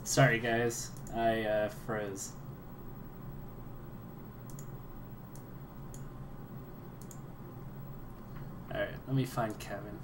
Sorry guys, I froze. Alright, let me find Kevin.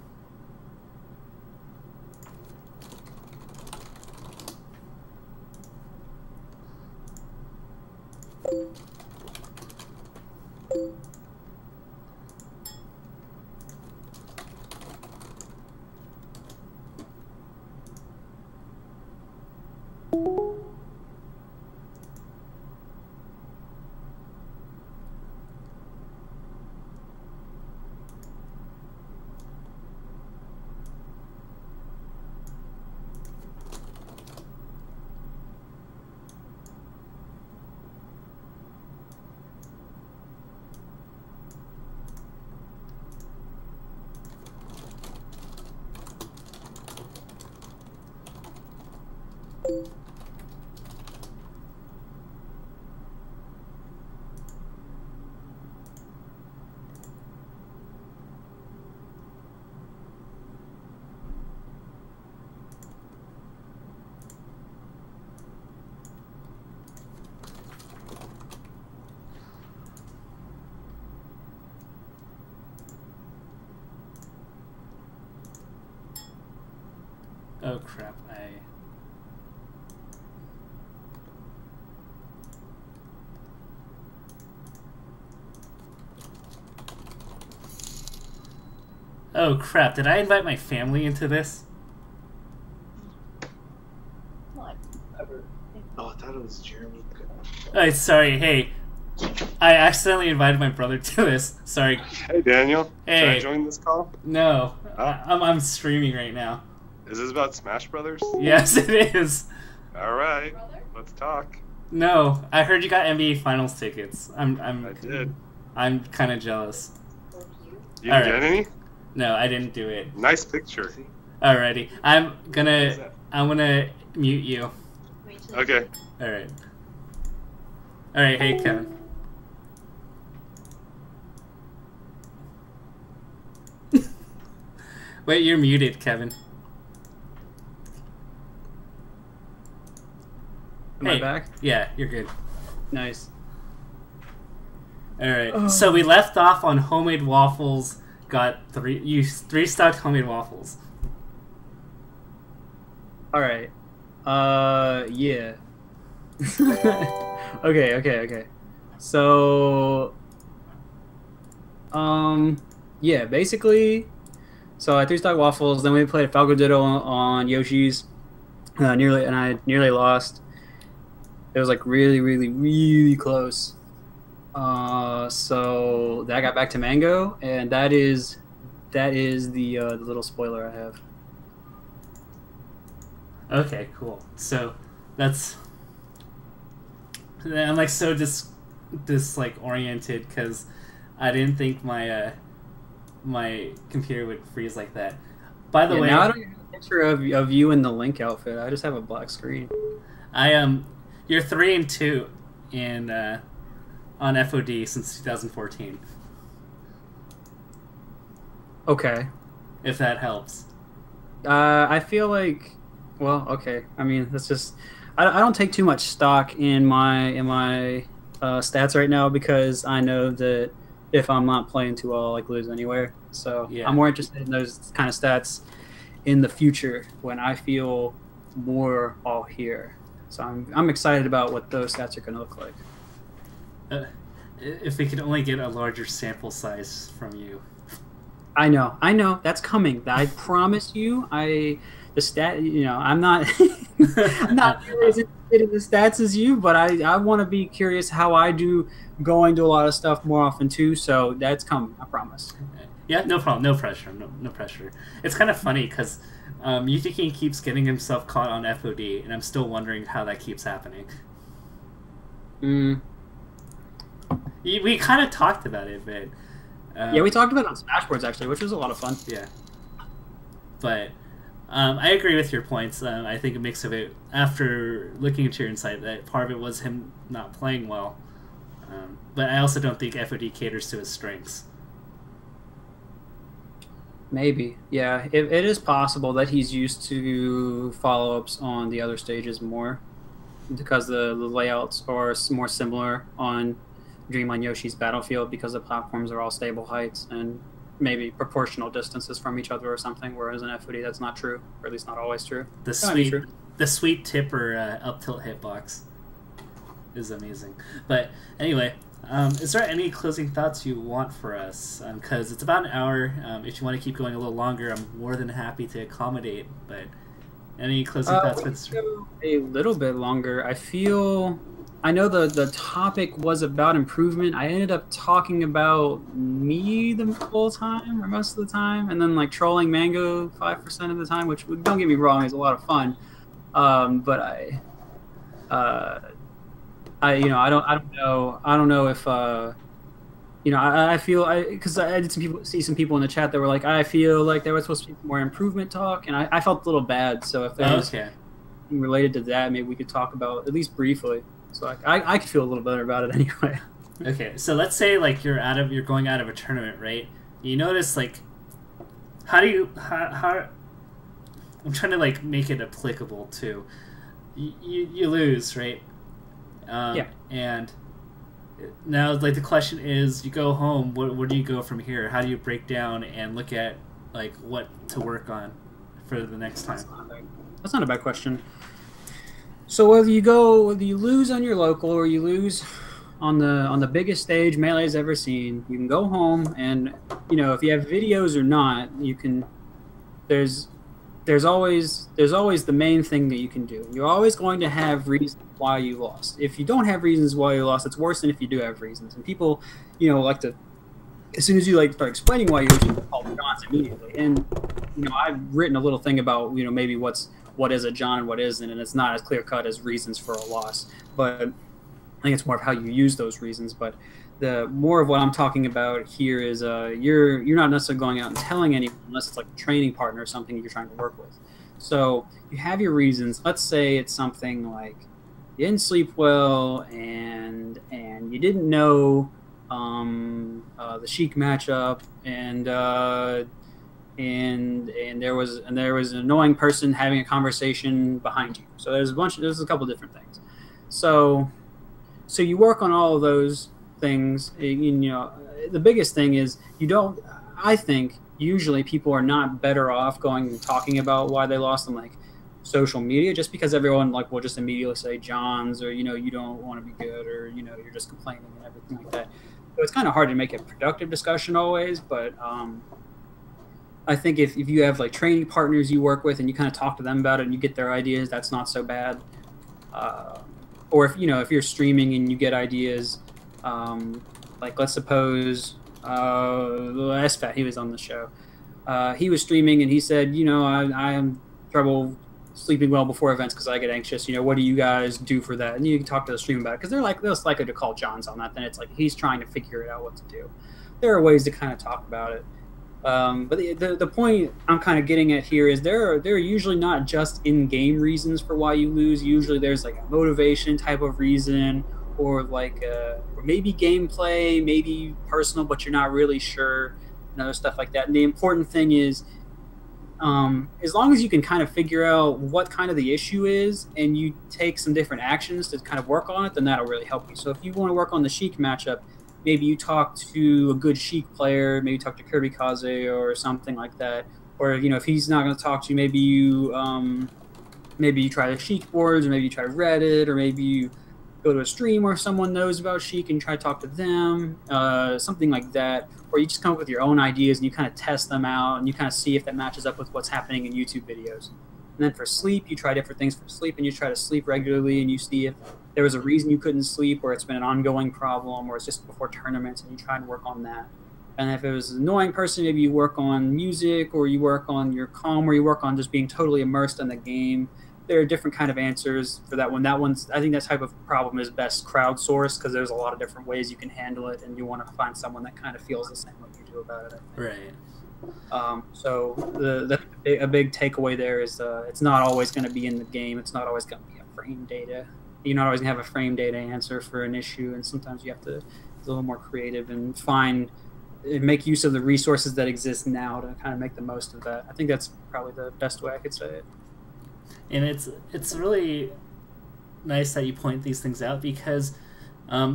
Oh crap, Oh crap, did I invite my family into this? Whatever. Oh, I thought it was Jeremy. Oh, sorry, hey. I accidentally invited my brother to this. Sorry. Hey Daniel, Hey. Can I join this call? No, Oh. I'm streaming right now. Is this about Smash Brothers? Yes, it is. Alright, let's talk. No, I heard you got NBA Finals tickets. I did. I'm kind of jealous. You All didn't right. get any? No, I didn't do it. Nice picture. Alrighty, I'm gonna mute you. Okay. Alright. Alright, hey Kevin. Wait, you're muted, Kevin. Am I back? Yeah, you're good. Nice. Alright, so we left off on homemade waffles. Got three stocked homemade waffles. Alright. Yeah. Okay. So, yeah, basically, so I 3-stock waffles, then we played Falco Ditto on Yoshi's, and I nearly lost. It was like really close. So that got back to Mango, and that is the little spoiler I have. Okay, cool. So that's I'm like so like oriented because I didn't think my my computer would freeze like that. By the way, now I don't have a picture of you in the Link outfit. I just have a black screen. You're 3-2 in on FOD since 2014. Okay. If that helps. I feel like, well, okay. I mean, that's just. I don't take too much stock in my stats right now because I know that if I'm not playing too well, I'll like lose anywhere. So yeah. I'm more interested in those kind of stats in the future when I feel more all here. So I'm excited about what those stats are going to look like. If we could only get a larger sample size from you. I know. That's coming. I promise you. The stat, I'm not I'm not really as interested in the stats as you, but I want to be curious how I do going to a lot of stuff more often too. So that's coming. I promise. Yeah, no problem. No pressure. No pressure. It's kind of funny because Yuki keeps getting himself caught on FOD, and I'm still wondering how that keeps happening. We kind of talked about it, but yeah, we talked about it on Smashboards actually, which was a lot of fun. Yeah, but I agree with your points. I think a mix of it, after looking at your insight, that part of it was him not playing well, but I also don't think FOD caters to his strengths. Maybe, yeah. It is possible that he's used to follow-ups on the other stages more, because the layouts are more similar on Dreamland Yoshi's Battlefield, because the platforms are all stable heights and maybe proportional distances from each other or something. Whereas in FOD, that's not true, or at least not always true. The sweet tipper up tilt hitbox is amazing. But anyway. Is there any closing thoughts you want for us? Because it's about an hour. If you want to keep going a little longer, I'm more than happy to accommodate. But any closing thoughts? A little bit longer. I know the topic was about improvement. I ended up talking about me the whole time, or most of the time, and then like trolling Mango 5% of the time, which, don't get me wrong, is a lot of fun. But I don't know if I feel, because I did see some people in the chat that were like, I feel like there was supposed to be more improvement talk, and I felt a little bad. So if there was something related to that, maybe we could talk about at least briefly. So I could feel a little better about it anyway. Okay, so let's say like you're going out of a tournament, right? You notice like how I'm trying to like make it applicable to you lose, right? Yeah. And now, like, the question is, you go home, where do you go from here? How do you break down and look at, like, what to work on for the next time? That's not a bad question. So whether you lose on your local or you lose on the biggest stage Melee's ever seen, you can go home and, if you have videos or not, you can. There's always the main thing that you can do. You're always going to have reasons why you lost. If you don't have reasons why you lost, it's worse than if you do have reasons. And people, like to, as soon as you like start explaining why you lose, you call Johns immediately. And I've written a little thing about maybe what is a John and what isn't, and it's not as clear cut as reasons for a loss. But I think it's more of how you use those reasons. But the more of what I'm talking about here is you're not necessarily going out and telling anyone unless it's like a training partner or something you're trying to work with. So you have your reasons. Let's say it's something like you didn't sleep well and you didn't know the Sheik matchup and there was an annoying person having a conversation behind you. So there's a couple different things. So you work on all of those things. The biggest thing is I think usually people are not better off going and talking about why they lost on like social media, just because everyone like will just immediately say Johns or you don't want to be good or you're just complaining and everything like that. So it's kind of hard to make a productive discussion always, but I think if you have like training partners you work with and you kind of talk to them about it and you get their ideas, that's not so bad. Or if you're streaming and you get ideas, like let's suppose SFAT, he was on the show. He was streaming and he said, I am trouble sleeping well before events because I get anxious. What do you guys do for that? And you can talk to the stream about it because they're less likely to call Johns on that than it's like he's trying to figure out what to do. There are ways to kind of talk about it. But the point I'm kind of getting at here is there are usually not just in-game reasons for why you lose. Usually there's like a motivation type of reason, or like or maybe gameplay, maybe personal, but you're not really sure, and other stuff like that. And the important thing is, as long as you can kind of figure out what kind of the issue is and you take some different actions to kind of work on it, then that'll really help you. So if you want to work on the Sheik matchup, maybe you talk to a good Sheik player, maybe talk to Mikehaze or something like that. Or, if he's not going to talk to you, maybe you try the Sheik boards, or maybe you try Reddit, or maybe you go to a stream where someone knows about Sheik and try to talk to them, something like that. Or you just come up with your own ideas and you kind of test them out and you kind of see if that matches up with what's happening in YouTube videos. And then for sleep, you try different things for sleep, and you try to sleep regularly and you see if there was a reason you couldn't sleep, or it's been an ongoing problem, or it's just before tournaments, and you try and work on that. And if it was an annoying person, maybe you work on music, or you work on your calm, or you work on just being totally immersed in the game. There are different kind of answers for that one. I think that type of problem is best crowdsourced because there's a lot of different ways you can handle it, and you want to find someone that kind of feels the same way you do about it, I think. Right. So a big takeaway there is it's not always going to be in the game. It's not always going to be a frame data. You're not always going to have a frame data answer for an issue, and sometimes you have to be a little more creative and find make use of the resources that exist now to kind of make the most of that. I think that's probably the best way I could say it. And it's really nice that you point these things out, because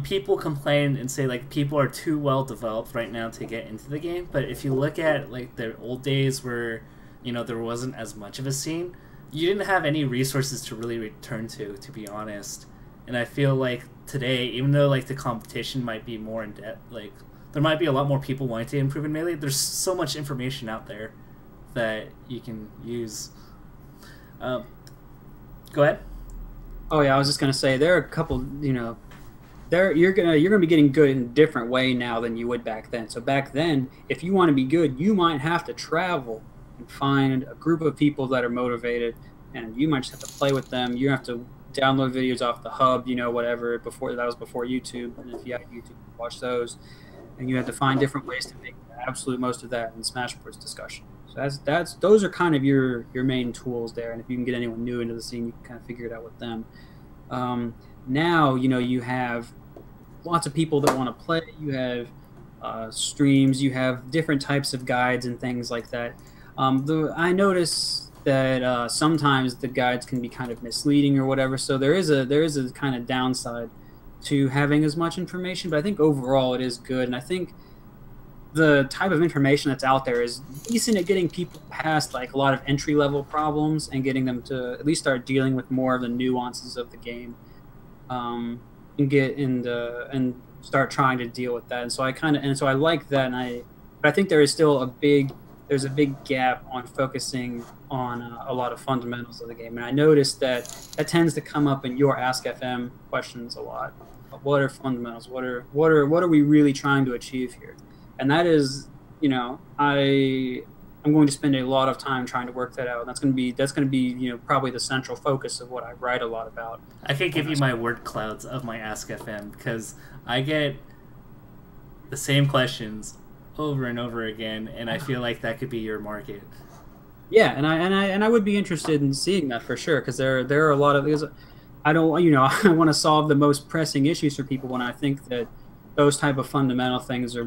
people complain and say like people are too well developed right now to get into the game. But if you look at like the old days where, you know, there wasn't as much of a scene, you didn't have any resources to really return to be honest. And I feel like today, even though like the competition might be more in depth, like there might be a lot more people wanting to improve in Melee, there's so much information out there that you can use. Go ahead. Oh yeah, I was just gonna say there are a couple. You know, you're gonna be getting good in a different way now than you would back then. So back then, if you want to be good, you might have to travel and find a group of people that are motivated, and you might just have to play with them. You have to download videos off the hub, you know, whatever. Before that was before YouTube, and if you had YouTube, watch those. And you have to find different ways to make the absolute most of that in Smash Bros. Discussion. So those are kind of your main tools there. And if you can get anyone new into the scene, you can kind of figure it out with them. Now, you know, you have lots of people that want to play. You have streams. You have different types of guides and things like that. I notice that sometimes the guides can be kind of misleading or whatever. So there is a kind of downside to having as much information, but I think overall it is good. And I think the type of information that's out there is decent at getting people past like a lot of entry level problems and getting them to at least start dealing with more of the nuances of the game, and and start trying to deal with that. And so I like that. But I think there is still there's a big gap on focusing on a lot of fundamentals of the game. And I noticed that tends to come up in your Ask FM questions a lot. What are fundamentals? What are we really trying to achieve here? And that is, you know, I'm going to spend a lot of time trying to work that out. And that's going to be, you know, probably the central focus of what I write a lot about. I could give you my word clouds of my Ask FM, because I get the same questions over and over again, and I feel like that could be your market. Yeah, and I would be interested in seeing that for sure, because there are a lot of I don't, you know, I want to solve the most pressing issues for people, when I think that those type of fundamental things are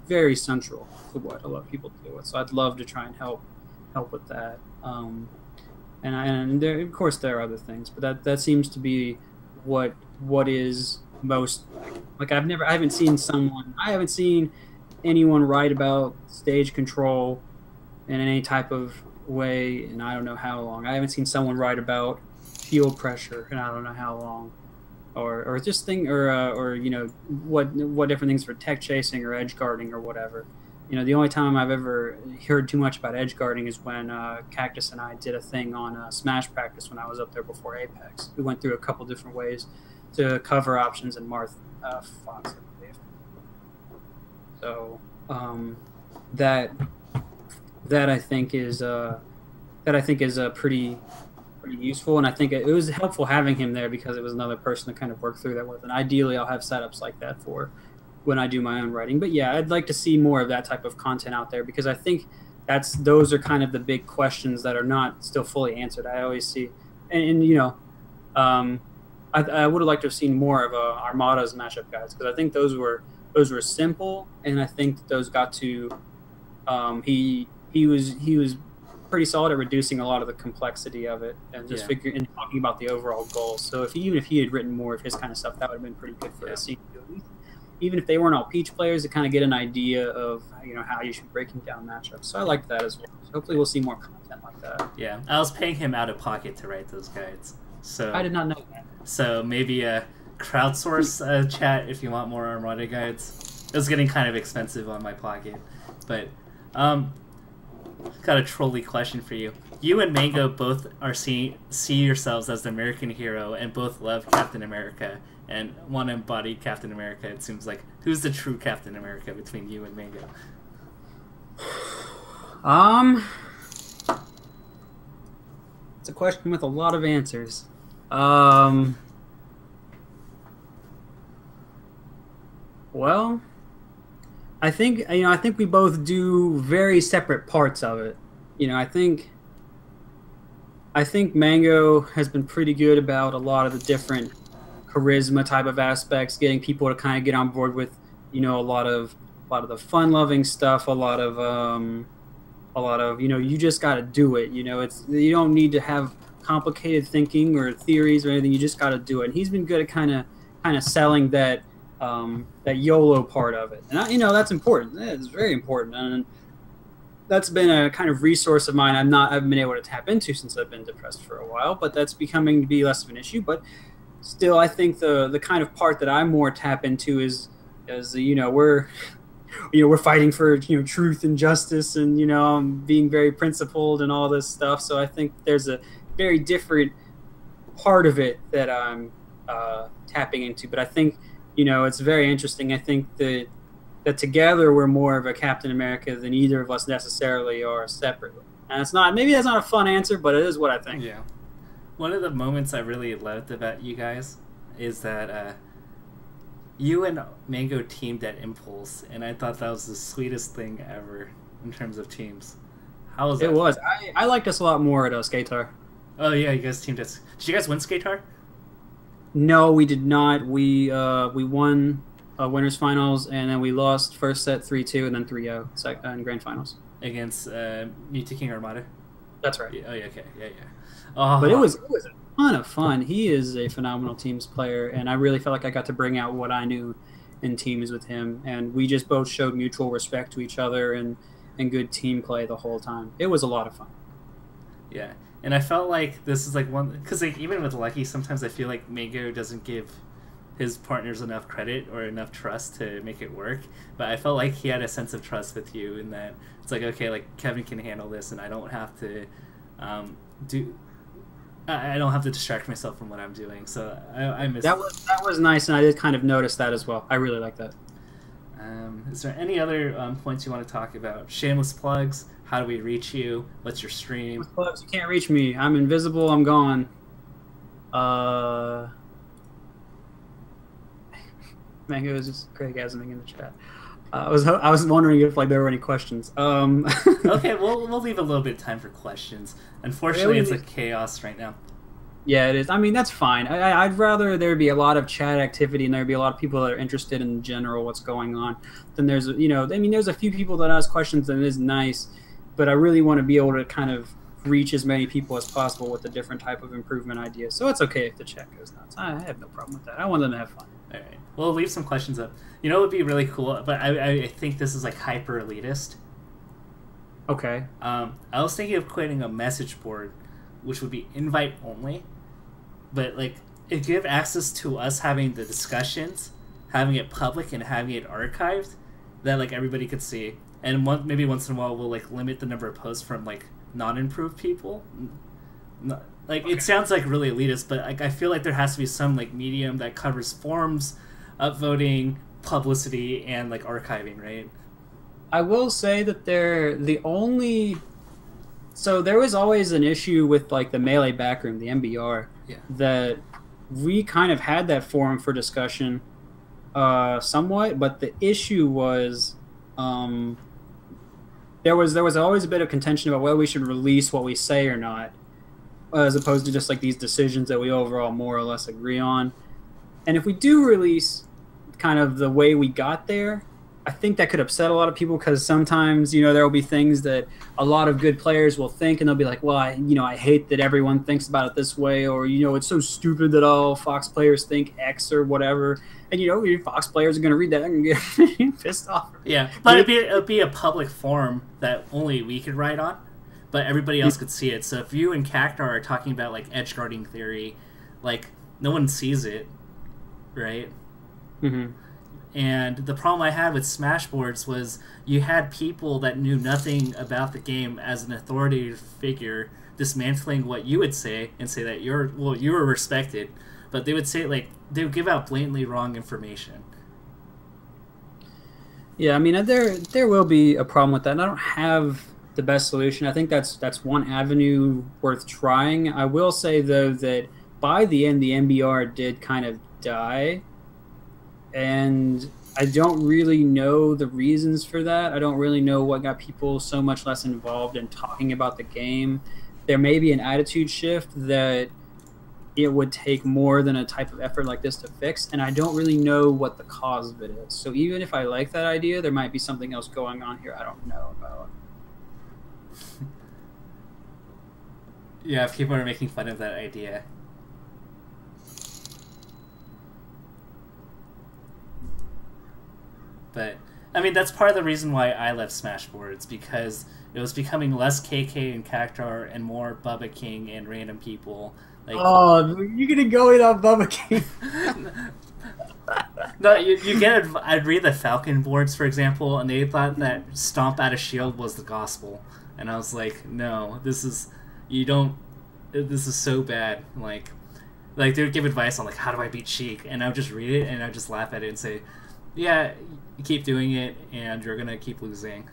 very central to what a lot of people deal with. So I'd love to try and help with that. And there, of course, there are other things, but that seems to be what is most like I haven't seen anyone write about stage control in any type of way, and I don't know how long. I haven't seen someone write about field pressure, and I don't know how long, or just or you know what different things for tech chasing or edge guarding or whatever. You know, the only time I've ever heard too much about edge guarding is when Cactus and I did a thing on Smash Practice when I was up there before Apex. We went through a couple different ways to cover options in Fox, I believe. So that I think is pretty useful, and I think it was helpful having him there, because it was another person to kind of work through that with. And ideally, I'll have setups like that for when I do my own writing. But yeah, I'd like to see more of that type of content out there, because I think those are kind of the big questions that are not still fully answered. I always see, and you know, I would have liked to have seen more of Armada's matchup guides, because I think those were simple, and I think that those got to he was pretty solid at reducing a lot of the complexity of it, and just figuring and talking about the overall goals. So even if he had written more of his kind of stuff, that would have been pretty good for the scene. Even if they weren't all Peach players, to kind of get an idea of, you know, how you should be breaking down matchups. So I like that as well. So hopefully we'll see more content like that. Yeah, I was paying him out of pocket to write those guides. So I did not know that. So maybe a crowdsource chat if you want more Armada guides. It was getting kind of expensive on my pocket. But got a trolly question for you. You and Mango both see yourselves as the American hero, and both love Captain America and want to embody Captain America. It seems like, who's the true Captain America between you and Mango? It's a question with a lot of answers. Well, I think we both do very separate parts of it. You know, I think Mango has been pretty good about a lot of the different charisma type of aspects, getting people to kind of get on board with you know, a lot of the fun-loving stuff, a lot of you know, you just got to do it. You know, you don't need to have complicated thinking or theories or anything. You just got to do it. And he's been good at kind of selling that that YOLO part of it. And you know, that's important. It's very important. And that's been a kind of resource of mine I've been able to tap into since I've been depressed for a while, but that's becoming to be less of an issue. But still, I think the kind of part that I more tap into is you know, we're fighting for, you know, truth and justice, and, you know, being very principled and all this stuff. So I think there's a very different part of it that I'm tapping into. But I think, you know, it's very interesting. I think that together we're more of a Captain America than either of us necessarily are separately. And maybe that's not a fun answer, but it is what I think. Yeah. One of the moments I really loved about you guys is that you and Mango teamed at Impulse, and I thought that was the sweetest thing ever in terms of teams. How was that? It was. I liked us a lot more at Skatar. Oh yeah, you guys teamed us. Did you guys win Skatar? No, we did not. We won winners finals, and then we lost first set 3-2 and then 3-0 in grand finals Against Muta King Armada? That's right. Yeah, oh yeah, okay, yeah. Oh. But it was a ton of fun. He is a phenomenal teams player, and I really felt like I got to bring out what I knew in teams with him, and we just both showed mutual respect to each other and good team play the whole time. It was a lot of fun. Yeah, and I felt like this is like one, because like even with Lucky, sometimes I feel like Mango doesn't give his partners enough credit or enough trust to make it work, but I felt like he had a sense of trust with you in that it's like, okay, like Kevin can handle this, and I don't have to I don't have to distract myself from what I'm doing. So I miss that. Was nice, and I did kind of notice that as well. I really like that. Is there any other points you want to talk about? Shameless plugs. How do we reach you? What's your stream? Shameless plugs. You can't reach me. I'm invisible. I'm gone. Mango is just Craig-gasming in the chat. I was wondering if like there were any questions. Okay, we'll leave a little bit of time for questions. Unfortunately, it's like chaos right now. Yeah, it is. I mean, that's fine. I'd rather there be a lot of chat activity and there be a lot of people that are interested in general what's going on than there's, you know, I mean, there's a few people that ask questions and it is nice, but I really want to be able to kind of reach as many people as possible with a different type of improvement ideas. So it's okay if the chat goes nuts. I have no problem with that. I want them to have fun. All right. We'll leave some questions up. You know what would be really cool, but I think this is like hyper elitist. Okay. I was thinking of creating a message board, which would be invite only, but like if you have access to us having the discussions, having it public and having it archived, that like everybody could see. And maybe once in a while we'll like limit the number of posts from like non-improved people. Like okay. It sounds like really elitist, but like I feel like there has to be some like medium that covers forums, upvoting, publicity, and like archiving, right? I will say that so there was always an issue with like the Melee backroom, the MBR, that we kind of had that forum for discussion somewhat, but the issue was there was always a bit of contention about whether we should release what we say or not, as opposed to just like these decisions that we overall more or less agree on. And if we do release kind of the way we got there, I think that could upset a lot of people because sometimes, you know, there will be things that a lot of good players will think and they'll be like, well, I hate that everyone thinks about it this way, or, you know, it's so stupid that all Fox players think X or whatever. And, you know, Fox players are going to read that and get pissed off. Yeah, but it'd be a public forum that only we could write on, but everybody else could see it. So if you and Cactar are talking about, like, edge guarding theory, like, no one sees it, right? Mm-hmm. And the problem I had with Smashboards was you had people that knew nothing about the game as an authoritative figure dismantling what you would say and say that you were respected, but they would say they would give out blatantly wrong information. Yeah, I mean there will be a problem with that. And I don't have the best solution. I think that's one avenue worth trying. I will say though that by the end the MBR did kind of die. And I don't really know the reasons for that. I don't really know what got people so much less involved in talking about the game. There may be an attitude shift that it would take more than a type of effort like this to fix, and I don't really know what the cause of it is. So even if I like that idea, there might be something else going on here I don't know about. Yeah, people are making fun of that idea. But I mean, that's part of the reason why I left Smashboards, because it was becoming less KK and Cactar and more Bubba King and random people. Like, oh, you're gonna go in on Bubba King. No, you get it. I'd read the Falcon boards, for example, and they thought that Stomp out of Shield was the gospel, and I was like, no, this is so bad. Like they would give advice on like how do I beat Sheik, and I would just read it and I would just laugh at it and say, yeah, you keep doing it, and you're gonna keep losing.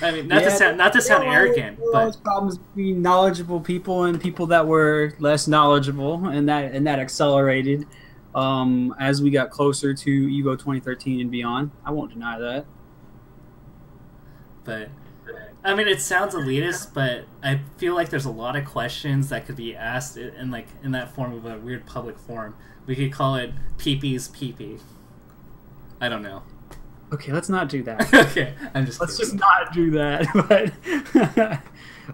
I mean, not to sound arrogant, but problems between knowledgeable people and people that were less knowledgeable, and that accelerated as we got closer to Evo 2013 and beyond. I won't deny that. But I mean, it sounds elitist, but I feel like there's a lot of questions that could be asked in that form of a weird public forum. We could call it Peepee's Peepee. I don't know. Okay, let's not do that. Okay, let's just not do that. But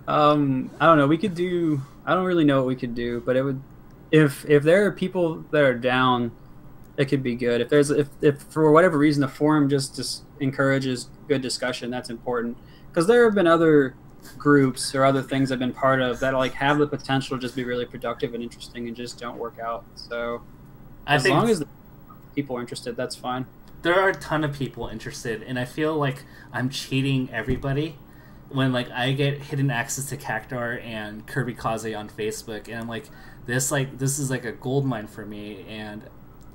I don't know. We could do. I don't really know what we could do, but it would. If there are people that are down, it could be good. If for whatever reason the forum just encourages good discussion, that's important. Because there have been other groups or other things I've been part of that like have the potential to just be really productive and interesting and just don't work out. So as long as the people are interested, that's fine. There are a ton of people interested, and I feel like I'm cheating everybody when like I get hidden access to Cactar and Kirby Kaze on Facebook, and I'm like, this is like a gold mine for me, and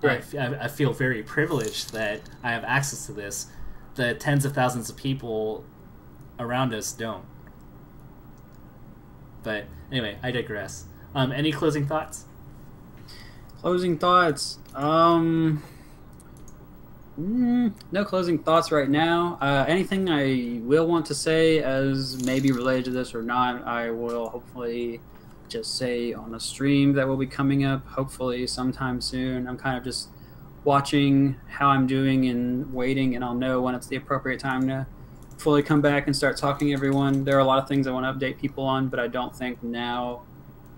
right. I feel very privileged that I have access to this. The tens of thousands of people around us don't. But anyway, I digress. Any closing thoughts? Closing thoughts. No closing thoughts right now. Anything I will want to say as maybe related to this or not, I will hopefully just say on a stream that will be coming up hopefully sometime soon. I'm kind of just watching how I'm doing and waiting, and I'll know when it's the appropriate time to fully come back and start talking to everyone. There are a lot of things I want to update people on, but I don't think now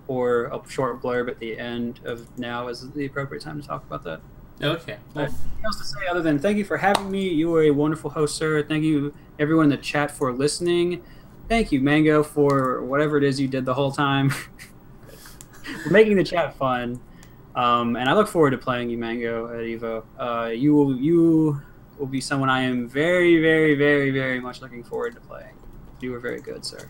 or a short blurb at the end of now is the appropriate time to talk about that. Okay. Nothing else to say other than thank you for having me. You were a wonderful host, sir. Thank you, everyone in the chat, for listening. Thank you, Mango, for whatever it is you did the whole time. For making the chat fun. And I look forward to playing you, Mango, at Evo. You will be someone I am very, very, very, very much looking forward to playing. You were very good, sir.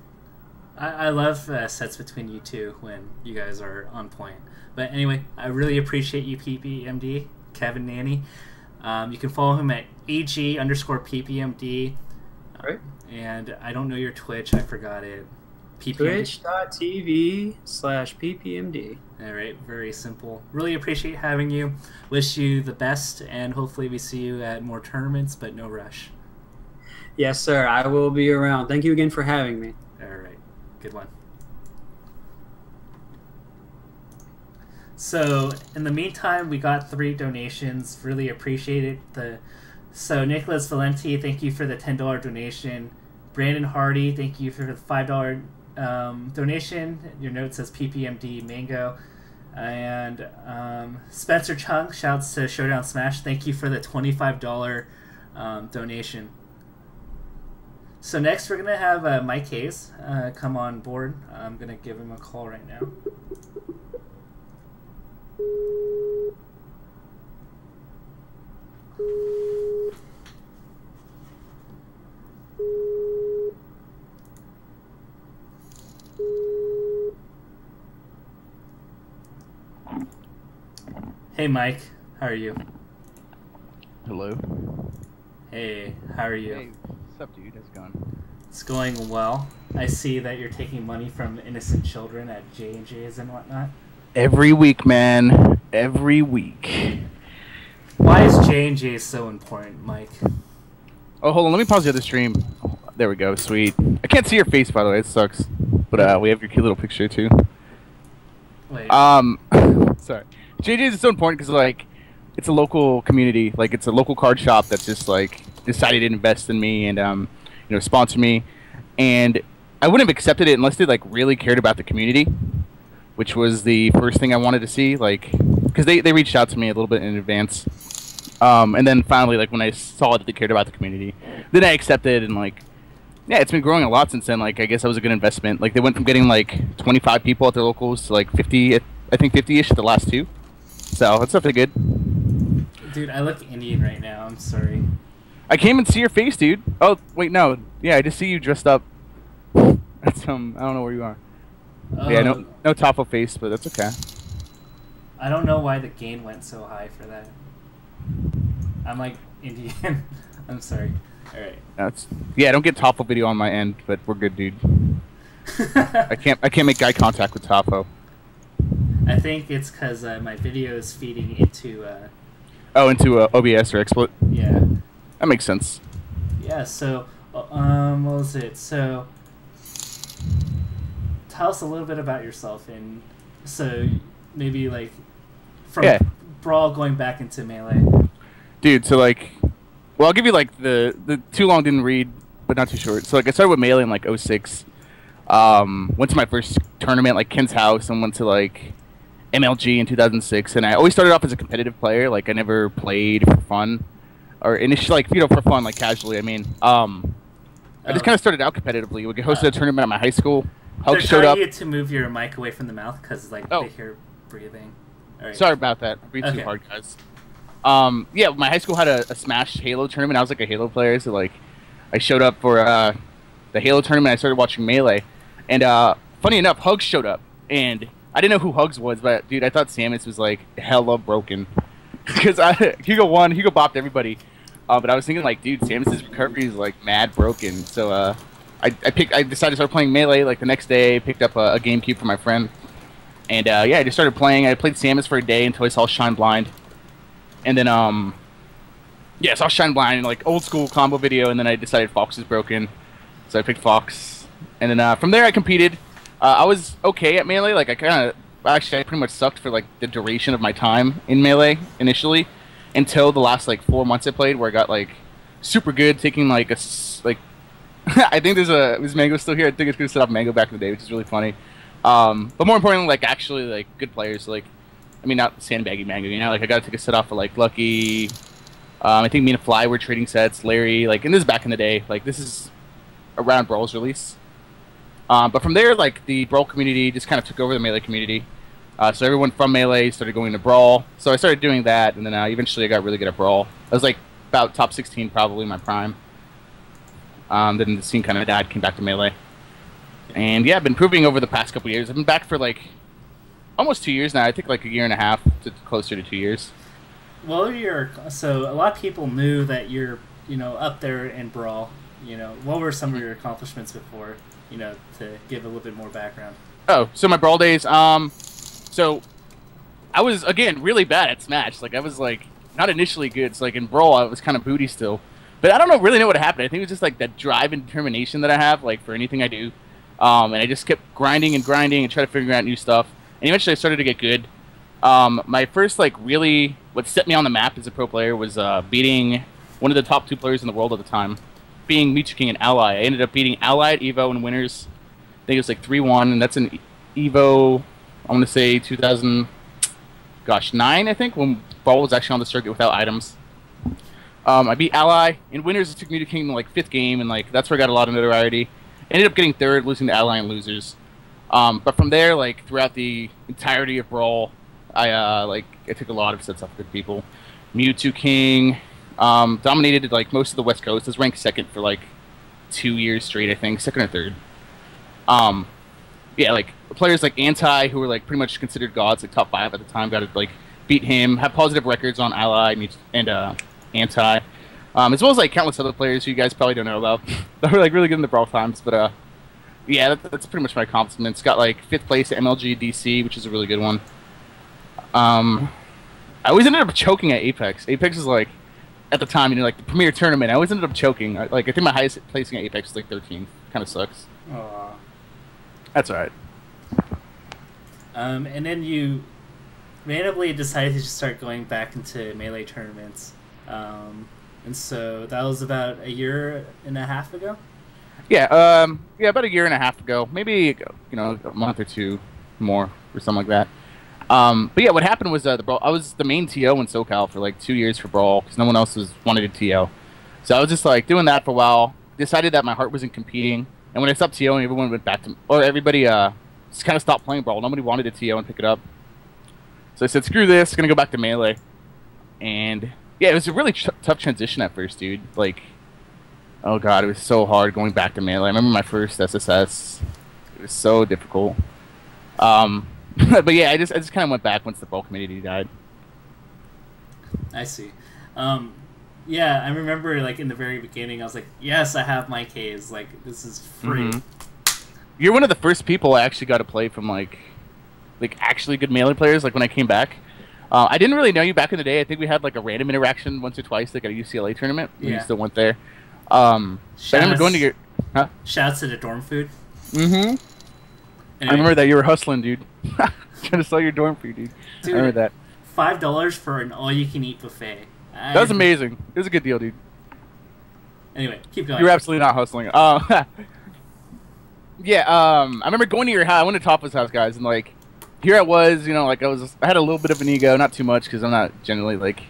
I love sets between you two when you guys are on point. But anyway, I really appreciate you, PPMD. Kevin Nanny. You can follow him at AG_PPMD. Right. And I don't know your Twitch. I forgot it. Twitch.tv/PPMD. All right. Very simple. Really appreciate having you. Wish you the best, and hopefully we see you at more tournaments, but no rush. Yes, sir. I will be around. Thank you again for having me. All right. Good one. So, in the meantime, we got 3 donations. Really appreciate it. So, Nicholas Valenti, thank you for the $10 donation. Brandon Hardy, thank you for the $5 donation. Your note says PPMD Mango. And Spencer Chung, shouts to Showdown Smash, thank you for the $25 donation. So next we're going to have Mikehaze come on board. I'm going to give him a call right now. Hey Mike, how are you? Hello. Hey, how are you? Hey, what's up, dude? How's it going? It's going well. I see that you're taking money from innocent children at J&J's and whatnot. Every week, man. Every week. Why is J&J so important, Mike? Oh, hold on. Let me pause the other stream. Oh, there we go. Sweet. I can't see your face, by the way. It sucks. But we have your cute little picture, too. Wait. Sorry. JJ is so important because like it's a local community, like it's a local card shop that's just like decided to invest in me and sponsor me, and I wouldn't have accepted it unless they like really cared about the community, which was the first thing I wanted to see, like because they reached out to me a little bit in advance, and then finally like when I saw that they cared about the community, then I accepted, and like yeah, it's been growing a lot since then. Like I guess that was a good investment. Like they went from getting like 25 people at their locals to like 50, I think 50-ish at the last two. So that's definitely good. Dude, I look Indian right now. I'm sorry. I can't even see your face, dude. Oh, wait, no. Yeah, I just see you dressed up. That's I don't know where you are. Yeah, no Tafo face, but that's okay. I don't know why the gain went so high for that. I'm like Indian. I'm sorry. All right. I don't get Tafo video on my end, but we're good, dude. I can't make eye contact with Tafo. I think it's because my video is feeding into. Into OBS or XSplit. Yeah. That makes sense. Yeah. So, what was it? So, tell us a little bit about yourself, and so maybe like from Brawl going back into Melee. Dude, so like, well, I'll give you like the too long didn't read, but not too short. So like, I started with Melee in like 06. Went to my first tournament, like Ken's house, and went to like MLG in 2006. And I always started off as a competitive player. Like I never played for fun, or initially like for fun, like casually. I mean, I just kind of started out competitively. We hosted a tournament at my high school. Hulk showed up. You to move your mic away from the mouth because like they hear breathing. All right. Sorry about that. I breathe too hard, guys. Yeah, my high school had a Smash Halo tournament. I was like a Halo player, so like I showed up for the Halo tournament. I started watching Melee, and funny enough, Hugs showed up, and I didn't know who Hugs was, but dude, I thought Samus was like hella broken because Hugo won, Hugo bopped everybody, but I was thinking like, dude, Samus's recovery is like mad broken. So I decided to start playing Melee like the next day. Picked up a GameCube for my friend, and yeah, I just started playing. I played Samus for a day until I saw Shine Blind. And then, yeah, I saw Shine Blind, like, old school combo video, and then I decided Fox is broken, so I picked Fox. And then, from there I competed. I was okay at Melee, like, I pretty much sucked for, like, the duration of my time in Melee, initially, until the last, like, 4 months I played, where I got, like, super good, taking, like, I think is Mango still here? I think it's gonna set up Mango back in the day, which is really funny. But more importantly, like, actually, like, good players, like, I mean, not sandbaggy Mango, you know? Like, I got to take a set off of, like, Lucky. I think me and Fly were trading sets. Larry, like, and this is back in the day. Like, this is around Brawl's release. But from there, like, the Brawl community just kind of took over the Melee community. So everyone from Melee started going to Brawl. So I started doing that, and then eventually I got really good at Brawl. I was, like, about top 16 probably in my prime. Then the scene kind of died, came back to Melee. And, yeah, I've been improving over the past couple years. I've been back for, like, almost 2 years now. I think like a year and a half to closer to 2 years. Well, so a lot of people knew that you're, up there in Brawl. What were some of your accomplishments before, to give a little bit more background? Oh, so my Brawl days, so I was, again, really bad at Smash. Like, I was, like, not initially good. So, like, in Brawl, I was kind of booty still. But I don't really know what happened. I think it was just, like, that drive and determination that I have, like, for anything I do. And I just kept grinding and trying to figure out new stuff. And eventually I started to get good. My first, like, really, what set me on the map as a pro player was beating one of the top 2 players in the world at the time, being Mewtwo King and Ally. I ended up beating Ally at EVO in winners. I think it was like 3-1, and that's an EVO, I want to say 2009, I think, when Brawl was actually on the circuit without items. I beat Ally. In winners, it took Mewtwo King to, like, 5th game, and, like, that's where I got a lot of notoriety. Ended up getting 3rd, losing to Ally and losers. But from there, like, throughout the entirety of Brawl, I took a lot of sets off good people. Mewtwo King, dominated, like, most of the West Coast. I was ranked 2nd for, like, 2 years straight, I think. 2nd or 3rd. Yeah, like, players like Anti, who were, like, pretty much considered gods, like, top 5 at the time, got to, like, beat him, have positive records on Ally and Anti. As well as, like, countless other players who you guys probably don't know about. That were, like, really good in the Brawl times, but, yeah, that's pretty much my accomplishments. Got, like, 5th place at MLG DC, which is a really good one. I always ended up choking at Apex. Apex is, like, at the time, like, the premier tournament, I always ended up choking. Like, I think my highest placing at Apex was, like, 13th. Kind of sucks. Aww. That's alright. And then you randomly decided to just start going back into Melee tournaments. And so that was about a year and a half ago? Yeah, yeah, about a year and a half ago. Maybe, a month or two more or something like that. But yeah, what happened was the Brawl, I was the main TO in SoCal for like 2 years for Brawl because no one else wanted to TO. So I was just like doing that for a while. Decided that my heart wasn't competing, and when I stopped TOing, everyone went back to, or everybody just kind of stopped playing Brawl. Nobody wanted to TO and pick it up. So I said, screw this, gonna go back to Melee. And yeah, it was a really tough transition at first, dude. Like, oh god, it was so hard going back to Melee. I remember my first SSS. It was so difficult. But yeah, I just kind of went back once the Brawl community died. I see. Yeah, I remember like in the very beginning, I was like, yes, I have Mikehaze. Like, this is free. You're one of the first people I actually got to play from like actually good Melee players. Like when I came back, I didn't really know you back in the day. I think we had like a random interaction once or twice, like at a UCLA tournament. You still went there. I remember going to your shouts to the dorm food. Anyway. I remember that you were hustling, dude. Trying to sell your dorm food, dude. I remember that. $5 for an all-you-can-eat buffet. That was amazing. It was a good deal, dude. Anyway, keep going. You're absolutely not hustling. Yeah, I remember going to your house. I went to Tafo's house, guys, and like, here I was, like I had a little bit of an ego, not too much, because I'm not generally like,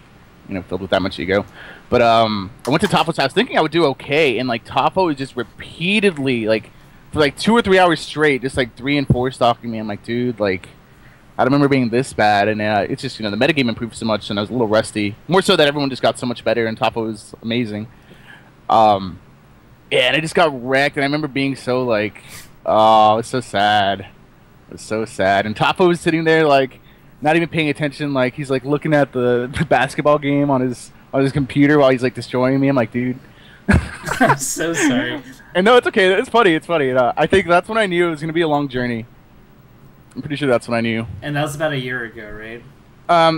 filled with that much ego. But I went to Tafo's house thinking I would do okay, and like Tafo was just repeatedly like, for like 2 or 3 hours straight, just like 3 and 4 stalking me. I'm like, dude, like, I don't remember being this bad, and it's just, the metagame improved so much, and I was a little rusty. More so that everyone just got so much better, and Tafo was amazing. Yeah, and I just got wrecked, and I remember being so, like, oh, it was so sad. It was so sad. And Tafo was sitting there, like, not even paying attention, like, he's, like, looking at the basketball game on his computer while he's, like, destroying me. I'm like, dude. I'm so sorry. And no, it's okay. It's funny. It's funny. I think that's when I knew it was going to be a long journey. I'm pretty sure that's when I knew. And that was about a year ago, right?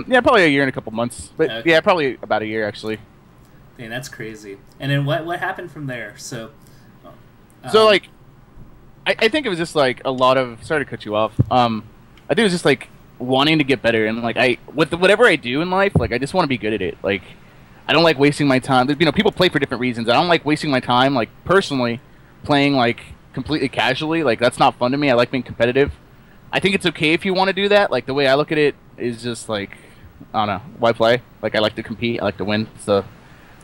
Yeah, probably a year and a couple months. But okay. Yeah, probably about a year, actually. Dang, that's crazy. And then what happened from there? So like, I think it was just like a lot of. Sorry to cut you off. I think it was just like wanting to get better, and like whatever I do in life, like I just want to be good at it. Like, I don't like wasting my time. People play for different reasons. I don't like wasting my time. Like personally, playing like completely casually, like that's not fun to me. I like being competitive. I think it's okay if you want to do that. Like the way I look at it is just like, I don't know, why play? Like I like to compete. I like to win. So.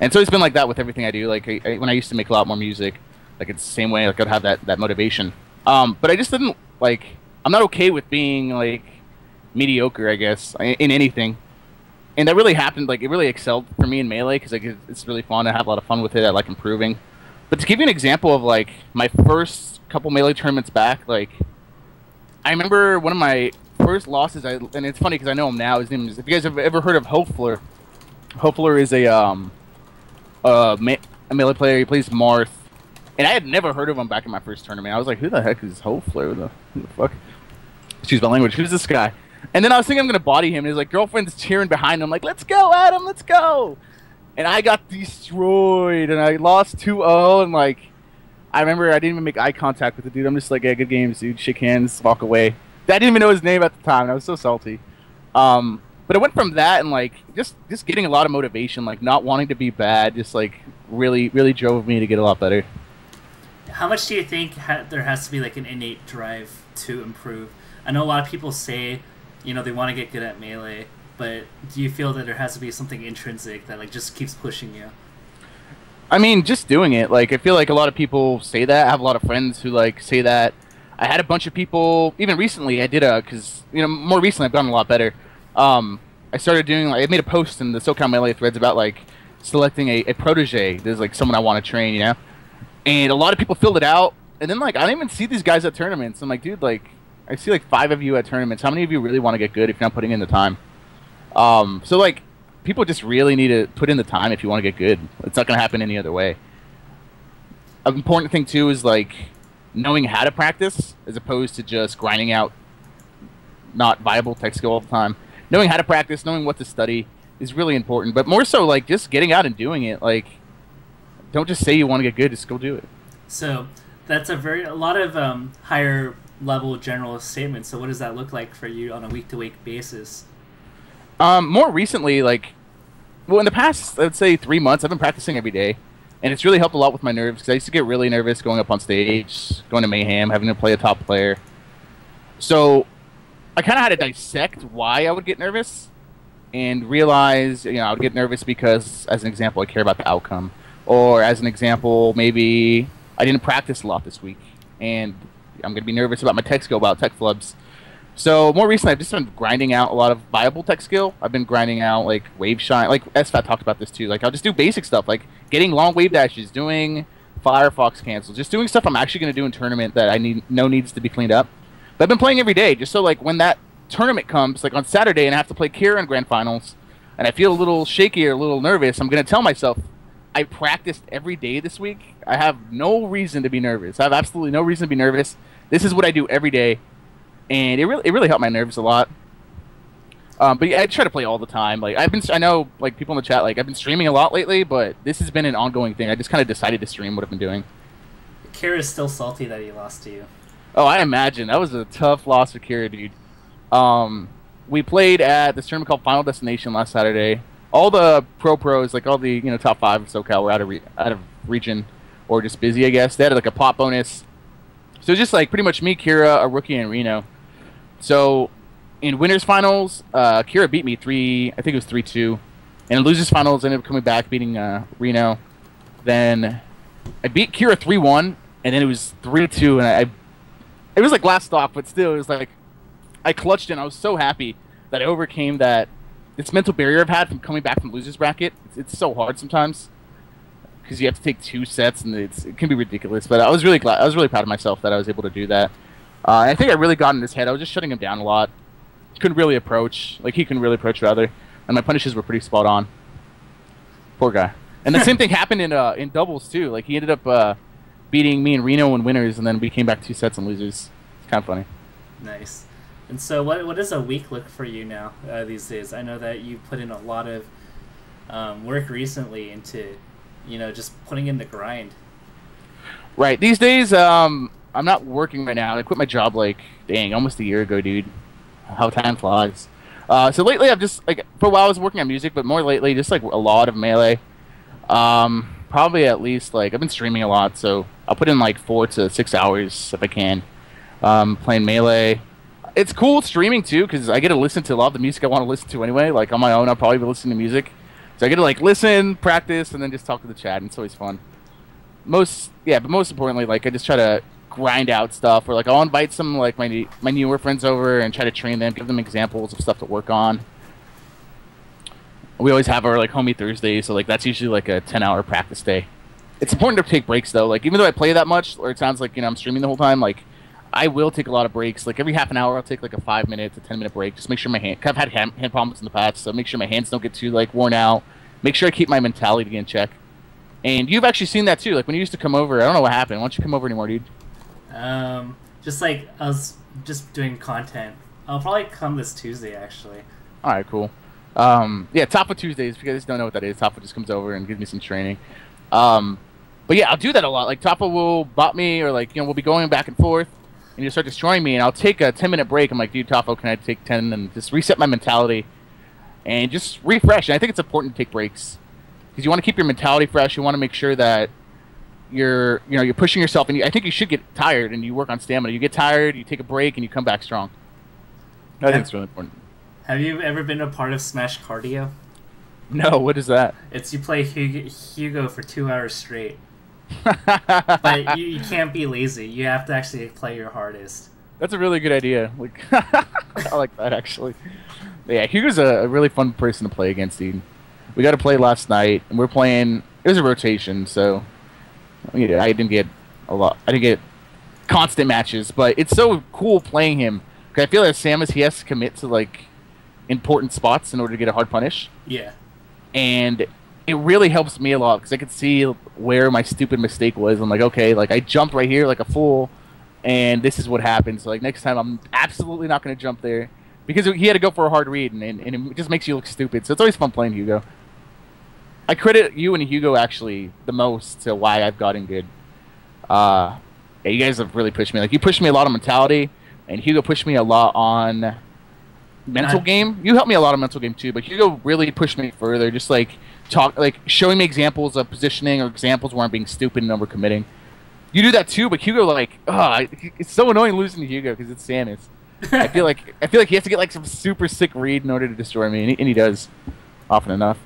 And so it's been like that with everything I do. Like when I used to make a lot more music, like it's the same way. Like I'd have that motivation. But I just didn't like. I'm not okay with being like mediocre, I guess, in anything. And that really happened. Like it really excelled for me in Melee because like it's really fun. I have a lot of fun with it. I like improving. But to give you an example of like my first couple Melee tournaments back, like I remember one of my first losses. And it's funny because I know him now. His name is. If you guys have ever heard of Hofler, Hofler is a Melee player. He plays Marth, and I had never heard of him back in my first tournament. I was like, "Who the heck is Hofler? Who the fuck?" Excuse my language. Who's this guy? And then I was thinking I'm gonna body him, and his like girlfriend's cheering behind him, like, "Let's go, Adam! Let's go!" And I got destroyed, and I lost 2-0, and like, I remember I didn't even make eye contact with the dude. I'm just like, "Yeah, good games, dude." Shake hands, walk away. I didn't even know his name at the time, and I was so salty. But it went from that and like just getting a lot of motivation, like not wanting to be bad, just like really drove me to get a lot better. How much do you think there has to be like an innate drive to improve? I know a lot of people say, they want to get good at Melee, but do you feel that there has to be something intrinsic that like just keeps pushing you? I mean, just doing it. Like I feel like a lot of people say that. I have a lot of friends who like say that. I had a bunch of people even recently. I did because more recently I've gotten a lot better. I started doing I made a post in the SoCal Melee threads about like selecting a protege. There's like someone I want to train, and a lot of people filled it out. And then like I don't even see these guys at tournaments. I'm like, dude, like I see like 5 of you at tournaments. How many of you really want to get good if you're not putting in the time? So like people just really need to put in the time if you want to get good. It's not gonna happen any other way. An important thing too is like knowing how to practice as opposed to just grinding out not viable tech skill all the time. Knowing how to practice, knowing what to study is really important. But more so, like, just getting out and doing it. Like, don't just say you want to get good, just go do it. So, that's a lot of higher level general statement. So what does that look like for you on a week-to-week basis? More recently, like, well, in the past, let's say 3 months, I've been practicing every day, and it's really helped a lot with my nerves, because I used to get really nervous going up on stage, going to Mayhem, having to play a top player. So I kind of had to dissect why I would get nervous, and realize, I would get nervous because, as an example, I care about the outcome. Or, as an example, maybe I didn't practice a lot this week, and I'm going to be nervous about my tech skill, about tech flubs. So more recently, I've just been grinding out a lot of viable tech skill. I've been grinding out like wave shine, like SFAT talked about this too. Like I'll just do basic stuff, like getting long wave dashes, doing Firefox cancels, just doing stuff I'm actually going to do in tournament that I needs to be cleaned up. But I've been playing every day, just so like when that tournament comes, like on Saturday, and I have to play Kira in grand finals, and I feel a little shaky or a little nervous, I'm going to tell myself, I practiced every day this week. I have no reason to be nervous. I have absolutely no reason to be nervous. This is what I do every day. And it really helped my nerves a lot. But yeah, I try to play all the time. Like I know like people in the chat, like I've been streaming a lot lately, but this has been an ongoing thing. I just kind of decided to stream what I've been doing. Kira's still salty that he lost to you. Oh, I imagine that was a tough loss for Kira, dude. We played at this tournament called Final Destination last Saturday. All the pros, like all the top 5 of SoCal, were out of region or just busy, I guess. They had like a pot bonus. So it's just like pretty much me, Kira, a rookie, and Reno. So in winners finals, Kira beat me I think it was 3-2. And in losers finals, I ended up coming back, beating Reno. Then I beat Kira 3-1, and then it was 3-2, and it was like last stock, but still, it was like I clutched it, and I was so happy that I overcame this mental barrier I've had from coming back from losers bracket. It's so hard sometimes, because you have to take 2 sets, and it can be ridiculous. But I was really glad. I was really proud of myself that I was able to do that. I think I really got in his head. I was just shutting him down a lot. Couldn't really approach. Like, he couldn't really approach, rather. And my punishes were pretty spot on. Poor guy. And the same thing happened in doubles, too. Like, he ended up beating me and Reno in winners, and then we came back 2 sets in losers. It's kind of funny. Nice. And so what does a week look for you now these days? I know that you put in a lot of work recently into, just putting in the grind. Right. These days, I'm not working right now. I quit my job almost a year ago, dude. How time flies. So lately I've just, for a while I was working on music, but more lately just, a lot of Melee. Probably at least, I've been streaming a lot, so I'll put in, 4 to 6 hours if I can. Playing Melee. It's cool streaming, too, because I get to listen to a lot of the music I want to listen to anyway. On my own, I'll probably be listening to music. So I get to, listen, practice, and then just talk to the chat, and it's always fun. But most importantly, I just try to grind out stuff, or I'll invite some my newer friends over and try to train them, give them examples of stuff to work on. We always have our homie Thursday, so that's usually a 10-hour practice day. It's important to take breaks though. Even though I play that much, or it sounds like I'm streaming the whole time, I will take a lot of breaks. Every half an hour, I'll take a 5-minute to 10-minute break. Just make sure I've had hand problems in the past, so make sure my hands don't get too worn out. Make sure I keep my mentality in check. And you've actually seen that too. When you used to come over, I don't know what happened. Why don't you come over anymore, dude? Just I was just doing content. I'll probably come this Tuesday, actually. All right, cool. Yeah, Tapo Tuesdays. If you guys don't know what that is, Tapo just comes over and gives me some training. But yeah, I'll do that a lot. Tapo will bot me, or we'll be going back and forth, and you'll start destroying me, and I'll take a 10-minute break. I'm like, dude, Tapo, can I take 10 and just reset my mentality and just refresh? And I think it's important to take breaks because you want to keep your mentality fresh. You want to make sure that you're pushing yourself, and I think you should get tired and you work on stamina. You get tired, you take a break, and you come back strong. I think it's really important. Have you ever been a part of Smash Cardio? No, what is that? It's you play Hugo for 2 hours straight. But you can't be lazy. You have to actually play your hardest. That's a really good idea. I like that, actually. Yeah, Hugo's a really fun person to play against, dude. We got to play last night, and we're playing... It was a rotation, so... I didn't get a lot. I didn't get constant matches, but it's so cool playing him. Because I feel like Samus, he has to commit to, important spots in order to get a hard punish. Yeah. And it really helps me a lot, because I could see where my stupid mistake was. I'm like, okay, I jumped right here like a fool, and this is what happened. So, next time I'm absolutely not going to jump there. Because he had to go for a hard read, and it just makes you look stupid. So it's always fun playing Hugo. I credit you and Hugo, actually, the most to why I've gotten good. yeah, you guys have really pushed me. Like, you pushed me a lot on mentality, and Hugo pushed me a lot on mental game. You helped me a lot on mental game too, but Hugo really pushed me further. Just like showing me examples of positioning or examples where I'm being stupid and overcommitting. You do that too, but Hugo, like, it's so annoying losing to Hugo because it's Samus. I feel like he has to get like some super sick read in order to destroy me, and he does often enough.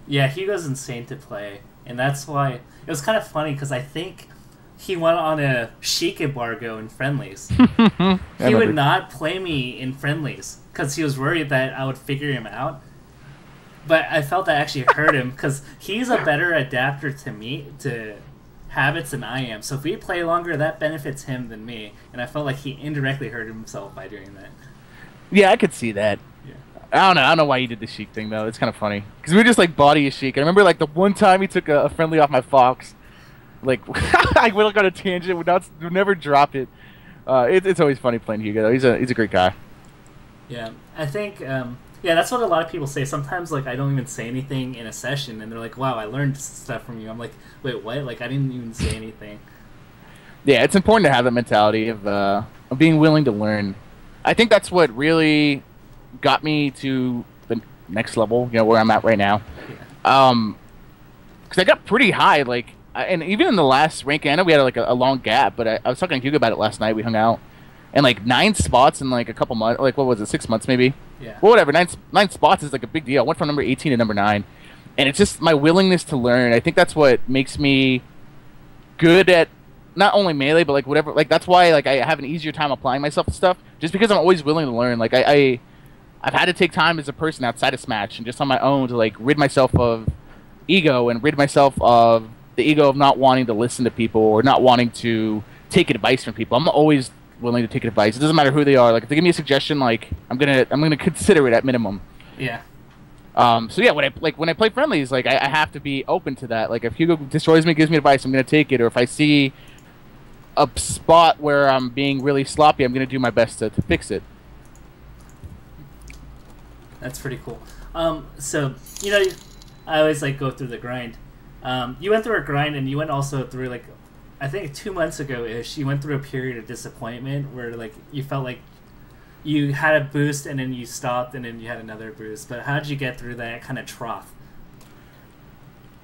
Yeah, Hugo's insane to play, and that's why it was kind of funny because I think he went on a Sheik embargo in friendlies. He would not play me in friendlies because he was worried that I would figure him out. But I felt that actually hurt him because he's a better adapter to habits than I am. So if we play longer, that benefits him than me. And I felt like he indirectly hurt himself by doing that. Yeah, I could see that. Yeah. I don't know why he did the Sheik thing though. It's kind of funny because we just like body a Sheik. I remember like the one time he took a friendly off my Fox. Like I went on a tangent. Would never drop it. It's always funny playing Hugo. He's a great guy. Yeah, I think yeah, that's what a lot of people say. Sometimes like I don't even say anything in a session, and they're like, "Wow, I learned stuff from you." I'm like, "Wait, what? Like I didn't even say anything." Yeah, it's important to have that mentality of being willing to learn. I think that's what really got me to the next level. You know, where I'm at right now. Yeah. Because I got pretty high, like. And even in the last ranking, I know we had like a long gap, but I was talking to Hugo about it last night. We hung out, and like 9 spots in like a couple months, like what was it, 6 months maybe? Yeah. Well, whatever. 9 spots is like a big deal. I went from number 18 to number 9, and it's just my willingness to learn. I think that's what makes me good at not only melee, but like whatever. Like that's why like I have an easier time applying myself to stuff, just because I'm always willing to learn. Like I've had to take time as a person outside of Smash and just on my own to like rid myself of ego and rid myself of the ego of not wanting to listen to people or not wanting to take advice from people. I'm always willing to take advice. It doesn't matter who they are. Like if they give me a suggestion, like I'm gonna consider it at minimum. Yeah. So yeah, when I play friendlies, like I have to be open to that. Like if Hugo destroys me, gives me advice, I'm gonna take it. Or if I see a spot where I'm being really sloppy, I'm gonna do my best to fix it. That's pretty cool. So you know, I always like go through the grind. You went through a grind, and you went also through like, I think 2 months ago-ish, you went through a period of disappointment where like you felt like you had a boost and then you stopped and then you had another boost. But how did you get through that kind of trough?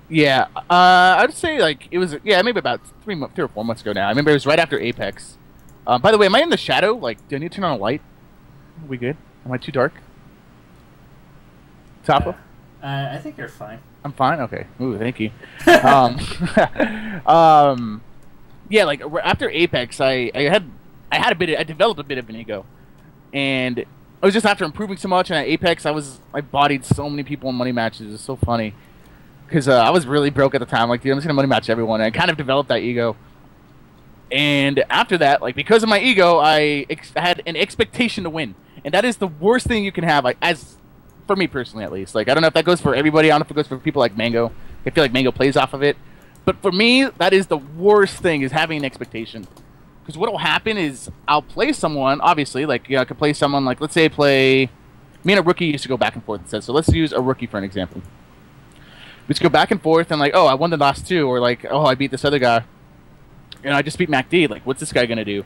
Yeah, I'd say like it was maybe about 3 or 4 months ago now. I remember it was right after Apex. By the way, am I in the shadow? Like, do I need to turn on a light? Are we good? Am I too dark? Tapo? I think you're fine. I'm fine. Okay. Ooh, thank you. Yeah, like after Apex, I developed a bit of an ego, and it was just after improving so much. And at Apex, I bodied so many people in money matches. It's so funny because I was really broke at the time. Like, dude, I'm just gonna money match everyone. And I kind of developed that ego. And after that, like because of my ego, I had an expectation to win, and that is the worst thing you can have. Like for me personally, at least. Like, I don't know if that goes for everybody. I don't know if it goes for people like Mango. I feel like Mango plays off of it. But for me, that is the worst thing, is having an expectation. Because what will happen is I'll play someone, obviously. Like, I could play someone, like, let's say I play... Me and a rookie used to go back and forth. So let's use a rookie for an example. We just go back and forth and, like, oh, I won the last 2. Or, like, oh, I beat this other guy. And I just beat MacD. Like, what's this guy going to do?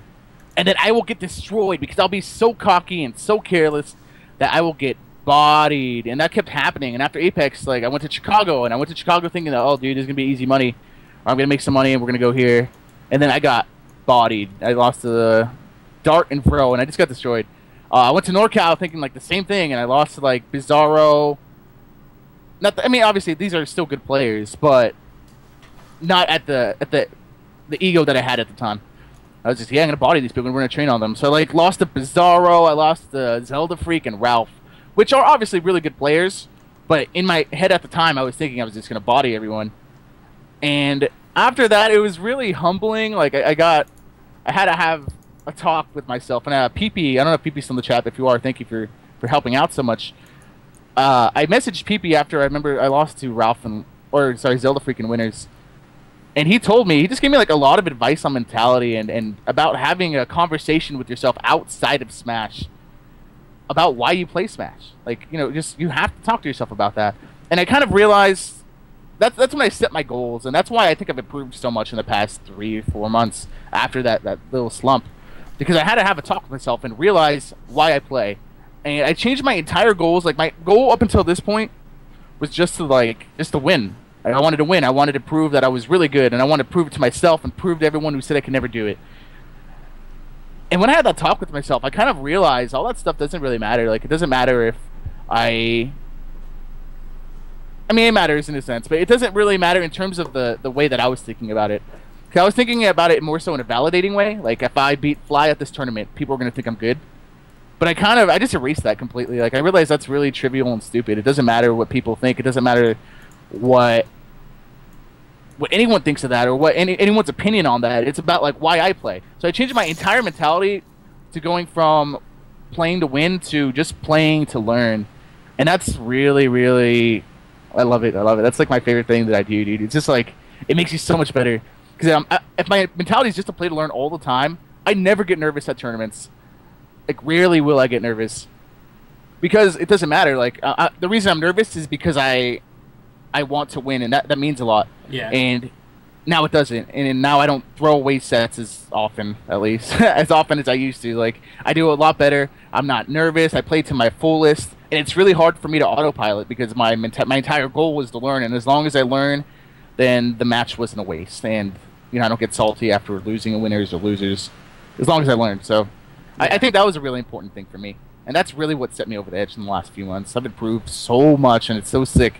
And then I will get destroyed because I'll be so cocky and so careless that I will get bodied, and that kept happening. And after Apex, like I went to Chicago thinking that, oh dude, this is gonna be easy money, or I'm gonna make some money and we're gonna go here, and then I got bodied. I lost to the Dart and Fro, and I just got destroyed. I went to NorCal thinking like the same thing, and I lost to like Bizarro. I mean, obviously these are still good players, but not at the ego that I had at the time. I was just, yeah, I'm gonna body these people and we're gonna train on them. So I like lost to Bizarro, I lost to Zelda Freak and Ralph, which are obviously really good players, but in my head at the time, I was thinking I was just going to body everyone. And after that, it was really humbling. Like, I had to have a talk with myself. And PP, I don't know if PP's still in the chat. If you are, thank you for helping out so much. I messaged PP after I remember I lost to Ralph Zelda Freaking Winners. And he told me, he just gave me like a lot of advice on mentality and about having a conversation with yourself outside of Smash. About why you play Smash. Like, you know, just you have to talk to yourself about that. And I kind of realized that's when I set my goals, and that's why I think I've improved so much in the past 3 or 4 months after that little slump, because I had to have a talk with myself and realize why I play, and I changed my entire goals. Like my goal up until this point was just to win. I wanted to win. I wanted to prove that I was really good, and I wanted to prove it to myself and prove to everyone who said I could never do it. And when I had that talk with myself, I kind of realized all that stuff doesn't really matter. Like, it doesn't matter if I mean, it matters in a sense, but it doesn't really matter in terms of the way that I was thinking about it. 'Cause I was thinking about it more so in a validating way. Like, if I beat Fly at this tournament, people are going to think I'm good. But I just erased that completely. Like, I realized that's really trivial and stupid. It doesn't matter what people think. It doesn't matter what anyone thinks of that, or what anyone's opinion on that. It's about, like, why I play. So I changed my entire mentality to going from playing to win to just playing to learn. And that's really, really... I love it. I love it. That's, like, my favorite thing that I do, dude. It's just, like, it makes you so much better. Because if my mentality is just to play to learn all the time, I never get nervous at tournaments. Like, rarely will I get nervous. Because it doesn't matter. Like, the reason I'm nervous is because I want to win, and that means a lot. Yeah. And now it doesn't. And now I don't throw away sets as often, at least. As often as I used to. Like, I do a lot better. I'm not nervous. I play to my fullest. And it's really hard for me to autopilot because my entire goal was to learn. And as long as I learn, then the match wasn't a waste. And, you know, I don't get salty after losing winners or losers. As long as I learn. So yeah. I think that was a really important thing for me. And that's really what set me over the edge in the last few months. I've improved so much, and it's so sick.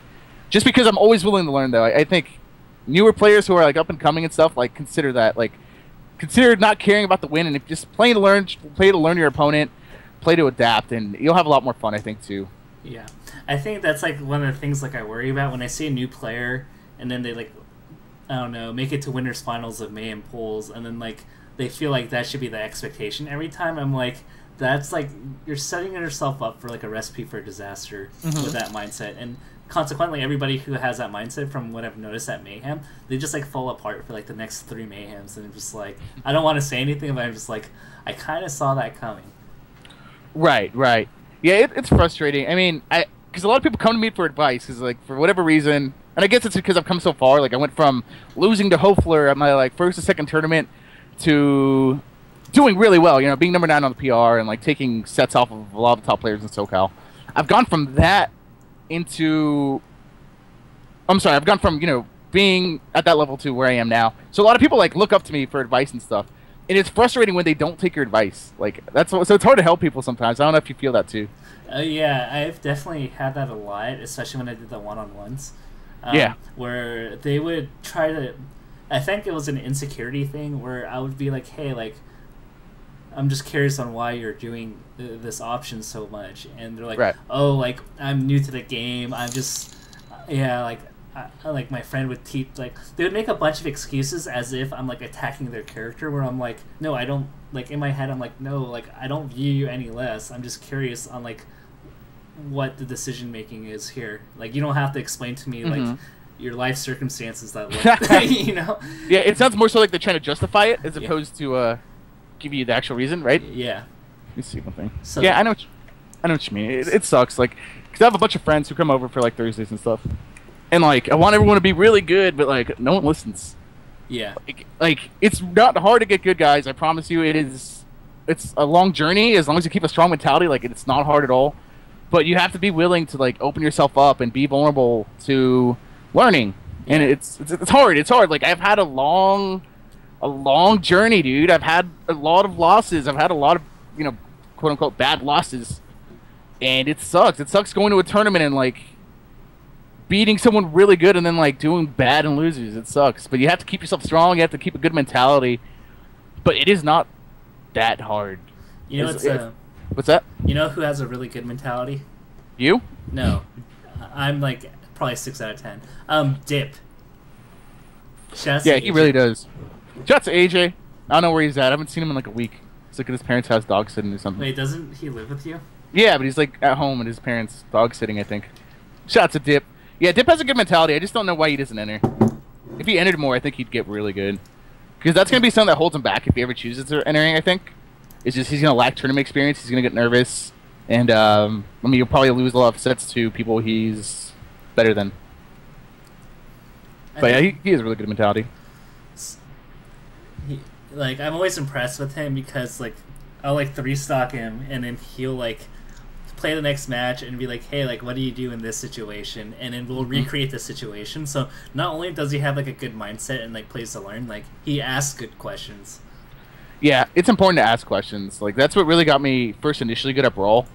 Just because I'm always willing to learn, though. I think newer players who are, like, up and coming and stuff, like, consider that. Like, consider not caring about the win, and if just play to learn your opponent, play to adapt, and you'll have a lot more fun, I think, too. Yeah. I think that's, like, one of the things, like, I worry about when I see a new player, and then they, like, I don't know, make it to winners finals of Mayhem pools, and then, like, they feel like that should be the expectation every time. I'm like, that's, like, you're setting yourself up for, like, a recipe for disaster with that mindset. And consequently, everybody who has that mindset, from what I've noticed at Mayhem, they just, like, fall apart for, like, the next 3 Mayhems. And I'm just like, I don't want to say anything, but I'm just like, I kind of saw that coming. Right. Yeah, it's frustrating. I mean, because a lot of people come to me for advice, because, like, for whatever reason, and I guess it's because I've come so far. Like, I went from losing to Hofler at my, like, first or second tournament to doing really well, you know, being number 9 on the PR and, like, taking sets off of a lot of the top players in SoCal. I've gone from that into... I've gone from, you know, being at that level to where I am now. So a lot of people, like, look up to me for advice and stuff. And it's frustrating when they don't take your advice. Like, so it's hard to help people sometimes. I don't know if you feel that too. Yeah, I've definitely had that a lot, especially when I did the one-on-ones. Yeah. Where they would try to... I think it was an insecurity thing where I would be like, hey, like, I'm just curious on why you're doing this option so much. And they're like, right. Oh, like, I'm new to the game. I'm just... Yeah, like... like, my friend would teach, like, they would make a bunch of excuses as if I'm, like, attacking their character, where I'm like, no, I don't, like, in my head, I'm like, no, like, I don't view you any less. I'm just curious on, like, what the decision making is here. Like, you don't have to explain to me, like, your life circumstances that look, you know? Yeah, it sounds more so like they're trying to justify it as opposed to give you the actual reason, right? Yeah. Let me see one thing. So, yeah, I know what you mean. It sucks, like, because I have a bunch of friends who come over for, like, Thursdays and stuff. And, like, I want everyone to be really good, but, like, no one listens. Yeah. Like, it's not hard to get good, guys. I promise you it's a long journey. As long as you keep a strong mentality, like, it's not hard at all. But you have to be willing to, like, open yourself up and be vulnerable to learning. Yeah. And it's hard. It's hard. Like, I've had a long journey, dude. I've had a lot of losses. I've had a lot of, you know, quote-unquote bad losses. And it sucks. It sucks going to a tournament and, like, beating someone really good and then, like, doing bad and losers. It sucks. But you have to keep yourself strong. You have to keep a good mentality. But it is not that hard. You know what's that? You know who has a really good mentality? You? No. I'm, like, probably 6 out of 10. Dip. Yeah, he really does. Shouts to AJ. I don't know where he's at. I haven't seen him in, like, a week. He's, like, at his parents' house dog sitting or something. Wait, doesn't he live with you? Yeah, but he's, like, at home at his parents' dog sitting, I think. Shouts to Dip. Yeah, Dip has a good mentality. I just don't know why he doesn't enter. If he entered more, I think he'd get really good. Because that's going to be something that holds him back if he ever chooses to entering, I think. It's just he's going to lack tournament experience. He's going to get nervous. And, I mean, you'll probably lose a lot of sets to people he's better than. But yeah, he has a really good mentality. Like, I'm always impressed with him because, like, I'll, like, 3-stock him, and then he'll, like, play the next match and be like, hey, like, what do you do in this situation? And then we'll recreate the situation. So not only does he have, like, a good mindset and, like, plays to learn, like, he asks good questions. Yeah, it's important to ask questions. Like, that's what really got me first initially good at Brawl,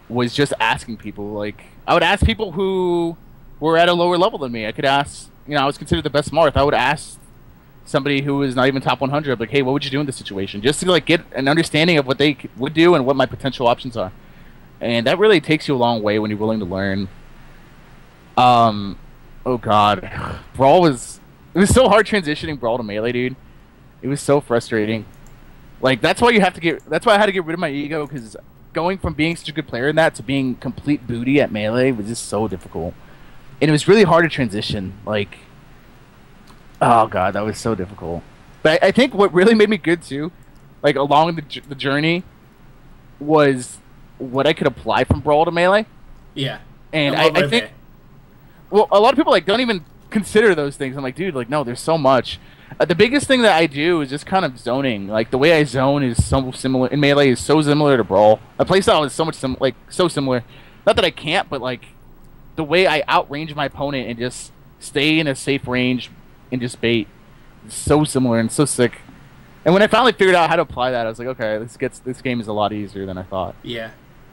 was just asking people. Like, I would ask people who were at a lower level than me. I could ask, you know, I was considered the best Marth. I would ask somebody who was not even top 100, like, hey, what would you do in this situation? Just to, like, get an understanding of what they would do and what my potential options are. And that really takes you a long way when you're willing to learn. Oh god. Brawl was... It was so hard transitioning Brawl to Melee, dude. It was so frustrating. Like, that's why you have to get... That's why I had to get rid of my ego, because going from being such a good player in that to being complete booty at Melee was just so difficult. And it was really hard to transition. Like... Oh god, that was so difficult. But I think what really made me good too, like along the journey, was what I could apply from Brawl to Melee. Yeah. And I think, well, a lot of people like don't even consider those things. I'm like, dude, like no, there's so much. The biggest thing that I do is just kind of zoning. Like the way I zone is so similar in Melee is so similar to Brawl. My playstyle is so much so similar. Not that I can't, but like the way I outrange my opponent and just stay in a safe range and just bait is so similar and so sick. And when I finally figured out how to apply that, I was like, okay, this game is a lot easier than I thought. Yeah.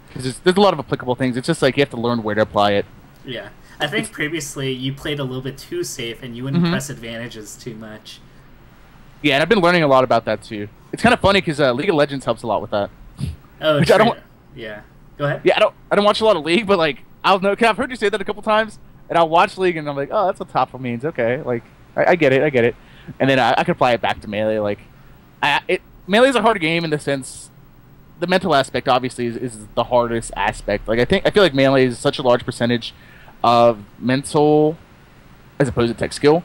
Because there's a lot of applicable things. It's just like you have to learn where to apply it. Yeah. I think previously you played a little bit too safe and you wouldn't press advantages too much. Yeah, and I've been learning a lot about that too. It's kind of funny because League of Legends helps a lot with that. Oh, which true. I don't. Yeah. Go ahead. Yeah, I don't watch a lot of League, but like I'll know. I've heard you say that a couple times, and I'll watch League, and I'm like, oh, that's what top means. Okay, like I get it, and then I can apply it back to Melee. Like, Melee is a hard game in the sense, the mental aspect obviously is the hardest aspect. Like I feel like Melee is such a large percentage of mental as opposed to tech skill.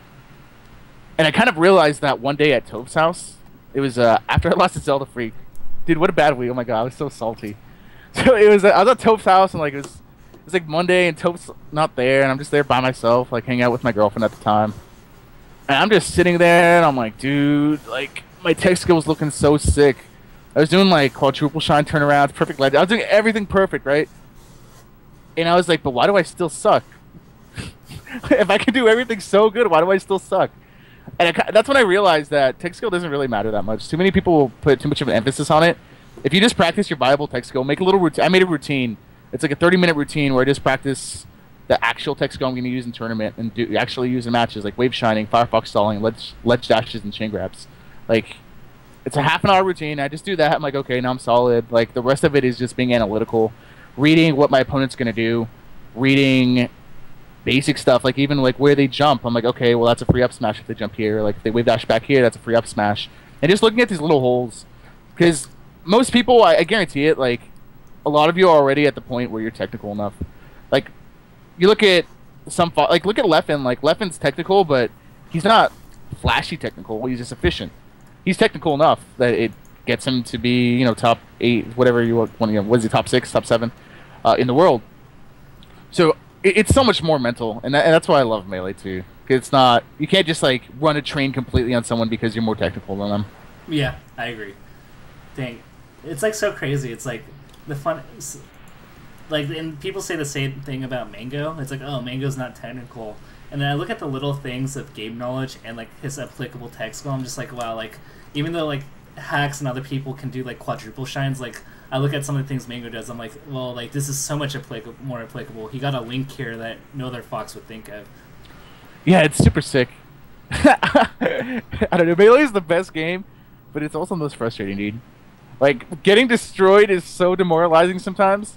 And I kind of realized that one day at Toph's house. It was after I lost to Zelda Freak. Dude, what a bad week. Oh my god, I was so salty. So I was at Toph's house and like it was like Monday and Toph's not there and I'm just there by myself, like hanging out with my girlfriend at the time. And I'm just sitting there and I'm like, dude, like my tech skills looking so sick. I was doing like quadruple shine turnarounds, perfect ledge. I was doing everything perfect, right? And I was like, but why do I still suck? If I can do everything so good, why do I still suck? And that's when I realized that tech skill doesn't really matter that much. Too many people will put too much of an emphasis on it. If you just practice your viable tech skill, make a little routine. I made a routine. It's like a 30-minute routine where I just practice the actual tech skill I'm going to use in tournament and actually use in matches, like wave shining, firefox stalling, ledge dashes, and chain grabs. Like, it's a half-an-hour routine. I just do that. I'm like, okay, now I'm solid. Like, the rest of it is just being analytical, reading what my opponent's going to do, reading basic stuff, like even like where they jump. I'm like, okay, well that's a free up smash if they jump here. Like if they wave dash back here, that's a free up smash. And just looking at these little holes, because most people, I guarantee it, like a lot of you are already at the point where you're technical enough. Like you look at look at Leffen. Like Leffen's technical, but he's not flashy technical. He's just efficient. He's technical enough that it gets him to be, you know, top 8, whatever you want. You know, what is he, top 6, top 7 in the world. So it's so much more mental, and that's why I love Melee too. It's not, you can't just like run a train completely on someone because you're more technical than them. Yeah, I agree. Dang, it's like so crazy. It's like the fun, like, and people say the same thing about Mango. It's like, oh, Mango's not technical, and then I look at the little things of game knowledge and like his applicable tech skill. I'm just like, wow, like even though like Hacks and other people can do like quadruple shines, like I look at some of the things Mango does, I'm like, well, like this is so much more applicable. He got a link here that no other Fox would think of. Yeah, it's super sick. I don't know, Melee is the best game, but it's also the most frustrating, dude. Like getting destroyed is so demoralizing sometimes.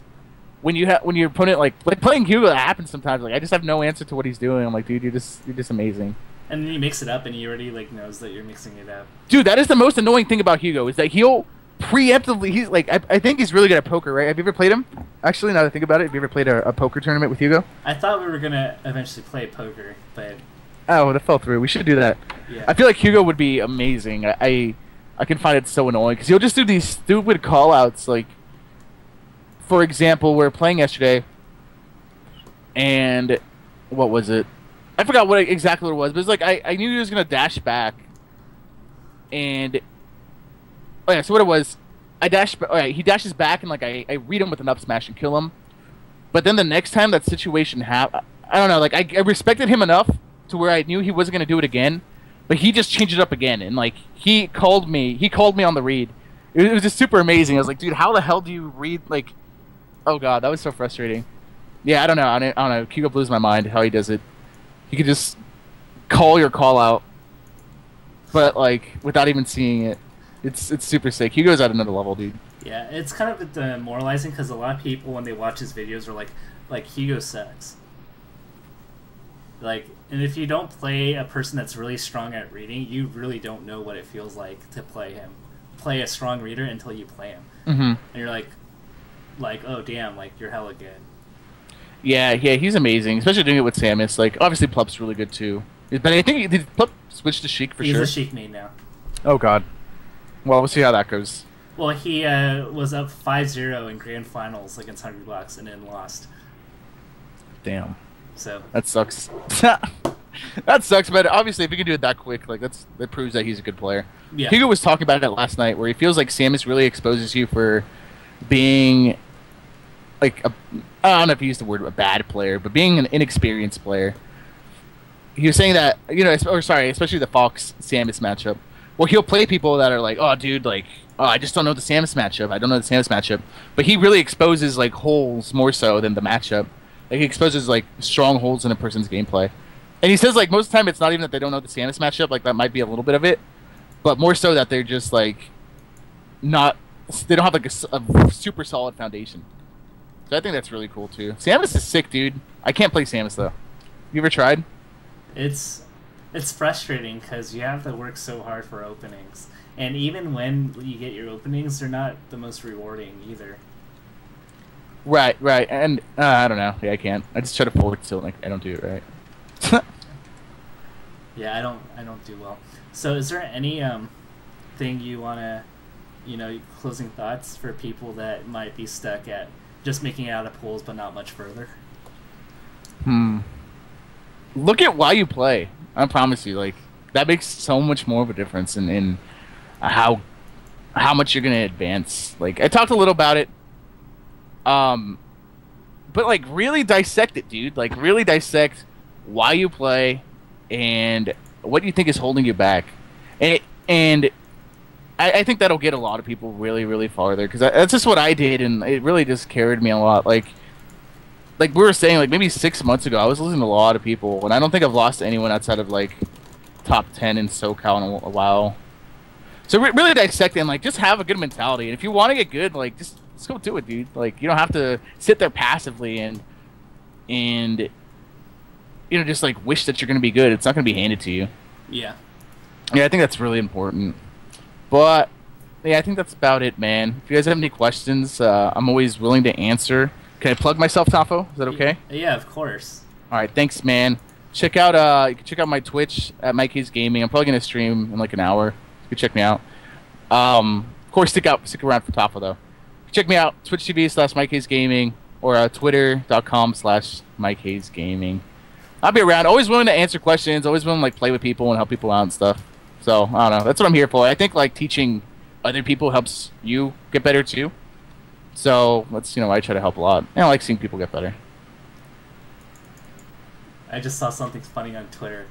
When your opponent like playing Hugo, that happens sometimes. Like I just have no answer to what he's doing. I'm like, dude, you're just amazing. And then you mix it up, and he already like knows that you're mixing it up. Dude, that is the most annoying thing about Hugo, is that he'll preemptively. He's like, I think he's really good at poker, right? Have you ever played him? Actually, now that I think about it, have you ever played a poker tournament with Hugo? I thought we were gonna eventually play poker, but oh, that fell through. We should do that. Yeah. I feel like Hugo would be amazing. I can find it so annoying because he'll just do these stupid call-outs. Like, for example, we were playing yesterday, and what was it? I forgot exactly what it was, but it's like I knew he was gonna dash back, and oh yeah, so what it was, I dash. Oh yeah, he dashes back, and like I read him with an up smash and kill him. But then the next time that situation happened, I don't know, like I respected him enough to where I knew he wasn't gonna do it again, but he just changed it up again, and like he called me on the read. It was just super amazing. I was like, dude, how the hell do you read like? Oh god, that was so frustrating. Yeah, I don't know. I don't know. Hugo blows my mind how he does it. He could just call your call out, but like without even seeing it. It's super sick. Hugo's at another level, dude. Yeah, it's kind of demoralizing because a lot of people, when they watch his videos, are like Hugo sucks. Like, and if you don't play a person that's really strong at reading, you really don't know what it feels like to play him. Play a strong reader until you play him. Mm-hmm. And you're like, oh damn, like you're hella good. Yeah, he's amazing, especially doing it with Samus. Like, obviously Plup's really good too. But I think did Plup switch to Sheik for He's sure? a Sheik main now. Oh god. Well, we'll see how that goes. Well, he was up 5-0 in grand finals against Hungry Blocks and then lost. Damn. So that sucks. That sucks, but obviously if he can do it that quick, like that proves that he's a good player. Yeah. Hugo was talking about it last night, where he feels like Samus really exposes you for being like I don't know if he used the word a bad player, but being an inexperienced player. He was saying that, you know, especially the Fox Samus matchup. Well, he'll play people that are like, oh, dude, like, oh, I just don't know the Samus matchup. I don't know the Samus matchup. But he really exposes, like, holes more so than the matchup. Like, he exposes, like, strong holes in a person's gameplay. And he says, like, most of the time it's not even that they don't know the Samus matchup. Like, that might be a little bit of it. But more so that they're just, like, not... They don't have, like, a super solid foundation. So I think that's really cool, too. Samus is sick, dude. I can't play Samus, though. You ever tried? It's frustrating because you have to work so hard for openings, and even when you get your openings, they're not the most rewarding either. Right, and I don't know. Yeah, I can't. I just try to forward still, like I don't do it right. Yeah, I don't do well. So, is there any thing you wanna, closing thoughts for people that might be stuck at just making it out of pools but not much further? Look at why you play. I promise you, like that makes so much more of a difference in how much you're gonna advance. Like I talked a little about it, but like really dissect it, dude. Like really dissect why you play and what you think is holding you back, and I think that'll get a lot of people really, really farther because that's just what I did, and it really just carried me a lot. Like we were saying, like maybe 6 months ago, I was listening to a lot of people, and I don't think I've lost to anyone outside of like top 10 in SoCal in a while. So really dissect it and like just have a good mentality. And if you want to get good, like just go do it, dude. Like you don't have to sit there passively and just like wish that you're gonna be good. It's not gonna be handed to you. Yeah. Yeah, I think that's really important. But yeah, I think that's about it, man. If you guys have any questions, I'm always willing to answer. Can I plug myself, Tafo? Is that okay? Yeah, of course. All right, thanks, man. Check out you can check out my Twitch at Mikehaze Gaming. I'm probably gonna stream in like an hour. You can check me out. Of course, stick around for Tafo though. Check me out Twitch TV/Mikehaze Gaming or Twitter.com/Mikehaze Gaming. I'll be around. Always willing to answer questions. Always willing to like play with people and help people out and stuff. So I don't know. That's what I'm here for. I think like teaching other people helps you get better too. So that's I try to help a lot. And I like seeing people get better. I just saw something funny on Twitter.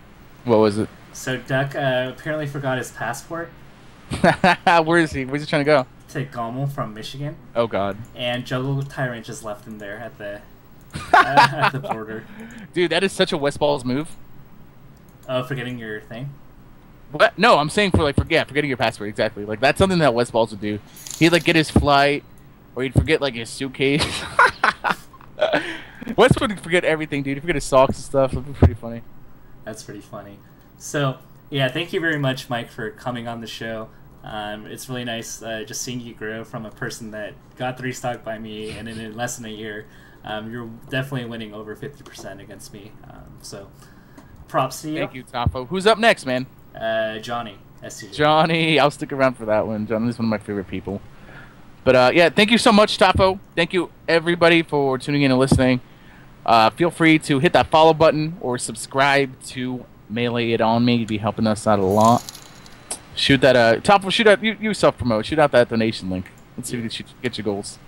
What was it? So Duck apparently forgot his passport. Where is he? Where's he trying to go? To Gommel from Michigan. Oh God. And Juggle Tyrant just left him there at the at the border. Dude, that is such a West Balls move. Oh, forgetting your thing? What? No, I'm saying forgetting your passport, exactly. Like that's something that West Balls would do. He'd like get his flight, or he'd forget like his suitcase. West would forget everything, dude. He'd forget his socks and stuff. It'd be pretty funny. That's pretty funny. So yeah, thank you very much, Mike, for coming on the show. It's really nice just seeing you grow from a person that got 3-stock by me, and in less than a year, you're definitely winning over 50% against me. So props to you. Thank you, Tafo. Who's up next, man? Johnny. s2j. Johnny, I'll stick around for that one. Johnny's one of my favorite people. But yeah, thank you so much, Tafo. Thank you everybody for tuning in and listening. Feel free to hit that follow button or subscribe to Melee It On Me. You'd be helping us out a lot. Shoot that, shoot out, you self-promote. Shoot out that donation link. Let's see if we can get your goals.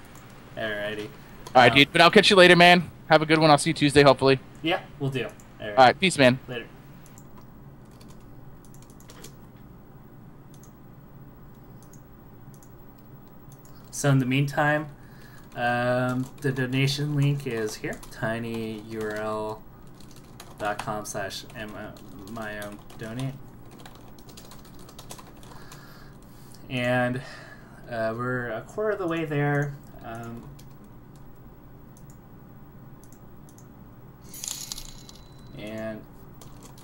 Alrighty. Alright, dude. But I'll catch you later, man. Have a good one. I'll see you Tuesday, hopefully. Yeah, we'll do. Alright, peace, man. Later. So in the meantime, the donation link is here, tinyurl.com/myownedonate. And we're a quarter of the way there. And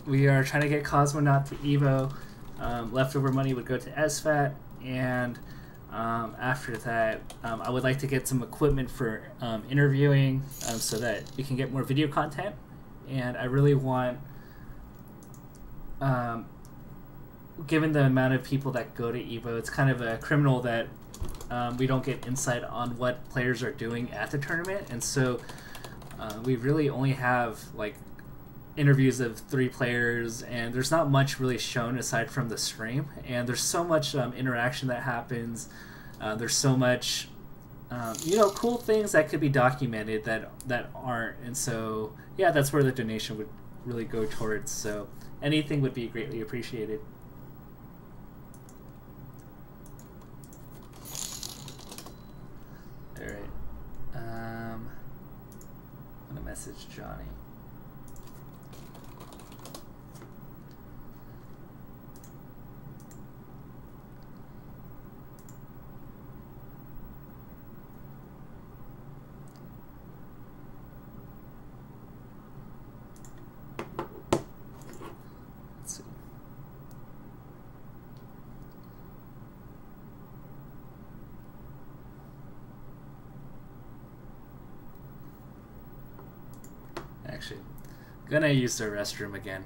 we are trying to get Cosmonaut to Evo. Leftover money would go to SFAT, and after that, I would like to get some equipment for interviewing so that we can get more video content. And I really want, given the amount of people that go to Evo, it's kind of a criminal that we don't get insight on what players are doing at the tournament. And so we really only have like interviews of 3 players, and there's not much really shown aside from the stream. And there's so much interaction that happens. There's so much cool things that could be documented that aren't. And so yeah, that's where the donation would really go towards. So anything would be greatly appreciated. All right. I'm gonna message Johnny. Let's see. Actually, gonna use the restroom again.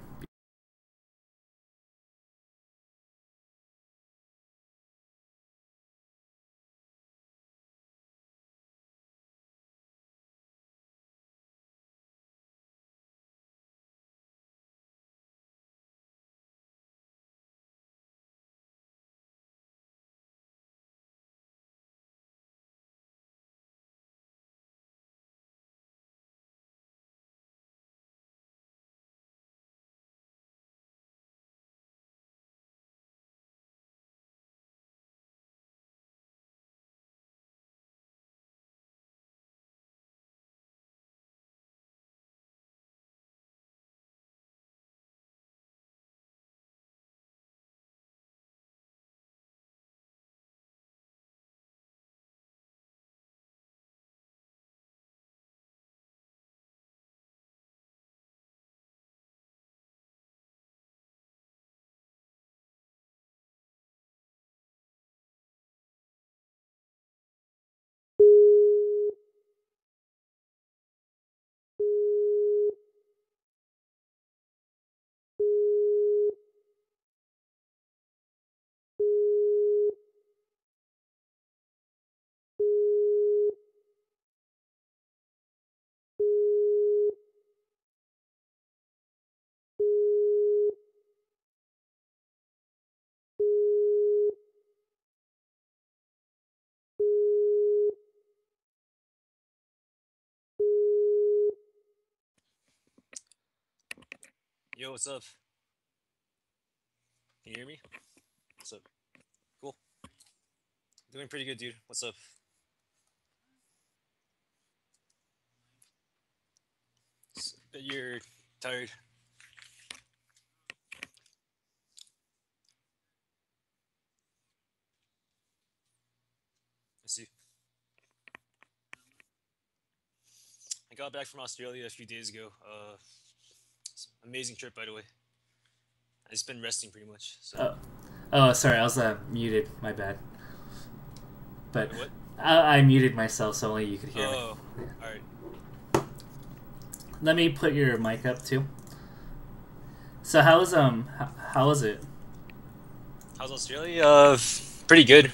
Yo, what's up? Can you hear me? What's up? Cool. Doing pretty good, dude. What's up? Bet you're tired. I see. I got back from Australia a few days ago. Amazing trip, by the way. I just been resting pretty much. So. Oh, sorry, I was muted. My bad. But what? I muted myself so only you could hear me. Oh, all right. Let me put your mic up too. So how was it? How's Australia? Pretty good.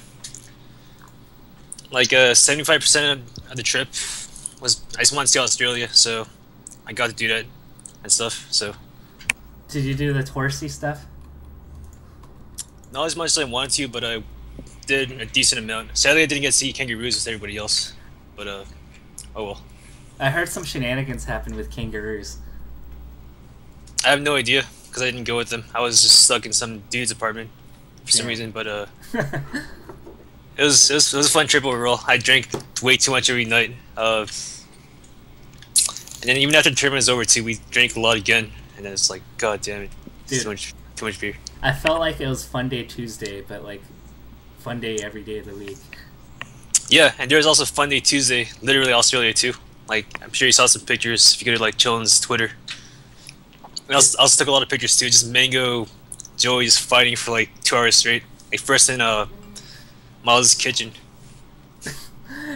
Like 75% of the trip was I just wanted to see Australia, so I got to do that and stuff. So Did you do the touristy stuff? not as much as I wanted to, but I did a decent amount. Sadly, I didn't get to see kangaroos with everybody else, but oh well. I heard some shenanigans happened with kangaroos. I have no idea because I didn't go with them. I was just stuck in some dude's apartment for some reason, but it was a fun trip overall. I drank way too much every night, and then even after the tournament was over too, we drank a lot again, and then it's like, god damn it, Dude. too much beer. I felt like it was Fun Day Tuesday, but like Fun Day every day of the week. Yeah, and there was also Fun Day Tuesday, literally Australia too. Like, I'm sure you saw some pictures if you go to like Chillin's Twitter. I also took a lot of pictures too. Just Mango, Joey just fighting for like 2 hours straight. Like first in Miles' kitchen,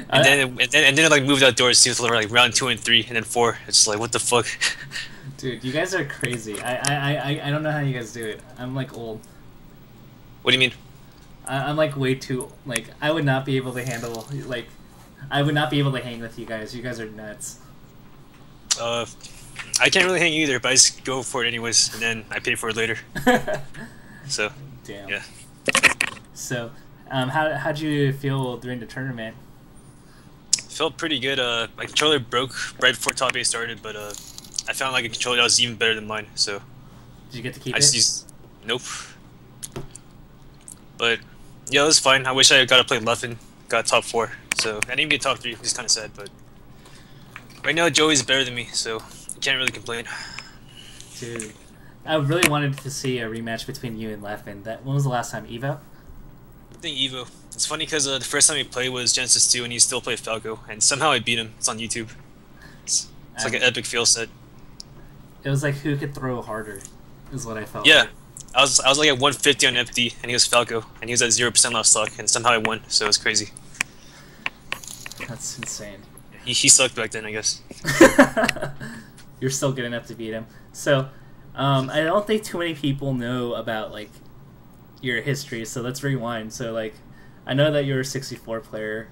and then it like moved outdoors too for like round 2 and 3, and then 4. It's like, what the fuck? Dude, you guys are crazy. I don't know how you guys do it. I'm like old. What do you mean? I'm like way too like I would not be able to handle like I would not be able to hang with you guys. You guys are nuts. I can't really hang either, but I just go for it anyways, and then I pay for it later. So, damn. yeah. So, how'd you feel during the tournament? Felt pretty good. My controller broke right before top 8 started, but I found like a controller that was even better than mine. So, Did you get to keep I it? just used nope. But yeah, it was fine. I wish I got to play Leffen, got top 4. So I didn't get top 3, which is kind of sad. But right now, Joey's better than me, so I can't really complain. Dude, I really wanted to see a rematch between you and Leffen. When was the last time? Evo? I think Evo. It's funny because the first time we played was Genesis 2, and he still played Falco, and somehow I beat him. It's on YouTube. It's like an epic fail set. It was like who could throw harder, is what I felt. Yeah, like. I was like at 150 on FD, and he was Falco, and he was at 0% left stock, and somehow I won. So it was crazy. That's insane. He sucked back then, I guess. You're still good enough to beat him. So, I don't think too many people know about like your history. So let's rewind. So like, I know that you're a 64 player.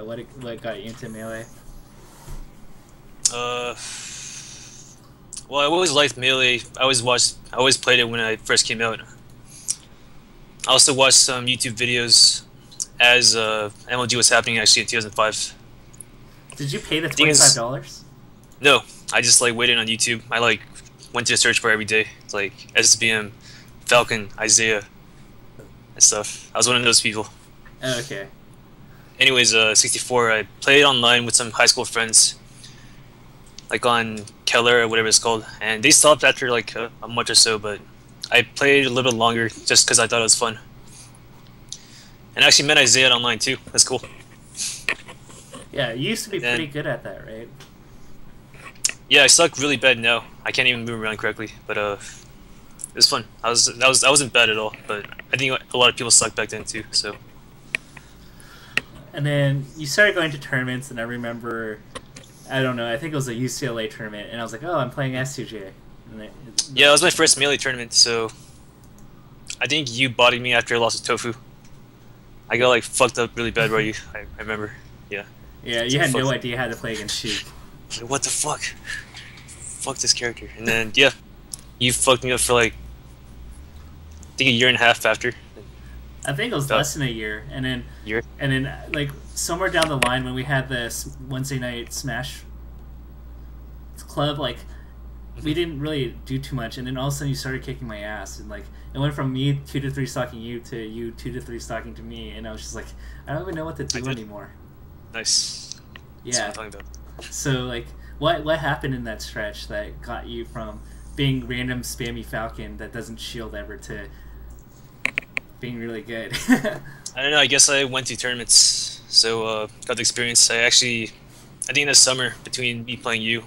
What got you into Melee? Well, I always liked Melee. I always played it when I first came out. I also watched some YouTube videos as MLG was happening actually in 2005. Did you pay the $25? No, I just like waited on YouTube. I like went to the search bar every day. It's like SBM, Falcon, Isaiah, and stuff. I was one of those people. Oh, okay. Anyways, 64, I played online with some high school friends, like on Keller or whatever it's called, and they stopped after like a month or so, but I played a little bit longer just because I thought it was fun. And I actually met Isaiah online too. That's cool. Yeah, you used to be pretty good at that, right? Yeah, I suck really bad now. I can't even move around correctly, but it was fun. I wasn't bad at all, but I think a lot of people sucked back then too. So. And then you started going to tournaments, and I remember, I don't know, I think it was a UCLA tournament, and I was like, oh, I'm playing S2j. Yeah, it was my first Melee tournament, so I think you bodied me after I lost to Tofu. I got like fucked up really bad by you. I remember. Yeah. Yeah, you had no idea how to play against Sheik. Like, what the fuck? Fuck this character. And then yeah, you fucked me up for like I think a year and a half after. I think it was less than a year, and then like somewhere down the line when we had this Wednesday night Smash club, like we didn't really do too much, and then all of a sudden you started kicking my ass, and like it went from me 2 to 3 stalking you to you 2 to 3 stalking to me, and I was just like, I don't even know what to do anymore. Nice. Yeah. That's what I'm talking about. So like, what happened in that stretch that got you from being random spammy Falcon that doesn't shield ever to being really good? I don't know. I guess I went to tournaments, so got the experience. I think in the summer between me playing you,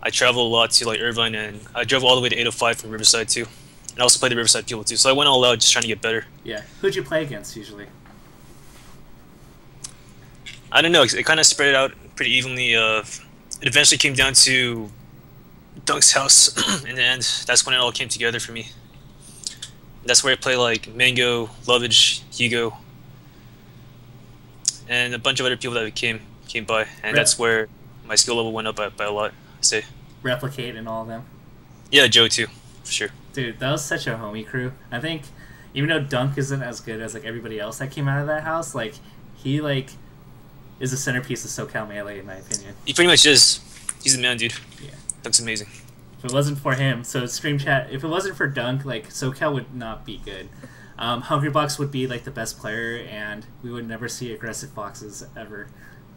I traveled a lot to like Irvine, and I drove all the way to 805 from Riverside too, and I also played the Riverside people too. So I went all out just trying to get better. Yeah. Who'd you play against usually? I don't know. It kind of spread out pretty evenly. It eventually came down to Dunk's house in the end. That's when it all came together for me. That's where I play like Mango, Lovage, Hugo, and a bunch of other people that came by, and that's where my skill level went up by a lot, I say. Replicate and all of them. Yeah, Joe too, for sure. Dude, that was such a homie crew. I think even though Dunk isn't as good as like everybody else that came out of that house, like he like is the centerpiece of SoCal Melee in my opinion. He pretty much is. He's the man, dude. Yeah. Dunk's amazing. If it wasn't for him, so Stream Chat, if it wasn't for Dunk, like SoCal would not be good. Hungrybox would be like the best player, and we would never see aggressive foxes ever.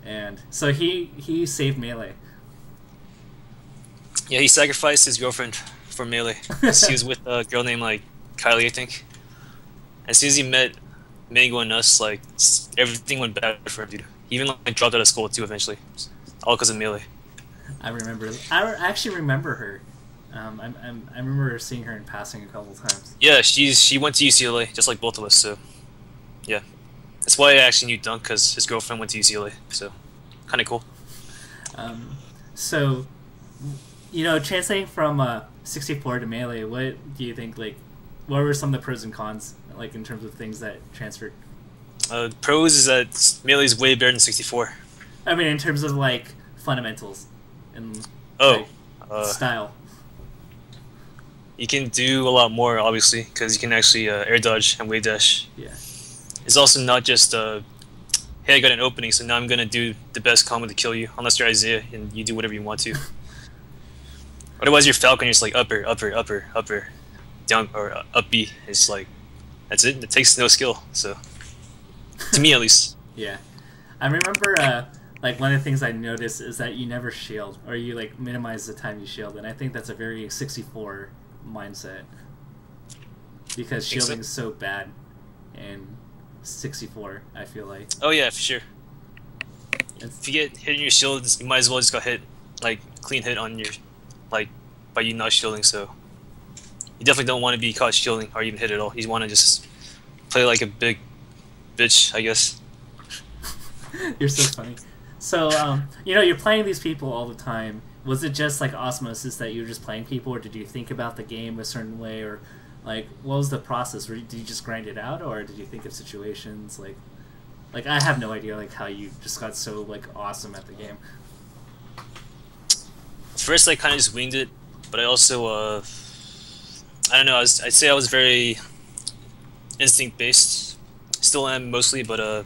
And so he saved Melee. Yeah, he sacrificed his girlfriend for Melee. He was with a girl named like Kylie, I think. As soon as he met Mango and us, like everything went bad for him, dude. He even like dropped out of school too eventually, all because of Melee. I remember. I actually remember her. I remember seeing her in passing a couple times. Yeah, she went to UCLA, just like both of us. So, yeah, that's why I actually knew Dunk, because his girlfriend went to UCLA. So, kind of cool. So, you know, translating from 64 to Melee, what do you think? Like, what were some of the pros and cons, like in terms of things that transferred? Pros is that Melee is way better than 64. I mean, in terms of like fundamentals and style. You can do a lot more, obviously, because you can actually air dodge and wave dash. Yeah. It's also not just, hey, I got an opening, so now I'm going to do the best combo to kill you, unless you're Isaiah and you do whatever you want to. Otherwise, you're Falcon, you're just like upper, down, or up B. It's like, that's it. It takes no skill, so. To me, at least. Yeah. I remember, like, one of the things I noticed is that you never shield, or you, like, minimize the time you shield, and I think that's a very 64 mindset, because shielding is so bad in 64, I feel like. Oh yeah, for sure. If you get hit in your shield, you might as well just go hit, like, clean hit on your, like, by you not shielding, so. You definitely don't want to be caught shielding, or even hit at all. You want to just play like a big bitch, I guess. You're so funny. So, you know, you're playing these people all the time. Was it just like osmosis that you were just playing people, or did you think about the game a certain way, or like what was the process? Did you just grind it out, or did you think of situations like I have no idea like how you just got so like awesome at the game. First, I kind of just winged it, but I also I don't know. I'd say I was very instinct based. Still am mostly, but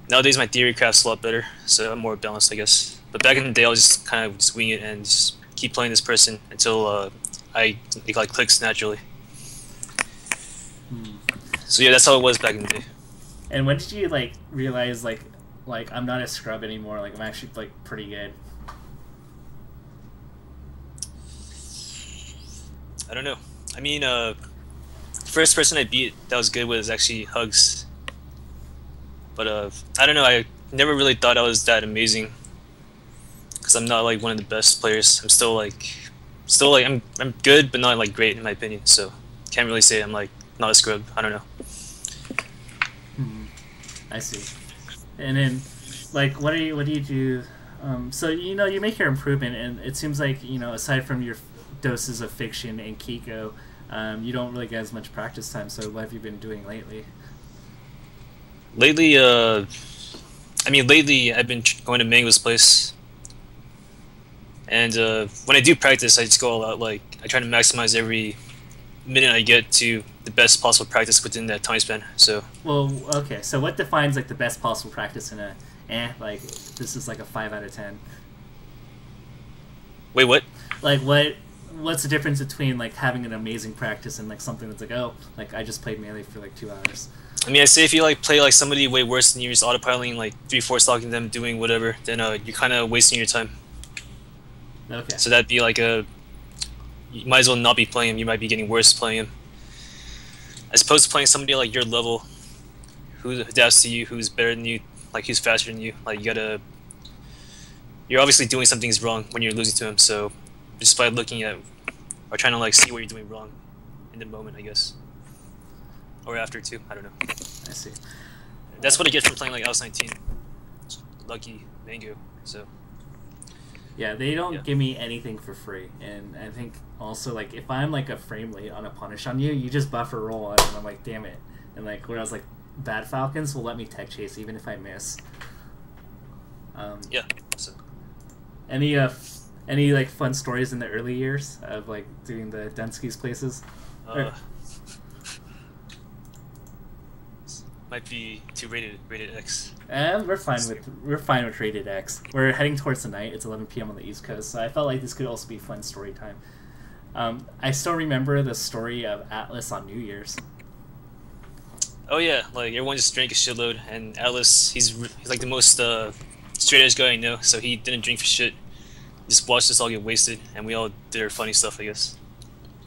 nowadays my theory craft's a lot better, so I'm more balanced, I guess. But back in the day, I was just kind of just wing it and just keep playing this person until it like clicks naturally. So yeah, that's how it was back in the day. And when did you like realize like I'm not a scrub anymore? Like I'm actually like pretty good. I don't know. I mean, first person I beat that was good was actually Hugs. But I don't know. I never really thought I was that amazing. Because I'm not like one of the best players. I'm still like I'm good, but not like great in my opinion. So can't really say I'm like not a scrub. I don't know. I see. And then, like, what do you do? So you know you make your improvement, and it seems like you know aside from your doses of fiction and Kiko, you don't really get as much practice time. So what have you been doing lately? Lately, I mean, lately I've been going to Mango's place. And when I do practice, I just go all out. Like, I try to maximize every minute I get to the best possible practice within that time span. So. Well, okay. So what defines like the best possible practice in a like this is like a 5 out of 10? Wait, what? Like what's the difference between like having an amazing practice and like something that's like, oh, like I just played Melee for like 2 hours? I mean, I say if you like play like somebody way worse than you, just autopiloting like 3-4 stalking them, doing whatever, then you're kind of wasting your time. Okay. So that'd be like you might as well not be playing him. You might be getting worse playing him. As opposed to playing somebody like your level, who adapts to you, who's better than you, like who's faster than you. Like you're obviously doing something wrong when you're losing to him. So just by looking at or trying to like see what you're doing wrong in the moment, I guess, or after too. I don't know. I see. That's what I get from playing like House 19. Lucky Mango. So. Yeah, they don't give me anything for free, and I think also like if I'm like a frame late on a punish on you, you just buffer roll, and I'm like, damn it. And like whereas like bad Falcons will let me tech chase even if I miss. Yeah. So. Any Any like fun stories in the early years of like doing the Dunsky's places? Might be too rated X. We're fine with rated X. We're heading towards the night. It's 11 p.m. on the East Coast, so I felt like this could also be fun story time. I still remember the story of Atlas on New Year's. Oh yeah, like everyone just drank a shitload, and Atlas, he's like the most straight edge guy I know, so he didn't drink for shit. He just watched us all get wasted, and we all did our funny stuff, I guess.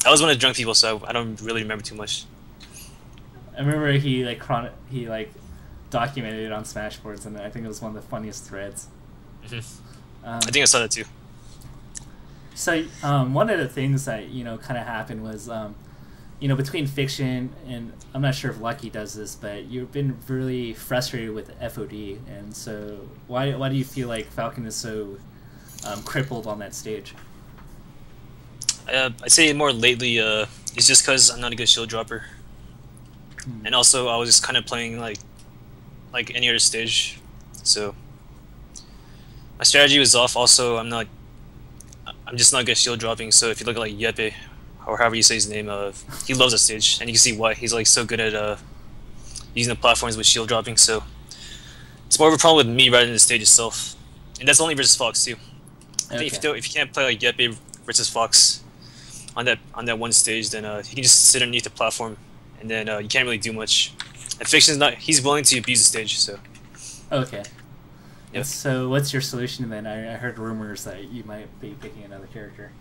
I was one of the drunk people, so I don't really remember too much. I remember he documented it on Smashboards, and I think it was one of the funniest threads. I think I saw that too. So one of the things that kind of happened was between fiction and I'm not sure if Lucky does this, but you've been really frustrated with FOD, and so why do you feel like Falcon is so crippled on that stage? I'd say more lately it's just because I'm not a good shield dropper. And also, I was just kind of playing like any other stage, so my strategy was off. Also, I'm just not good shield dropping. So if you look at like Yepe, or however you say his name, he loves that stage, and you can see why. He's like so good at using the platforms with shield dropping. So it's more of a problem with me rather than the stage itself, and that's only versus Fox too. I think if you can't play like Yepe versus Fox on that one stage, then he can just sit underneath the platform. And then you can't really do much. And Fiction's not. He's willing to abuse the stage, so. Okay. Yeah. So what's your solution then? I heard rumors that you might be picking another character.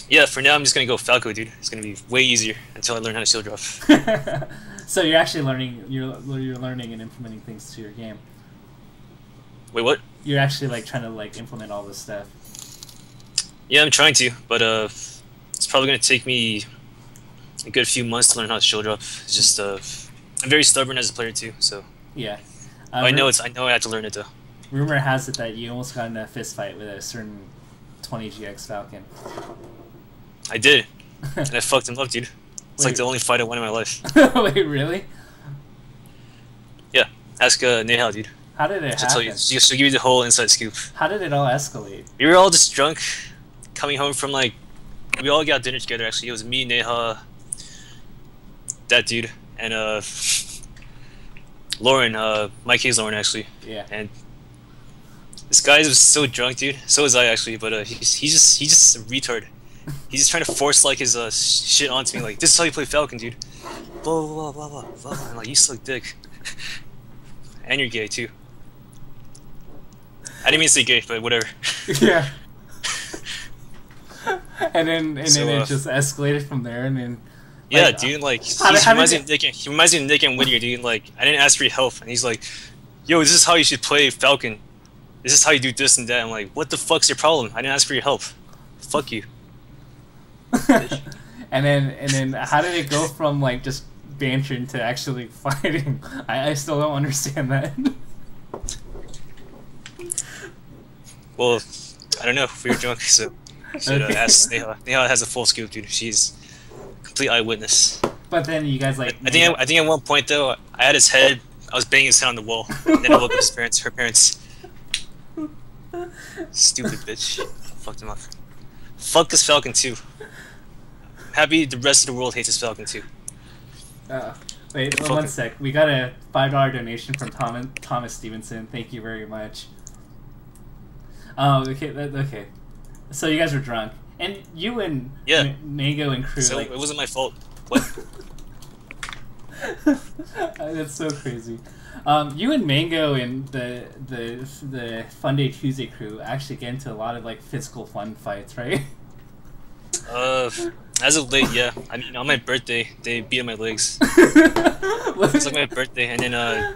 Yeah, for now I'm just gonna go Falco, dude. It's gonna be way easier until I learn how to shield drop. So you're actually learning. You're learning and implementing things to your game. Wait, what? You're actually like trying to like implement all this stuff. Yeah, I'm trying to, but it's probably gonna take me a good few months to learn how to shield drop. It's just I'm very stubborn as a player too, so. Yeah. I know I have to learn it though. Rumor has it that you almost got in a fist fight with a certain 20GX Falcon. I did, and I fucked him up, dude. It's like the only fight I won in my life. Wait, really? Yeah, ask Nehal, dude. How did it happen? She'll give you the whole inside scoop. How did it all escalate? We were all just drunk, coming home from like, we all got dinner together actually. It was me, Neha, that dude, and Lauren, Mikehaze Lauren actually. Yeah. And this guy was so drunk, dude. So was I actually, but he's just a retard. He's just trying to force like his shit onto me, like this is how you play Falcon, dude. Blah blah blah blah blah. I'm like, you suck dick. And you're gay too. I didn't mean to say gay, but whatever. Yeah. and then it just escalated from there, and then. Yeah, like, dude. Like he reminds me of Nick and Whittier, dude. Like I didn't ask for your help, and he's like, "Yo, this is how you should play Falcon. This is how you do this and that." I'm like, "What the fuck's your problem? I didn't ask for your help. Fuck you." and then how did it go from like just bantering to actually fighting? I still don't understand that. Well, I don't know. We were drunk, so you should ask Neha. Neha has a full scoop, dude. She's a complete eyewitness. But then you guys like. I think at one point though, I had his head. I was banging his head on the wall, and then I woke up her parents. Stupid bitch. Fucked him up. Fuck this Falcon too. I'm happy the rest of the world hates this Falcon too. Wait, one sec. We got a $5 donation from Thomas Stevenson. Thank you very much. Oh, okay. So you guys were drunk, and you and Mango and crew. So like... it wasn't my fault. What? That's so crazy. You and Mango and the Fun Day Tuesday crew actually get into a lot of like physical fun fights, right? As of late, yeah. I mean, on my birthday, they beat my legs. It's like my birthday, and then I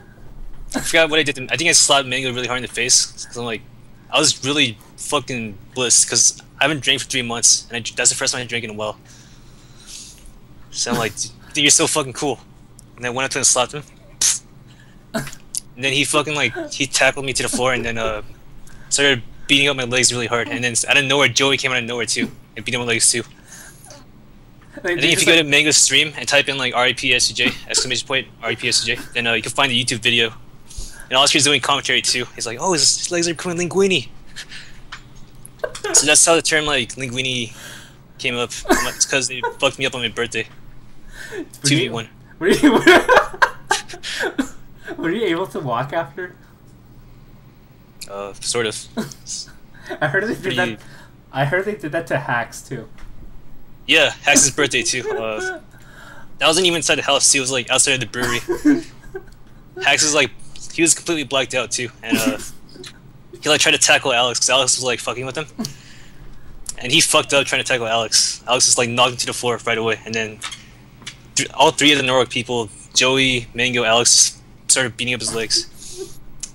forgot what I did. I think I slapped Mango really hard in the face. Cause I'm like, I was really fucking blissed because I haven't drank for 3 months, and that's the first time I drank in a while. So I'm like, dude, you're so fucking cool. And I went up to him and slapped him. And then he fucking like, he tackled me to the floor and then started beating up my legs really hard. And then out of nowhere, Joey came out of nowhere too and beat up my legs too. I think if you go to Mango's stream and type in like RIP s2j, exclamation point, RIP s2j, then you can find the YouTube video. And Oscar's doing commentary too. He's like, oh, his legs are becoming linguini. So that's how the term like linguini came up. It's because they fucked me up on my birthday. 2v1. Were you able to walk after? Sort of. I heard they did that. I heard they did that to Hacks too. Yeah, Hacks' birthday too. That wasn't even inside the house. He was like outside of the brewery. Hacks was like, he was completely blacked out too, and he like tried to tackle Alex because Alex was like fucking with him, and he fucked up trying to tackle Alex. Alex just like knocked him to the floor right away, and then all three of the Norwalk people, Joey, Mango, Alex, started beating up his legs.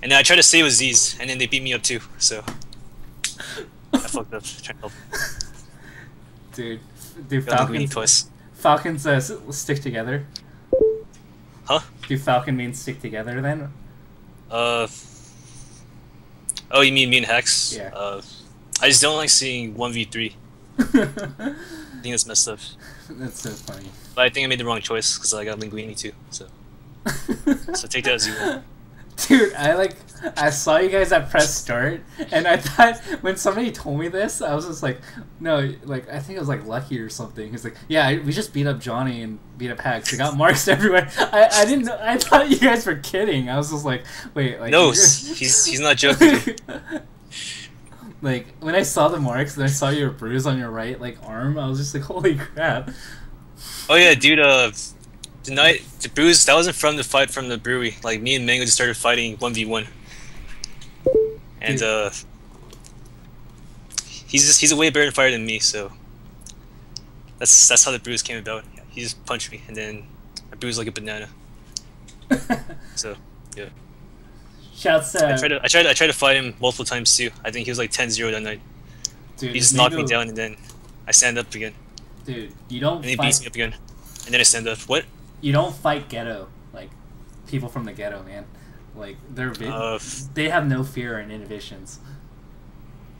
And then I tried to save Aziz, and then they beat me up too. So I fucked up trying to help him. Dude, Falcons stick together. Huh? Do Falcon means stick together then? Oh, you mean me and Hex? Yeah. I just don't like seeing 1v3. I think that's messed up. That's so funny. But I think I made the wrong choice because I got linguini too. So take that as you want. Dude, I saw you guys at press start, and I thought when somebody told me this, I was just like, no, like I think it was like Lucky or something. He's like, yeah, we just beat up Johnny and beat up Hacks. We got marks everywhere. I didn't know. I thought you guys were kidding. I was just like, wait, like no, he's not joking. Like when I saw the marks and I saw your bruise on your right like arm, I was just like, holy crap. Oh yeah, dude. The bruise that wasn't from the fight from the brewery. Like me and Mango just started fighting 1v1, and he's a way better fighter than me. So that's how the bruise came about. Yeah, he just punched me, and then I bruised like a banana. So yeah. Shouts. I tried to fight him multiple times too. I think he was like 10-0 that night. Dude, he just knocked me down, and then I stand up again. Dude, you don't. And he beats me up again, and then I stand up. What? You don't fight ghetto, like people from the ghetto, man. Like they have no fear and inhibitions.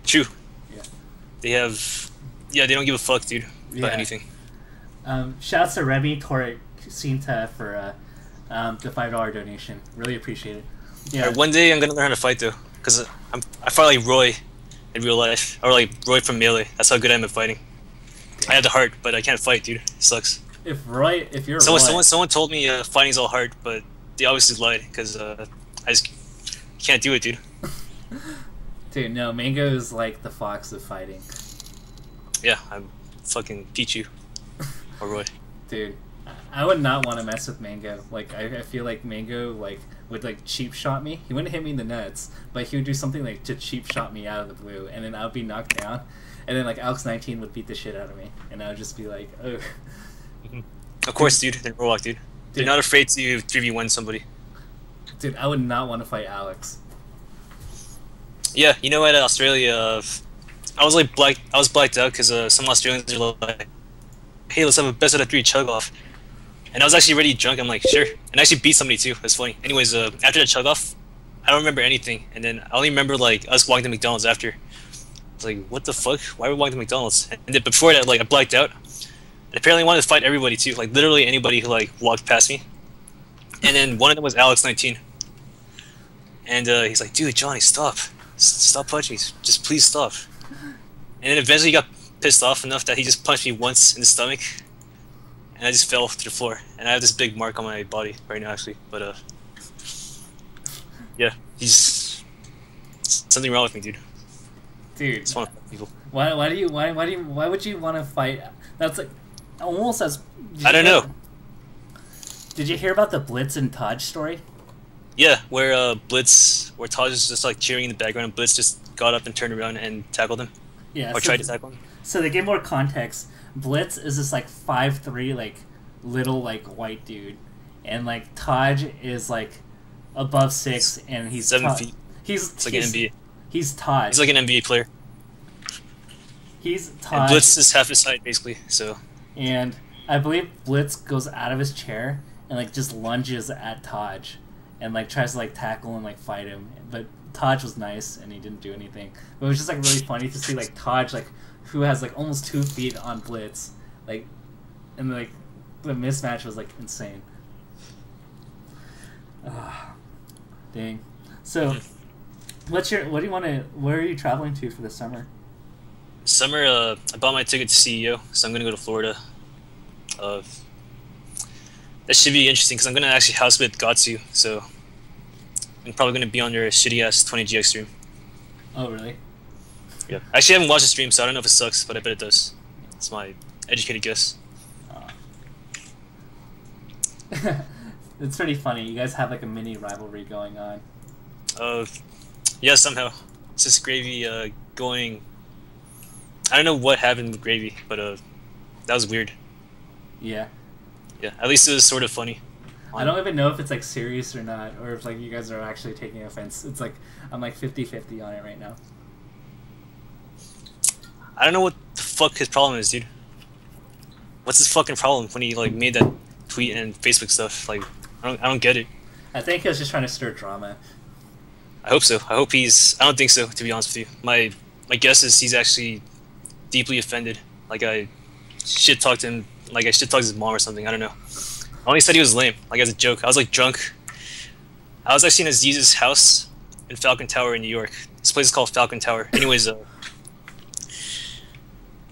True. Yeah. They don't give a fuck, dude, about anything. Shouts to Remy Torcinta for the $5 donation. Really appreciate it. Yeah. One day I'm gonna learn how to fight though, cause I fight like Roy in real life, or like Roy from Melee. That's how good I am at fighting. I have the heart, but I can't fight, dude. It sucks. Someone told me fighting's all hard, but they obviously lied because I just can't do it, dude. Dude, no, Mango is like the fox of fighting. Yeah, I'm fucking Pichu or Roy. Dude, I would not want to mess with Mango. Like I feel like Mango like would like cheap shot me. He wouldn't hit me in the nuts, but he would do something like to cheap shot me out of the blue, and then I would be knocked down, and then like Alex19 would beat the shit out of me, and I would just be like, oh. Of course, dude. They're Warlock, dude. They're not afraid to 3v1 somebody. Dude, I would not want to fight Alex. Yeah, you know what? Australia, I was blacked out because some Australians are like, "Hey, let's have a best out of 3 chug off," and I was actually already drunk. I'm like, sure, and I actually beat somebody too. That's funny. Anyways, after the chug off, I don't remember anything, and then I only remember like us walking to McDonald's after. I was like, what the fuck? Why are we walking to McDonald's? And then before that, like I blacked out. And apparently wanted to fight everybody too, like literally anybody who like walked past me. And then one of them was Alex19. And he's like, dude, Johnny, stop punching me, just please stop. And then eventually he got pissed off enough that he just punched me once in the stomach, and I just fell to the floor. And I have this big mark on my body right now, actually. But yeah, he's something wrong with me, dude. Dude, I just want to fight people. Why would you want to fight? That's like almost as. I don't know. Did you hear about the Blitz and Taj story? Yeah, where Taj is just like cheering in the background, and Blitz just got up and turned around and tackled him. Yeah. Or tried to tackle him. So to give more context, Blitz is this like 5'3" like little like white dude, and like Taj is like above 6 and he's 7 feet. It's like an NBA. He's Taj. He's like an NBA player. He's Taj. And Blitz is half his height basically, so. And I believe Blitz goes out of his chair and like just lunges at Taj, and like tries to like tackle and like fight him. But Taj was nice and he didn't do anything. But it was just like really funny to see like Taj, like who has like almost 2 feet on Blitz, like, and like the mismatch was like insane. Dang. So, where are you traveling to for the summer? Summer, I bought my ticket to CEO, so I'm gonna go to Florida. That should be interesting because I'm gonna actually house with Gatsu, so I'm probably gonna be on their shitty ass 20GX stream. Oh, really? Yeah. Actually, I haven't watched the stream, so I don't know if it sucks, but I bet it does. It's my educated guess. It's pretty funny. You guys have like a mini rivalry going on. Yeah, somehow. It's just Gravy going. I don't know what happened with Gravy, but that was weird. Yeah. Yeah, at least it was sort of funny. I don't even know if it's like serious or not, or if like you guys are actually taking offense. It's like I'm like 50-50 on it right now. I don't know what the fuck his problem is, dude. What's his fucking problem when he like made that tweet and Facebook stuff? Like, I don't get it. I think he was just trying to stir drama. I hope so. I hope he's. I don't think so, to be honest with you. My guess is he's actually deeply offended. Like I shit talked him. Like I shit talked his mom or something. I don't know. I only said he was lame. Like as a joke. I was like drunk. I was actually in Aziz's house in Falcon Tower in New York. This place is called Falcon Tower. Anyways,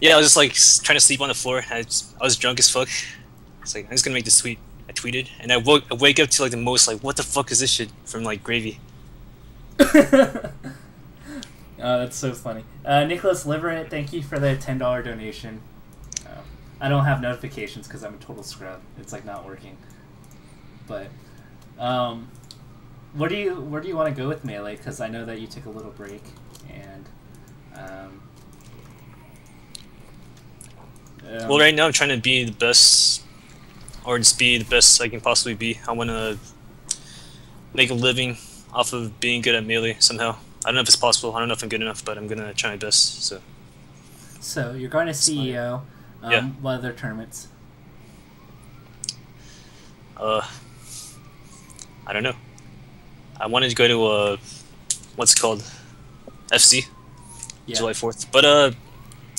yeah, I was just like trying to sleep on the floor. I was drunk as fuck. It's like I'm just gonna make this tweet. I tweeted, and I wake up to like the most like what the fuck is this shit from like Gravy. Oh, that's so funny. Nicholas Liverett, thank you for the $10 donation. I don't have notifications because I'm a total scrub. It's like not working. But where do you want to go with Melee? Because I know that you took a little break and. Well, right now I'm trying to be the best, or just be the best I can possibly be. I want to make a living off of being good at Melee somehow. I don't know if it's possible. I don't know if I'm good enough, but I'm gonna try my best. So you're going to CEO. Yeah. What other tournaments? I don't know. I wanted to go to what's it called, FC, Yeah. July 4th. But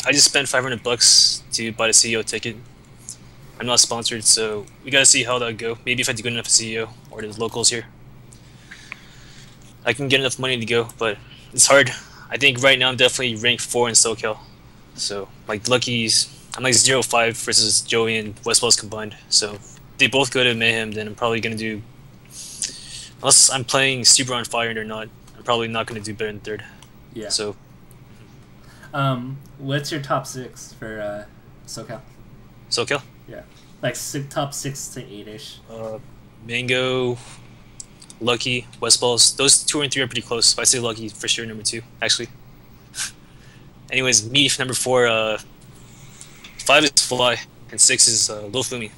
I just spent $500 to buy the CEO ticket. I'm not sponsored, so we gotta see how that go. Maybe if I do good enough at CEO or there's locals here, I can get enough money to go. But it's hard. I think right now I'm definitely ranked 4 in SoCal. So like Lucky's, I'm like 0-5 versus Joey and Westwell's combined. So if they both go to Mayhem, then I'm probably gonna do. Unless I'm playing super on fire and they're not, I'm probably not gonna do better than 3rd. Yeah. So. What's your top 6 for SoCal? SoCal? Yeah, like top 6 to 8-ish. Mango, Lucky, Westballs. Those 2 and 3 are pretty close. But I say Lucky for sure number 2, actually. Anyways, me number 4. 5 is Fly, and 6 is Lil Fumi.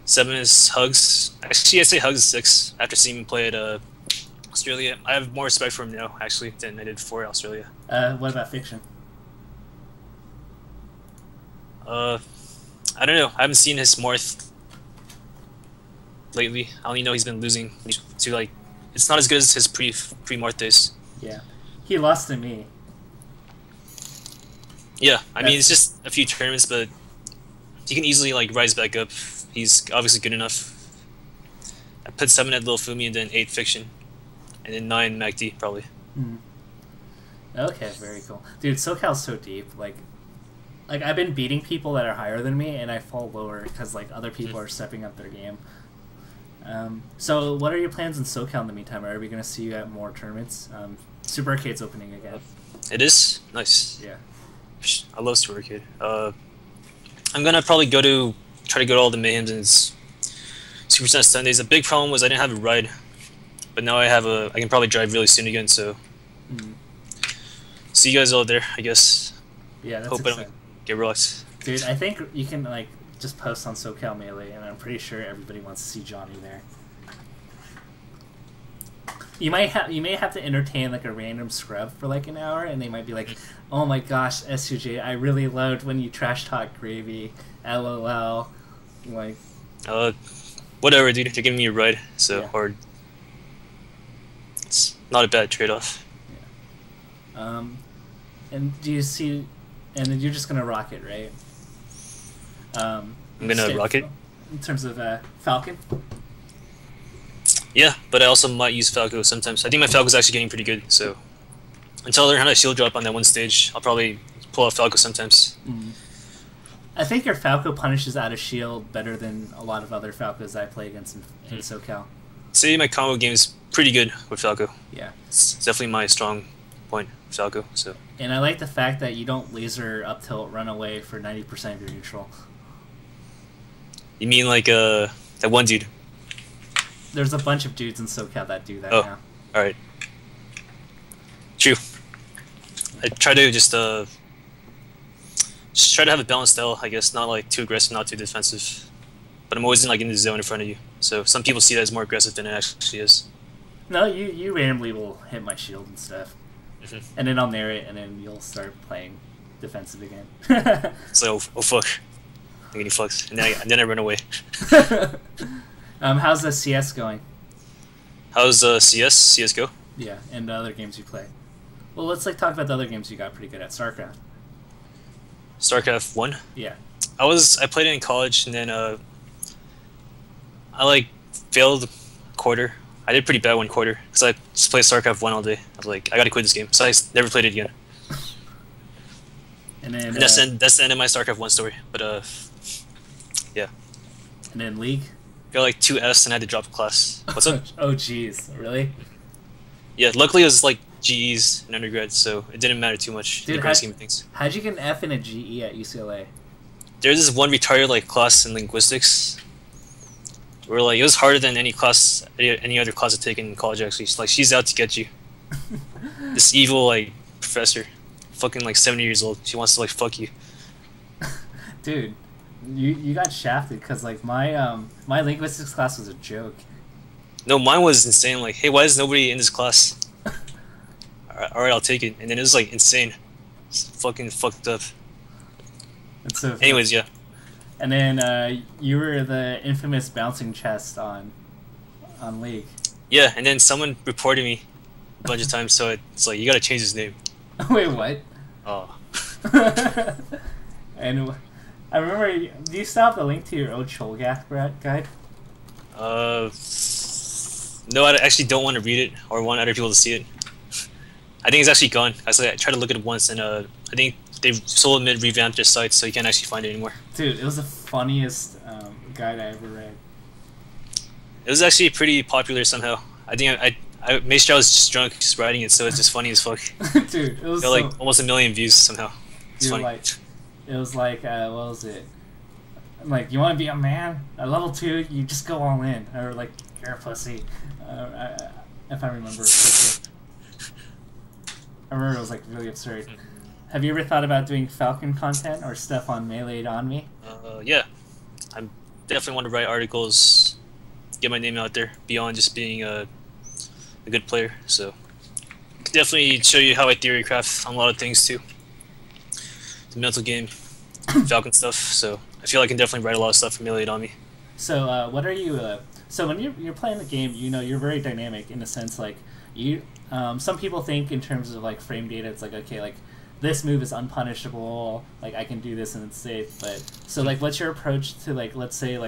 7 is Hugs. Actually, I say Hugs is 6 after seeing him play at Australia. I have more respect for him now, actually, than I did for Australia. What about Fiction? I don't know. I haven't seen his Morth lately. I only know he's been losing to like. It's not as good as his pre-Morth days. Yeah, he lost to me. Yeah, I mean it's just a few tournaments, but he can easily like rise back up. He's obviously good enough. I put 7 at Lil Fumi and then 8 Fiction, and then 9 MacD probably. Mm. Okay, very cool, dude. SoCal's so deep. Like I've been beating people that are higher than me, and I fall lower because like other people are stepping up their game. So what are your plans in SoCal in the meantime? Are we gonna see you at more tournaments? Super Arcade's opening again. It is nice. Yeah. I love Super Arcade. I'm gonna probably try to go to all the Mayhems and Super Smash Sundays. The big problem was I didn't have a ride, but now I can probably drive really soon again. So see you guys all there, I guess. Yeah, that's Hope exciting. I don't get relaxed. Dude, I think you can like just post on SoCal Melee, and I'm pretty sure everybody wants to see Johnny there. You may have to entertain like a random scrub for like an hour, and they might be like, "Oh my gosh, s2j, I really loved when you trash talk Gravy, LOL." Like, whatever, dude. They're giving me a ride, so Yeah. or it's not a bad trade-off. yeah. And do you see? And then you're just gonna rock it, right? I'm gonna rock it. In terms of Falcon. Yeah, but I also might use Falco sometimes. I think my Falco's actually getting pretty good, so until I learn how to shield drop on that one stage, I'll probably pull out Falco sometimes. I think your Falco punishes out of shield better than a lot of other Falcos I play against in SoCal. Say my combo game is pretty good with Falco. Yeah. It's definitely my strong point, Falco. So. And I like the fact that you don't laser up tilt run away for 90% of your neutral. You mean like that one dude? There's a bunch of dudes in SoCal that do that now. Alright. True. I try to just try to have a balanced style, I guess, not like too aggressive, not too defensive. But I'm always in the zone in front of you. So some people see that as more aggressive than it actually is. No, you randomly will hit my shield and stuff. And then I'll nair it, and then you'll start playing defensive again. It's like, oh fuck. I'm getting fucked. And then I run away. How's the CS going? How's CSGO? Yeah, and the other games you play. Well, let's talk about the other games you got pretty good at. StarCraft. StarCraft 1? Yeah. I played it in college, and then I failed quarter. I did pretty bad one quarter because I just played StarCraft 1 all day. I was like, I gotta quit this game, so I never played it again. And then that's the end of my StarCraft 1 story. But yeah. And then League. Got 2S and I had to drop a class. What's up? Oh jeez, really? Yeah, luckily it was GEs in undergrad, so it didn't matter too much in the grand scheme of things. How'd you get an F and a GE at UCLA? There's this one retarded class in linguistics where it was harder than any other class I've taken in college actually. She's out to get you. This evil professor, fucking 70 years old. She wants to fuck you. Dude, you got shafted because my linguistics class was a joke. No, mine was insane. Hey, why is nobody in this class? Alright, I'll take it. And then it was insane. It's fucking fucked up. And so, anyways, yeah. And then you were the infamous bouncing chest on League. Yeah, and then someone reported me a bunch of times, so it's you gotta change his name. Wait, what? Oh. And I remember, do you still have the link to your old Cholgath guide? No, I actually don't want to read it or want other people to see it. I think it's actually gone. I tried to look at it once, and I think they sold it revamped their site, so you can't actually find it anymore. Dude, it was the funniest guide I ever read. It was actually pretty popular somehow. I think I made sure I was just drunk just writing it, so it's just funny as fuck. Dude, it was got almost 1 million views somehow. It's funny. It was what was it? You want to be a man? At level 2, you just go all in. Or you're a pussy. If I remember correctly. I remember it was really absurd. Have you ever thought about doing Falcon content or stuff on Melee on me? Yeah. I definitely want to write articles, get my name out there, beyond just being a good player. So, I could definitely show you how I theory craft on a lot of things too. The mental game, Falcon stuff. So, I feel I can definitely write a lot of stuff for Melee on me. So, what are you... so, when you're playing the game, you're very dynamic in the sense, you... some people think in terms of frame data, it's okay, this move is unpunishable, I can do this and it's safe, but so what's your approach to let's say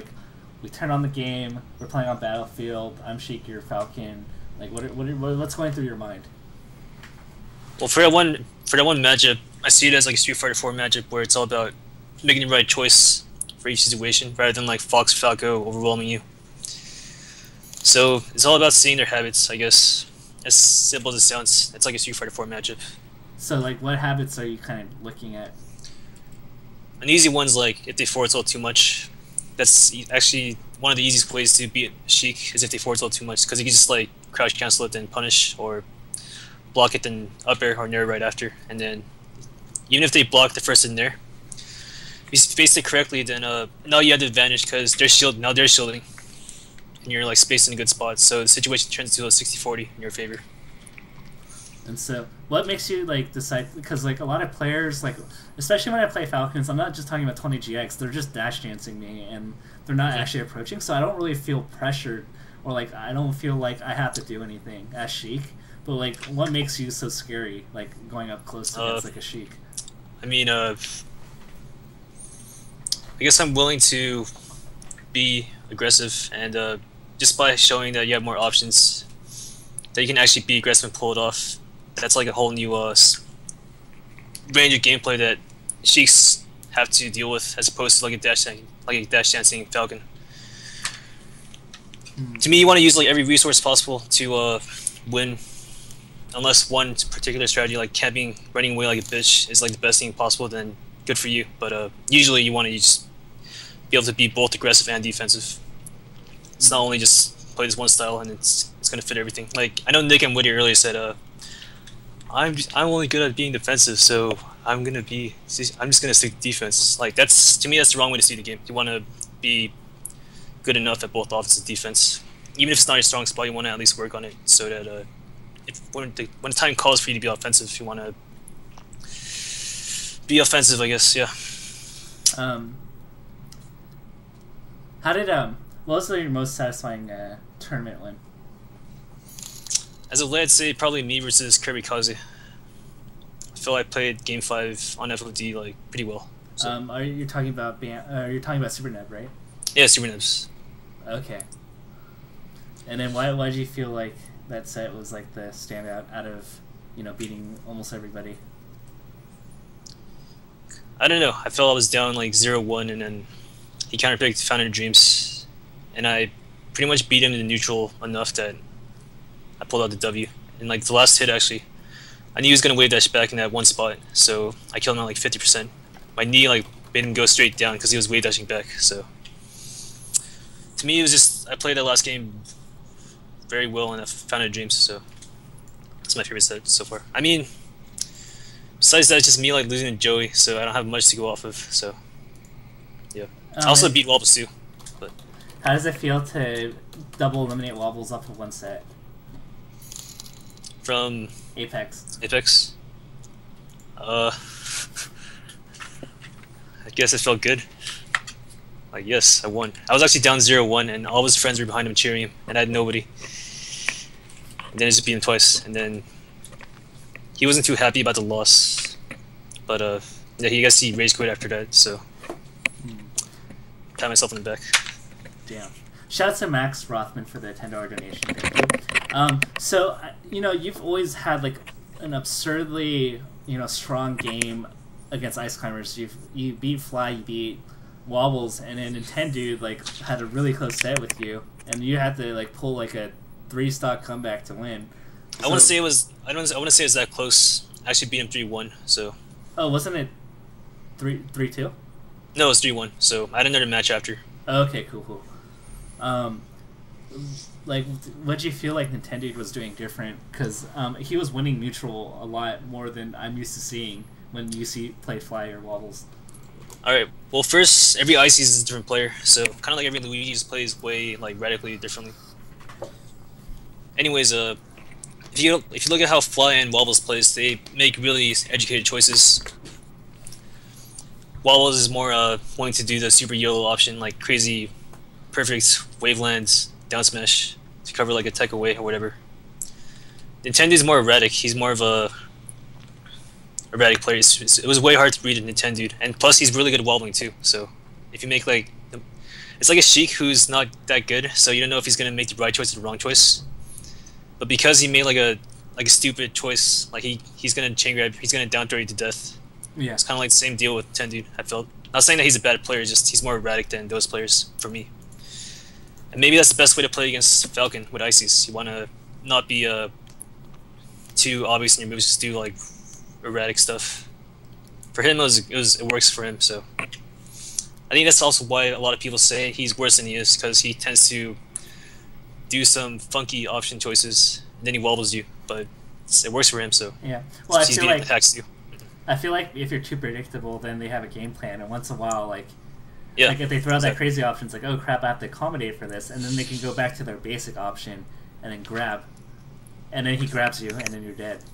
we turn on the game, we're playing on Battlefield, I'm Sheik, you're Falcon, what's going through your mind? Well, for that one matchup, I see it as a Street Fighter 4 matchup where it's all about making the right choice for each situation rather than Fox Falco overwhelming you. So it's all about seeing their habits, I guess. As simple as it sounds, it's a Street Fighter 4 matchup. So, what habits are you kind of looking at? An easy one's if they forward tilt too much. That's actually one of the easiest ways to beat Sheik is if they forward tilt too much, because you can just crouch cancel it then punish, or block it then up air or nair right after, and then even if they block the first and nair, if you space it correctly, then now you have the advantage because they're shielding, and you're spaced in a good spot, so the situation turns to a 60-40 in your favor. And so, what makes you decide? Because a lot of players, especially when I play Falcons, I'm not just talking about 20GX. They're just dash dancing me, and they're not actually approaching. So I don't really feel pressured, or I don't feel I have to do anything as Sheik. But what makes you so scary? Going up close against a Sheik. I mean, I guess I'm willing to be aggressive, and just by showing that you have more options, that you can actually be aggressive and pull it off. that's like a whole new range of gameplay that Sheiks have to deal with, as opposed to like a dash dancing Falcon. To me, you want to use like every resource possible to win, unless one particular strategy like camping, running away like a bitch is like the best thing possible. Then good for you. But usually you want to just be able to be both aggressive and defensive. It's not only just play this one style and it's gonna fit everything. Like I know Nick and Woody earlier said, I'm only good at being defensive, so I'm just gonna stick to defense. Like that's, to me, that's the wrong way to see the game. You want to be good enough at both offense and defense, even if it's not your strong spot. You want to at least work on it so that when the time calls for you to be offensive, you want to be offensive, I guess. Yeah. What was your most satisfying tournament win? As of late, I'd say probably me versus Mikehaze. I feel I played Game 5 on FOD like pretty well. So. Are you talking about you're talking about Super Neb, right? Yeah, Super Nebs. Okay. And then why did you feel like that set was like the standout out of, beating almost everybody? I don't know. I felt I was down like 0-1, and then he counterpicked Fountain of Dreams, and I pretty much beat him in the neutral enough that I pulled out the W. And like the last hit, actually, I knew he was gonna wave dash back in that one spot, so I killed him at like 50%. My knee like made him go straight down because he was wave dashing back. So to me, it was just, I played that last game very well, and I Fountain of Dreams. So it's my favorite set so far. I mean, besides that, it's just me like losing to Joey, so I don't have much to go off of. So yeah, I also beat Wobbles too. But how does it feel to double eliminate Wobbles off of one set? From Apex. I guess it felt good. Like, yes, I won. I was actually down 0-1, and all of his friends were behind him cheering him, and I had nobody. And then I just beat him twice, and then he wasn't too happy about the loss. But yeah, he guess he rage quit after that, so pat myself on the back. Damn. Shout out to Max Rothman for the $10 donation. Thank you. So, you've always had like an absurdly, strong game against Ice Climbers. You beat Fly, you beat Wobbles, and then Nintendo like had a really close set with you, and you had to like pull like a 3-stock comeback to win. I want to say it was. I want to say it was that close. I actually beat him 3-1. So. Oh, wasn't it 3-2? No, it was 3-1. So I had another match after. Okay, cool. Like, what do you feel like Nintendo was doing different? Because he was winning neutral a lot more than I'm used to seeing when you play Fly or Wobbles. Alright, well first, every Ices is a different player, so kind of like every Luigi just plays way like radically differently. Anyways, if you look at how Fly and Wobbles plays, they make really educated choices. Wobbles is more wanting to do the super YOLO option, like crazy, perfect wavelands, down smash to cover like a tech away or whatever. Nintendo's more erratic. He's more of a erratic player. It was way hard to read a Nintendo, and plus he's really good at wobbling too. So if you make like, it's like a Sheik who's not that good, so you don't know if he's gonna make the right choice or the wrong choice. But because he made like a stupid choice, like he's gonna chain grab, he's gonna down throw you to death. Yeah, it's kind of like the same deal with Nintendo. I felt. Not saying that he's a bad player, just he's more erratic than those players for me. And maybe that's the best way to play against Falcon with Ices. You want to not be too obvious in your moves, just do like erratic stuff. For him, it works for him. So I think that's also why a lot of people say he's worse than he is, because he tends to do some funky option choices, and then he wobbles you. But it works for him. So yeah, well, I feel like attacks you. I feel like if you're too predictable, then they have a game plan, and once in a while, like if they throw out that crazy option, it's like, oh crap, I have to accommodate for this, and then they can go back to their basic option and then grab, and then he grabs you, and then you're dead.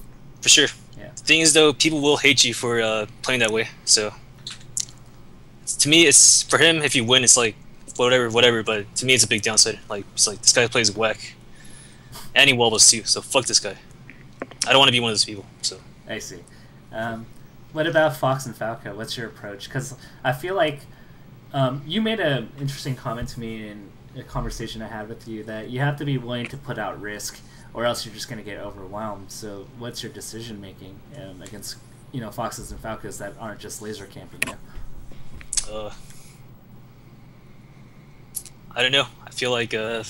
For sure. Yeah. The thing is, though, people will hate you for playing that way. So to me, it's for him. If you win, it's like whatever. But to me, it's a big downside. Like it's like this guy plays whack, and he wobbles too. So fuck this guy. I don't want to be one of those people. So I see. What about Fox and Falco? What's your approach? Because I feel like you made an interesting comment to me in a conversation I had with you, that you have to be willing to put out risk or else you're just going to get overwhelmed. So what's your decision making against foxes and falcons that aren't just laser camping you? I don't know. I feel like in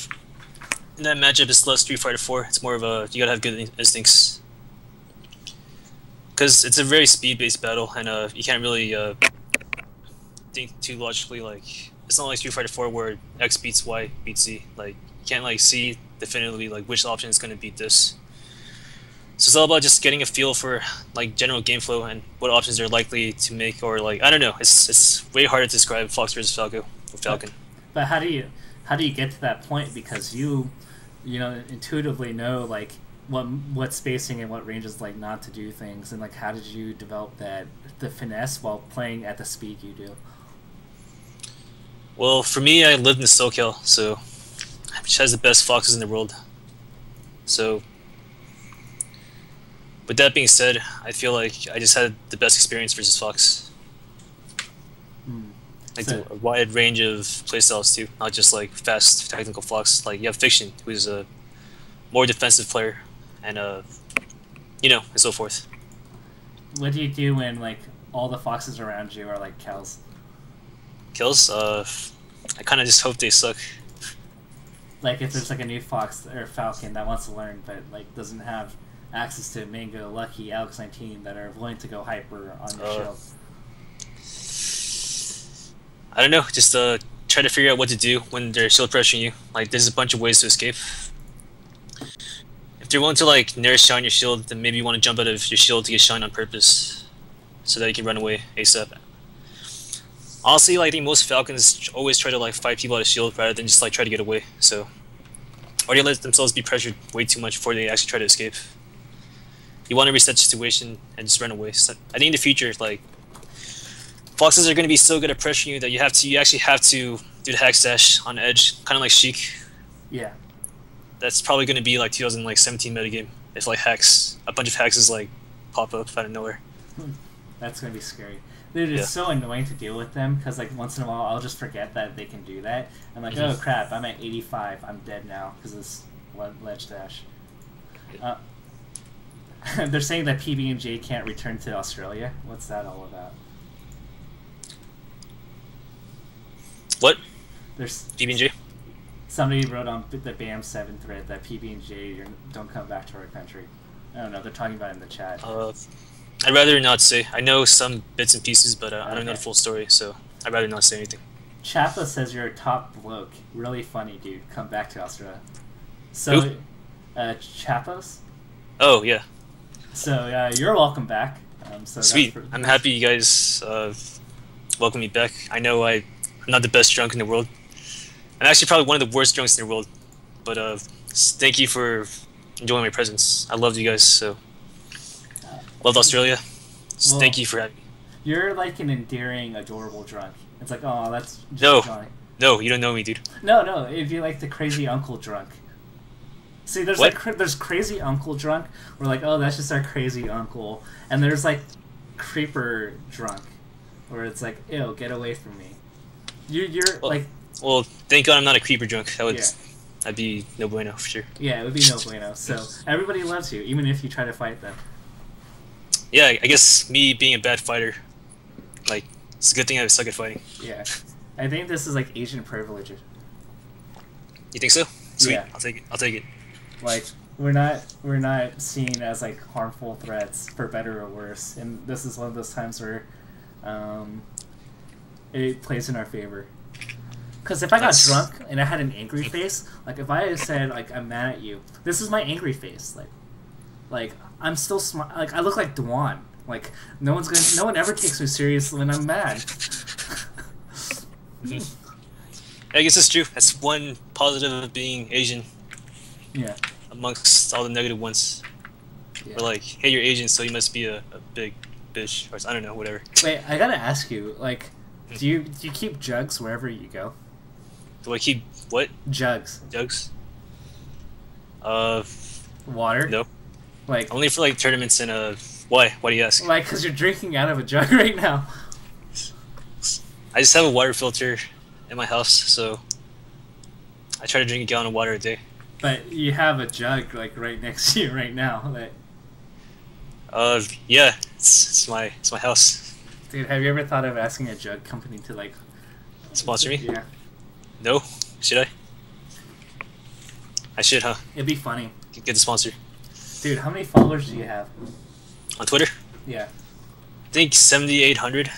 that matchup, it's less Street Fighter 4. It's more of a you gotta have good instincts, because it's a very speed-based battle, and you can't really think too logically. Like, it's not like Street Fighter 4 where X beats Y beats Z. Like, you can't like see definitively like which option is gonna beat this. So it's all about just getting a feel for like general game flow and what options they're likely to make, or like, I don't know. It's way harder to describe Fox versus Falcon. But how do you get to that point? Because you intuitively know like what spacing and what ranges like not to do things, and like how did you develop the finesse while playing at the speed you do? Well, for me, I lived in SoCal, so which has the best foxes in the world. So, with that being said, I feel like I just had the best experience versus Fox. Like a wide range of playstyles too, not just like fast technical Fox. Like you have Fiction, who's a more defensive player, and and so forth. What do you do when like all the foxes around you are like cows? Kills? I kind of just hope they suck. Like if there's like a new fox or falcon that wants to learn but like doesn't have access to Mango, Lucky, Alex 19 that are willing to go hyper on your shield. I don't know, just try to figure out what to do when they're shield pressuring you. Like, there's a bunch of ways to escape. If they're willing to like nair shine your shield, then maybe you want to jump out of your shield to get shine on purpose, so that you can run away ASAP. Honestly, like, I think most Falcons always try to like fight people out of shield rather than just like try to get away. So, or they let themselves be pressured way too much before they actually try to escape. You want to reset the situation and just run away. So I think in the future, like, Foxes are going to be so good at pressuring you that you actually have to do the hack stash on edge, kind of like Sheik. Yeah. That's probably going to be like 2017 metagame if like a bunch of hexes like pop up out of nowhere. That's going to be scary. Dude, it's so annoying to deal with them because like once in a while I'll just forget that they can do that. I'm like, oh crap, I'm at 85. I'm dead now because of this ledge dash. They're saying that PB&J can't return to Australia. What's that all about? What? There's PB&J? Somebody wrote on the BAM7 thread that PB&J don't come back to our country. I don't know. They're talking about it in the chat. I'd rather not say. I know some bits and pieces, but I don't know the full story, so I'd rather not say anything. Chapa says you're a top bloke. Really funny, dude. Come back to Australia. So, Chapos? Oh, yeah. So, you're welcome back. So sweet. I'm happy you guys welcome me back. I know I'm not the best drunk in the world. I'm actually probably one of the worst drunks in the world. But thank you for enjoying my presence. I loved you guys, so... Loved Australia. So thank you for having me. You're like an endearing, adorable drunk. It's like, oh, that's just Johnny. No, you don't know me, dude. No, it'd be like the crazy uncle drunk. See, there's there's crazy uncle drunk. We're like, oh, that's just our crazy uncle. And there's like creeper drunk, where it's like, ew, get away from me. You're like. Well, thank God I'm not a creeper drunk. That'd be no bueno for sure. Yeah, it would be no bueno. So everybody loves you, even if you try to fight them. Yeah, I guess me being a bad fighter, like, it's a good thing I suck at fighting. Yeah, I think this is like Asian privilege. You think so? Sweet. Yeah. I'll take it. Like, we're not seen as like harmful threats, for better or worse, and this is one of those times where it plays in our favor. Because if I got drunk and I had an angry face, like if I said like I'm mad at you, this is my angry face, like I'm still smart. Like I look like Dwan. Like no one ever takes me seriously when I'm mad. I guess it's true. That's one positive of being Asian. Yeah. Amongst all the negative ones. Yeah. We're like, hey, you're Asian, so you must be a big bitch, or I don't know, whatever. Wait, I gotta ask you, like, do you keep jugs wherever you go? Do I keep what? Jugs. Jugs. Water? No. Like only for like tournaments and why? Why do you ask? Like, cause you're drinking out of a jug right now. I just have a water filter in my house, so I try to drink a gallon of water a day. But you have a jug like right next to you right now. That Yeah, it's my house. dude, have you ever thought of asking a jug company to like Sponsor me? Yeah, No? Should I? I should, huh? it'd be funny. Get the sponsor. Dude, how many followers do you have? On Twitter? Yeah. I think 7,800.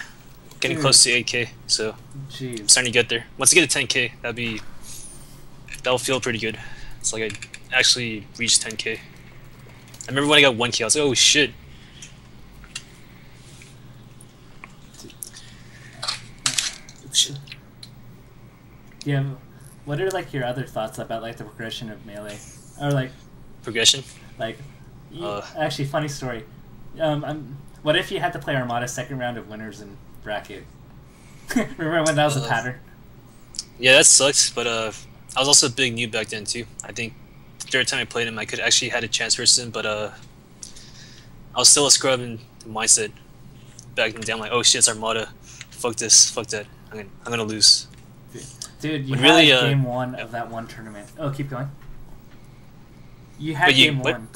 Getting close to 8K, so I'm Jeez. starting to get there. Once I get to 10K, that'll feel pretty good. It's like I actually reached 10K. I remember when I got 1K, I was like, oh shit. Yeah. What are like your other thoughts about like the progression of Melee, or like Progression? like? Actually, funny story. What if you had to play Armada second round of winners in bracket? Remember when that was a pattern? Yeah, that sucks, but I was also a big noob back then too. I think the third time I played him, I could actually had a chance versus him, but I was still a scrub in the mindset back in the day. I'm like, oh shit, it's Armada. Fuck this, fuck that. I'm gonna lose. Dude, you But had really, game one of that one tournament. Oh, keep going. You had game one.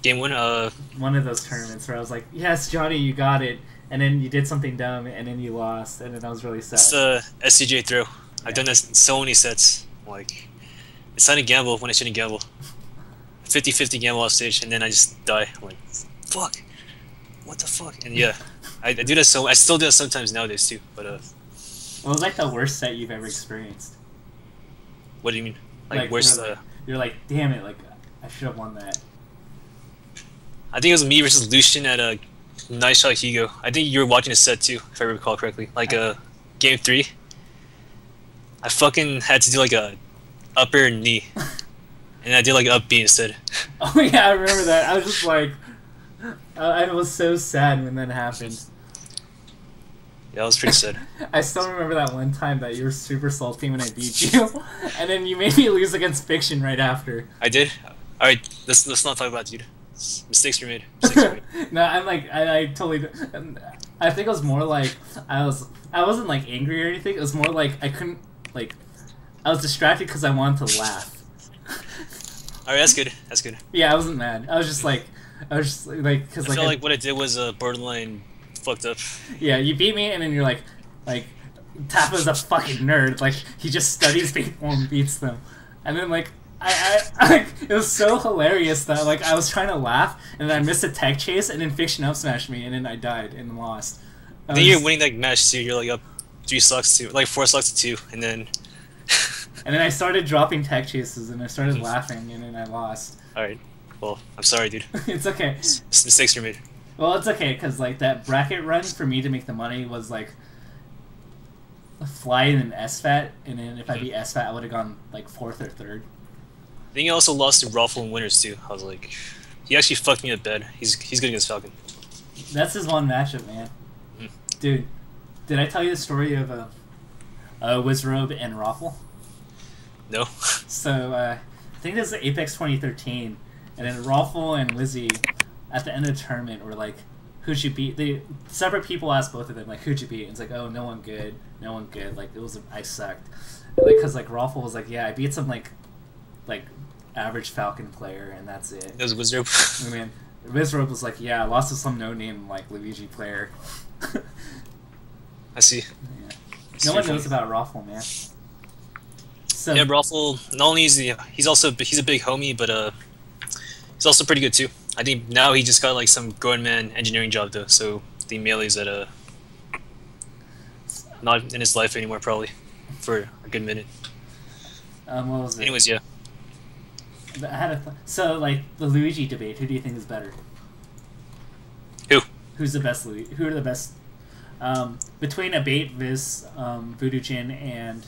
Game one, One of those tournaments where I was like, yes, Johnny, you got it. And then you did something dumb, and then you lost, and then I was really sad. it's the s2j throw. I've done this in so many sets. Like, it's not a gamble when I shouldn't gamble. 50-50 gamble off stage, and then I just die. I'm like, fuck. What the fuck? And yeah, I do that I still do that sometimes nowadays too, but What was like the worst set you've ever experienced? what do you mean? Like worse, you're like, damn it, like, I should have won that. I think it was me versus Lucian at a nice shot Higo. I think you were watching a set too, if I recall correctly. Like game 3. I fucking had to do like a upper knee. And I did like up B instead. Oh yeah, I remember that. I was just like, I was so sad when that happened. Yeah, that was pretty sad. I still remember that one time that you were super salty when I beat you, and then you made me lose against Fiction right after. I did? Alright, let's not talk about it, dude. Mistakes were made. Mistakes were made. No, I'm like, I totally. I think it was more like I wasn't like angry or anything. It was more like I couldn't like. I was distracted because I wanted to laugh. Alright, that's good. That's good. Yeah, I wasn't mad. I was just like, because I like felt like what I did was borderline fucked up. yeah, you beat me, and then you're like Tafo's a fucking nerd. Like he just studies people and beats them, and then like. I it was so hilarious that like I was trying to laugh and then I missed a tech chase and then Fiction up smashed me and then I died and lost. I think you're winning that match too. You're like up 3 stocks to 4 stocks to 2, and then and then I started dropping tech chases and I started laughing and then I lost. All right, well I'm sorry, dude. It's okay. Mistakes were made. Well, it's okay because like that bracket run for me to make the money was like fly in an SFAT, and then if I beat SFAT I would have gone like 4th or 3rd. I think he also lost to Raffle and Winners too. I was like, he actually fucked me up bad. He's good against Falcon. That's his one matchup, man. Dude, did I tell you the story of Wizrobe and Raffle? No. So I think this is Apex 2013, and then Raffle and Lizzie at the end of the tournament were like, "Who'd you beat?" They separate people asked both of them like, "Who'd you beat?" And it's like, "Oh, no one good, no one good." Like it was I sucked, like because like Raffle was like, "Yeah, I beat some like average Falcon player, and that's it." It was Wizrobe. I mean, Wizrobe was like, "Yeah, I lost to some no-name like Luigi player." I see. Yeah. No one knows about Raffle, man. So yeah, Raffle. Not only is he's a big homie, but he's also pretty good too. I think now he just got like some grown man engineering job though, so the Melee's at not in his life anymore probably for a good minute. what was it? Anyways, yeah. I had so like the Luigi debate. Who do you think is better? Who? Who's the best Luigi? Who are the best? Between Abate, Viz, Voodoo Jin, and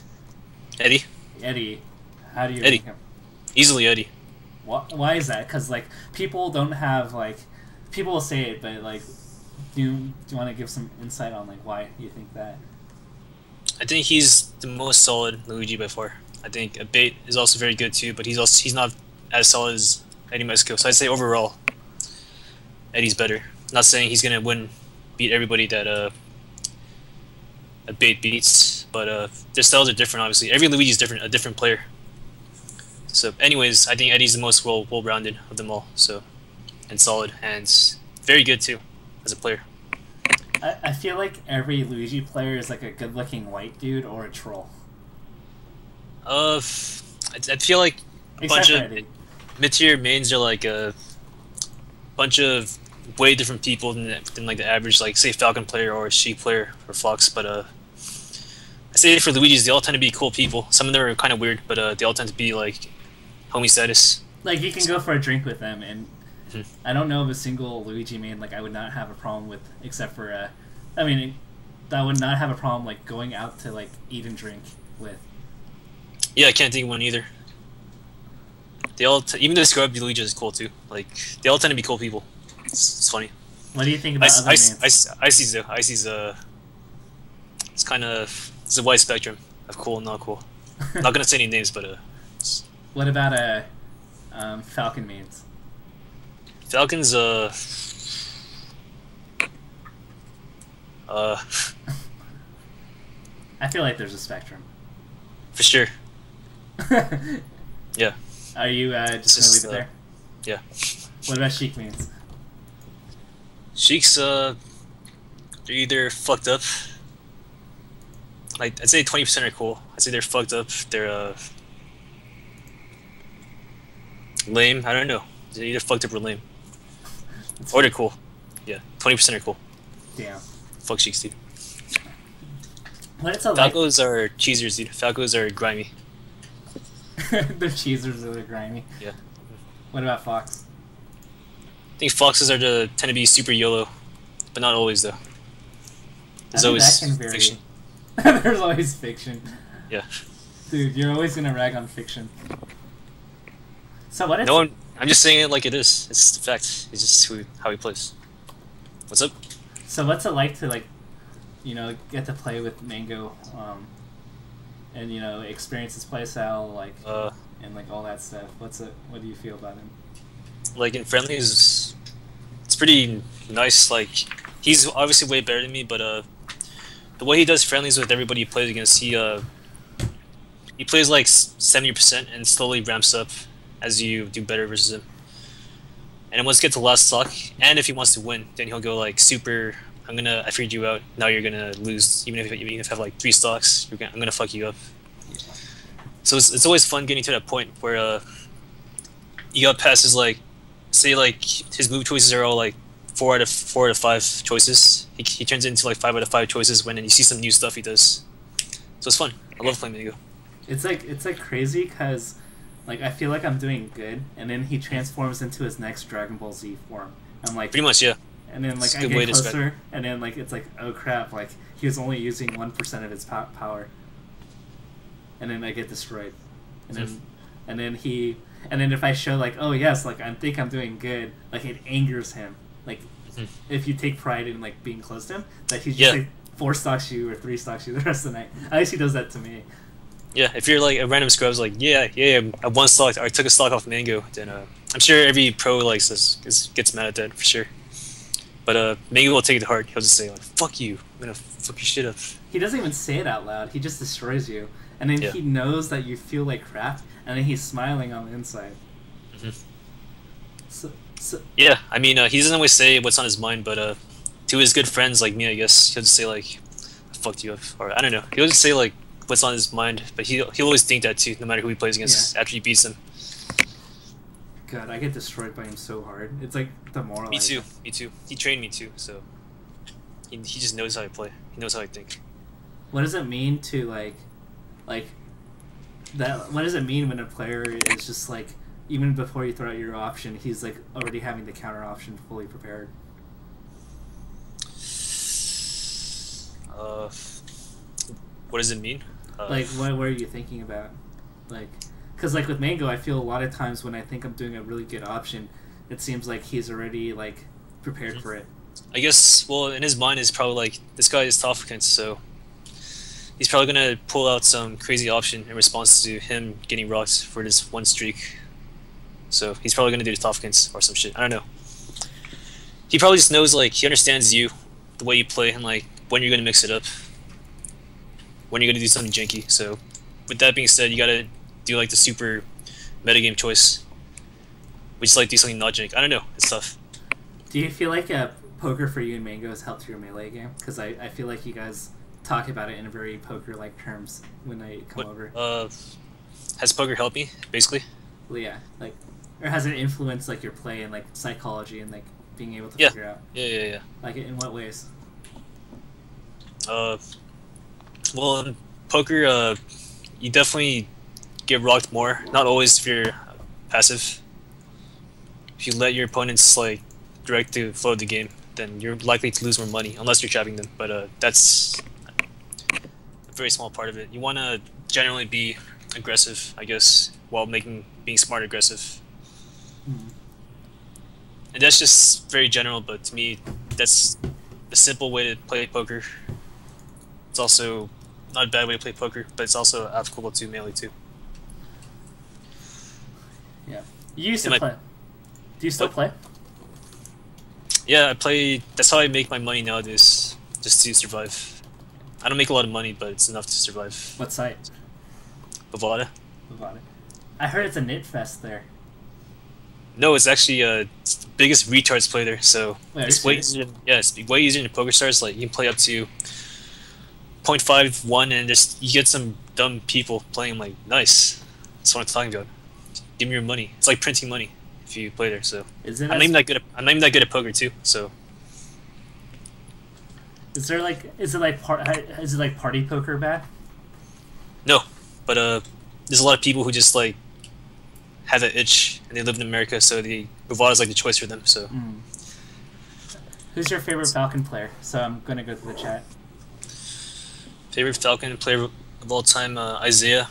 Eddie. Eddie. How do you Eddie. rank him? Easily Eddie. Why is that? Because like people don't have like people will say it, but like do you want to give some insight on like why you think that? I think he's the most solid Luigi by far. I think Abate is also very good too, but he's not as solid as Eddie Mexico. So I'd say overall, Eddie's better. Not saying he's gonna beat everybody that Abate beats, but their styles are different. Obviously, every Luigi's different, a different player. So, anyways, I think Eddie's the most well-rounded of them all. So, and solid and very good too as a player. I feel like every Luigi player is like a good-looking white dude or a troll. I feel like a bunch of mid-tier mains are like a bunch of way different people than like the average, like say Falcon player or Sheep player or Fox. But I say for Luigi's, they all tend to be cool people. Some of them are kind of weird, but they all tend to be like homie status. Like you can go for a drink with them, and I don't know of a single Luigi main like I would not have a problem with, except for I mean, I would not have a problem like going out to like eat and drink with. Yeah, I can't think of one either. They all, even the Scrub Luigi is cool too. Like they all tend to be cool people. It's funny. What do you think about other mains? Icy's though. Icy's it's kind of it's a wide spectrum of cool and not cool. Not gonna say any names, but What about Falcon mains? Falcons I feel like there's a spectrum. For sure. Yeah. Are you just gonna leave it there? Yeah. What about Sheik mains? Sheiks, they're either fucked up. Like I'd say 20% are cool. I'd say they're fucked up. They're lame. I don't know. They're either fucked up or lame. Or they're cool. Yeah, 20% are cool. Damn. Fuck Sheiks, dude. What it's a Falcos are cheesers, dude. Falcos are grimy. They're cheesers or they're grimy. Yeah. What about Fox? I think Foxes tend to be super YOLO, but not always though. There's always fiction. There's always fiction. Yeah. Dude, you're always gonna rag on fiction. So what? No one. I'm just saying it like it is. It's the fact. It's just how he plays. What's up? So what's it like to like, you know, get to play with Mango, and you know, experience his playstyle, like, and like all that stuff. What do you feel about him? Like in friendlies, it's pretty nice. Like he's obviously way better than me, but the way he does friendlies with everybody he plays against, he plays like 70% and slowly ramps up as you do better versus him. And then once you get to last stock, and if he wants to win, then he'll go like super. I figured you out. Now you're gonna lose. Even if you have like 3 stocks, I'm gonna fuck you up. So it's always fun getting to that point where you got past his like, say like his move choices are all like 4 out of 5 choices. He turns it into like 5 out of 5 choices when you see some new stuff he does. So it's fun. I love playing Mango. It's like crazy because like I feel like I'm doing good, and then he transforms into his next Dragon Ball Z form. I'm like pretty much, yeah. And then like I get closer, and then like it's like, oh crap, like he was only using 1% of his power, and then I get destroyed, and then if I show like, oh yes, like I think I'm doing good, like it angers him. Like if you take pride in like being close to him, that he's just like 4 stocks you or 3 stocks you the rest of the night. At least he does that to me. Yeah, if you're like a random scrub's like, yeah, I 1 stock, I took a stock off Mango, then I'm sure every pro like gets mad at that for sure. But Mango will take it to heart. He'll just say like, "Fuck you! I'm gonna fuck your shit up." He doesn't even say it out loud. He just destroys you, and then he knows that you feel like crap, and then he's smiling on the inside. So yeah, I mean, he doesn't always say what's on his mind, but to his good friends like me, I guess he'll just say like, "I fucked you up," or I don't know. He'll just say like what's on his mind, but he'll always think that too, no matter who he plays against after he beats him. God, I get destroyed by him so hard. It's like demoralizing. Me too. He trained me too, so he just knows how I play. He knows how I think. What does it mean to like that? What does it mean when a player is just like, even before you throw out your option, he's like already having the counter option fully prepared? What does it mean? Like, what are you thinking about? Like, because like with Mango, I feel a lot of times when I think I'm doing a really good option, it seems like he's already like prepared for it. I guess, well, in his mind is probably like, this guy is Tafokints, so he's probably gonna pull out some crazy option in response to him getting rocked for this 1 streak. So he's probably gonna do the Tafokints or some shit. I don't know. He probably just knows, like, he understands you, the way you play, and like when you're gonna mix it up, when you're gonna do something janky. So with that being said, you gotta do like the super metagame choice. We just like do something not jank. I don't know. It's tough. Do you feel like poker for you and Mango has helped your melee game? Because I feel like you guys talk about it in very poker-like terms when I come over. Has poker helped me, basically? Well, yeah, like, or has it influenced like your play and like psychology and like being able to figure out? Yeah. Like, in what ways? Well, in poker, you definitely get rocked more. Not always if you're passive. If you let your opponents like direct the flow of the game, then you're likely to lose more money unless you're trapping them. But that's a very small part of it. You want to generally be aggressive, I guess, while being smart aggressive. And that's just very general, but to me, that's a simple way to play poker. It's also not a bad way to play poker, but it's also applicable to melee too. Yeah. You used to play. Do you still play? Yeah, I play. That's how I make my money nowadays, just to survive. I don't make a lot of money, but it's enough to survive. What site? Bovada. Bovada. I heard it's a knit fest there. No, it's actually it's the biggest retards play there. So Wait, it's way easier. Yeah, it's way easier than PokerStars. Like you can play up to 0.51, and just you get some dumb people playing. Like nice. That's what I'm talking about. Give me your money. It's like printing money if you play there. So I'm not even that good. I'm not even that good at poker too. So is it like party poker bad? No, but there's a lot of people who just like have that itch and they live in America, so the Bovada is like the choice for them. So who's your favorite Falcon player? So I'm gonna go through the chat. Favorite Falcon player of all time, Isaiah.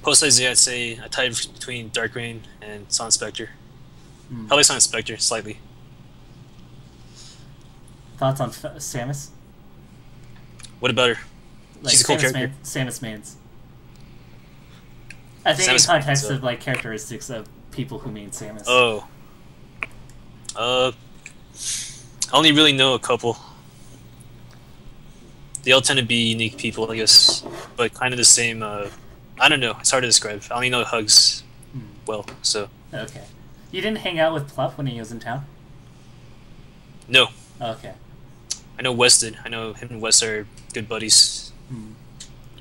Post Isaiah, I'd say I tied between Dark Rain and Silent Spectre. Probably Silent Spectre, slightly. Thoughts on Samus? What about her? Like She's a cool character. Samus mains. I think Samus in context of like characteristics of people who main Samus. Oh. I only really know a couple. They all tend to be unique people, I guess, but kind of the same. I don't know. It's hard to describe. I only know Hugs well, so. Okay. You didn't hang out with Pluff when he was in town? No. Okay. I know Wes did. I know him and Wes are good buddies.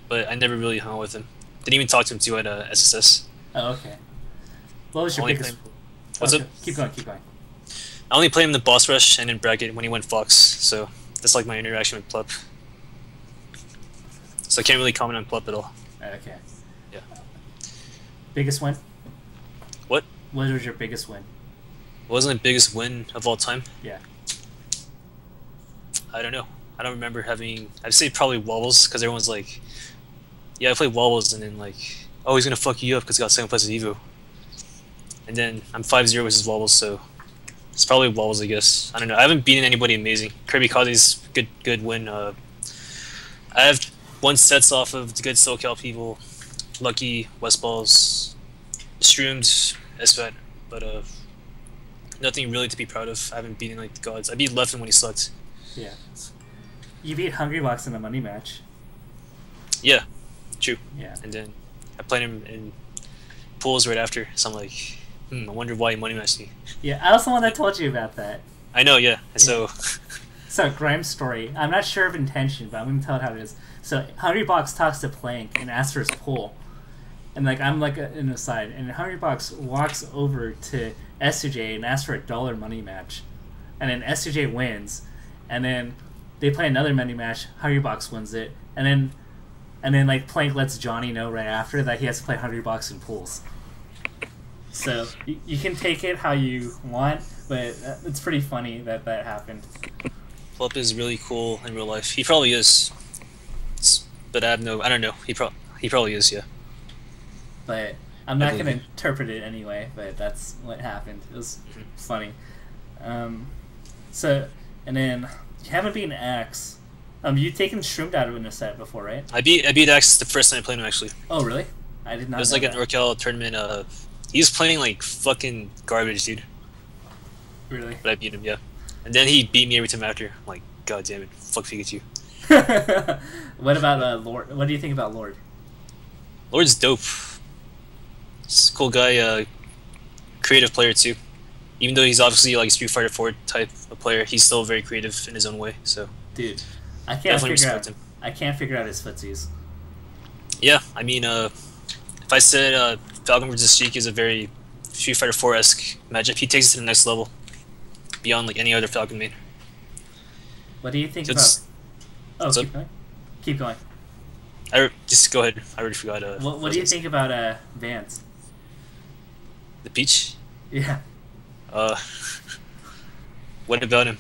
But I never really hung out with him. Didn't even talk to him too at SSS. Oh, okay. What was your biggest... What's up? Keep going. I only played him in the boss rush and in bracket when he went Fox, so that's like my interaction with Plup. So I can't really comment on Plup at all. Okay. Yeah. Biggest win? What? What was your biggest win? Wasn't the biggest win of all time? Yeah. I don't know. I don't remember having... I'd say probably Wobbles, because everyone's like... Yeah, I played Wobbles, and then like... Oh, he's gonna fuck you up because he got second place at EVO. And then I'm 5-0 versus Wobbles, so... It's probably Wobbles, I guess. I don't know. I haven't beaten anybody amazing. Kirby Kaze's good win. I have won sets off of the good SoCal people. Lucky, Westballs, Shroomed, SVAT, but nothing really to be proud of. I haven't beaten like the gods. I beat Leffen when he sucked. Yeah. You beat Hungrybox in the money match. Yeah, true. Yeah. And then I played him in pools right after, so I'm like, I wonder why he money matched me. Yeah, I was the one that told you about that. I know, yeah. So... So, Grime's story. I'm not sure of intention, but I'm going to tell it how it is. So, Hungrybox talks to Plank and asks for his pool. And, like, I'm, like, in the side. And Hungrybox walks over to s2j and asks for a $1 money match. And then s2j wins. And then they play another money match. Hungrybox wins it. And then, like, Plank lets Johnny know right after that he has to play Hungrybox in pools. So, you can take it how you want, but it's pretty funny that that happened. Plup is really cool in real life. He probably is. But I don't know. He probably is, yeah. But I'm not going to interpret it anyway, but that's what happened. It was funny. So, and then you haven't beaten Axe. You've taken Shroomed out of a set before, right? I beat Axe the first time I played him, actually. Oh, really? I did not know. It was like that. an NorCal tournament. He was playing like fucking garbage, dude. Really? But I beat him, yeah. And then he beat me every time after. I'm like, god damn it, fuck Pikachu. What about Lord? What do you think about Lord? Lord's dope. He's a cool guy, creative player too. Even though he's obviously like Street Fighter 4 type of player, he's still very creative in his own way. So, Dude, I can't definitely figure respect out. him. I can't figure out his footsies. Yeah, I mean, if I said Falcon vs. Sheik is a very Street Fighter 4-esque matchup, he takes it to the next level, beyond like any other Falcon main. What do you think So about? it's- Oh, so- keep going. Keep going. Just go ahead. I already forgot. What do you think about Vance? The Peach? Yeah. What about him?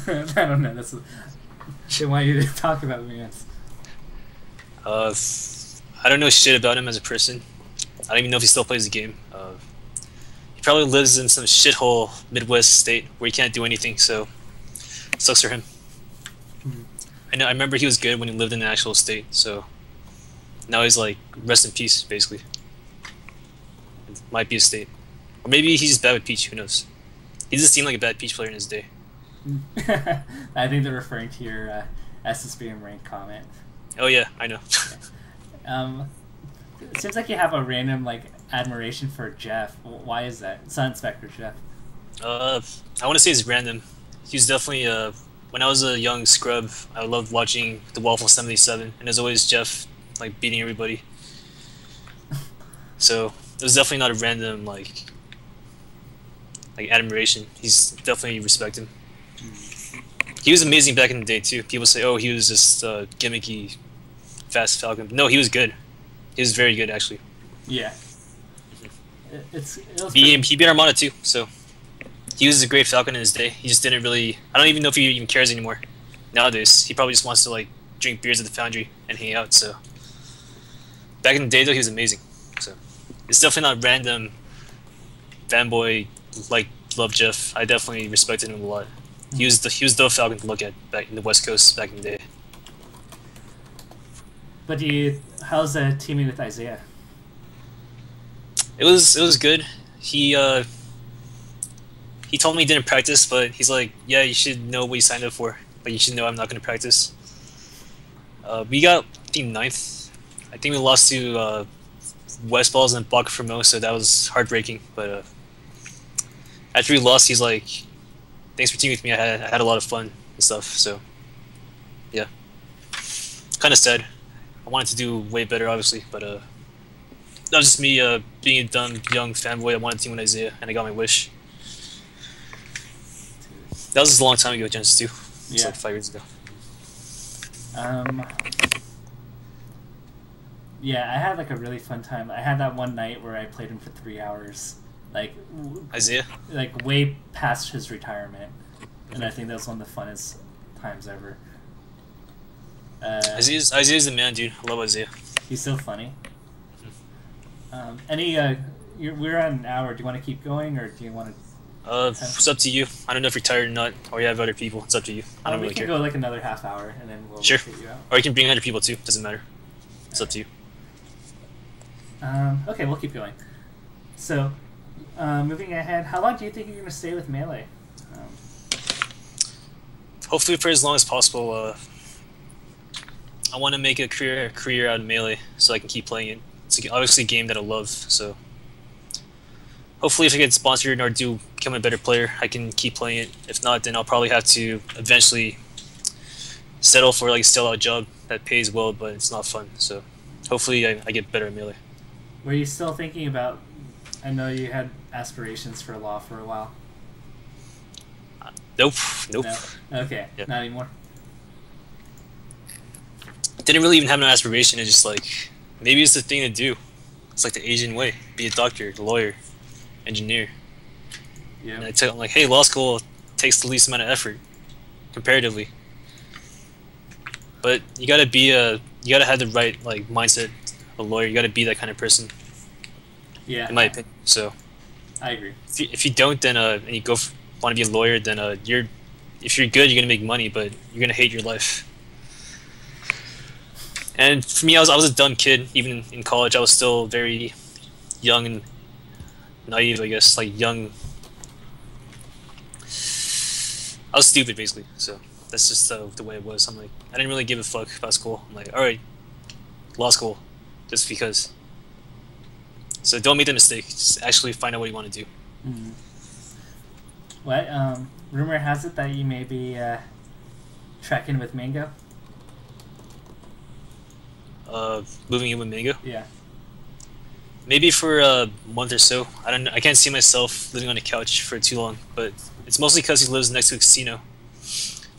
I don't know. They want you to talk about Vance. I don't know shit about him as a person. I don't even know if he still plays the game. He probably lives in some shithole Midwest state where he can't do anything, so sucks for him. I remember he was good when he lived in the actual state, so now he's like rest in peace, basically. It might be a state, or maybe he's just bad with Peach. Who knows? He doesn't seem like a bad Peach player in his day. I think they're referring to your SSBM rank comment. Oh yeah, I know. It seems like you have a random like admiration for Jeff. Why is that? Sun Inspector Jeff. I want to say it's random. He was definitely when I was a young scrub, I loved watching the Waffle 77, and there's always Jeff like beating everybody. So it was definitely not a random like admiration. He's definitely respect him. He was amazing back in the day too. People say, "Oh, he was just gimmicky, fast Falcon." No, he was good. He was very good actually. Yeah. He beat Armada too, so he was a great Falcon in his day. He just didn't really. I don't even know if he even cares anymore. Nowadays, he probably just wants to like drink beers at the Foundry and hang out. So back in the day, though, he was amazing. So it's definitely not random fanboy like love Jeff. I definitely respected him a lot. He was the Falcon to look at back in the West Coast back in the day. But how's teaming with Isaiah? It was good. He told me he didn't practice, but he's like, yeah, you should know what you signed up for. But you should know I'm not going to practice. We got, I think, 9th. I think we lost to West Balls and Baka Formo, so that was heartbreaking. But after we lost, he's like, thanks for teaming with me. I had a lot of fun and stuff. So, yeah. Kind of sad. I wanted to do way better, obviously, but that was just me being a dumb young fanboy. I wanted to team with Isaiah, and I got my wish. That was a long time ago, Genesis 2. It's like 5 years ago. Yeah, I had like a really fun time. I had that one night where I played him for 3 hours, like Isaiah? like way past his retirement, and I think that was one of the funnest times ever. Isaiah's the man, dude. I love Isaiah. He's so funny. We're at an hour. Do you want to keep going, or do you want to? It's up to you. I don't know if you're tired or not, or you have other people. It's up to you. I don't we really can care. go like another half hour, and then we'll Sure. get you out. Or you can bring other people too. Doesn't matter. It's up to you. Okay, we'll keep going. So, moving ahead, how long do you think you're going to stay with Melee? Hopefully for as long as possible. I want to make a career out of Melee so I can keep playing it. It's obviously a game that I love, so hopefully if I get sponsored or do become a better player, I can keep playing it. If not, then I'll probably have to eventually settle for like a sellout job that pays well, but it's not fun. So hopefully I get better at Melee. Were you still thinking about, I know you had aspirations for law for a while. Nope. No? Okay, Yeah. not anymore. Didn't really even have no aspiration. It's just like, maybe it's the thing to do. It's like the Asian way. Be a doctor, lawyer, engineer. Yeah. And I'm like, hey, law school takes the least amount of effort, comparatively. But you gotta have the right like mindset of a lawyer. You gotta be that kind of person, Yeah. in my opinion. So I agree. if you don't, then and you want to be a lawyer, then if you're good, you're gonna make money, but you're gonna hate your life. And for me, I was a dumb kid. Even in college, I was still very young and naive, I guess. Like young. I was stupid, basically. So that's just the way it was. I'm like, I didn't really give a fuck about school. I'm like, all right, law school, just because. So don't make the mistake. Just actually find out what you want to do. Mm-hmm. What? Rumor has it that you may be tracking with Mango. Moving in with Mango. Yeah. Maybe for a month or so. I can't see myself living on a couch for too long, but it's mostly because he lives next to a casino.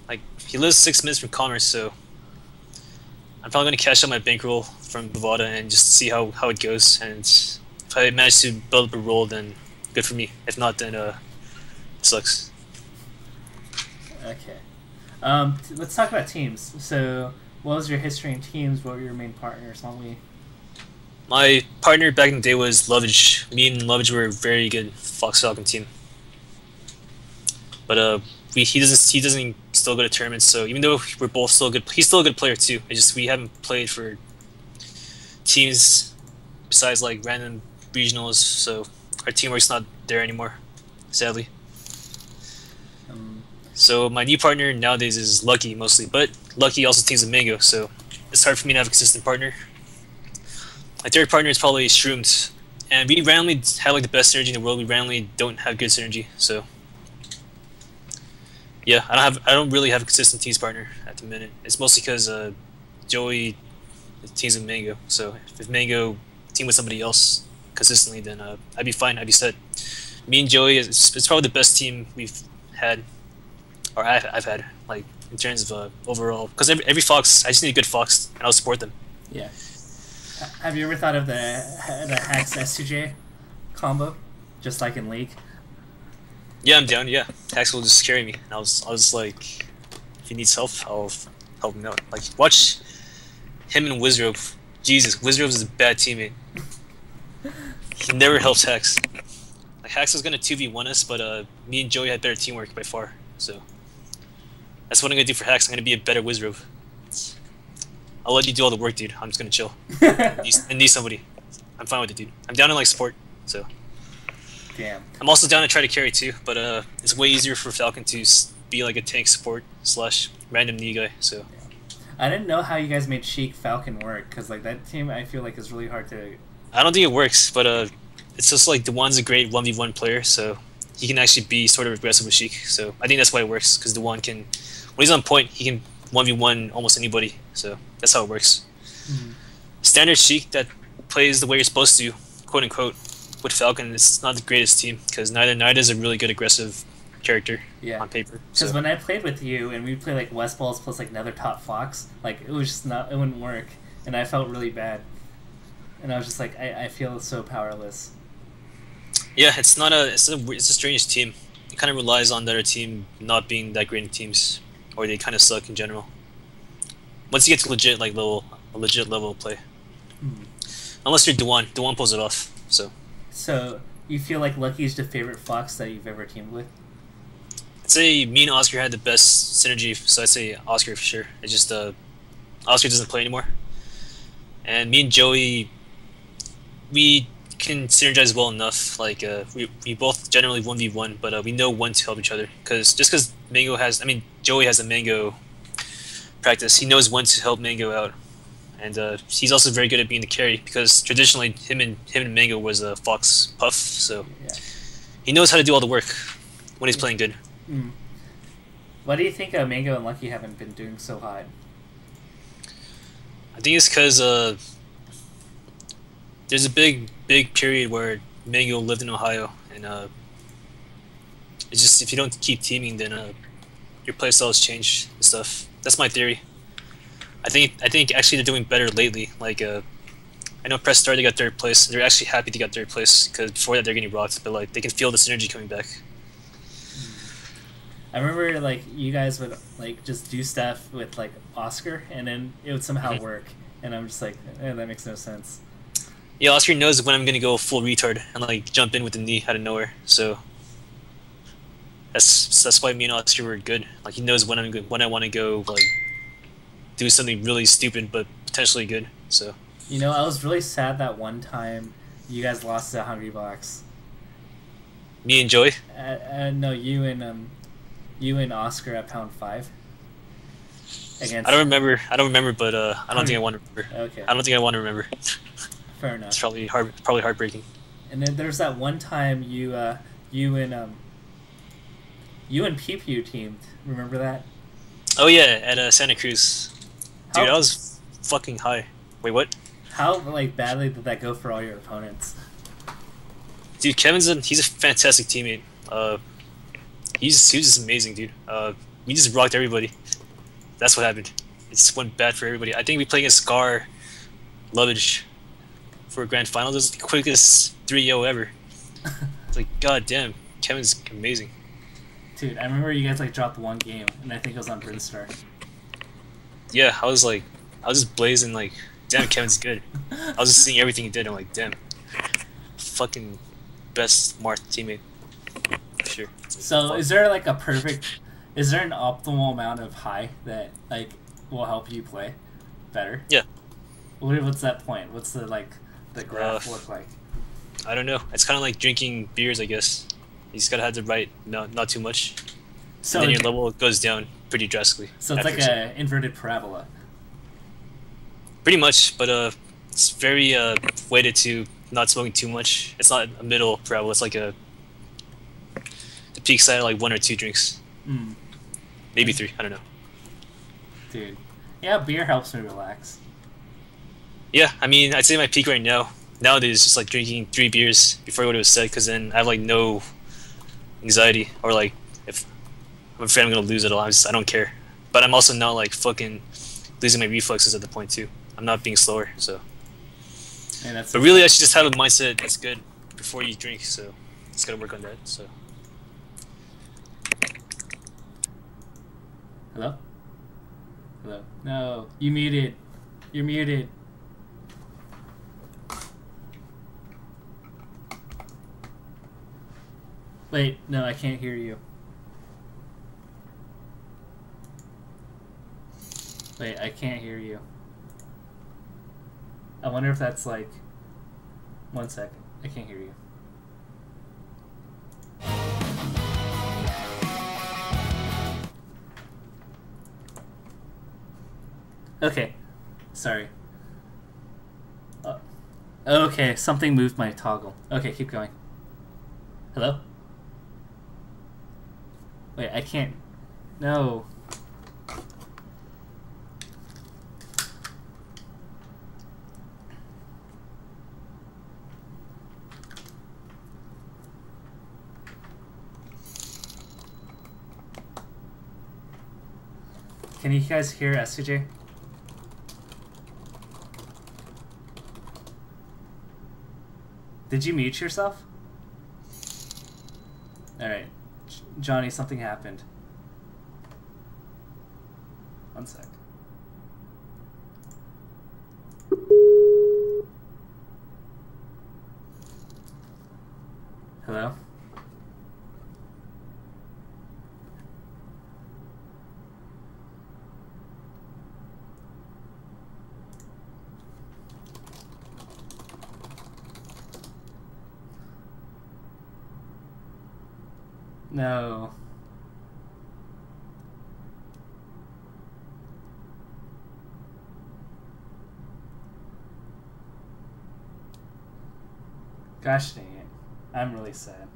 Like, he lives 6 minutes from Commerce, so I'm probably going to cash out my bankroll from Bovada and just see how it goes. And if I manage to build up a roll, then good for me. If not, then it sucks. Okay. Let's talk about teams. So, what was your history in teams? What were your main partners? Why don't we... My partner back in the day was Lovage. Me and Lovage were a very good Fox Falcon team. But he doesn't still go to tournaments. So even though we're both still good, he's still a good player too. It's just we haven't played for teams besides like random regionals. So our teamwork's not there anymore, sadly. So my new partner nowadays is Lucky mostly, but Lucky also teams with Mango. So it's hard for me to have a consistent partner. My third partner is probably Shroomed, and we randomly have like the best synergy in the world. We randomly don't have good synergy, so yeah, I don't really have a consistent teams partner at the minute. It's mostly because Joey teams with Mango. So if Mango team with somebody else consistently, then I'd be fine. I'd be set. Me and Joey, it's probably the best team we've had, or I've had, like in terms of overall. Because every Fox, I just need a good Fox, and I'll support them. Yeah. Have you ever thought of the Haze s2j combo, just like in League? Yeah, I'm down. Yeah, Hax will just carry me. And I was like, if he needs help, I'll help him out. Like, watch him and Wizrobe. Jesus, Wizrobe is a bad teammate. He never helps Hax. Like, Hax was gonna 2v1 us, but me and Joey had better teamwork by far. So that's what I'm gonna do for Hax. I'm gonna be a better Wizrobe. I'll let you do all the work, dude. I'm just gonna chill. I need somebody. I'm fine with it, dude. I'm down to like support, so. Damn. I'm also down to try to carry too, but it's way easier for Falcon to be like a tank support / random knee guy. So. I didn't know how you guys made Sheik Falcon work, because like that team I feel like is really hard to. I don't think it works, but it's just like Dewan's a great 1v1 player, so he can actually be sort of aggressive with Sheik. So I think that's why it works, because Dewan can, when he's on point, he can 1v1 almost anybody. So that's how it works. Mm-hmm. Standard Sheik that plays the way you're supposed to, quote unquote, with Falcon, it's not the greatest team because neither is a really good aggressive character on paper. Because So. when I played with you and we played like West Balls plus like another top Fox, like it was just not, it wouldn't work, and I felt really bad. And I was just like, I feel so powerless. Yeah, it's a strange team. It kind of relies on the other team not being that great in teams, or they kind of suck in general. Once you get to legit level of play, unless you're Dewan pulls it off. So you feel like Lucky's the favorite Fox that you've ever teamed with? I'd say me and Oscar had the best synergy, so I'd say Oscar for sure. It's just Oscar doesn't play anymore, and me and Joey, we can synergize well enough. Like we both generally 1v1, but we know when to help each other. Because Joey has a Mango practice. He knows when to help Mango out, and he's also very good at being the carry. Because traditionally, him and Mango was a Fox Puff, so he knows how to do all the work when he's playing good. Mm. Why do you think Mango and Lucky haven't been doing so hot? I think it's because there's a big period where Mango lived in Ohio, and it's just if you don't keep teaming, then your playstyles change and stuff. That's my theory. I think actually they're doing better lately. Like I know Press Start, they got 3rd place. They're actually happy they got 3rd place because before that they're getting rocked, but like they can feel the synergy coming back. I remember like you guys would like just do stuff with like Oscar, and then it would somehow work, and I'm just like, that makes no sense. Yeah, Oscar knows when I'm gonna go full retard and like jump in with the knee out of nowhere. So that's why me and Oscar were good. Like he knows when I want to go like do something really stupid but potentially good. So you know, I was really sad that one time you guys lost to Hungry Box. Me and Joey. No, you and Oscar at Pound 5. Against. I don't remember, but I don't think I want to remember. Okay. I don't think I want to remember. Fair enough. It's probably heartbreaking. And then there's that one time you and PPU teamed. Remember that? Oh yeah, at Santa Cruz. Dude, How- I was fucking high. Wait, what? How like badly did that go for all your opponents? Dude, he's a fantastic teammate. He was just amazing, dude. We just rocked everybody. That's what happened. It just went bad for everybody. I think we played against Scar, Lovage for a grand final. This was the quickest 3-0 ever. It's like, god damn, Kevin's amazing. Dude, I remember you guys like dropped one game, and I think it was on Brinstar. Yeah, I was just blazing like, damn, Kevin's good. I was just seeing everything he did. I'm like, damn, fucking best smart teammate. For sure. So, is there like is there an optimal amount of high that like will help you play better? Yeah. What's that point? What's the graph look like? I don't know. It's kind of like drinking beers, I guess. You just gotta have the right, not too much. So And then your level goes down pretty drastically. So it's like a inverted parabola. Pretty much, but it's very weighted to not smoking too much. It's not a middle parabola. It's like the peak side of like 1 or 2 drinks, maybe 3. I don't know. Dude, yeah, beer helps me relax. Yeah, I mean, I'd say my peak right now. Nowadays, is just like drinking 3 beers before I go to a set, because then I have like no anxiety, or like if I'm afraid I'm gonna lose it all, I don't care. But I'm also not like fucking losing my reflexes at the point too. I'm not being slower, so. And that's But really, I should just have a mindset that's good before you drink. So, just gotta work on that. So. Hello? Hello? No, you muted. You're muted. Wait, no, I can't hear you. Wait, I can't hear you. I wonder if that's like... 1 second. I can't hear you. Okay. Sorry. Okay, something moved my toggle. Okay, keep going. Hello? Wait, I can't... No. Can you guys hear s2j? Did you mute yourself? Alright. Johnny, something happened. 1 sec. Hello? No. Gosh dang it. I'm really sad.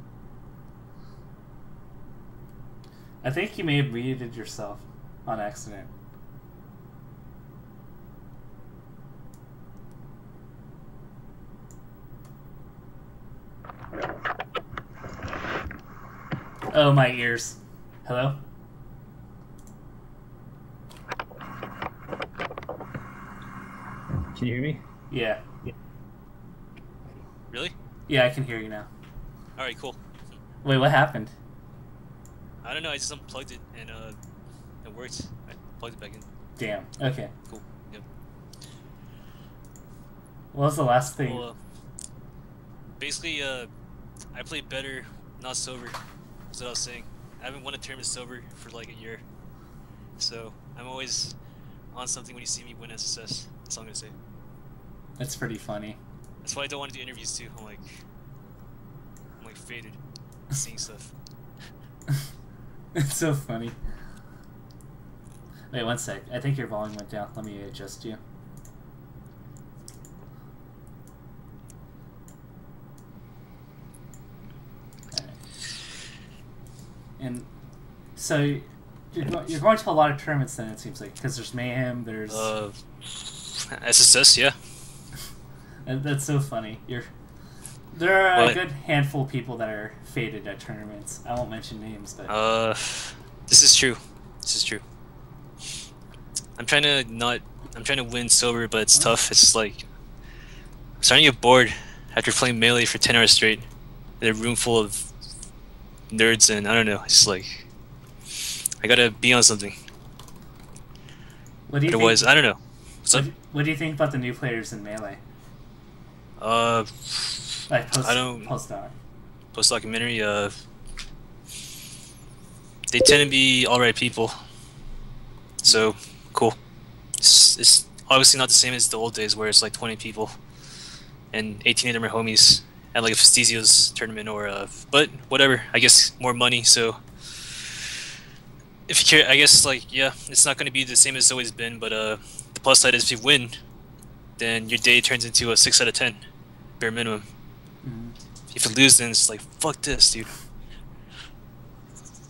I think you may have muted yourself on accident. Oh, my ears. Hello? Can you hear me? Yeah. Really? Yeah, I can hear you now. All right, cool. Wait, what happened? I don't know. I just unplugged it and it worked. I plugged it back in. Damn. Okay. Cool. Yep. What was the last thing? Well, basically, I play better not sober. That's what I was saying. I haven't won a tournament sober for like a year, so I'm always on something when you see me win SSS. That's all I'm gonna say. That's pretty funny. That's why I don't want to do interviews too. I'm like faded, seeing stuff. It's so funny. Wait, 1 sec. I think your volume went down. Let me adjust you. And so you're going to a lot of tournaments then, it seems like, because there's Mayhem, there's SSS, yeah. That's so funny. There are What? a good handful of people that are faded at tournaments. I won't mention names, but this is true. This is true. I'm trying to win sober, but it's tough. It's just like I'm starting to get bored after playing Melee for 10 hours straight in a room full of nerds, and I don't know. It's like I gotta be on something. what do you Otherwise, think? I don't know. What's up? What do you think about the new players in Melee? Like I don't- post-doc. Post-documentary, they tend to be alright people. So, cool. It's obviously not the same as the old days where it's like 20 people and 18 of them are homies at like a Fastizio's tournament or but whatever, I guess more money, so if you care, I guess like, yeah, it's not going to be the same as it's always been, but the plus side is if you win, then your day turns into a 6 out of 10, bare minimum. Mhm. If you lose, then it's like, fuck this, dude.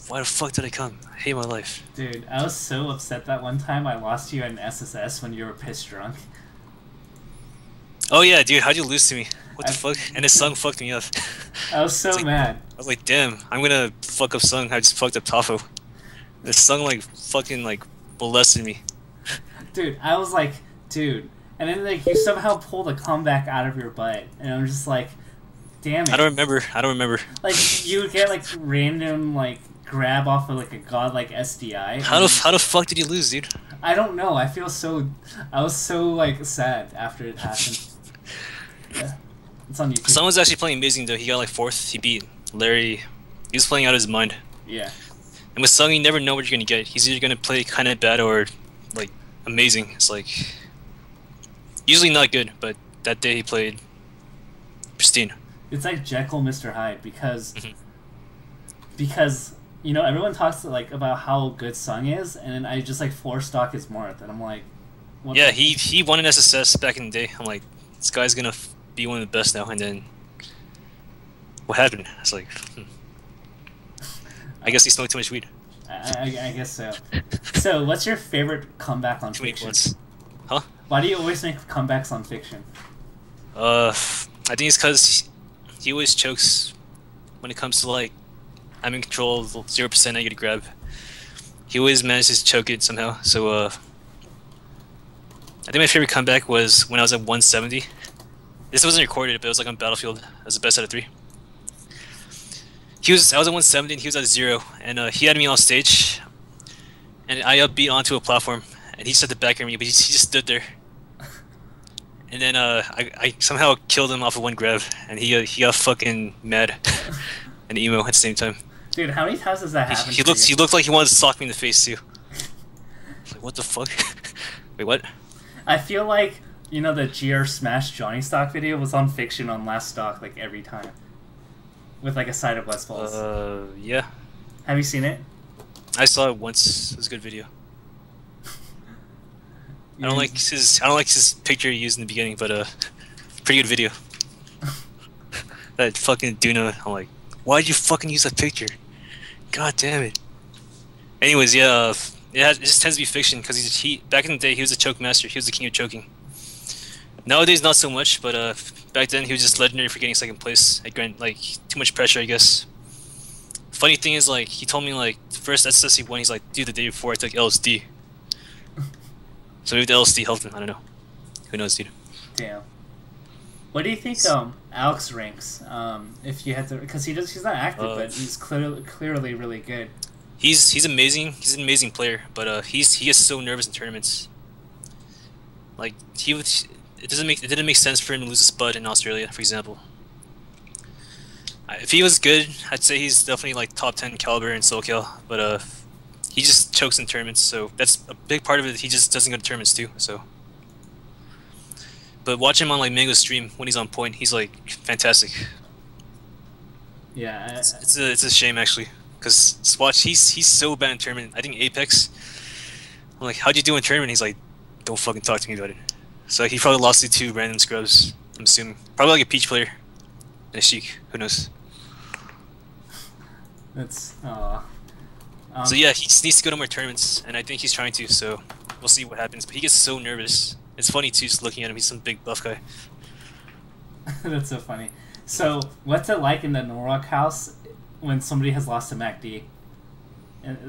Why the fuck did I come? I hate my life. Dude, I was so upset that one time I lost you in SSS when you were pissed drunk. Oh yeah, dude, how'd you lose to me? What the I- fuck? And this song fucked me up. I was so It's like- mad. I was like, damn, I'm gonna fuck up song. I just fucked up Tafo. This song like fucking like molested me. Dude, I was like, dude. And then like you somehow pulled a comeback out of your butt. And I'm just like, damn it. I don't remember. Like, you would get like random like grab off of like a godlike SDI. How the fuck did you lose, dude? I don't know. I was so like sad after it happened. Yeah. It's on YouTube. Someone's actually playing amazing though. He got like 4th. He beat Larry. He was playing out of his mind. Yeah. And with Sung, you never know what you're gonna get. He's either gonna play kind of bad or like amazing. It's like usually not good, but that day he played pristine. It's like Jekyll, Mr. Hyde, because Mhm. you know everyone talks like about how good Sung is, and then I just like floor stock his Marth, and I'm like, what Yeah, the- he won an SSS back in the day. I'm like, this guy's gonna be one of the best now. And then what happened? It's like, I guess he smoked too much weed. I guess so. So, what's your favorite comeback on Too many fiction? blunts. Huh? Why do you always make comebacks on fiction? I think it's because he always chokes when it comes to like I'm in control of 0% I get to grab. He always manages to choke it somehow. So I think my favorite comeback was when I was at 170. This wasn't recorded, but it was like on Battlefield as the best out of 3. I was at 170 and he was at 0, and he had me on stage, and I upbeat onto a platform, and he set the back of me, but he just stood there. And then I somehow killed him off of one grab, and he got fucking mad and emo at the same time. Dude, how many times does that happen? He to looked you? like he wanted to sock me in the face too. Like, what the fuck? Wait, what? I feel like, you know, the GR Smash Johnny Stock video was on fiction on last stock like every time, with like a side of West Balls. Yeah, Have you seen it? I saw it once. It was a good video. I don't like his picture he used in the beginning, but pretty good video. That fucking Duna, I'm like, why'd you fucking use that picture? God damn it. Anyways, yeah, it just tends to be fiction because he back in the day he was a choke master. He was the king of choking. Nowadays, not so much, but back then he was just legendary for getting second place. Like too much pressure, I guess. Funny thing is, like, he told me like the first SSS he won, he's like, dude, the day before I took LSD. So maybe the LSD helped him. I don't know. Who knows, dude? Damn. What do you think Alex ranks? If you had to, because he's not active, but he's clearly really good. He's amazing. He's an amazing player, but he gets so nervous in tournaments. Like it didn't make sense for him to lose a spud in Australia, for example. If he was good, I'd say he's definitely like top 10 caliber in SoCal, but he just chokes in tournaments, so that's a big part of it. He just doesn't go to tournaments too, so. But watch him on like Mango's stream when he's on point. He's like fantastic. Yeah. It's a shame actually, because watch he's so bad in tournament. I think Apex. I'm like, how'd you do in tournament? He's like, don't fucking talk to me about it. So he probably lost to 2 random scrubs. I'm assuming probably like a Peach player and a Sheik. Who knows? That's So yeah, he just needs to go to more tournaments, and I think he's trying to. So we'll see what happens. But he gets so nervous. It's funny too, just looking at him. He's some big buff guy. That's so funny. So what's it like in the Norwalk house when somebody has lost to MacD,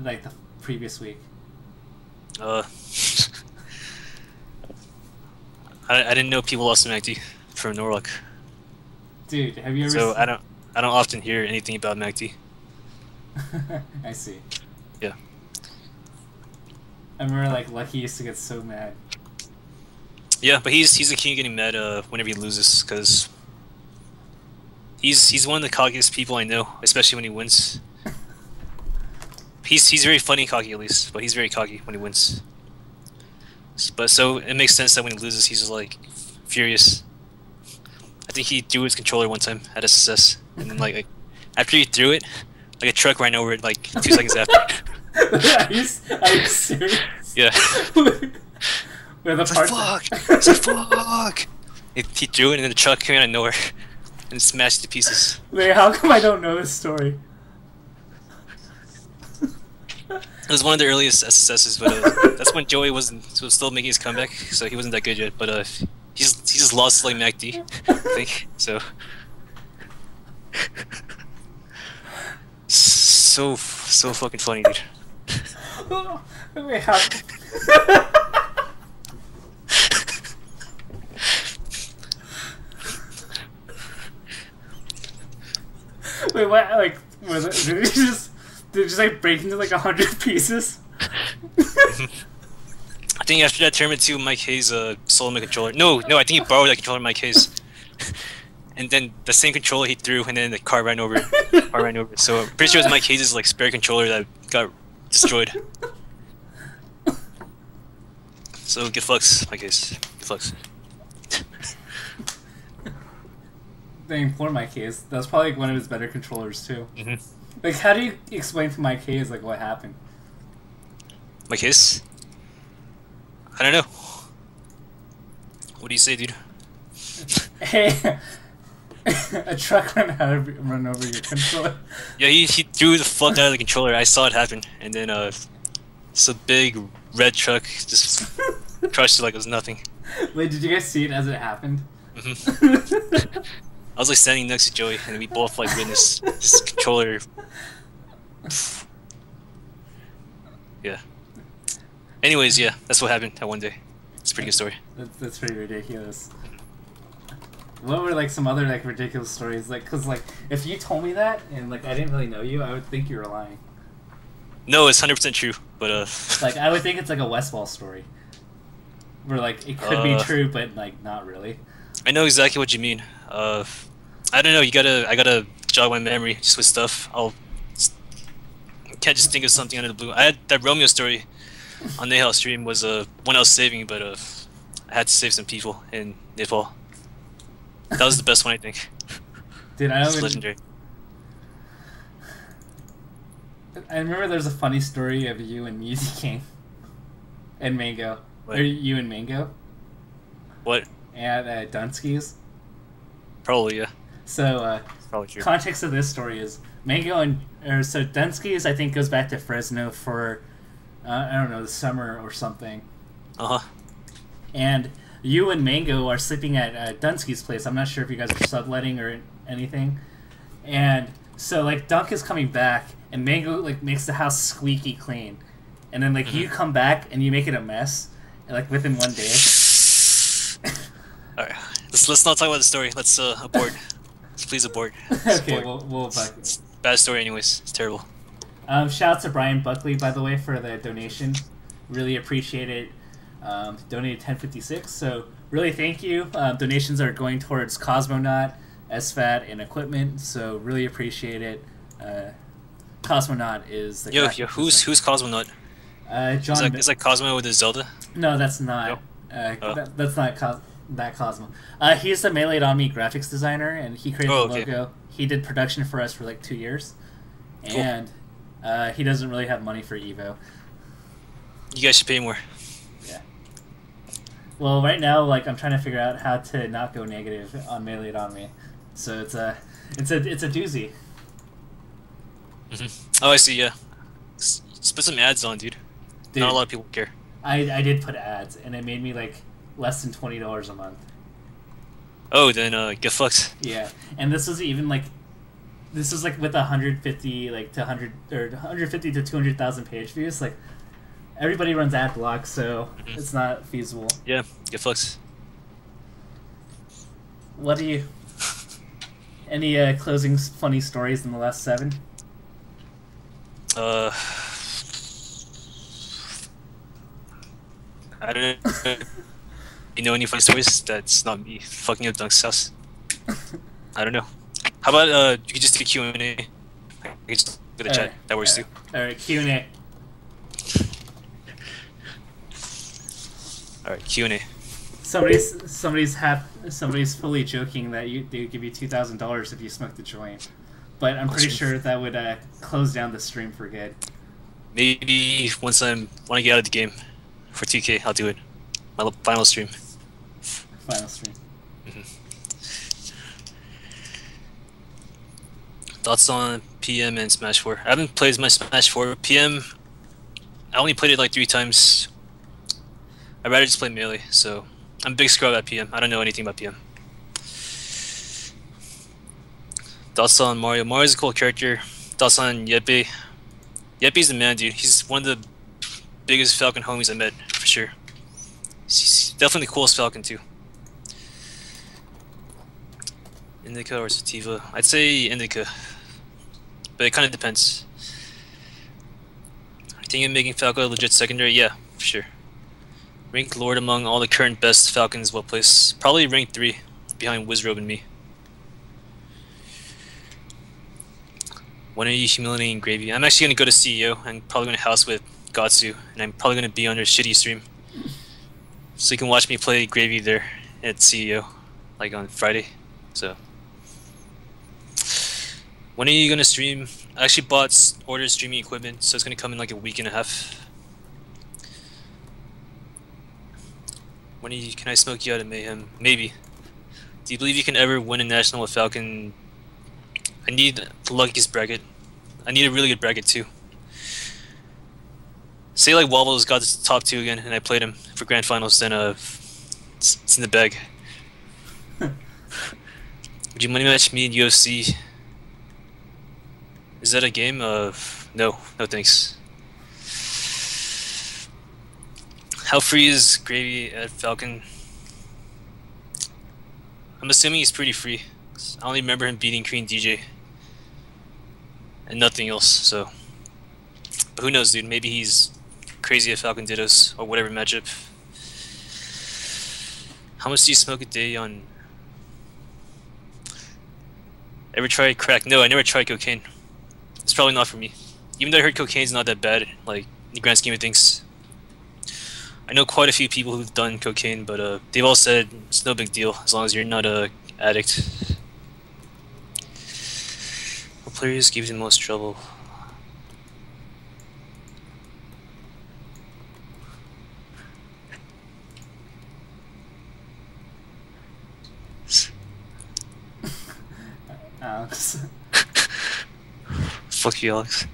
like the previous week? I didn't know people lost to MacD from Norwalk. Dude, have you ever? So I don't often hear anything about MacD. I see. Yeah. I remember like Lucky used to get so mad. Yeah, but he's the king of getting mad whenever he loses, because he's one of the cockiest people I know, especially when he wins. He's very funny cocky at least, but he's very cocky when he wins. But so it makes sense that when he loses, he's just like furious. I think he threw his controller one time at SSS, and then like after he threw it, like a truck ran over it like 2 seconds after. Are you serious? Yeah. Where the It's like, fuck! It's like, fuck! He threw it, and then the truck came out of nowhere and smashed it to pieces. Wait, how come I don't know this story? It was one of the earliest SSSs, but that's when Joey was still making his comeback, so he wasn't that good yet. But he just lost to, like MacD, I think. So so fucking funny, dude. Wait, how? Wait, what? Like, was it? Did it just like break into like 100 pieces? I think after that tournament too, Mikehaze sold him a controller. No, I think he borrowed that controller from Mikehaze. And then the same controller he threw, and then the car ran over it. So I'm pretty sure it was Mikehaze's like spare controller that got destroyed. So good fucks, Mikehaze. Good fucks. Dang, poor Mikehaze. That was probably like, one of his better controllers too. Mm-hmm. Like, how do you explain to Mikehaze like what happened? Mikehaze? I don't know. What do you say, dude? Hey, a truck run over your controller. Yeah, he threw the fuck out of the controller. I saw it happen, and then it's a big red truck just crushed it like it was nothing. Wait, did you guys see it as it happened? Mm-hmm. I was like standing next to Joey, and we both like witnessed this controller. Yeah. Anyways, yeah, that's what happened that one day. It's a pretty good story. That's pretty ridiculous. What were like some other like ridiculous stories? Like, cause like if you told me that and like I didn't really know you, I would think you were lying. No, it's 100% true, but like I would think it's like a Westball story, where like it could be true, but like not really. I know exactly what you mean. I don't know. I gotta jog my memory just with stuff. I can't just think of something out of the blue. I had that Romeo story on Nehal stream was one I was saving, but I had to save some people in Nepal. That was the best one, I think. Dude, I It's don't legendary. I remember there's a funny story of you and Music King and Mango. What? Or you and Mango What? at Dunsky's. Probably, yeah. So, Probably true. context of this story is Mango so Dunsky's I think goes back to Fresno for I don't know, the summer or something. Uh-huh. And you and Mango are sleeping at Dunsky's place. I'm not sure if you guys are subletting or anything. And so like Dunk is coming back and Mango like makes the house squeaky clean. And then like you come back and you make it a mess like within one day. Alright. Let's not talk about the story. Let's abort. Let's please abort. Let's Okay, abort. we'll back. It's a bad story anyways. It's terrible. Shout out to Brian Buckley, by the way, for the donation. Really appreciate it. Donated 1056, so really thank you. Donations are going towards Cosmonaut, SFAT, and equipment, so really appreciate it. Cosmonaut is the Who's Cosmonaut? John. Is that Cosmo with his Zelda? No, that's not. That's not that Cosmo. He's the Melee on Me graphics designer, and he created the logo. He did production for us for like 2 years, and he doesn't really have money for Evo. You guys should pay more. Yeah. Well, right now, like I'm trying to figure out how to not go negative on Melee on Me, so it's a doozy. Oh, I see. Yeah. Just put some ads on, dude. Dude, Not a lot of people care. I did put ads, and it made me like less than $20 a month. Oh, then get fucked. Yeah, and this was even like, this was like with 150 like to 100 or 150 to 200,000 page views. Like everybody runs ad blocks, so it's not feasible. Yeah, get fucked. What do you? Any closing funny stories in the last 7? I don't know. You know any funny stories? That's not me fucking up Dunk's house. I don't know. How about you could just do a Q&A? I could just go to chat. That works too. Alright, Q&A. Alright, Q&A. Somebody's fully joking that they would give you $2,000 if you smoked a joint, but I'm pretty sure that would close down the stream for good. Maybe once when I get out of the game for 2K, I'll do it. My final stream. Final stream. Thoughts on PM and Smash 4? I haven't played my Smash 4. PM, I only played it like 3 times. I'd rather just play Melee, so I'm a big scrub at PM. I don't know anything about PM. Thoughts on Mario? Mario's a cool character. Thoughts on Yeppe? Yeppe's the man, dude. He's one of the biggest Falcon homies I met, for sure. He's definitely the coolest Falcon, too. Indica or Sativa? I'd say Indica. But it kind of depends. I think I'm making Falco a legit secondary? Yeah, for sure. Rank Lord among all the current best Falcons, what place? Probably rank 3, behind Wizrobe and me. When are you humiliating Gravy? I'm actually going to go to CEO. I'm probably going to house with Gatsu, and I'm probably going to be on their shitty stream. So you can watch me play Gravy there at CEO, like on Friday. So, when are you going to stream? I actually ordered streaming equipment, so it's going to come in like a week and a half. When can I smoke you out of Mayhem? Maybe. Do you believe you can ever win a national with Falcon? I need the luckiest bracket. I need a really good bracket too. Say like Wobbles got the top 2 again, and I played him for grand finals. Then it's in the bag. Would you money match me in UFC? Is that a game? No, thanks. How free is Gravy at Falcon? I'm assuming he's pretty free. I only remember him beating Korean DJ. And nothing else, so. But who knows, dude? Maybe he's crazy at Falcon Dittos or whatever matchup. How much do you smoke a day on? Ever tried crack? No, I never tried cocaine. It's probably not for me. Even though I heard cocaine's not that bad, like, in the grand scheme of things. I know quite a few people who've done cocaine, but they've all said it's no big deal as long as you're not a addict. What players give you the most trouble? Alex. Fuck you, Alex.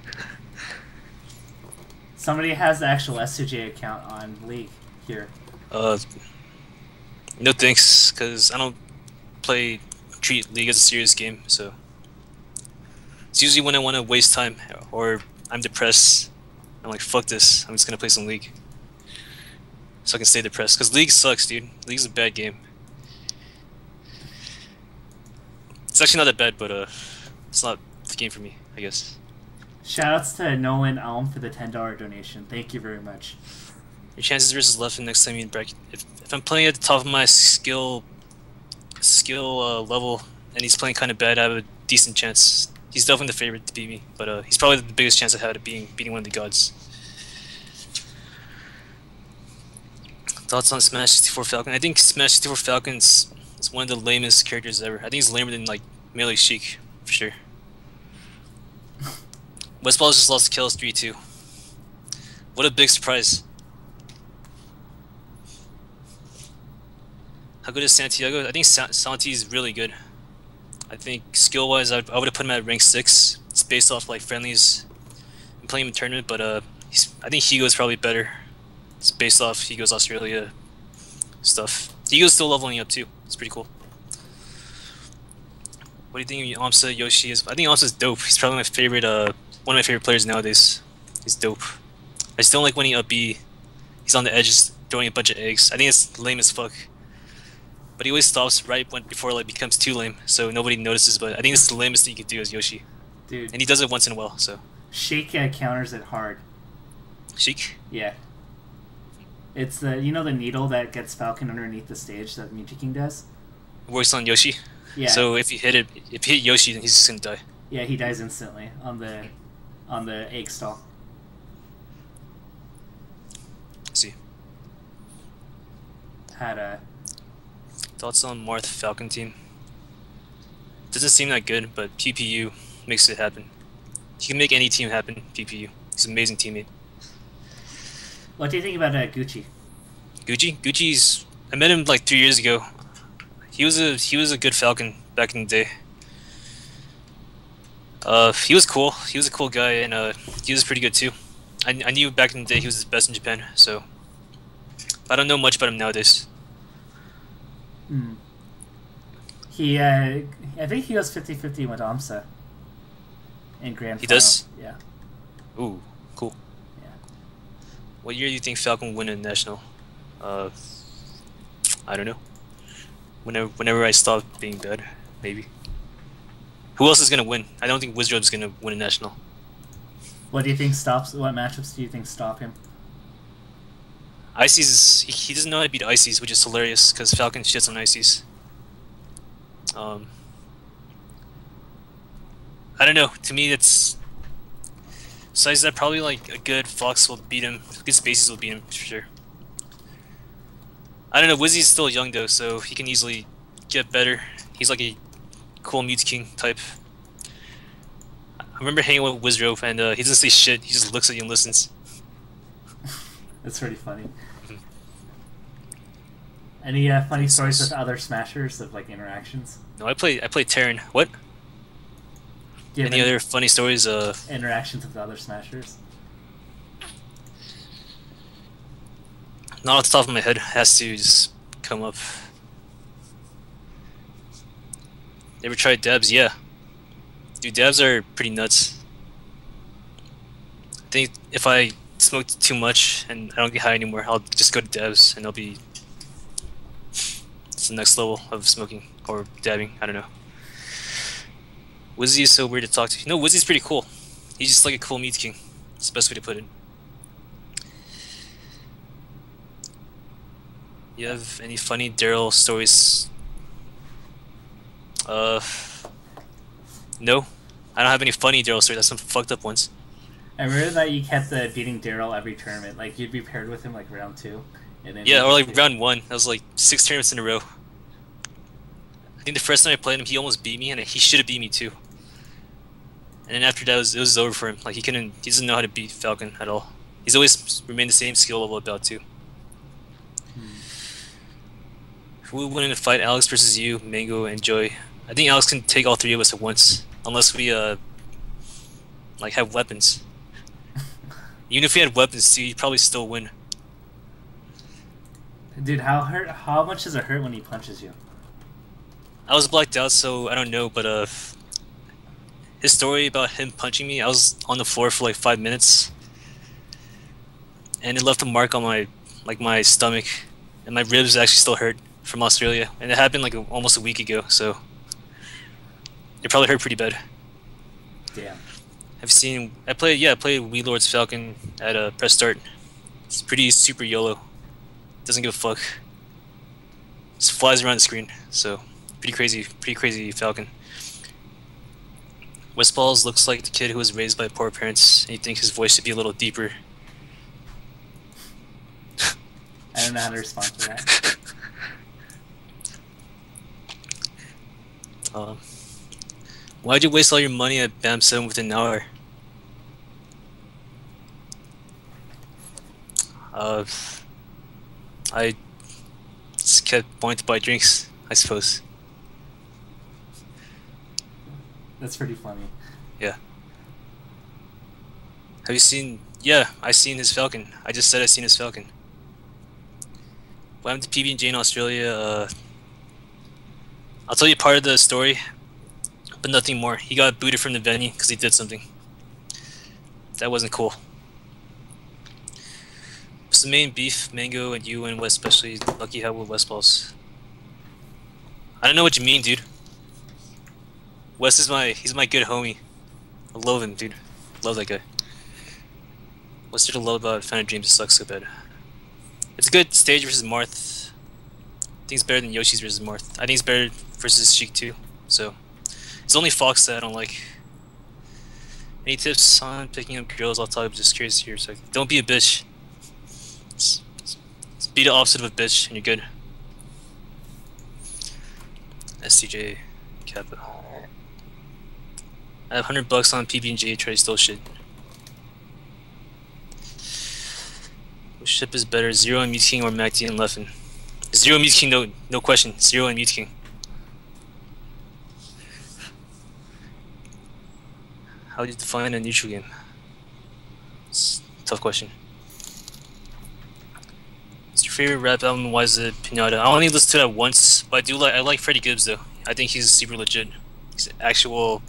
Somebody has the actual s2j account on League here. No thanks, because I don't treat League as a serious game, so. It's usually when I want to waste time, or I'm depressed. I'm like, fuck this, I'm just gonna play some League. So I can stay depressed, because League sucks, dude. League's a bad game. It's actually not that bad, but it's not the game for me, I guess. Shoutouts to Nolan Alm for the $10 donation. Thank you very much. Your chances versus Leffen next time you bracket. If I'm playing at the top of my skill level, and he's playing kind of bad, I have a decent chance. He's definitely the favorite to beat me, but he's probably the biggest chance I had of beating one of the gods. Thoughts on Smash 64 Falcon? I think Smash 64 Falcon's is one of the lamest characters ever. I think he's lamer than like Melee Sheik for sure. Westball's just lost to kills 3-2. What a big surprise. How good is Santiago? I think Santi is really good. I think skill-wise, I would have put him at rank 6. It's based off like friendlies and playing him in tournament, but I think Higo is probably better. It's based off Higo's Australia stuff. Higo's still leveling up too. It's pretty cool. What do you think Amsa Yoshi is? I think Amsa's dope. He's probably my favorite, one of my favorite players nowadays. He's dope. I still don't like when he up B. He's on the edge, just throwing a bunch of eggs. I think it's lame as fuck. But he always stops right before it like becomes too lame, so nobody notices. But I think it's the lamest thing you could do as Yoshi. Dude. And he does it once in a while. So. Sheik counters it hard. Sheik? Yeah. It's the the needle that gets Falcon underneath the stage that Mew King does. Works on Yoshi. Yeah. So if you hit Yoshi, then he's just gonna die. Yeah, he dies instantly on the egg stall. Let's see. Had a Thoughts on Marth Falcon team? Doesn't seem that good, but PPU makes it happen. He can make any team happen. PPU. He's an amazing teammate. What do you think about Gucci? Gucci's. I met him like 3 years ago. He was a good Falcon back in the day. He was cool. He was a cool guy, and he was pretty good too. I knew back in the day he was the best in Japan. So I don't know much about him nowadays. He, I think he goes 50-50 with Amsa in Grand Final. He does? Yeah. Ooh, cool. Yeah. What year do you think Falcon will win a national? I don't know. Whenever I stop being bad, maybe. Who else is gonna win? I don't think Wizard's gonna win a national. What do you think stops? What matchups do you think stop him? Ices, he doesn't know how to beat Ices, which is hilarious because Falcon shits on Ices. I don't know. To me, it's besides that, probably like a good Fox will beat him. Good Spaces will beat him for sure. I don't know. Wizzy's still young though, so he can easily get better. He's like a cool Mute King type. I remember hanging with Wizrope, and he doesn't say shit. He just looks at you and listens. That's pretty funny. Any funny stories with other Smashers of like interactions? No, I play Terran. What? Any other funny stories? Interactions with other Smashers? Not off the top of my head. It has to just come up. Ever tried dabs? Yeah. Dude, dabs are pretty nuts. I think if I smoke too much and I don't get high anymore, I'll just go to dabs and I'll be... It's the next level of smoking or dabbing. I don't know. Wizzy is so weird to talk to. No, Wizzy's pretty cool. He's just like a cool Mute King. That's the best way to put it. You have any funny Daryl stories? No. I don't have any funny Daryl stories. That's some fucked up ones. I remember that you kept beating Daryl every tournament. Like, you'd be paired with him, like, round 2. And then yeah, or like round 1. That was like 6 tournaments in a row. I think the first time I played him, he almost beat me, and he should have beat me too. And then after that, it was over for him. Like, he doesn't know how to beat Falcon at all. He's always remained the same skill level about too. Who would win in a fight, Alex versus you, Mango, and Joy? I think Alex can take all 3 of us at once, unless we like have weapons. Even if we had weapons too, you'd probably still win. Dude, how much does it hurt when he punches you? I was blacked out, so I don't know, but his story about him punching me, I was on the floor for like 5 minutes, and it left a mark on my stomach, and my ribs actually still hurt from Australia, and it happened like almost a week ago, so it probably hurt pretty bad. Damn. I played Wii Lord's Falcon at press start. It's pretty super YOLO. Doesn't give a fuck. Just flies around the screen, so pretty crazy Falcon. Westballs looks like the kid who was raised by poor parents, and you think his voice should be a little deeper. I don't know how to respond to that. Why'd you waste all your money at BAM 7 within an hour? I just kept wanting to buy drinks, I suppose. That's pretty funny. Yeah. Have you seen Yeah, I seen his Falcon. I just said I seen his Falcon. What happened to PB&J in Australia? I'll tell you part of the story, but nothing more. He got booted from the venue because he did something. That wasn't cool. What's the main beef, Mango and you and West, especially Lucky have with West balls? I don't know what you mean, dude. West is he's my good homie. I love him, dude. Love that guy. What's there to love about Fan of Dreams? It sucks so bad. It's a good stage versus Marth. I think it's better than Yoshi's versus Marth. I think it's better versus Sheik too. So it's only Fox that I don't like. Any tips on picking up girls? I'll tell you. Just curious here. So don't be a bitch. Just be the opposite of a bitch, and you're good. s2j Kappa. I have $100 on PB&J. Try to steal shit. Which ship is better, Zero and Mute King or MacD and Leffen? Zero and Mute King, no question. Zero and Mute King. How do you define a neutral game? It's a tough question. What's your favorite rap album? Why is it Pinata? I only listened to that once, but I like Freddie Gibbs though. I think he's super legit. He's an actual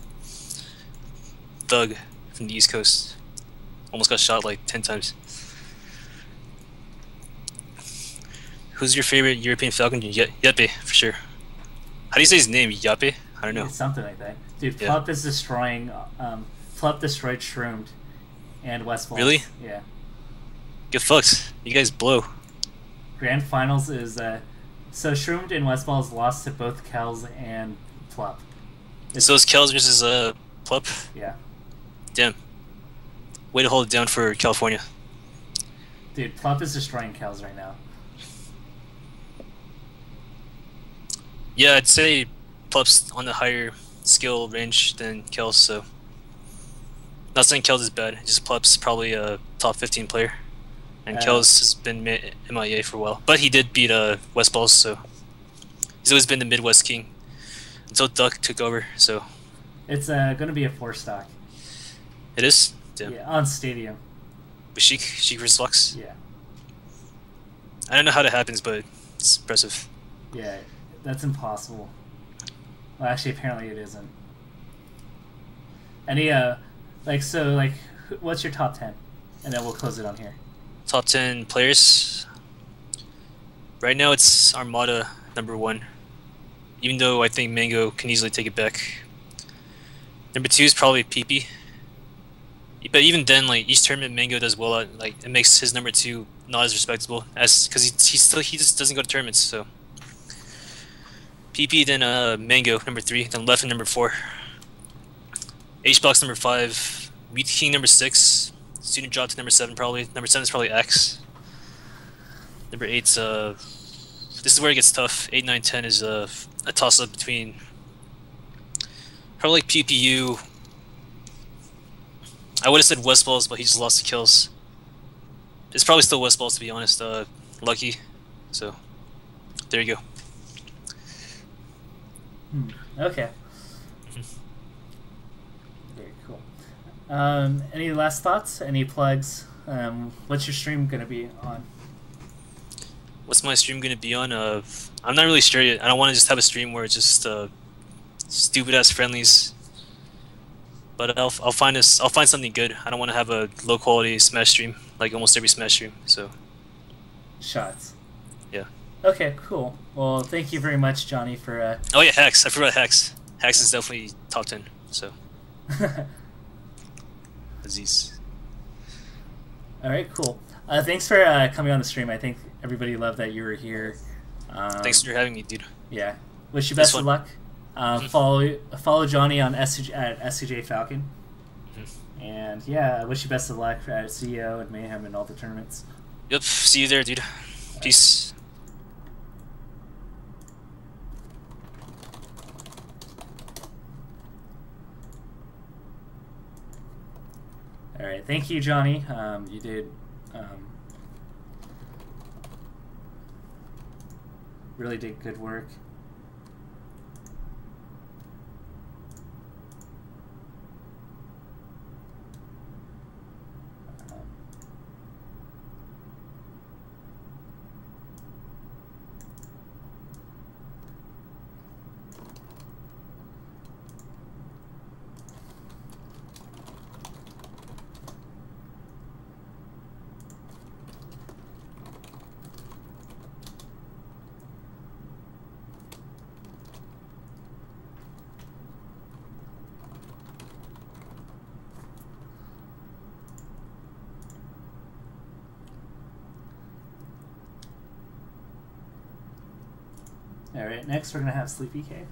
thug from the East Coast. Almost got shot like 10 times. Who's your favorite European Falcon? Yepe, for sure. How do you say his name? Yape? I don't know. It's something like that. Dude, Yeah. Plup is destroying... Plup destroyed Shroomed and Westfall. Really? Yeah. Get fucked. You guys blow. Grand Finals is... so Shroomed and Westfalls lost to both Kells and Plup. So it's Kells versus Plup? Yeah. Damn. Way to hold it down for California. Dude, Plup is destroying Kells right now. Yeah, I'd say Plup's on the higher skill range than Kells, so... Not saying Kells is bad, just Plup's probably a top 15 player. And Kells has been MIA for a while. But he did beat West Balls, so... He's always been the Midwest king. Until Duck took over, so... It's going to be a 4-stock. It is? Damn. Yeah, on Stadium. With Sheik versus Lux? Yeah. I don't know how that happens, but it's impressive. Yeah, that's impossible. Well, actually, apparently it isn't. Any, what's your top 10? And then we'll close it on here. Top 10 players? Right now it's Armada, #1. Even though I think Mango can easily take it back. Number 2 is probably PP. But even then, like, each tournament Mango does well at, like, it makes his number 2 not as respectable as because he just doesn't go to tournaments. So PP, then Mango #3, then Leffen #4, H-Box #5, Meat King #6, Student drop to #7 probably. #7 is probably X. #8's this is where it gets tough. 8, 9, 10 is a toss up between probably like PPU. I would have said West Balls, but he just lost the kills. It's probably still West Balls to be honest. Lucky. So there you go. Okay. Very cool. Any last thoughts? Any plugs? What's your stream gonna be on? What's my stream gonna be on? I'm not really sure yet. I don't want to just have a stream where it's just stupid ass friendlies. But I'll find something good. I don't want to have a low quality Smash stream like almost every Smash stream. So. Shots. Yeah. Okay, cool. Well, thank you very much, Johnny, for... Oh yeah, Hex. I forgot Hex. Hex is definitely top 10, so... Aziz. Alright, cool. Thanks for coming on the stream. I think everybody loved that you were here. Thanks for having me, dude. Yeah. Wish you best of luck. Follow Johnny on s2j Falcon. And yeah, I wish you best of luck at CEO and Mayhem and all the tournaments. Yep, see you there, dude. Peace. All right, thank you, Johnny. You did really did good work. Alright, next we're going to have sleepyk.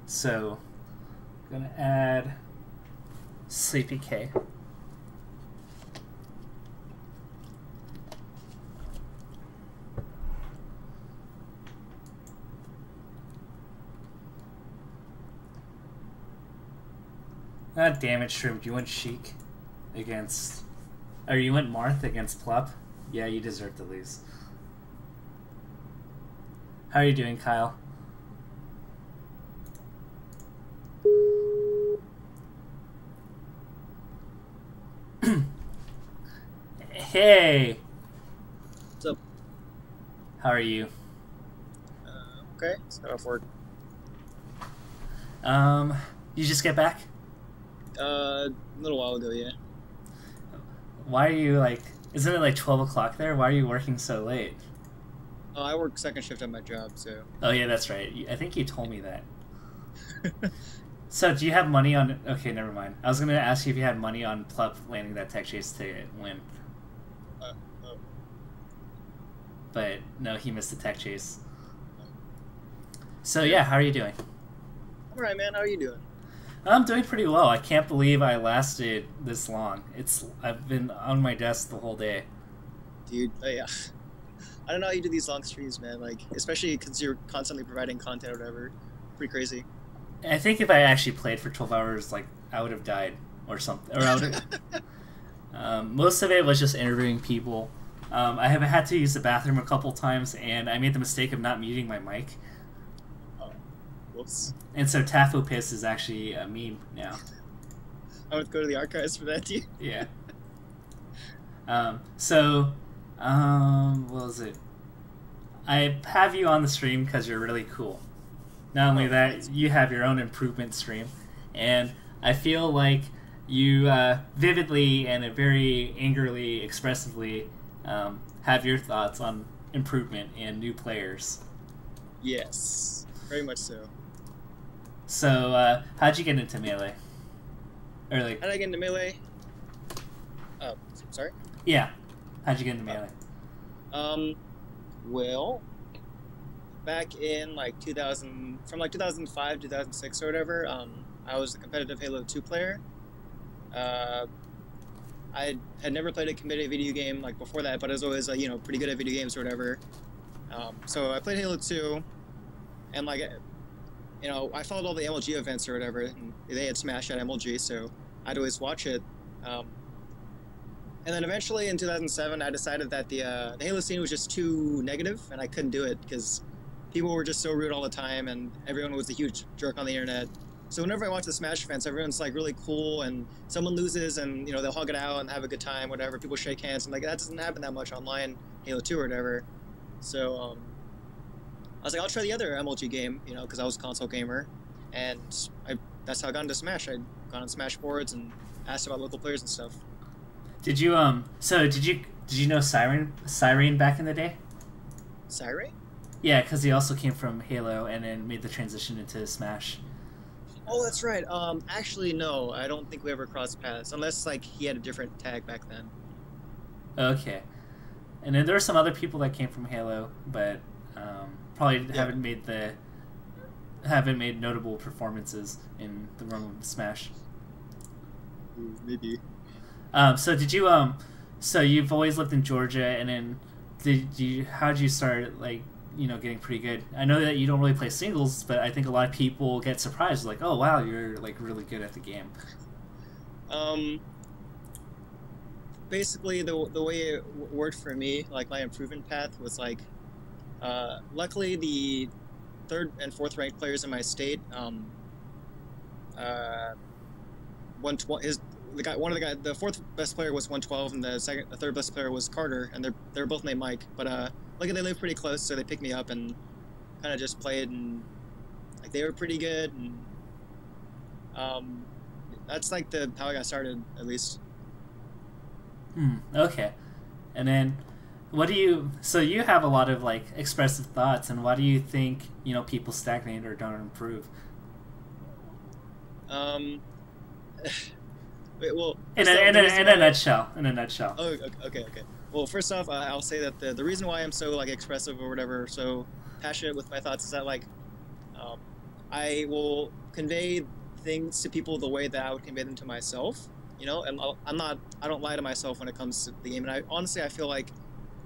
So, I'm gonna add sleepyk. God damn it, Shrimp, you went Sheik against... Or you went Marth against Plup? Yeah, you deserve to lose. How are you doing, Kyle? Hey! What's up? How are you? Okay, just got off work. You just get back? A little while ago, yeah. Why are you like... Isn't it like 12 o'clock there? Why are you working so late? Oh, I work second shift at my job, so... Oh yeah, that's right. I think you told me that. So, do you have money on... Okay, never mind. I was going to ask you if you had money on Plup landing that tech chase to win. Oh. But, no, he missed the tech chase. So, yeah, how are you doing? Alright, man, how are you doing? I'm doing pretty well. I can't believe I lasted this long. I've been on my desk the whole day. Dude, yeah. I don't know how you do these long streams, man. Like, especially because you're constantly providing content or whatever. Pretty crazy. I think if I actually played for 12 hours, like, I would have died or something. Or I would have... most of it was just interviewing people. I have had to use the bathroom a couple times, and I made the mistake of not muting my mic. Oh, whoops. And so Tafokints is actually a meme now. I would go to the archives for that, dude. Yeah. What was it? I have you on the stream because you're really cool. Not only that, you have your own improvement stream, and I feel like you vividly and very angrily, expressively have your thoughts on improvement and new players. Yes, very much so. So, how'd you get into Melee? Or like? How'd I get into Melee? Oh, sorry? Yeah. How'd you get into Melee? Well, back in like 2000, from like 2005, 2006 or whatever, I was a competitive Halo 2 player. I had never played a competitive video game like before that, but I was always you know, pretty good at video games or whatever. So I played Halo 2, and like, you know, I followed all the MLG events or whatever, and they had Smash at MLG, so I'd always watch it. And then eventually in 2007, I decided that the Halo scene was just too negative, and I couldn't do it because people were just so rude all the time, and everyone was a huge jerk on the internet. So whenever I watch the Smash events, everyone's like really cool, and someone loses, and you know, they'll hug it out and have a good time, whatever. People shake hands, and like that doesn't happen that much online, Halo 2 or whatever. So I was like, I'll try the other MLG game, you know, because I was a console gamer, and that's how I got into Smash. I got on Smash boards and asked about local players and stuff. Did you did you know Siren back in the day? Siren? Yeah, because he also came from Halo and then made the transition into Smash. Oh, that's right. Actually, no, I don't think we ever crossed paths, unless like he had a different tag back then. Okay, and then there were some other people that came from Halo, but probably haven't made notable performances in the realm of Smash. Maybe. So did you so you've always lived in Georgia, and then how did you start, like, you know, getting pretty good? I know that you don't really play singles, but I think a lot of people get surprised, like, oh wow, you're like really good at the game. basically the way it worked for me, like my improvement path was like, luckily the 3rd and 4th ranked players in my state, the 4th best player was 112, and the 3rd best player was Carter, and they're both named Mike. But luckily they live pretty close, so they picked me up and kind of just played, and like they were pretty good, and that's like how I got started, at least. Okay. And then so you have a lot of like expressive thoughts, and why do you think, people stagnate or don't improve? Wait, well, in a nutshell. Oh, okay. Well, first off, I'll say that the reason why I'm so like expressive or whatever, so passionate with my thoughts, is that like I will convey things to people the way that I would convey them to myself. And I don't lie to myself when it comes to the game. And I feel like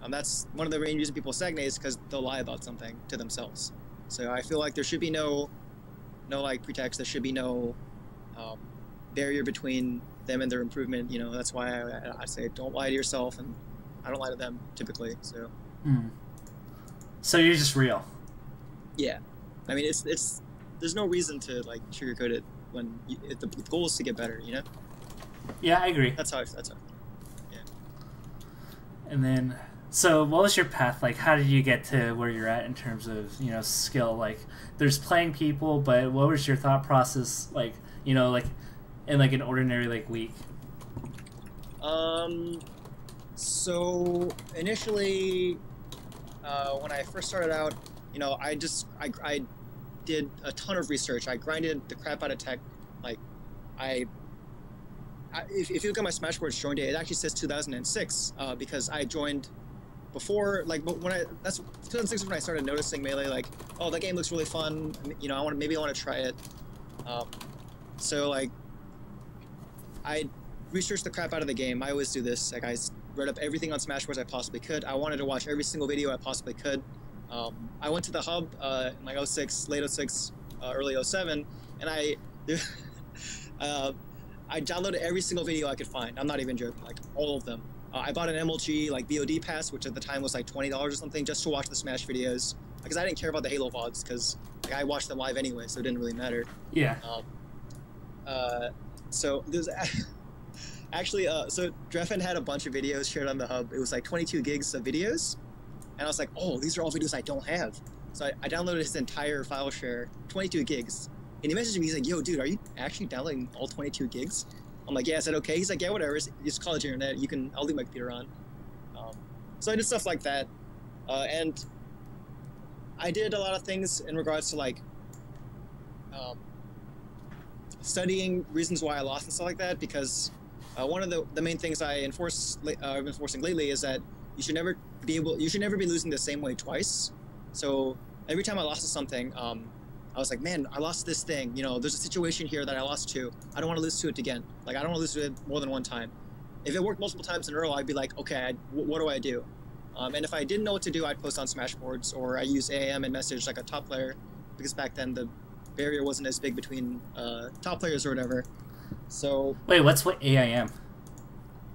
that's one of the main reasons people stagnate, is because they'll lie about something to themselves. So I feel like there should be no like pretext. There should be no barrier between them and their improvement. That's why I say don't lie to yourself, and I don't lie to them typically. So. So you're just real. Yeah, I mean it's there's no reason to like sugarcoat it when the goal is to get better. Yeah, I agree. That's how. Yeah. And then, so what was your path like? How did you get to where you're at in terms of skill? Like, there's playing people, but what was your thought process like? Like in like an ordinary like week. So initially, when I first started out, I did a ton of research. I grinded the crap out of tech. Like, if you look at my Smashboards join date, it actually says 2006 because I joined before, like, that's 2006 is when I started noticing Melee, like, oh, that game looks really fun. Maybe I want to try it. So like, I researched the crap out of the game. I always do this. Like, I read up everything on Smashboards I possibly could. I wanted to watch every single video I possibly could. I went to the hub in like 06, late 06, early 07, and I downloaded every single video I could find. I'm not even joking, like all of them. I bought an MLG like VOD pass, which at the time was like $20 or something, just to watch the Smash videos, because I didn't care about the Halo VODs, because like, I watched them live anyway, so it didn't really matter. Yeah. So there's actually so Dreffen had a bunch of videos shared on the hub. It was like 22 gigs of videos, and I was like, oh, these are all videos I don't have. So I downloaded his entire file share, 22 gigs. And he messaged me, he's like, yo, dude, are you actually downloading all 22 gigs? I'm like, yeah. I said, okay. He's like, yeah, whatever. It's college internet. I'll leave my computer on. So I did stuff like that. And I did a lot of things in regards to like studying reasons why I lost and stuff like that, because one of the main things I've been enforcing lately is that you should never be losing the same way twice. So every time I lost to something, I was like, man, I lost this thing. There's a situation here that I lost to. I don't want to lose to it again. Like, I don't want to lose to it more than one time. If it worked multiple times in a row, I'd be like, okay, what do I do? And if I didn't know what to do, I'd post on Smashboards, or I use AAM and message like a top player, because back then the barrier wasn't as big between top players or whatever. So wait, what AIM?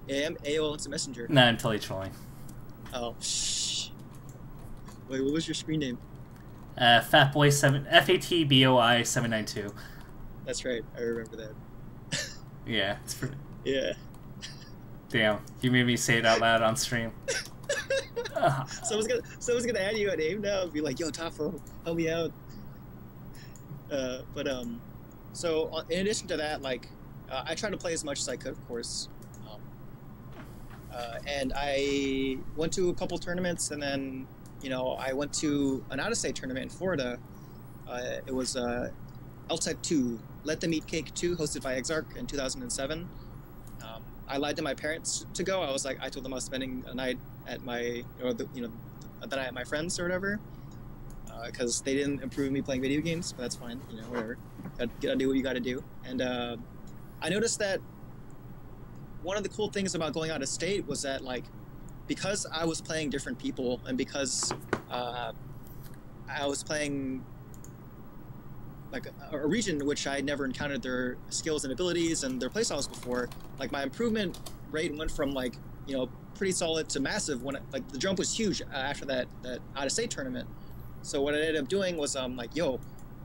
AIM, AOL Instant Messenger. No, I'm totally trolling. Oh, shh. Wait, what was your screen name? Fatboy7 FATBOI 792. That's right, I remember that. Yeah, it's pretty. Yeah. Damn, you made me say it out loud on stream. Someone's gonna add you a name now and be like, yo, Tafo, help me out. So in addition to that, like, I tried to play as much as I could, of course. And I went to a couple tournaments, and then, I went to an out-of-state tournament in Florida. It was LTEC 2, Let Them Eat Cake 2, hosted by Exarch in 2007. I lied to my parents to go. I told them I was spending a night at the night at my friends or whatever, because they didn't approve of me playing video games, but that's fine, whatever. Gotta do what you gotta do. And I noticed that one of the cool things about going out of state was that, like, because I was playing different people, and because I was playing like a region in which I had never encountered their skills and abilities and their playstyles before, like, my improvement rate went from like you know, pretty solid to massive when like the jump was huge after that out of state tournament. So what I ended up doing was like, yo,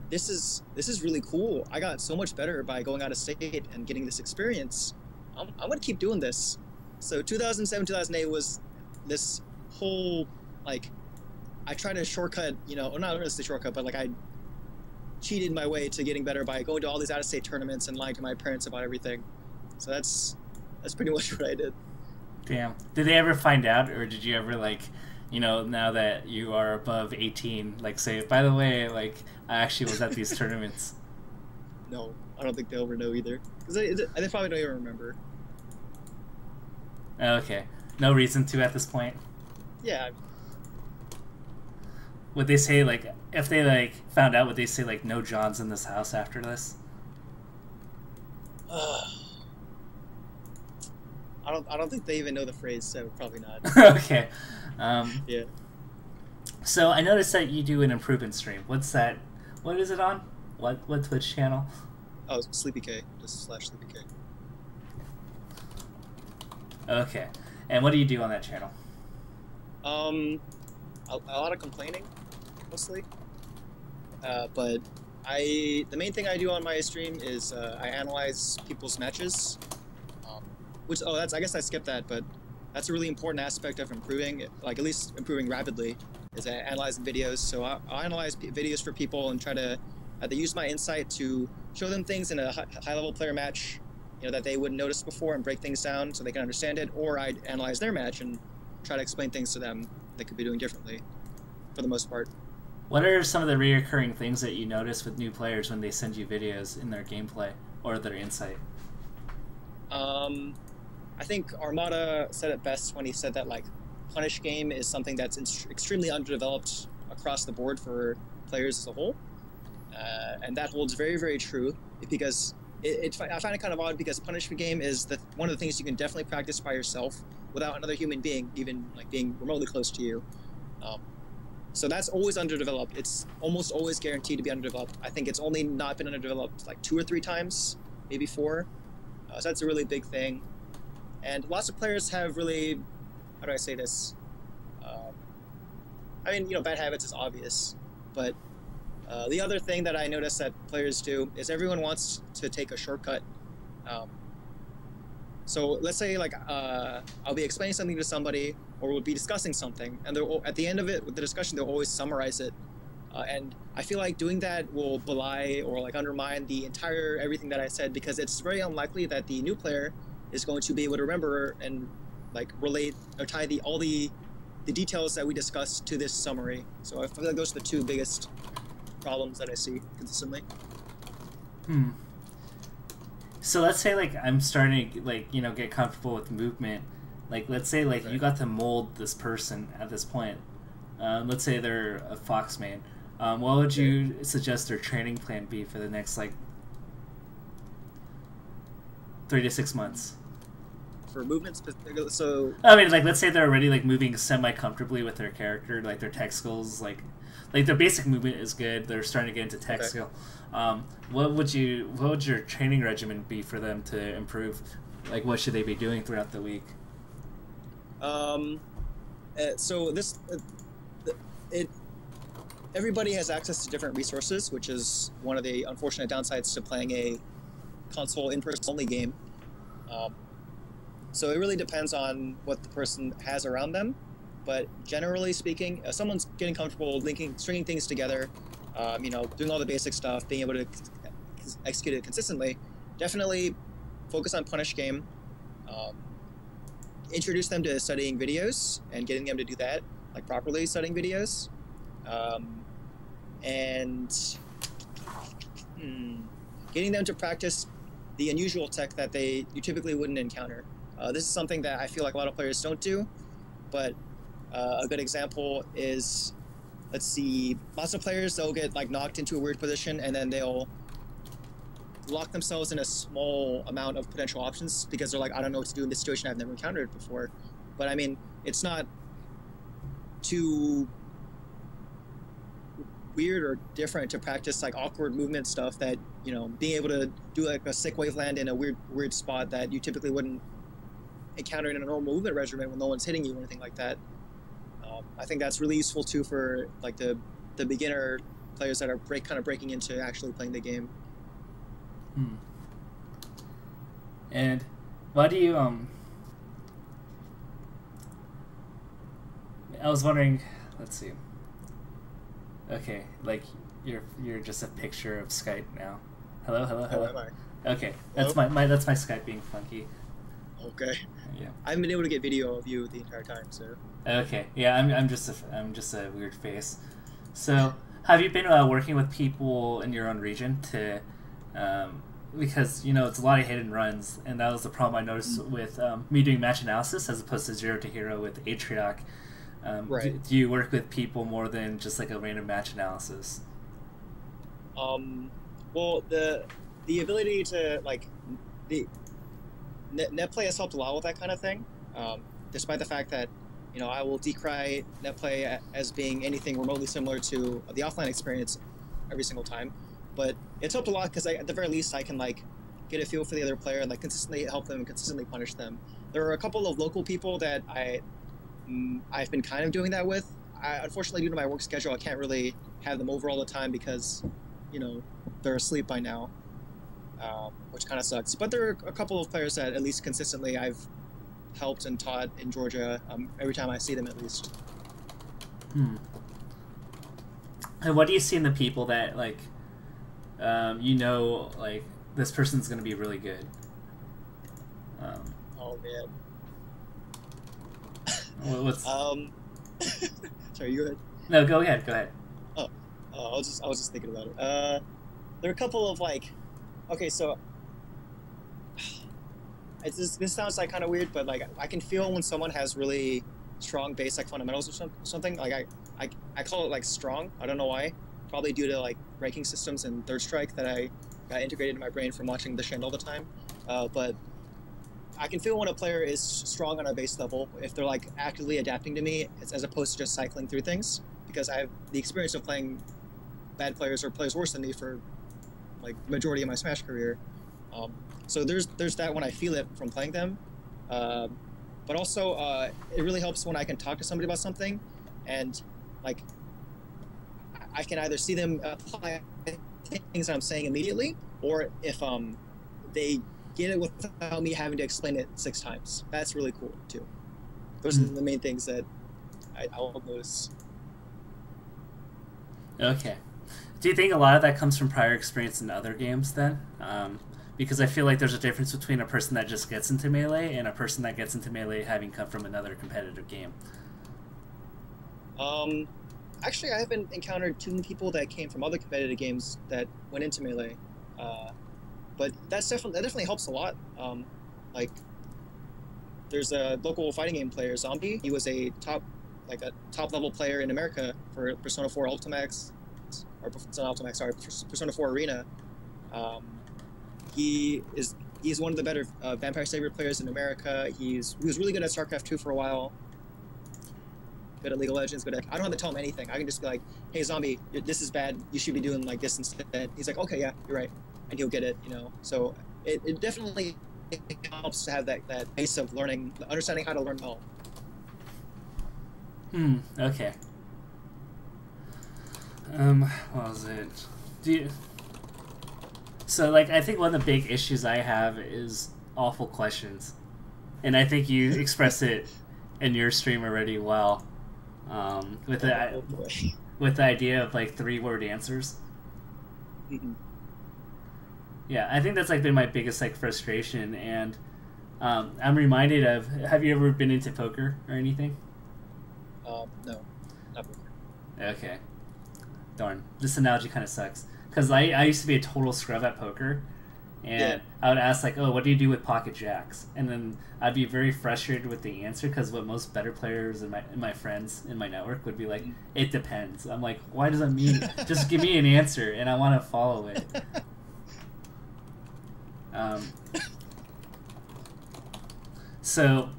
this is really cool. I got so much better by going out of state and getting this experience. I'm gonna keep doing this. So 2007, 2008 was this whole, like, I tried to shortcut, you know, or not really a shortcut, but like I cheated my way to getting better by going to all these out of state tournaments and lying to my parents about everything. So that's pretty much what I did. Damn. Did they ever find out, or did you ever, like, you know, now that you are above 18, like, say, by the way, like, I actually was at these tournaments? No, I don't think they'll ever know either. Because they probably don't even remember. Okay. No reason to at this point? Yeah. Would they say, like, if they, like, found out, would they say, like, no Johns in this house after this? I don't think they even know the phrase, so probably not. Okay. Yeah. So I noticed that you do an improvement stream. What's that? What is it on? What Twitch channel? Oh, sleepyk. Just /sleepyk. Okay. And what do you do on that channel? A lot of complaining, mostly. But the main thing I do on my stream is I analyze people's matches. I guess I skipped that, but that's a really important aspect of improving, like at least improving rapidly, is analyzing videos. So I'll analyze videos for people and try to either use my insight to show them things in a high-level player match, you know, that they wouldn't notice before and break things down so they can understand it, or I'd analyze their match and try to explain things to them they could be doing differently, for the most part. What are some of the reoccurring things that you notice with new players when they send you videos in their gameplay or their insight? I think Armada said it best when he said that, like, punish game is something that's extremely underdeveloped across the board for players as a whole, and that holds very, very true, because I find it kind of odd because punishment game is one of the things you can definitely practice by yourself without another human being even like being remotely close to you. So that's always underdeveloped. It's almost always guaranteed to be underdeveloped. I think it's only not been underdeveloped like 2 or 3 times, maybe 4. So that's a really big thing. And lots of players have really, how do I say this? I mean, you know, bad habits is obvious, but the other thing that I notice that players do is everyone wants to take a shortcut. So let's say, like, I'll be explaining something to somebody, or we'll be discussing something, and at the end of it, with the discussion, they'll always summarize it. And I feel like doing that will belie or like undermine the entire everything that I said, because it's very unlikely that the new player is going to be able to remember and like relate or tie all the details that we discussed to this summary. So I feel like those are the 2 biggest problems that I see consistently. So let's say, like, I'm starting to, like, you know, get comfortable with movement. Like, let's say, like, you got to mold this person at this point. Let's say they're a Fox main. What would you suggest their training plan be for the next, like, 3 to 6 months? For movements, so... I mean, like, let's say they're already, like, moving semi-comfortably with their character, like, their tech skills, like their basic movement is good, they're starting to get into tech skill. What would your training regimen be for them to improve? Like, what should they be doing throughout the week? So this... everybody has access to different resources, which is one of the unfortunate downsides to playing a console in-person only game. So it really depends on what the person has around them, but generally speaking, if someone's getting comfortable stringing things together, you know, doing all the basic stuff, being able to execute it consistently, definitely focus on punish game. Introduce them to studying videos and getting them to do that, like properly studying videos. And getting them to practice the unusual tech that you typically wouldn't encounter. This is something that I feel like a lot of players don't do, but a good example is, let's see, lots of players, they'll get like knocked into a weird position and then they'll lock themselves in a small amount of potential options because they're like, I don't know what to do in this situation, I've never encountered it before. But I mean, it's not too weird or different to practice like awkward movement stuff that, you know, being able to do like a sick wave land in a weird spot that you typically wouldn't encountering a normal movement regimen when no one's hitting you or anything like that. I think that's really useful too for like the beginner players that are kind of breaking into actually playing the game. And why do you I was wondering, let's see. Okay, like you're just a picture of Skype now. Hello. Okay, that's my Skype being funky. Okay. Yeah. I haven't been able to get video of you the entire time, so. Okay. Yeah, I'm just a weird face. So, have you been working with people in your own region to, because it's a lot of hit and runs, and that was the problem I noticed with me doing match analysis as opposed to 0 to hero with Atrioc. Right. Do you work with people more than just like a random match analysis? Well, the ability to like the net play has helped a lot with that kind of thing. Despite the fact that I will decry net play as being anything remotely similar to the offline experience every single time, but it's helped a lot because at the very least I can like get a feel for the other player and like consistently help them and consistently punish them. There are a couple of local people that I've been kind of doing that with. Unfortunately, due to my work schedule, I can't really have them over all the time because, they're asleep by now, which kind of sucks. But there are a couple of players that at least consistently I've helped and taught in Georgia every time I see them at least. And what do you see in the people that like, like this person's going to be really good? Oh man. What's... Sorry, you go ahead. No, go ahead. Oh, I was just thinking about it. There are a couple of like, okay, so this sounds like kind of weird, but like I can feel when someone has really strong basic fundamentals or something. Like I call it like strong. I don't know why. Probably due to like braking systems and third strike that I got integrated in my brain from watching the Shand all the time. But I can feel when a player is strong on a base level if they're like actively adapting to me as opposed to just cycling through things, because I have the experience of playing bad players or players worse than me for like the majority of my Smash career. So there's that when I feel it from playing them. But also it really helps when I can talk to somebody about something and like I can either see them apply things that I'm saying immediately, or if they get it without me having to explain it 6 times. That's really cool too. Those are the main things that I'll notice. Okay. Do you think a lot of that comes from prior experience in other games then? Because I feel like there's a difference between a person that just gets into Melee and a person that gets into Melee having come from another competitive game. Actually, I haven't encountered too many people that came from other competitive games that went into Melee. But that definitely helps a lot. Like, there's a local fighting game player, Zombie. He was a top level player in America for Persona 4 Ultimax, or Persona 4 Arena. He's one of the better Vampire Savior players in America. He was really good at StarCraft 2 for a while. Good at League of Legends. Good at, I don't have to tell him anything. I can just be like, "Hey, Zombie, this is bad. You should be doing like this instead." He's like, "Okay, yeah, you're right," and he'll get it. So it definitely helps to have that base of learning, understanding how to learn well. Okay. What was it? So, like, I think one of the big issues I have is awful questions. And I think you express it in your stream already well. With the idea of, like, 3-word answers. Mm-hmm. Yeah, I think that's, like, been my biggest, like, frustration. And I'm reminded of... Have you ever been into poker or anything? No, not poker. Okay. Darn. This analogy kind of sucks. Because I used to be a total scrub at poker, and yeah. I would ask, like, oh, what do you do with pocket jacks? And then I'd be very frustrated with the answer, because what most better players and my friends in my network would be like, it depends. I'm like, why does that mean? Just give me an answer, and I want to follow it. So,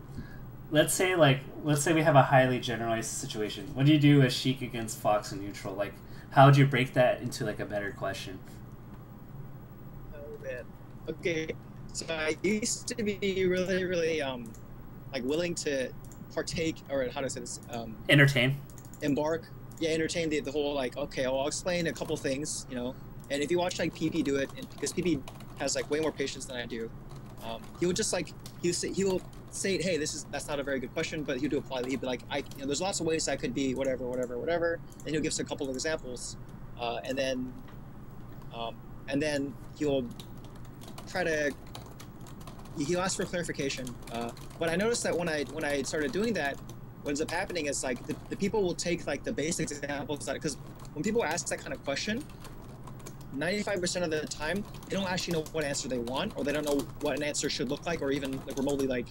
let's say we have a highly generalized situation. What do you do as Sheik against Fox and neutral? Like, how would you break that into, like, a better question? Oh, man. Okay, so I used to be really, really like willing to partake, or how to say this, Entertain. entertain the whole like, okay, well, I'll explain a couple things, you know. And if you watch like PP do it, and because PP has like way more patience than I do, he would just like he will say, hey, that's not a very good question, but he'll do it politely. He'd be like, there's lots of ways that could be whatever, and he'll give us a couple of examples, and then he'll ask for clarification. But I noticed that when I started doing that, what ends up happening is like the people will take like the basic examples, because when people ask that kind of question, 95% of the time they don't actually know what answer they want, or they don't know what an answer should look like, or even like remotely like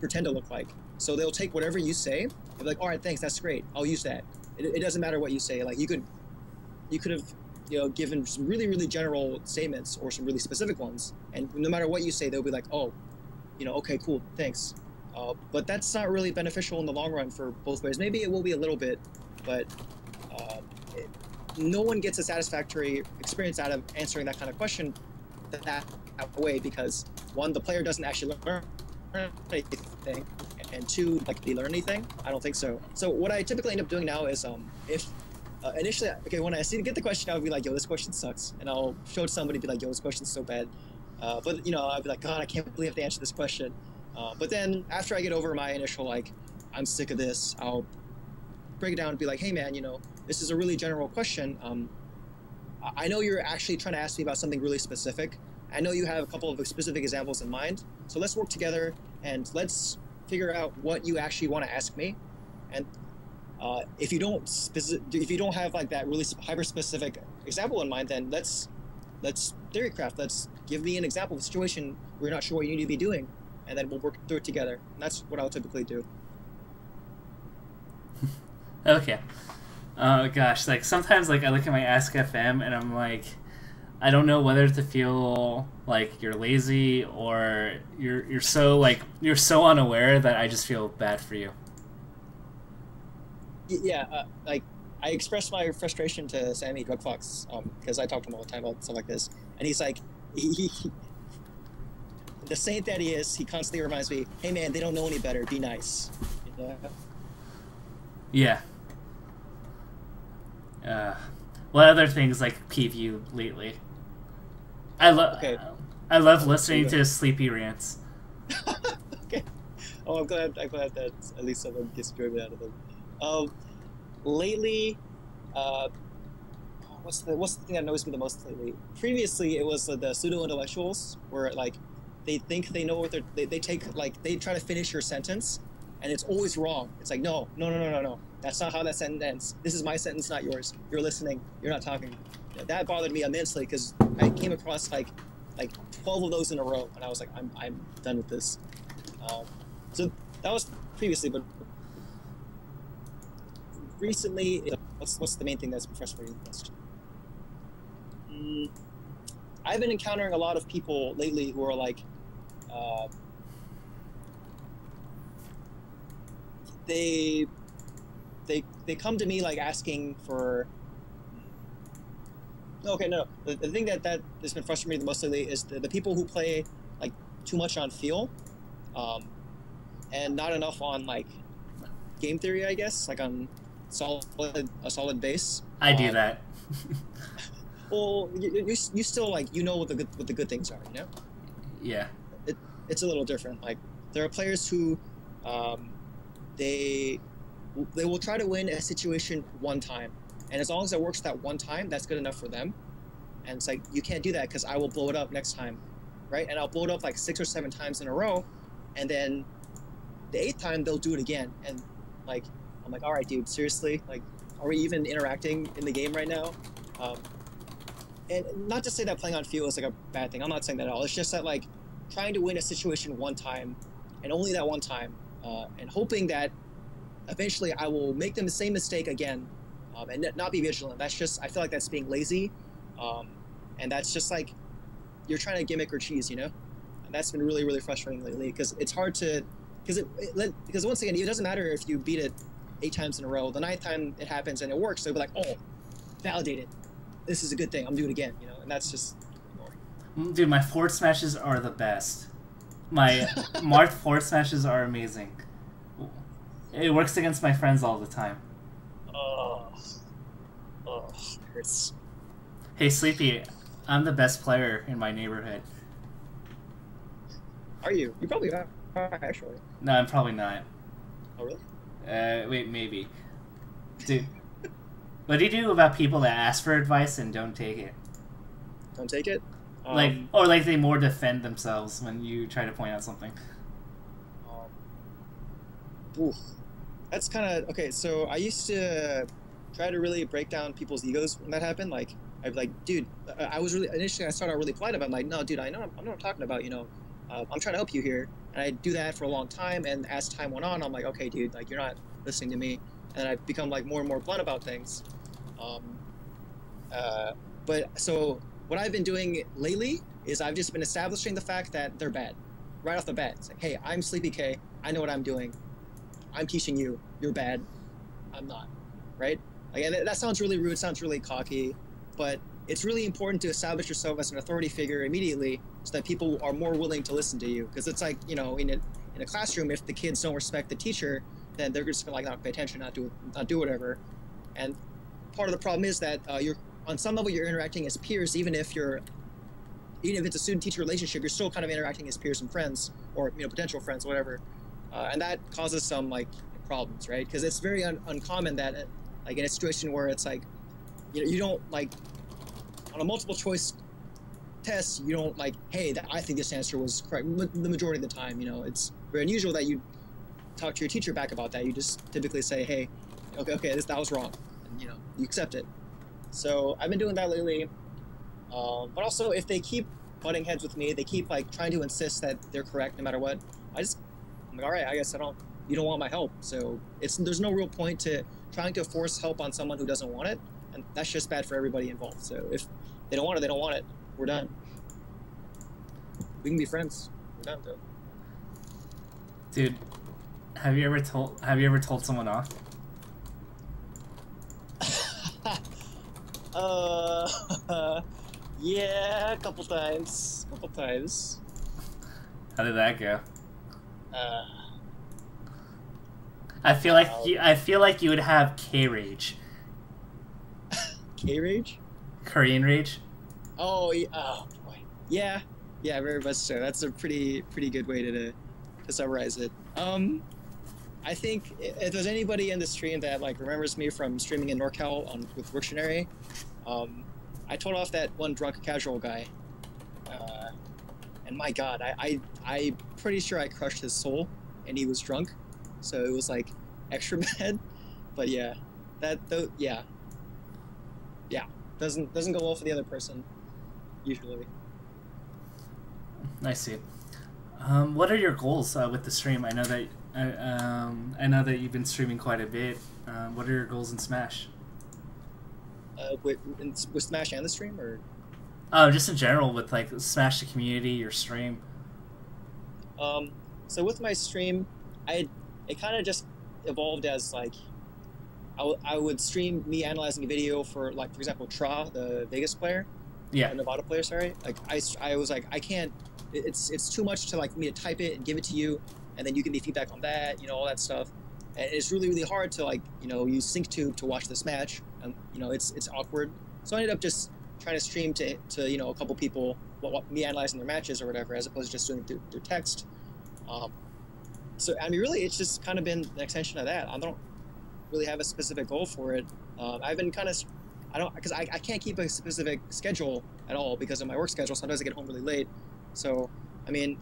pretend to look like. So they'll take whatever you say and be like, all right, thanks, that's great, I'll use that. It doesn't matter what you say. Like you could have given some really, really general statements or some really specific ones, and no matter what you say, they'll be like, oh, okay, cool, thanks. But that's not really beneficial in the long run for both ways. Maybe it will be a little bit, but no one gets a satisfactory experience out of answering that kind of question that way, because one, the player doesn't actually learn anything, and two, like, they learn anything? I don't think so. So what I typically end up doing now is, if initially, okay, when I get the question, I'll be like, yo, this question sucks, and I'll show it to somebody and be like, yo, this question's so bad. But I'll be like, God, I can't believe I have to answer this question. But then after I get over my initial like, I'm sick of this, I'll break it down and be like, hey man, this is a really general question. I know you're actually trying to ask me about something really specific. I know you have a couple of specific examples in mind. So let's work together and let's figure out what you actually want to ask me. And if you don't have like that really hyper specific example in mind, then let's theory craft. Let's give me an example of a situation where you're not sure what you need to be doing, and then we'll work through it together. And that's what I'll typically do. Okay. Oh gosh, like sometimes like I look at my Ask FM and I'm like, I don't know whether to feel like you're lazy or you're so unaware that I just feel bad for you. Yeah, like I expressed my frustration to Sammy Drugfox because I talk to him all the time about stuff like this, and he's like, he the saint that he is, he constantly reminds me, hey man, they don't know any better, be nice. Yeah. What other things like peeve you lately? I love listening to sleepy rants. Okay. Oh, I'm glad that at least someone gets enjoyment out of them. Lately, what's the thing that annoys me the most lately? Previously, it was the pseudo intellectuals, where like they think they know what they try to finish your sentence, and it's always wrong. It's like no. That's not how that sentence ends. This is my sentence, not yours. You're listening. You're not talking. That bothered me immensely because I came across like 12 of those in a row, and I was like, I'm done with this. So that was previously, but recently, what's the main thing that's been frustrating the most? I've been encountering a lot of people lately who are like, they come to me like asking for. Okay, no. The thing that has been frustrating me the most lately is the people who play like too much on feel, and not enough on like game theory, I guess, like on a solid base. I do that. Well, you still like what the good things are, you know? Yeah. It's a little different. Like there are players who, they will try to win a situation one time, and as long as it works that one time, that's good enough for them. And it's like, you can't do that because I will blow it up next time, right? And I'll blow it up like 6 or 7 times in a row, and then the 8th time they'll do it again. And like, I'm like, all right, dude, seriously? Like, are we even interacting in the game right now? And not to say that playing on feel is like a bad thing. I'm not saying that at all. It's just that like trying to win a situation one time, and only that one time, and hoping that eventually I will make the same mistake again, and not be vigilant. That's just, I feel like that's being lazy, and that's just like you're trying to gimmick or cheese, you know? And that's been really, really frustrating lately because it's hard to, because once again, it doesn't matter if you beat it 8 times in a row. The 9th time it happens and it works, they'll be like, oh, validated. This is a good thing. I'm doing it again, you know? And that's just annoying. Dude, my forward smashes are the best. My marked forward smashes are amazing. It works against my friends all the time. Oh, hurts. Hey, Sleepy, I'm the best player in my neighborhood. Are you? You probably are, actually. No, I'm probably not. Oh, really? Wait, maybe. Dude, what do you do about people that ask for advice and don't take it? Don't take it? Or like they more defend themselves when you try to point out something. Oof. That's kind of okay. So I used to try to really break down people's egos when that happened. Like I'd be like, dude, I was really initially I started out really polite about it. I'm like, no, dude, I know what I'm talking about. You know, I'm trying to help you here, and I do that for a long time. And as time went on, I'm like, okay, dude, like you're not listening to me, and I've become like more and more blunt about things. But so what I've been doing lately is I've just been establishing the fact that they're bad, right off the bat. It's like, hey, I'm sleepyk. I know what I'm doing. I'm teaching you. You're bad. I'm not. Right? Like, and that sounds really rude. Sounds really cocky. But it's really important to establish yourself as an authority figure immediately so that people are more willing to listen to you. Because it's like, you know, in a classroom, if the kids don't respect the teacher, then they're just gonna like not pay attention, not do whatever. And part of the problem is that you're on some level you're interacting as peers, even if it's a student-teacher relationship, you're still kind of interacting as peers and friends, or potential friends, whatever. And that causes some like problems, right? Because it's very uncommon that like in a situation where it's like you don't like on a multiple choice test you don't like, hey, I think this answer was correct. The majority of the time, it's very unusual that you talk to your teacher back about that. You just typically say, hey, okay, that was wrong, and you accept it. So I've been doing that lately. But also, if they keep butting heads with me, they keep like trying to insist that they're correct no matter what. I'm like, all right, I guess you don't want my help. So there's no real point to trying to force help on someone who doesn't want it, and that's just bad for everybody involved. So if they don't want it, they don't want it. We're done. We can be friends. We're done, though. Dude, have you ever told someone off? Yeah, a couple times. How did that go? I feel like you would have K rage. K rage? Korean rage? Oh, boy. Yeah, very much so. That's a pretty good way to summarize it. I think if there's anybody in the stream that like remembers me from streaming in NorCal with Wiktionary, I told off that one drunk casual guy, and my God, I'm pretty sure I crushed his soul, and he was drunk, so it was like extra bad. But yeah, doesn't go well for the other person usually. I see. What are your goals with the stream? I know that you've been streaming quite a bit. What are your goals in Smash? With Smash and the stream, or? Oh, just in general with like Smash the community, your stream. So with my stream, it kind of just evolved as like I would stream me analyzing a video for like, for example, Tra, the Vegas player. Yeah. The Nevada player, sorry. Like I was like, I can't. It's too much to like me to type it and give it to you, and then you give me feedback on that, all that stuff. And it's really hard to like, use SyncTube to watch this match. And it's awkward. So I ended up just trying to stream to a couple people, me analyzing their matches or whatever, as opposed to just doing it through text. So I mean, really, it's just kind of been an extension of that. I don't really have a specific goal for it. I've been kind of, because I can't keep a specific schedule at all because of my work schedule. Sometimes I get home really late. So, I mean,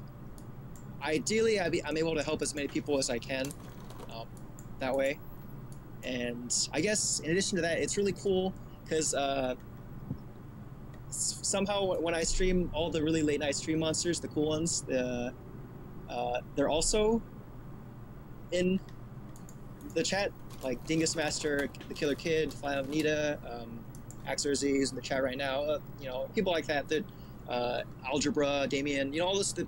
ideally, I'm able to help as many people as I can that way. And I guess in addition to that, it's really cool because somehow when I stream all the really late night stream monsters, the cool ones, they're also in the chat, like Dingus Master, the Killer Kid, Fly Nita, Axerz is in the chat right now. People like that. Algebra, Damien, all this. The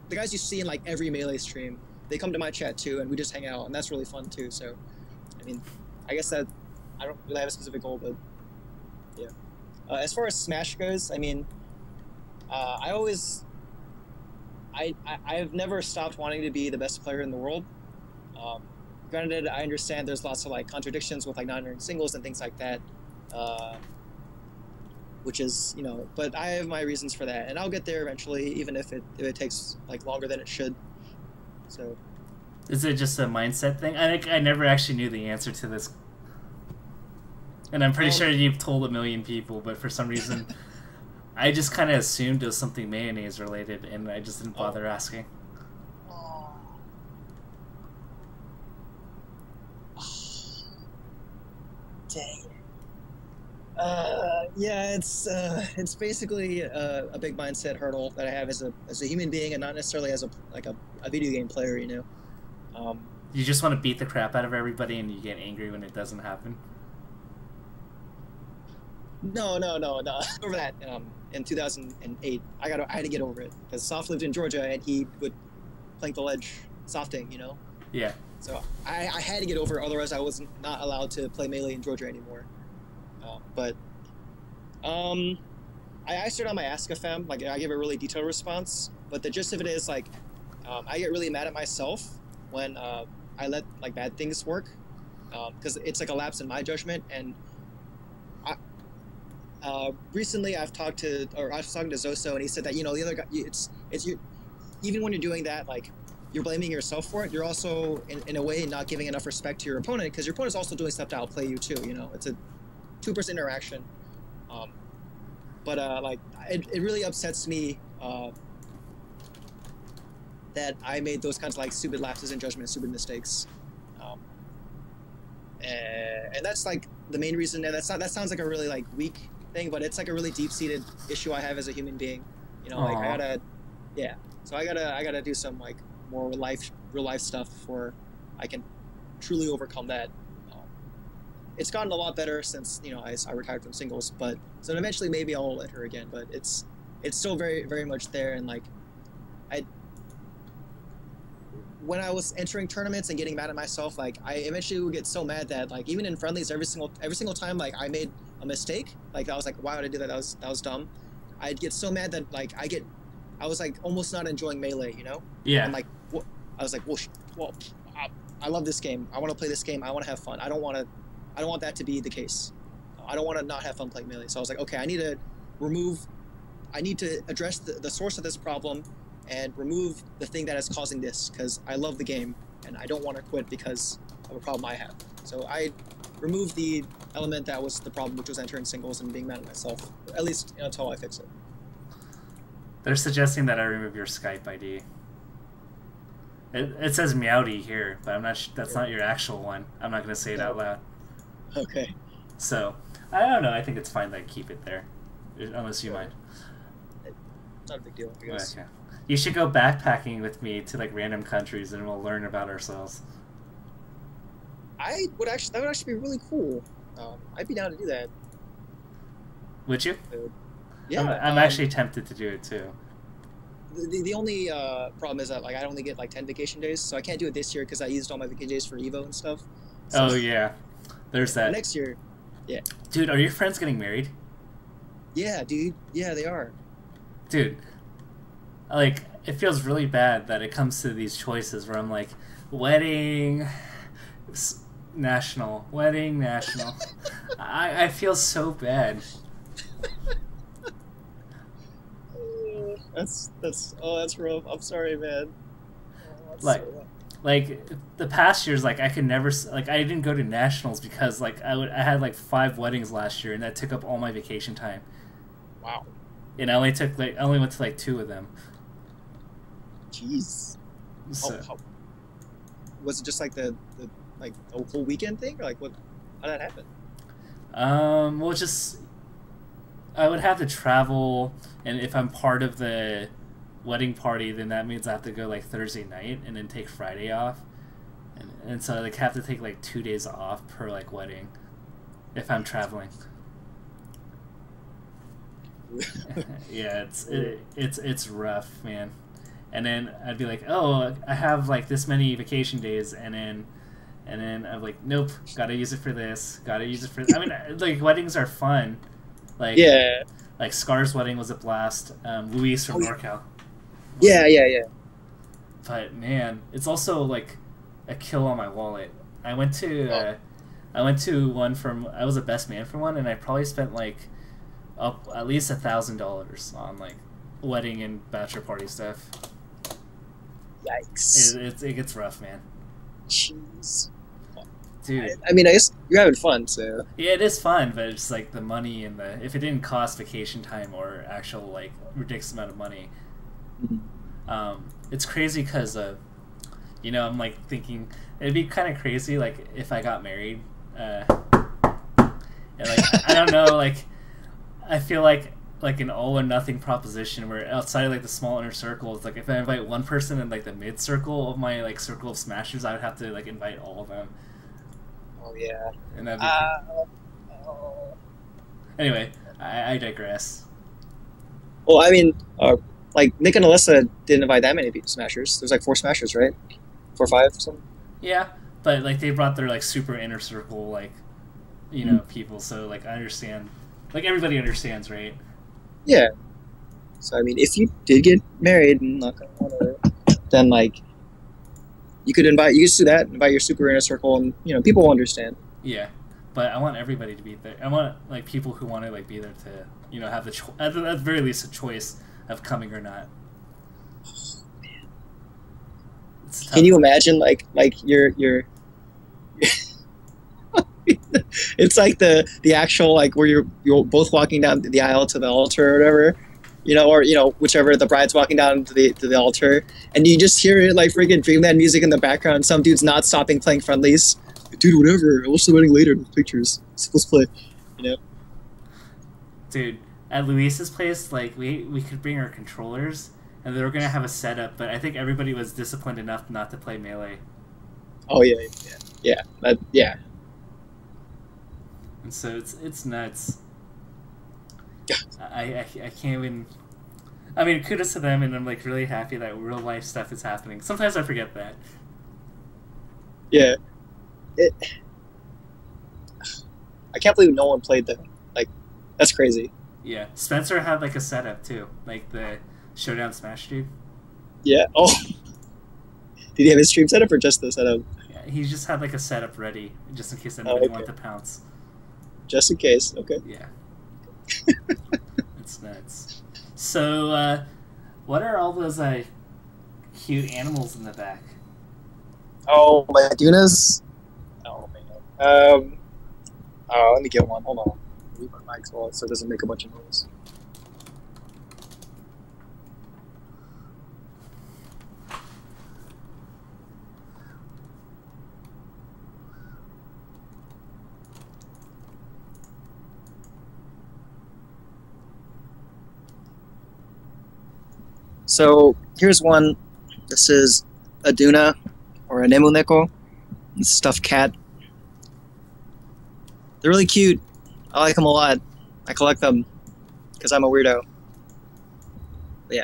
guys you see in like every Melee stream, they come to my chat too, and we just hang out, and that's really fun too. So, I mean, I guess that I don't really have a specific goal, but yeah. As far as Smash goes, I mean, I always I've never stopped wanting to be the best player in the world. Granted, I understand there's lots of like contradictions with like not entering singles and things like that, which is, you know, but I have my reasons for that, and I'll get there eventually, even if it takes like longer than it should. So, is it just a mindset thing? I never actually knew the answer to this, and I'm pretty sure you've told a million people, but for some reason, I just kind of assumed it was something mayonnaise related, and I just didn't bother asking. Dang. Yeah, it's basically a big mindset hurdle that I have as a human being, and not necessarily as a video game player. You know, you just want to beat the crap out of everybody, and you get angry when it doesn't happen. No. Over that, in 2008, I had to get over it because Soft lived in Georgia, and he would plank the ledge softing. You know. Yeah. So I had to get over it, otherwise I was not allowed to play Melee in Georgia anymore. But I started on my Ask a Fem, like I give a really detailed response, but the gist of it is like I get really mad at myself when I let like bad things work, because it's like a lapse in my judgment. And recently I was talking to Zoso, and he said that, you know, the other guy, it's you, even when you're doing that, like, you're blaming yourself for it, you're also in a way not giving enough respect to your opponent, because your opponent's also doing stuff to outplay you too. You know, it's a two-person interaction. Like it really upsets me that I made those kinds of like stupid lapses in judgment, stupid mistakes, and that's like the main reason. And that sounds like a really like weak thing, but it's like a really deep-seated issue I have as a human being. You know, like I gotta do some like more real life stuff before I can truly overcome that. It's gotten a lot better since, you know, I retired from singles, but so eventually maybe I'll enter again, but it's still very, very much there. And like when I was entering tournaments and getting mad at myself, like I eventually would get so mad that like even in friendlies, every single time like I made a mistake, like I was like, why would I do that? That was dumb. I'd get so mad that like I was like almost not enjoying Melee, you know? Yeah. And like I was like, well, I love this game. I want to play this game. I want to have fun. I don't want that to be the case. I don't want to not have fun playing Melee. So I was like, okay, I need to address the source of this problem and remove the thing that is causing this, because I love the game and I don't want to quit because of a problem I have. So I removed the element that was the problem, which was entering singles and being mad at myself, at least until I fix it. They're suggesting that I remove your Skype ID. It says Meowdy here, but I'm not. That's not your actual one. I'm not going to say it out loud. Okay. So, I don't know. I think it's fine that I keep it there, unless you mind. Not a big deal, I guess. Okay. You should go backpacking with me to like random countries, and we'll learn about ourselves. That would actually be really cool. I'd be down to do that. Would you? Yeah. I'm actually tempted to do it too. The only problem is that like I only get like 10 vacation days, so I can't do it this year because I used all my vacation days for Evo and stuff. So, oh yeah, there's that. Next year, yeah. Dude, are your friends getting married? Yeah, dude. Yeah, they are. Dude, like it feels really bad that it comes to these choices where I'm like, wedding, national, wedding, national. I feel so bad. That's rough. I'm sorry, man. Like the past years, like I could never, like I didn't go to nationals because like I had like 5 weddings last year, and that took up all my vacation time. Wow. And I only went to like 2 of them. Jeez. So, was it just like the like a whole weekend thing, or like how did that happen? Well, just I would have to travel, and if I'm part of the wedding party, then that means I have to go like Thursday night and then take Friday off, and so I like have to take like 2 days off per like wedding if I'm traveling. Yeah, it's rough, man. And then I'd be like, oh, I have like this many vacation days, and then I'm like, nope, gotta use it for this, gotta use it for. I mean, like weddings are fun. Like, yeah. Like Scar's wedding was a blast. Luis from NorCal. Yeah, yeah, yeah. But man, it's also like a kill on my wallet. I went to one from, I was a best man for one, and I probably spent like up at least $1,000 on like wedding and bachelor party stuff. Yikes. It gets rough, man. Jeez. Dude. I mean, I guess you're having fun, so. Yeah, it is fun, but it's like the money and the, if it didn't cost vacation time or actual like ridiculous amount of money, it's crazy because you know, I'm like thinking it'd be kind of crazy like if I got married, and like I don't know, like I feel like an all or nothing proposition where outside of like the small inner circle, it's like if I invite one person in like the mid circle of my like circle of smashers, I would have to like invite all of them. Oh yeah. And that'd be anyway, I digress. Well, I mean, like Nick and Alyssa didn't invite that many smashers. There's like 4 smashers, right? 4 or 5 or something. Yeah, but like they brought their like super inner circle, like, you know, people. So like I understand, like everybody understands, right? Yeah. So I mean, if you did get married, and not gonna wanna, then like you could just do that, invite your super inner circle, and you know people will understand. Yeah, but I want everybody to be there. I want like people who want to like be there to, you know, have the at the very least a choice of coming or not. Can you imagine like you're it's like the actual like where you're both walking down the aisle to the altar or whatever, you know, or you know whichever, the bride's walking down to the altar, and you just hear it like freaking Dreamland music in the background. Some dude's not stopping playing friendlies. Dude, whatever. I'll the wedding later with pictures. Let's play. You know. Dude, at Luis's place, like we could bring our controllers, and they were gonna have a setup, but I think everybody was disciplined enough not to play Melee. Oh yeah. Yeah. And so it's nuts. I can't even. I mean, kudos to them, and I'm like really happy that real life stuff is happening. Sometimes I forget that. Yeah. I can't believe no one played them. Like, that's crazy. Yeah, Spencer had like a setup too, like the Showdown Smash dude. Yeah. Oh. Did he have his stream setup or just the setup? Yeah, he just had like a setup ready, just in case anybody wanted to pounce. Just in case. Okay. Yeah. It's nuts. So, what are all those cute animals in the back? Oh, my Dunas. Oh man. Let me get one. Hold on. Move my mic so it doesn't make a bunch of noise. So here's one. This is a Duna or a Nemuneko. It's a stuffed cat. They're really cute. I like them a lot. I collect them because I'm a weirdo. But yeah,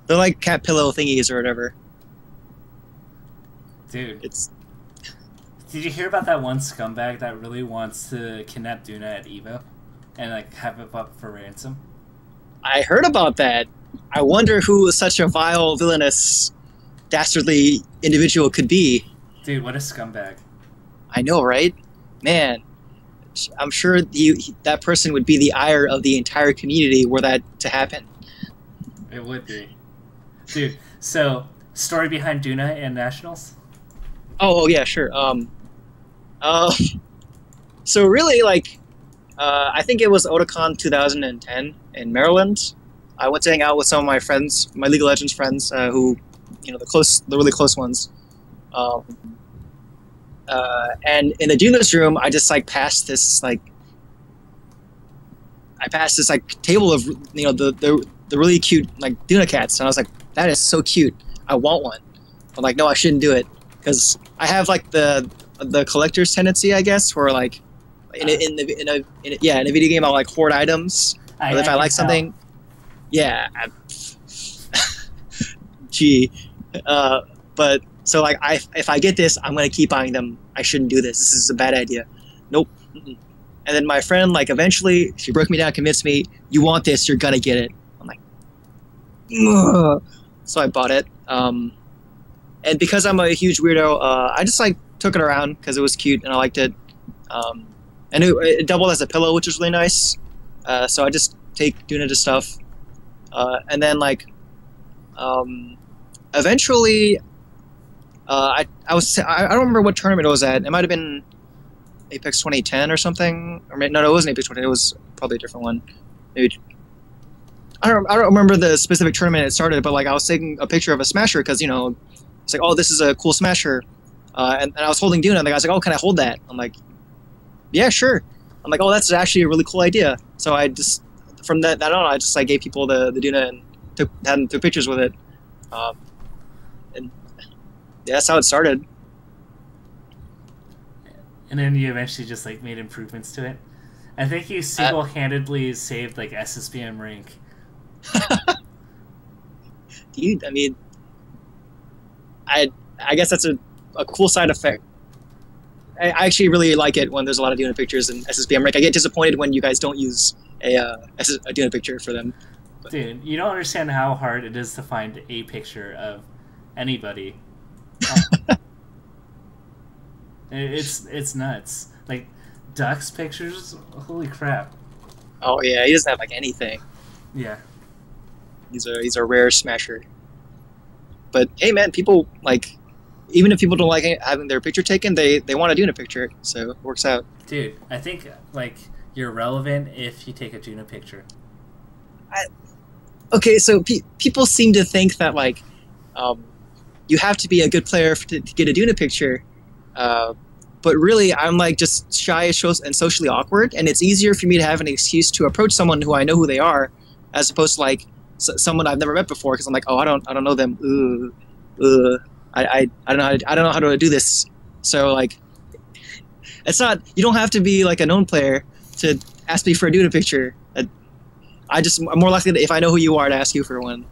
they're like cat pillow thingies or whatever. Dude, did you hear about that one scumbag that really wants to kidnap Duna at Evo and like have it up for ransom? I heard about that. I wonder who such a vile, villainous, dastardly individual could be. Dude, what a scumbag. I know, right? Man, I'm sure that person would be the ire of the entire community were that to happen. It would be. Dude, so, story behind Duna and Nationals? Oh yeah, sure. So really, like, I think it was Otakon 2010 in Maryland. I went to hang out with some of my friends, my League of Legends friends, who, you know, the really close ones. And in the Duna's room, I just like passed this table of, you know, the really cute like Duna cats, and I was like, that is so cute. I want one. I'm like, no, I shouldn't do it because I have like the collector's tendency, I guess, where like in a video game I'll like hoard items. Or if I like something, yeah. Gee, but so like if I get this, I'm gonna keep buying them. I shouldn't do this. This is a bad idea. Nope. And then my friend, like, eventually she broke me down, convinced me, you want this, you're gonna get it. I'm like, So I bought it. And because I'm a huge weirdo, I just like took it around because it was cute and I liked it. And it doubled as a pillow, which was really nice. So I just take Duna to stuff. And then like, eventually, I don't remember what tournament it was at. It might have been Apex 2010 or something. Or no, it wasn't Apex 2010. It was probably a different one. Maybe. I don't remember the specific tournament it started, but like I was taking a picture of a smasher because it's like, oh, this is a cool smasher, and I was holding Duna, and the guy's like, oh, can I hold that? I'm like, yeah, sure. I'm like, oh, that's actually a really cool idea. So I just from that on, I just like gave people the Duna and took pictures with it, and yeah, that's how it started. And then you eventually just like made improvements to it. I think you single-handedly saved like SSBM rank. Dude, I mean, I guess that's a cool side effect. I actually really like it when there's a lot of Duna pictures in SSBM rank. I get disappointed when you guys don't use a Duna picture for them. But. Dude, you don't understand how hard it is to find a picture of anybody. It's nuts. Like Duck's pictures, holy crap. Oh yeah, he doesn't have like anything. Yeah. He's a rare smasher. But hey man, people like, even if people don't like having their picture taken, they want to Duna picture, so it works out. Dude, I think like you're relevant if you take a Duna picture. Okay, so people seem to think that like you have to be a good player to get a Duna picture, but really I'm like just shy and socially awkward, and it's easier for me to have an excuse to approach someone who I know who they are, as opposed to like someone I've never met before, because I'm like, oh, I don't know them. I don't know how to do this. So like, it's not, you don't have to be like a known player to ask me for a Duna picture. I'm more likely to, if I know who you are, to ask you for one.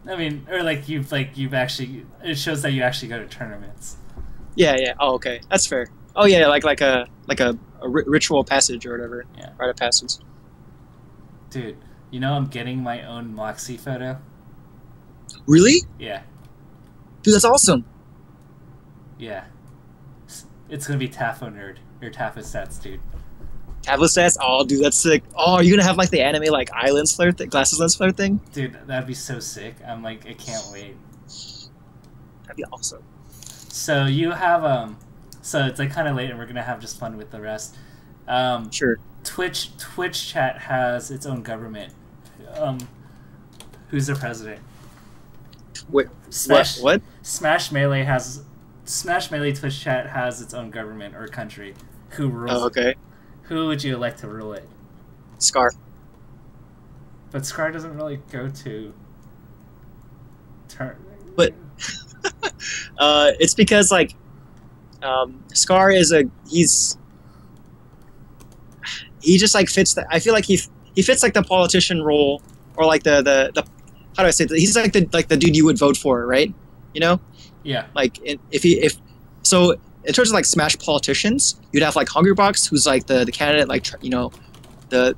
I mean, or like you've actually, it shows that you actually go to tournaments. Yeah. Oh, okay, that's fair. Oh yeah, like a ritual passage or whatever. Yeah. Rite of passage. Dude, you know I'm getting my own Moxie photo. Really? Yeah. Dude, that's awesome. Yeah. It's gonna be Tafo Nerd or Tafo Stats, dude. Tafo Stats? Oh, dude, that's sick. Oh, are you gonna have like the anime like eye lens flare glasses lens flare thing? Dude, that'd be so sick. I'm like, I can't wait. That'd be awesome. So you have so it's like kind of late, and we're gonna have just fun with the rest. Sure. Twitch chat has its own government. Who's the president? Wait, Smash, what? Smash Melee Twitch chat has its own government or country. Who rules? Oh, okay. It? Who would you elect to rule it? Scar. But Scar doesn't really go to. But it's because like Scar is he just like fits that. I feel like he fits like the politician role, or like the how do I say that? He's like the dude you would vote for, right? You know? Yeah. Like if so in terms of like Smash politicians, you'd have like Hungrybox, who's like the candidate, like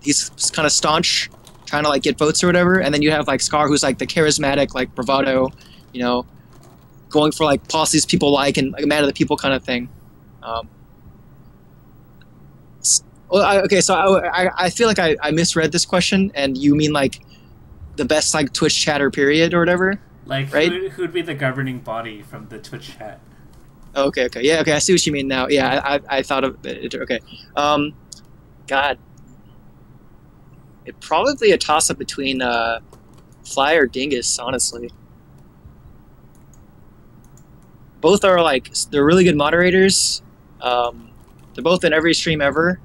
he's kind of staunch, trying to like get votes or whatever, and then you have like Scar, who's like the charismatic, like bravado, going for like policies people like and like a man of the people kind of thing. Okay, so I feel like I misread this question, and you mean like the best like Twitch chatter period or whatever? Like, right? Who'd be the governing body from the Twitch chat? Oh, okay, yeah, okay, I see what you mean now. Yeah, I thought of it. Okay, God, it'd probably a toss up between Fly or Dingus, honestly. Both are like, they're really good moderators. They're both in every stream ever.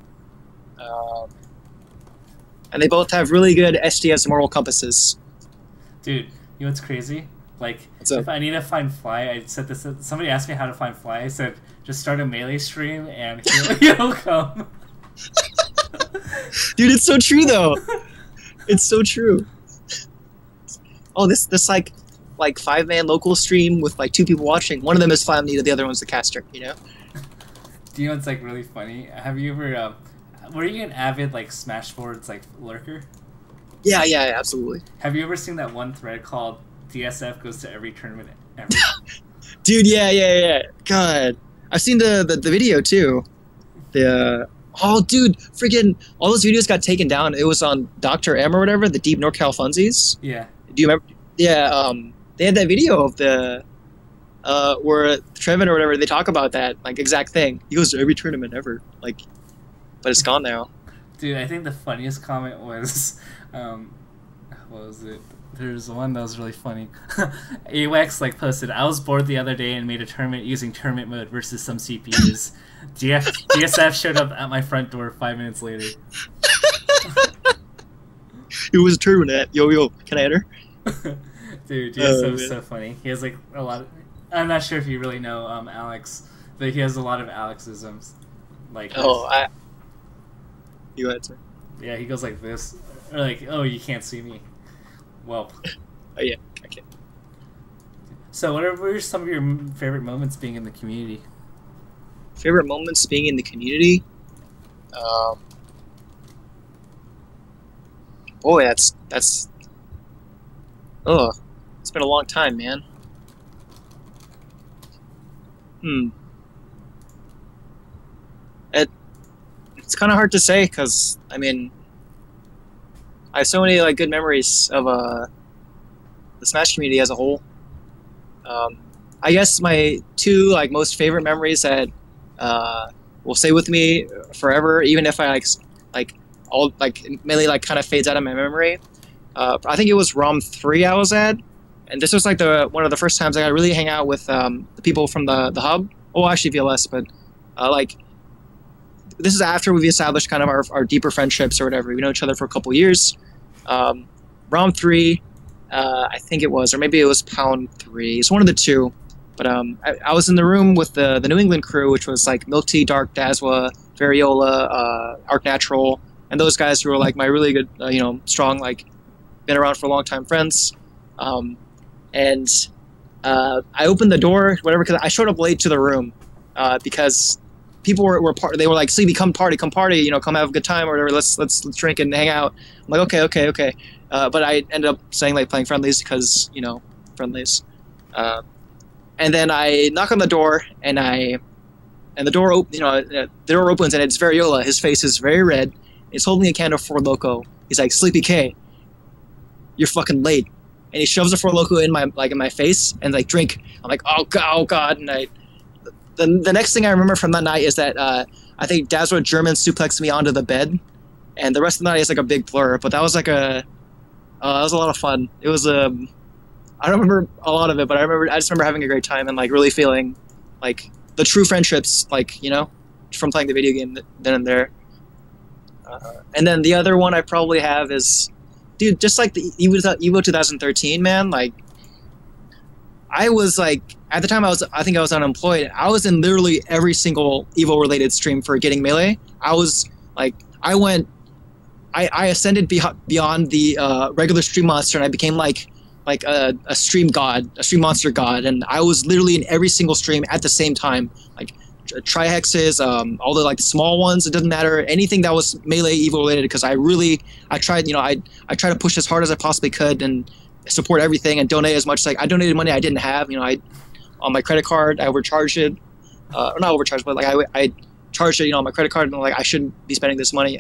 And they both have really good SDS moral compasses. Dude, you know what's crazy? Like, what's up? If I need to find Fly, I said this. Somebody asked me how to find Fly. I said, just start a Melee stream and he'll come. Dude, it's so true though. It's so true. Oh, this like 5-man local stream with like 2 people watching. One of them is Flamnita, the other one's the caster. You know. Do you know what's like really funny? Have you ever? Were you an avid like Smashboards like lurker? Yeah, absolutely. Have you ever seen that one thread called DSF goes to every tournament ever? Dude, yeah. God, I've seen the video too. Oh, dude, freaking all those videos got taken down. It was on Dr. M or whatever, the Deep NorCal Funsies. Yeah. Do you remember? Yeah, they had that video of the where Trevin or whatever, they talk about that like exact thing. He goes to every tournament ever, like, but it's gone now. Dude, I think the funniest comment was, what was it? There's one that was really funny. AWAX like posted, I was bored the other day and made a tournament using tournament mode versus some CPUs. DSF showed up at my front door 5 minutes later. It was a tournament. Yo, can I enter? Dude, DSF is so funny. He has like a lot of, I'm not sure if you really know Alex, but he has a lot of Alexisms. Like this. You had to. Yeah, he goes like this. Or like, oh, you can't see me. Well. Oh, yeah, I can. So what are some of your favorite moments being in the community? Favorite moments being in the community? Boy, that's it's been a long time, man. It's kind of hard to say because I mean, I have so many like good memories of the Smash community as a whole. I guess my two like most favorite memories that will stay with me forever, even if I mainly like kind of fades out of my memory. I think it was ROM 3 I was at, and this was like one of the first times I got to really hang out with the people from the hub. Oh, actually VLS, but like this is after we've established kind of our deeper friendships or whatever. We know each other for a couple years. ROM 3, I think it was, or maybe it was Pound 3. It's one of the two. But I was in the room with the New England crew, which was like Milk Tea, Dark, Dazwa, Variola, Arc Natural, and those guys who were like my really good, strong, like, been around for a long time friends. And I opened the door, whatever, because I showed up late to the room because people were they were like, "Sleepy, come party, come have a good time or whatever. Let's drink and hang out." I'm like, okay. But I ended up saying like playing friendlies because friendlies. And then I knock on the door, and the door opens, and it's Variola. His face is very red. He's holding a can of Four Loko. He's like, "Sleepy K, you're fucking late." And he shoves a Four Loko in my face and like, "Drink." I'm like, "Oh god!" And the next thing I remember from that night is that I think Dazwa German suplexed me onto the bed, and the rest of the night is like a big blur. But that was like that was a lot of fun. It was I don't remember a lot of it, but I just remember having a great time and like really feeling like the true friendships, like from playing the video game then and there. And then the other one I probably have is, dude, just like the Evo 2013, man. Like, I was like, at the time I think I was unemployed. I was in literally every single Evo related stream for Getting Melee. I was like, I ascended beyond the regular stream monster, and I became like a stream god, a stream monster god, and I was literally in every single stream at the same time, like trihexes, all the like small ones. It doesn't matter, anything that was Melee Evo related, because I tried, I tried to push as hard as I possibly could and support everything and donate as much. Like, I donated money I didn't have, on my credit card. I overcharged it, or not overcharged, but like I charged it, on my credit card, and like I shouldn't be spending this money.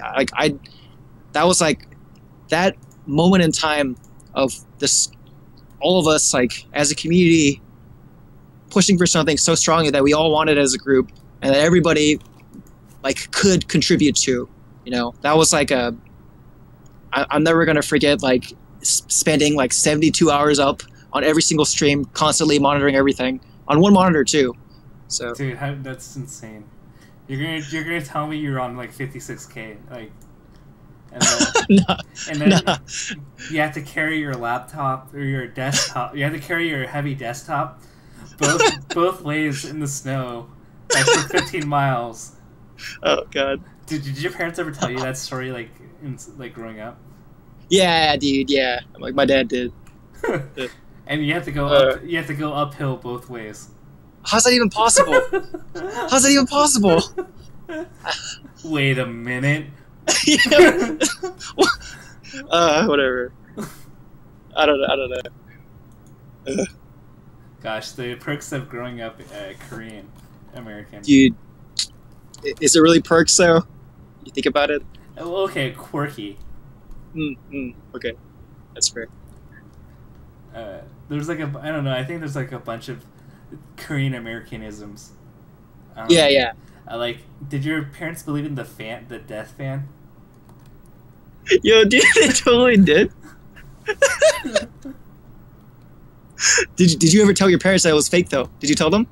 That was like that moment in time of this. All of us, like, as a community, pushing for something so strongly that we all wanted as a group, and that everybody, like, could contribute to. That was like I'm never gonna forget, like, spending like 72 hours up on every single stream, constantly monitoring everything on one monitor too. So, dude, that's insane. You're gonna tell me you're on like 56K, like. And then you have to carry your laptop or your desktop. You have to carry your heavy desktop both ways in the snow, like for 15 miles. Oh god! Did your parents ever tell you that story, like growing up? Yeah, dude. Yeah, like my dad did. And you have to go up. You have to go uphill both ways. How's that even possible? How's that even possible? Wait a minute. Whatever. I don't know. Gosh, the perks of growing up Korean American. Dude, is it really perks though? You think about it? Oh, okay, quirky. Okay, that's fair. There's like I don't know. I think there's like a bunch of Korean Americanisms. Yeah. Like, did your parents believe in the death fan? Yo, dude, they totally did. Did you ever tell your parents that it was fake though? Did you tell them?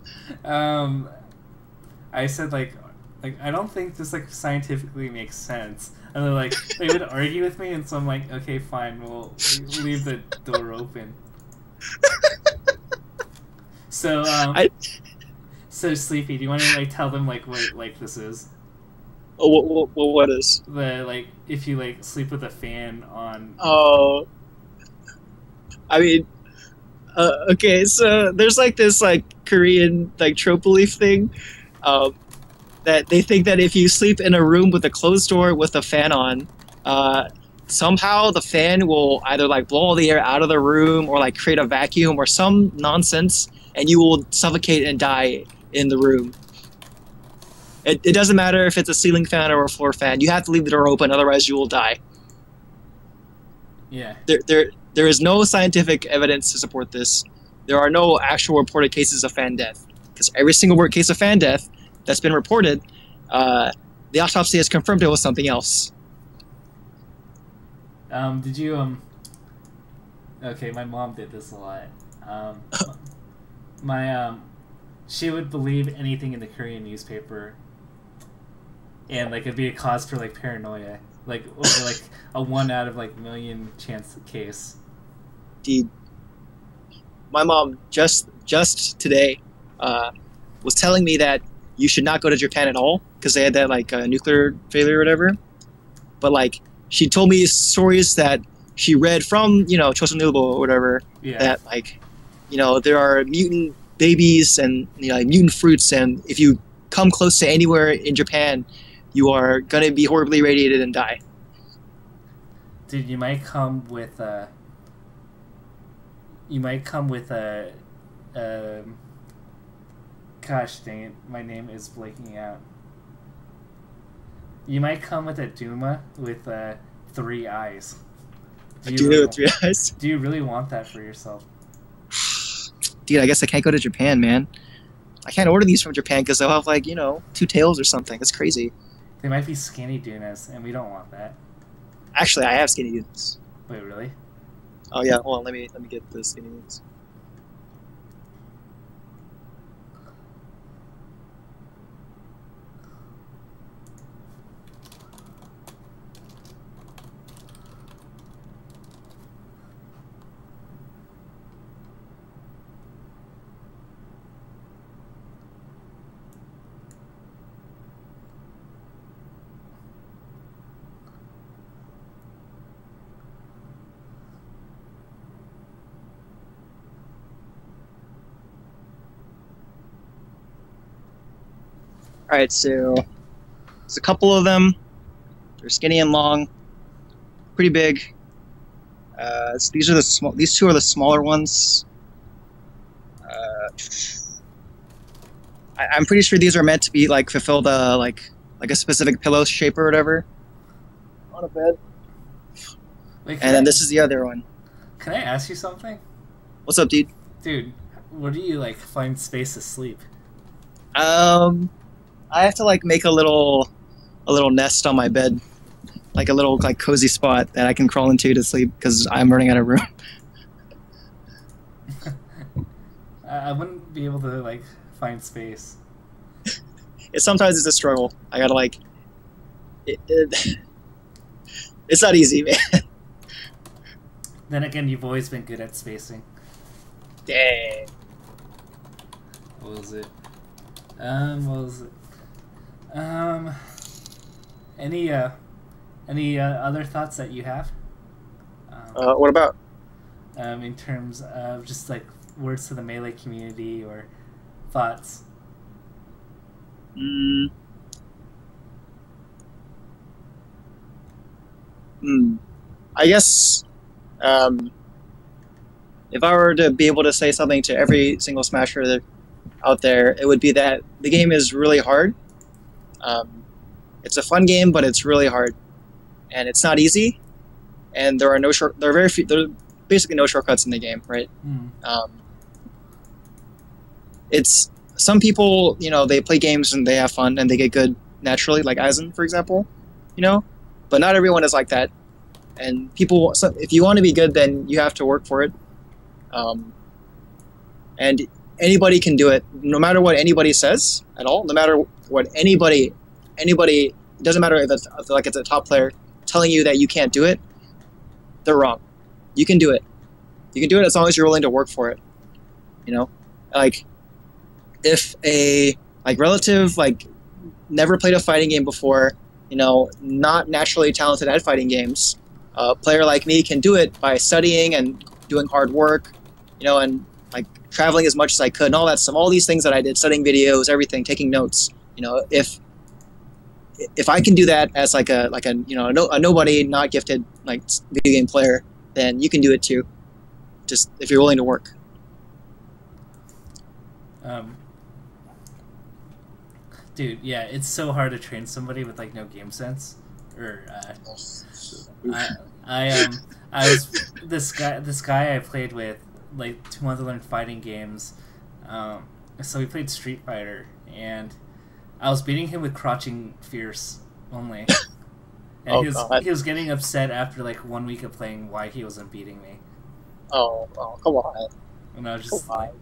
I said like I don't think this like scientifically makes sense, and they're like they would argue with me, and so I'm like, okay, fine, we'll leave the door open. So so Sleepy, do you want to like tell them like what like this is? Oh, what is? The like if you like sleep with a fan on. Oh, I mean, okay, so there's like this like Korean like trope belief thing, that they think that if you sleep in a room with a closed door with a fan on, somehow the fan will either like blow all the air out of the room or like create a vacuum or some nonsense, and you will suffocate and die in the room. It doesn't matter if it's a ceiling fan or a floor fan. You have to leave the door open, otherwise you will die. Yeah. There is no scientific evidence to support this. There are no actual reported cases of fan death. Because every single case of fan death that's been reported, the autopsy has confirmed it was something else. Did you Okay, my mom did this a lot. She would believe anything in the Korean newspaper, and like it'd be a cause for like paranoia, like or like a 1 out of like million chance case. Dude, my mom just today was telling me that you should not go to Japan at all because they had that like nuclear failure or whatever. But like she told me stories that she read from Chosun Ilbo or whatever, that like there are mutant babies and like mutant fruits, and if you come close to anywhere in Japan, you are gonna be horribly radiated and die. Dude, you might come with gosh dang it, my name is blanking out. You might come with a Duma with 3 eyes. A Duma with 3 eyes? Do you really want that for yourself? Dude, I guess I can't go to Japan, man. I can't order these from Japan because they'll have like 2 tails or something. That's crazy. They might be skinny Dunas, and we don't want that. Actually, I have skinny Dunas. Wait, really? Oh yeah, hold on, let me get the skinny Dunas. Alright, so there's a couple of them. They're skinny and long, pretty big. These two are the smaller ones. I'm pretty sure these are meant to be like fulfill the like a specific pillow shape or whatever on a bed. Wait, and then this is the other one. Can I ask you something? What's up, dude? Dude, where do you like find space to sleep? I have to like make a little nest on my bed, like a little like cozy spot that I can crawl into to sleep because I'm running out of room. I wouldn't be able to like find space. Sometimes it's a struggle. I gotta like it's not easy, man. Then again, you've always been good at spacing. Dang. What was it? Any other thoughts that you have? What about? In terms of just like words to the Melee community or thoughts? I guess if I were to be able to say something to every single Smasher out there, it would be that the game is really hard. It's a fun game, but it's really hard, and it's not easy. And there are basically no shortcuts in the game, right? It's some people, you know, they play games and they have fun and they get good naturally, like Aizen, for example, you know. But not everyone is like that, and people. So if you want to be good, then you have to work for it. And anybody can do it, no matter what anybody says at all. No matter what anybody, it doesn't matter if it's like it's a top player telling you that you can't do it. They're wrong. You can do it. You can do it as long as you're willing to work for it. You know, like if a relative never played a fighting game before, you know, not naturally talented at fighting games, a player like me can do it by studying and doing hard work, you know, and like traveling as much as I could and all that stuff. All these things that I did, studying videos, everything, taking notes. You know, if I can do that as a you know a nobody, not gifted like video game player, then you can do it too. Just if you're willing to work. Dude, yeah, it's so hard to train somebody with like no game sense. Or I was this guy I played with like 2 months to learn fighting games. So we played Street Fighter, and I was beating him with crouching fierce only. And he was getting upset after like 1 week of playing why he wasn't beating me. Oh, come on. And I was just like,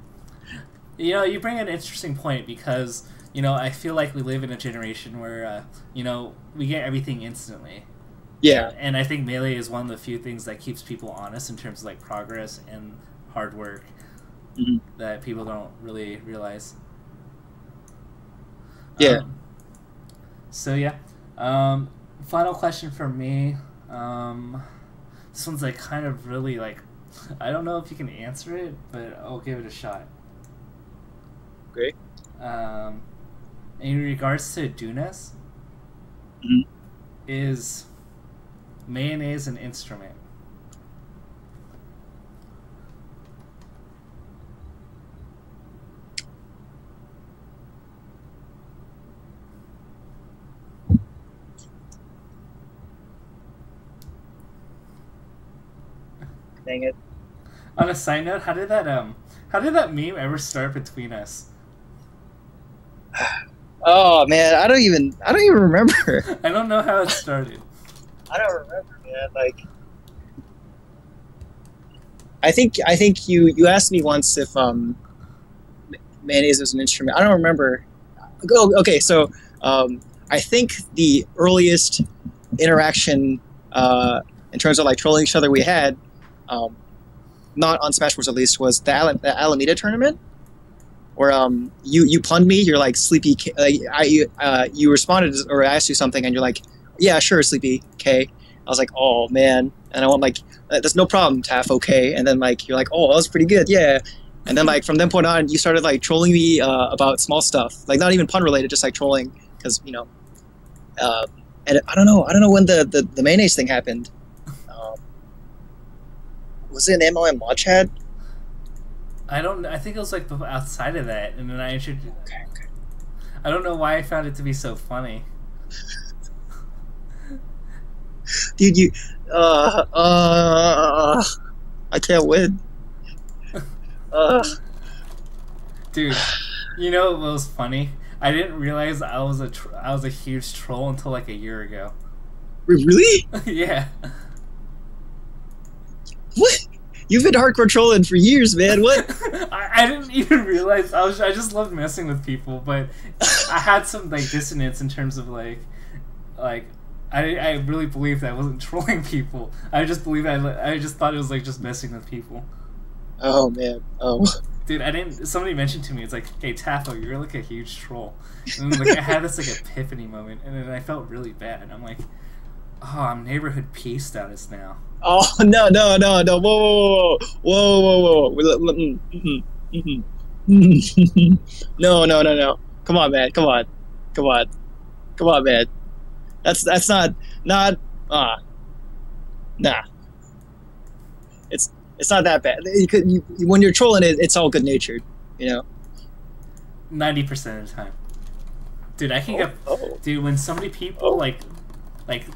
you know, you bring an interesting point because, you know, I feel like we live in a generation where, you know, we get everything instantly. Yeah. And I think Melee is one of the few things that keeps people honest in terms of like progress and hard work that people don't really realize. Yeah. So yeah. Final question for me. This one's like kind of really like, I don't know if you can answer it, but I'll give it a shot. Great. In regards to Dunas, is mayonnaise an instrument? Dang it. On a side note, how did that meme ever start between us? Oh man, I don't even remember. I don't know how it started. I don't remember, man. Like, I think you asked me once if mayonnaise was an instrument. I don't remember. Oh, okay, so I think the earliest interaction in terms of like trolling each other we had, not on Smash Bros. At least, was the Alameda tournament, where you punned me. You're like sleepy. You responded, or I asked you something, and you're like, "Yeah, sure, sleepy K." I was like, "Oh man," and I went like, "That's no problem, Taf, okay." And then like you're like, "Oh, that was pretty good, yeah." And then like from that point on, you started like trolling me about small stuff, like not even pun related, just like trolling, because you know. And I don't know when the mayonnaise thing happened. Was it an MLM mod chat? I think it was like outside of that, and then I introduced. Okay. I don't know why I found it to be so funny. Dude, you, I can't win. Dude, you know what was funny? I didn't realize I was a huge troll until like a year ago. Really? Yeah. What? You've been hardcore trolling for years, man. What? I didn't even realize. I just loved messing with people, but I had some like dissonance in terms of like I really believed I wasn't trolling people. I just thought it was like just messing with people. Oh man. Oh. Dude, somebody mentioned to me, it's like, hey Tafo, you're like a huge troll. And then, like I had this like epiphany moment, and then I felt really bad, and I'm like, oh, I'm neighborhood peace status now. Oh no! Whoa! No! Come on, man! Come on, man! That's not nah. it's not that bad. When you're trolling it, it's all good natured, you know. 90% of the time, dude. I can get dude when so many people like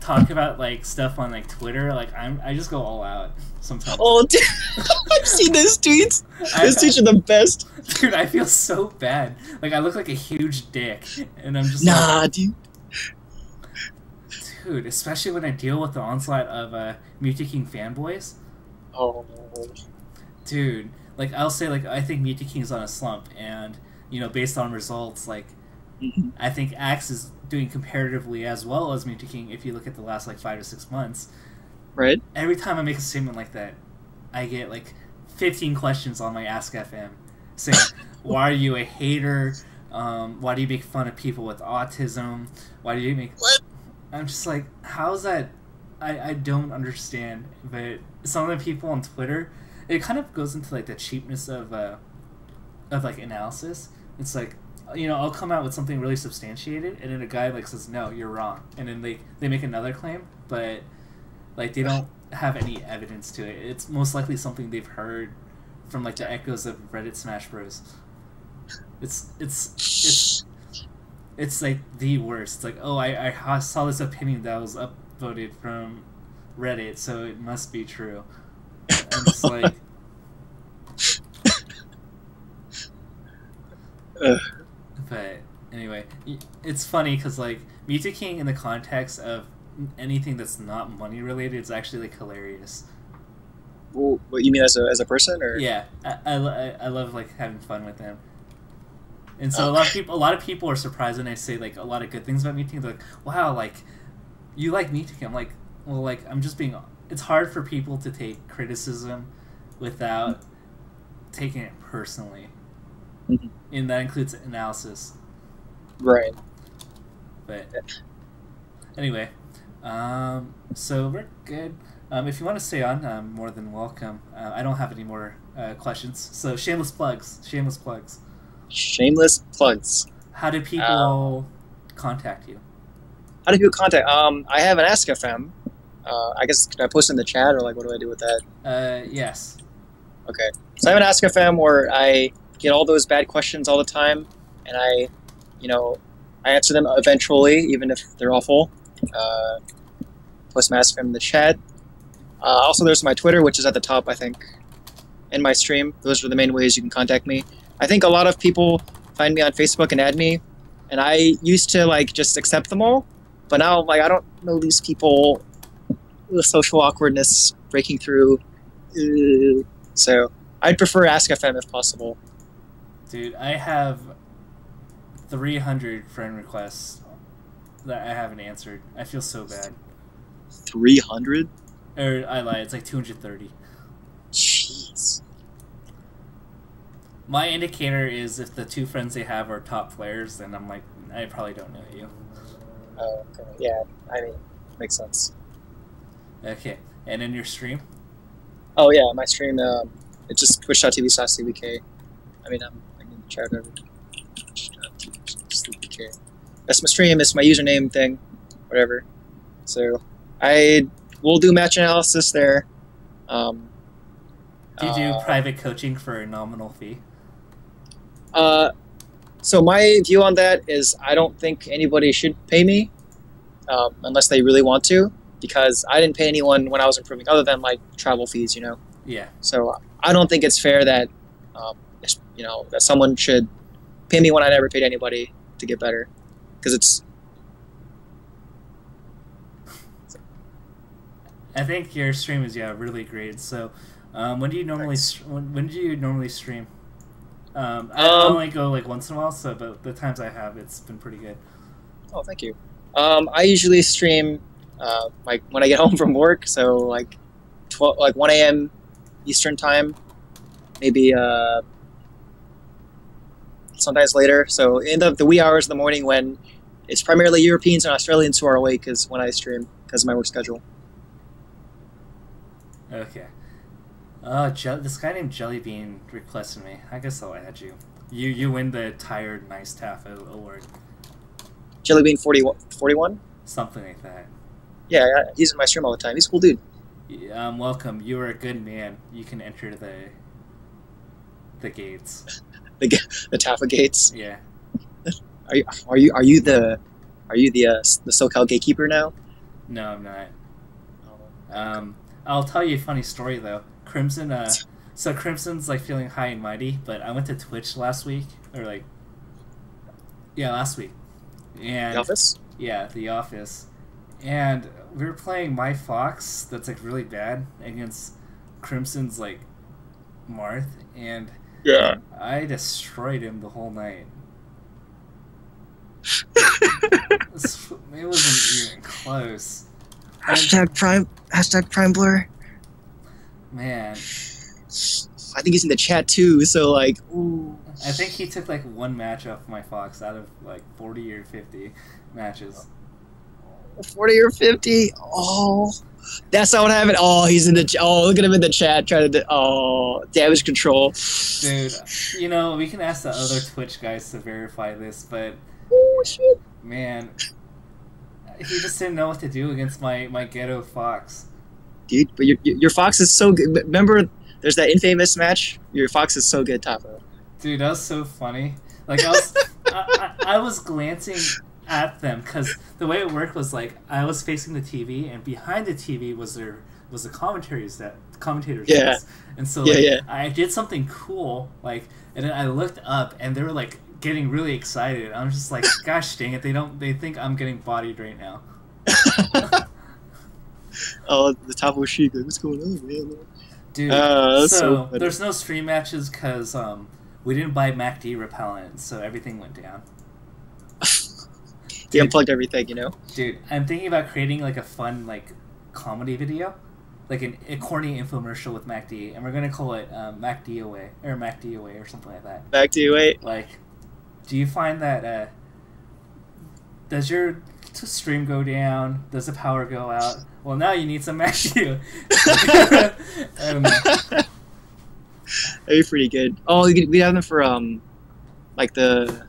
talk about like stuff on like Twitter. Like I just go all out sometimes. Oh, dude. I've seen those tweets. Those tweets are the best. Dude, I feel so bad. Like I look like a huge dick, and I'm just dude. Dude, especially when I deal with the onslaught of Mewtwo King fanboys. Oh. Dude, like I'll say like I think Mewtwo King is on a slump, and you know based on results, like I think Axe is doing comparatively as well as Mewtwo King if you look at the last like 5 to 6 months. Right. Every time I make a statement like that, I get like 15 questions on my Ask FM saying, "Why are you a hater? Why do you make fun of people with autism? Why do you make?" What? I'm just like, how's that? I don't understand. But some of the people on Twitter, it kind of goes into like the cheapness of like analysis. It's like, you know, I'll come out with something really substantiated, and then a guy like says, "No, you're wrong," and then they make another claim, but like they don't have any evidence to it. It's most likely something they've heard from like the echoes of Reddit Smash Bros. It's like the worst. It's like, oh, I saw this opinion that was upvoted from Reddit, so it must be true. I'm just like, but anyway, it's funny because like Mewtwo King in the context of anything that's not money related is actually like hilarious. Well, what you mean as a person, or? Yeah, I love like having fun with him. And so a lot of people are surprised when I say like a lot of good things about Mewtwo King. They're like, "Wow, like you like Mewtwo King." I'm like, well, like I'm just being. It's hard for people to take criticism without taking it personally, and that includes analysis. Right. But anyway, so we're good. If you want to stay on, more than welcome. I don't have any more questions. So shameless plugs. Shameless plugs. Shameless plugs. How do people contact you? How do people contact? I have an Ask FM. I guess can I post in the chat, or like what do I do with that? Yes. Okay. So I have an Ask FM where I get all those bad questions all the time, and I answer them eventually, even if they're awful. Post my Ask FM in the chat. Also, there's my Twitter, which is at the top, I think, and my stream. Those are the main ways you can contact me. I think a lot of people find me on Facebook and add me, and I used to like just accept them all, but now like I don't know these people, the social awkwardness breaking through, so I'd prefer Ask FM if possible. Dude, I have 300 friend requests that I haven't answered. I feel so bad. 300? Or I lied, it's like 230. Jeez. My indicator is if the 2 friends they have are top players, then I'm like, I probably don't know you. Oh, okay. Yeah, I mean, makes sense. Okay, and in your stream? Oh yeah, my stream, it's just twitch.tv/sleepyk. I mean, I'm in the chat over. Sleepyk. That's my stream, it's my username thing, whatever. So, I will do match analysis there. Do you do private coaching for a nominal fee? So my view on that is I don't think anybody should pay me unless they really want to, because I didn't pay anyone when I was improving other than like travel fees, you know? Yeah. So I don't think it's fair that, that someone should pay me when I never paid anybody to get better, because it's... I think your stream is really great. So, when do you normally when do you normally stream? I only go like once in a while, so but the times I have, it's been pretty good. Oh, thank you. I usually stream like when I get home from work, so like 1 a.m. Eastern time, maybe sometimes later. So in the wee hours of the morning when it's primarily Europeans and Australians who are awake is when I stream because of my work schedule. Okay. This guy named Jellybean requested me. I guess I'll add you. You win the Tired Nice Taff award. Jellybean 41? Something like that. Yeah, he's in my stream all the time. He's a cool dude. Welcome. You are a good man. You can enter the gates. The Tafokints. Yeah. Are you the SoCal gatekeeper now? No, I'm not. I'll tell you a funny story though. Crimson. So Crimson's like feeling high and mighty, but I went to Twitch last week, or like, yeah, last week, and The Office. Yeah, The Office, and we were playing My Fox. That's like really bad against Crimson's like Marth, and Yeah. I destroyed him the whole night. It wasn't even close. Hashtag Prime Blur. Man, I think he's in the chat too. So like, ooh. I think he took like one match off My Fox out of like 40 or 50 matches. 40 or 50. Oh, that's not what happened. Oh, he's in the. Oh, look at him in the chat trying to. Oh, damage control. Dude, you know, we can ask the other Twitch guys to verify this, but Oh shit. man, he just didn't know what to do against my ghetto Fox. Dude, but your Fox is so good. Remember, there's that infamous match. Your Fox is so good, Tapo. Dude, that was so funny. Like I was glancing at them because the way it worked was like I was facing the TV and behind the TV was the commentators Yeah. desk. And so like, Yeah. I did something cool like, and then I looked up and they were like getting really excited. I was just like, gosh dang it, they think I'm getting bodied right now. Oh, the Tapo Shiga. What's going on, man? Dude, That's so funny. there's no stream matches because we didn't buy MACD repellent, so everything went down. He unplugged everything, you know. Dude, I'm thinking about creating like a fun like comedy video, like a corny infomercial with MACD, and we're gonna call it MACD away or MACD away or something like that. Back to you, wait. Like, do you find that does your stream go down? Does the power go out? Well, now you need some MACD. I don't know. That'd be pretty good. Oh, we have them for like the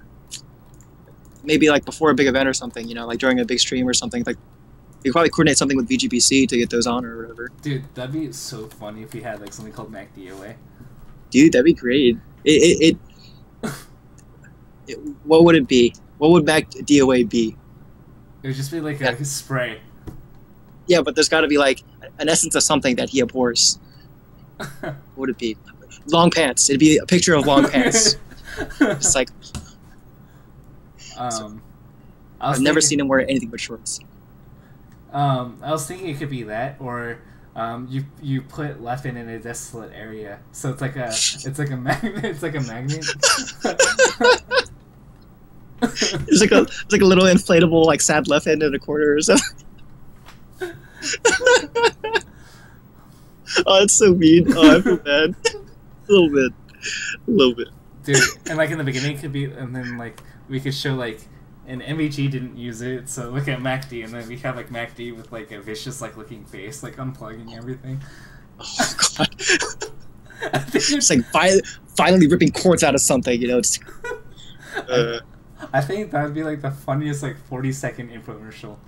maybe like before a big event or something. You know, like during a big stream or something. Like we could probably coordinate something with VGBC to get those on or whatever. Dude, that'd be so funny if we had like something called MACD away. Dude, that'd be great. What would it be? What would MACD away be? It would just be like a spray. Yeah, but there's got to be like an essence of something that he abhors. What would it be? Long pants. It'd be a picture of long pants. It's like I've never seen him wear anything but shorts. I was thinking it could be that, or you put Leffen in a desolate area, so it's like a magnet. It's like a magnet. It's like a little inflatable like sad left hand in a corner or something. Oh, it's so mean. Oh, I feel bad. A little bit. Dude, and like in the beginning it could be, and then like we could show like, and MVG didn't use it, so look at MACD, and then we have like MACD with like a vicious like looking face, like unplugging everything. Oh god. It's like finally ripping cords out of something, you know. It's, I think that would be like the funniest like 40-second infomercial.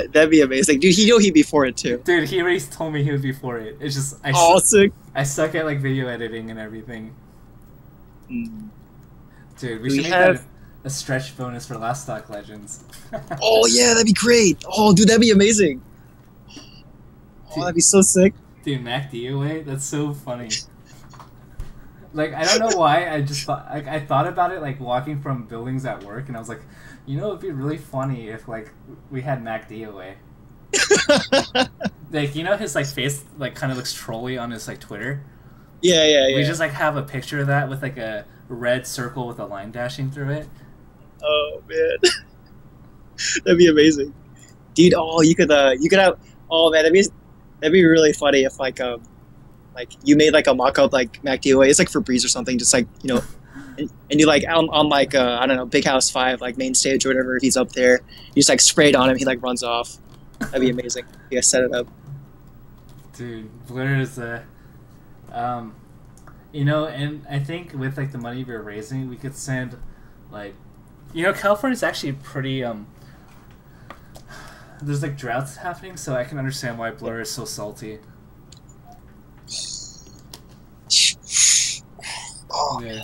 that'd be amazing, dude. He'd be for it too. Dude, he already told me he would be for it. It's just sick. I suck at like video editing and everything. Dude, we should make have that a stretch bonus for Last Stock Legends. Oh yeah, that'd be great. Oh dude, that'd be amazing. Oh, that'd be so sick. Dude, MACD away? That's so funny. Like, I don't know why, I just thought, like, I thought about it, like, walking from buildings at work, and I was like, you know, it'd be really funny if, like, we had MACD away. Like, you know his, like, face, like, kind of looks trolly on his, like, Twitter? Yeah. We just, like, have a picture of that with, like, a red circle with a line dashing through it. Oh, man. That'd be amazing. Dude, oh, you could have, oh, man, that'd be really funny if, like you made like a mock-up like MacDOA. It's like for Breeze or something, just like, you know, and you like on like I don't know, Big House 5, like main stage or whatever, if he's up there, you just like spray it on him, he like runs off. That'd be amazing. You guys set it up. Dude, Blur is you know, and I think with like the money we're raising, we could send like, you know, California's actually pretty there's like droughts happening, so I can understand why Blur is so salty. Oh, Yeah.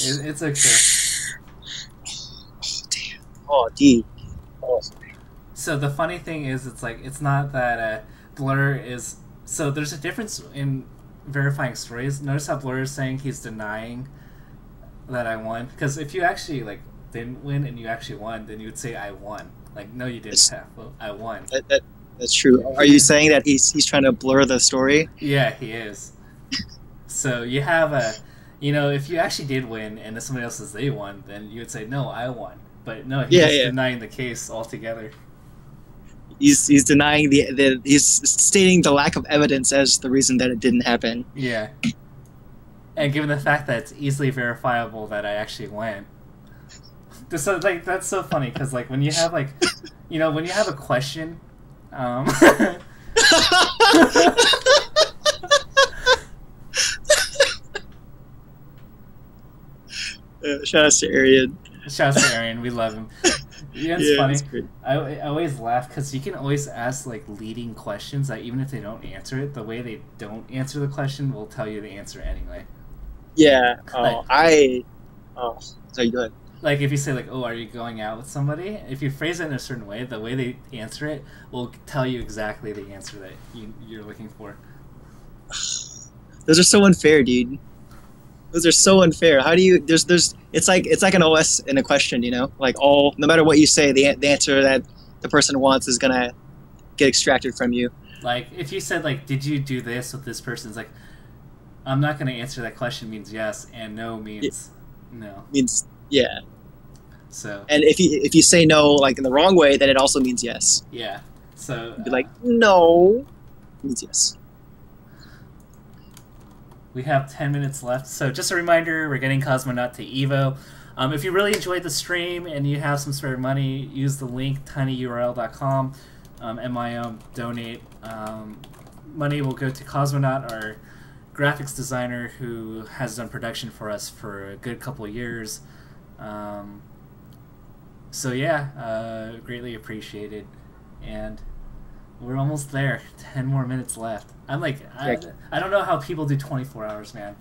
It's okay. oh damn. Oh, dude. Oh. So the funny thing is, it's like, it's not that Blur is... So there's a difference in verifying stories. Notice how Blur is saying he's denying that I won. Because if you actually, like, didn't win and you actually won, then you would say, I won. Like, no, you didn't have. Well, I won. That's true. Are you saying that he's trying to blur the story? Yeah, he is. So you have a... You know, if you actually did win and if somebody else says they won, then you would say, no, I won. But no, he's denying the case altogether. He's denying he's stating the lack of evidence as the reason that it didn't happen. Yeah. And given the fact that it's easily verifiable that I actually win. So, like, that's so funny, because, like, when you have, like, you know, when you have a question, Shout out to Arian. Shout out to Arian, we love him. Yeah, it's funny. I always laugh because you can always ask like leading questions that even if they don't answer it, the way they don't answer the question will tell you the answer anyway. Yeah. Like, sorry, go ahead. Like if you say like, "Oh, are you going out with somebody?" If you phrase it in a certain way, the way they answer it will tell you exactly the answer that you're looking for. Those are so unfair, dude. Those are so unfair. How do you? It's like an OS in a question, you know. Like no matter what you say, the answer that the person wants is gonna get extracted from you. Like if you said like, "Did you do this with this person?" It's like, I'm not gonna answer that question means yes, and no means no. Means yeah. So. And if you say no like in the wrong way, then it also means yes. Yeah. So. You'd be like no. It means yes. We have 10 minutes left, so just a reminder, we're getting Cosmonaut to Evo. If you really enjoyed the stream and you have some spare money, use the link tinyurl.com, MIO, donate. Money will go to Cosmonaut, our graphics designer who has done production for us for a good couple of years. So yeah, greatly appreciated. And we're almost there. 10 more minutes left. I'm like, I don't know how people do 24 hours, man.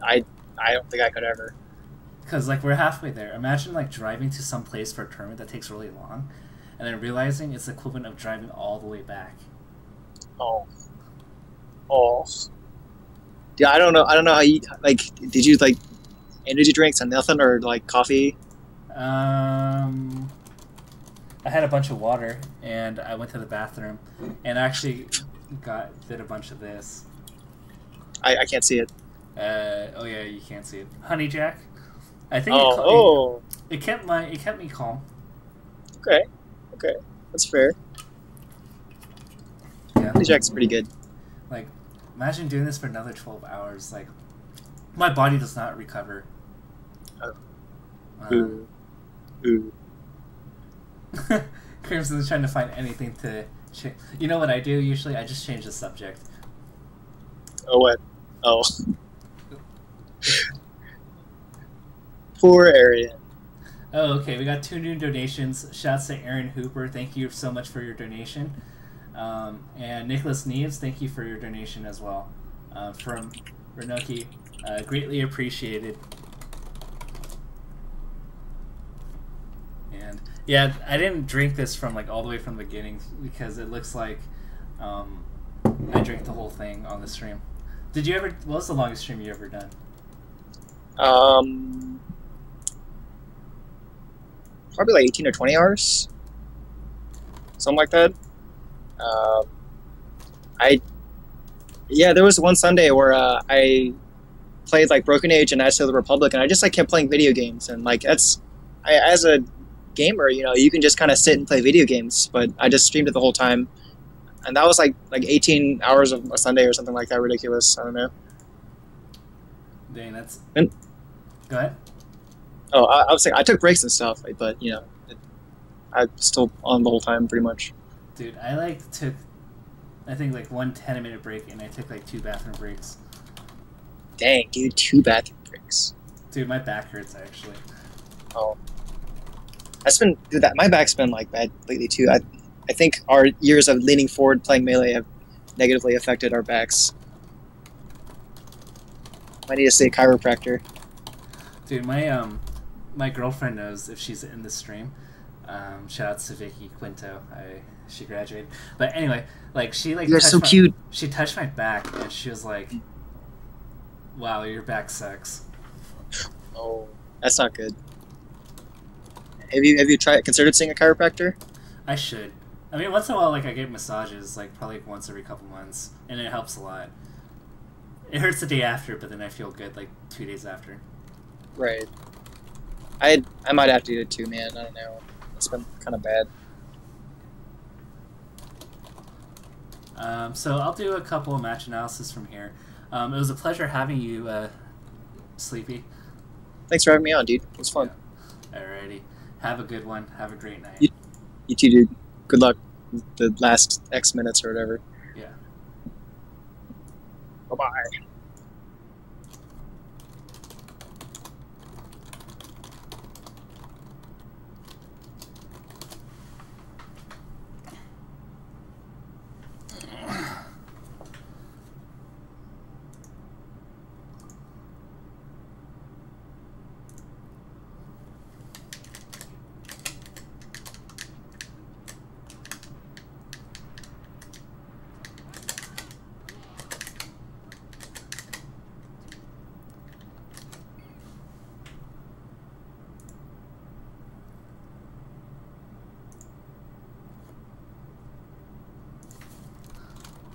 I don't think I could ever. Because, like, we're halfway there. Imagine, like, driving to some place for a tournament that takes really long, and then realizing it's the equivalent of driving all the way back. Oh. Yeah, I don't know how you, like, did you, like, energy drinks and nothing, or, like, coffee? I had a bunch of water, and I went to the bathroom, and actually did a bunch of this. I can't see it. Oh yeah, you can't see it. Honey Jack. I think it kept me calm. Okay, that's fair. Yeah. Honey Jack's pretty good. Like, imagine doing this for another 12 hours. Like, my body does not recover. Ooh. Crimson's trying to find anything to... You know what I do usually? I just change the subject. Oh, what? Oh. Poor Arian. Oh, okay. We got 2 new donations. Shouts to Aaron Hooper. Thank you so much for your donation. And Nicholas Neves, thank you for your donation as well. From Renoki. Greatly appreciated. And yeah, I didn't drink this from like all the way from the beginning because it looks like I drank the whole thing on the stream. Did you ever? What was the longest stream you ever done? Probably like 18 or 20 hours, something like that. There was one Sunday where I played like Broken Age and Knights of the Republic, and I just like kept playing video games, and like as a gamer, you know, you can just kind of sit and play video games, but I just streamed it the whole time, and that was like 18 hours of a Sunday or something like that. Ridiculous. I don't know. Dang, that's. And, go ahead. Oh, I was saying I took breaks and stuff, but you know, I was still on the whole time pretty much. Dude, I took, I think like 1 10-minute break, and I took like 2 bathroom breaks. Dang, dude, 2 bathroom breaks. Dude, my back hurts actually. Oh. dude, that my back's been like bad lately too. I think our years of leaning forward playing melee have negatively affected our backs. I need to see a chiropractor. Dude, my girlfriend knows if she's in the stream. Shout out to Vicky Quinto. She graduated. But anyway, like she like You're so cute. She touched my back and she was like, "Wow, your back sucks." Oh, that's not good. Have you considered seeing a chiropractor? I should. I mean, once in a while, like I get massages, like probably once every couple months, and it helps a lot. It hurts the day after, but then I feel good like 2 days after. Right. I might have to do it too, man. I don't know. It's been kind of bad. So I'll do a couple of match analysis from here. It was a pleasure having you, Sleepy. Thanks for having me on, dude. It was fun. Alrighty. Have a good one. Have a great night. You too, dude. Good luck with the last X minutes or whatever. Yeah. Bye-bye.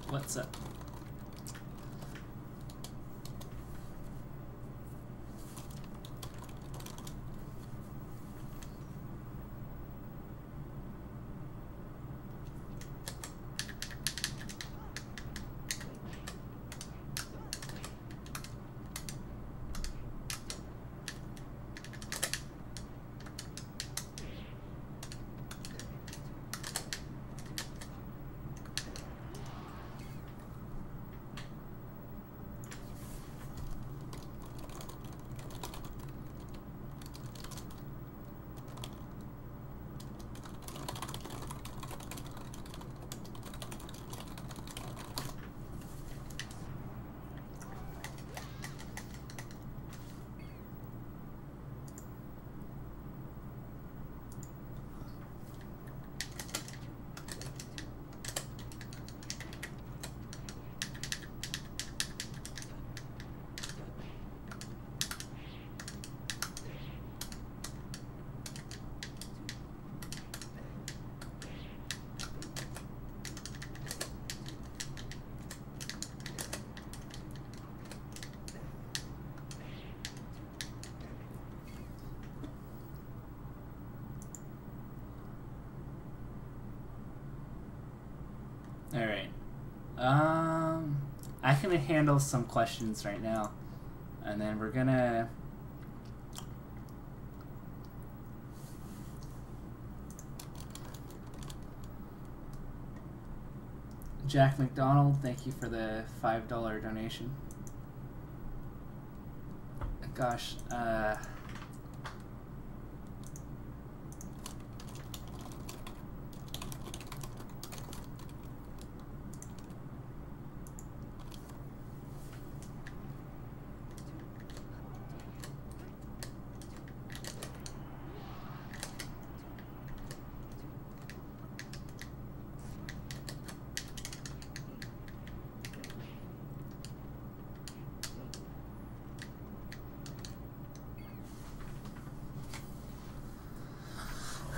What's up? Alright. I can handle some questions right now. And then we're gonna... Jack McDonald, thank you for the $5 donation. Gosh,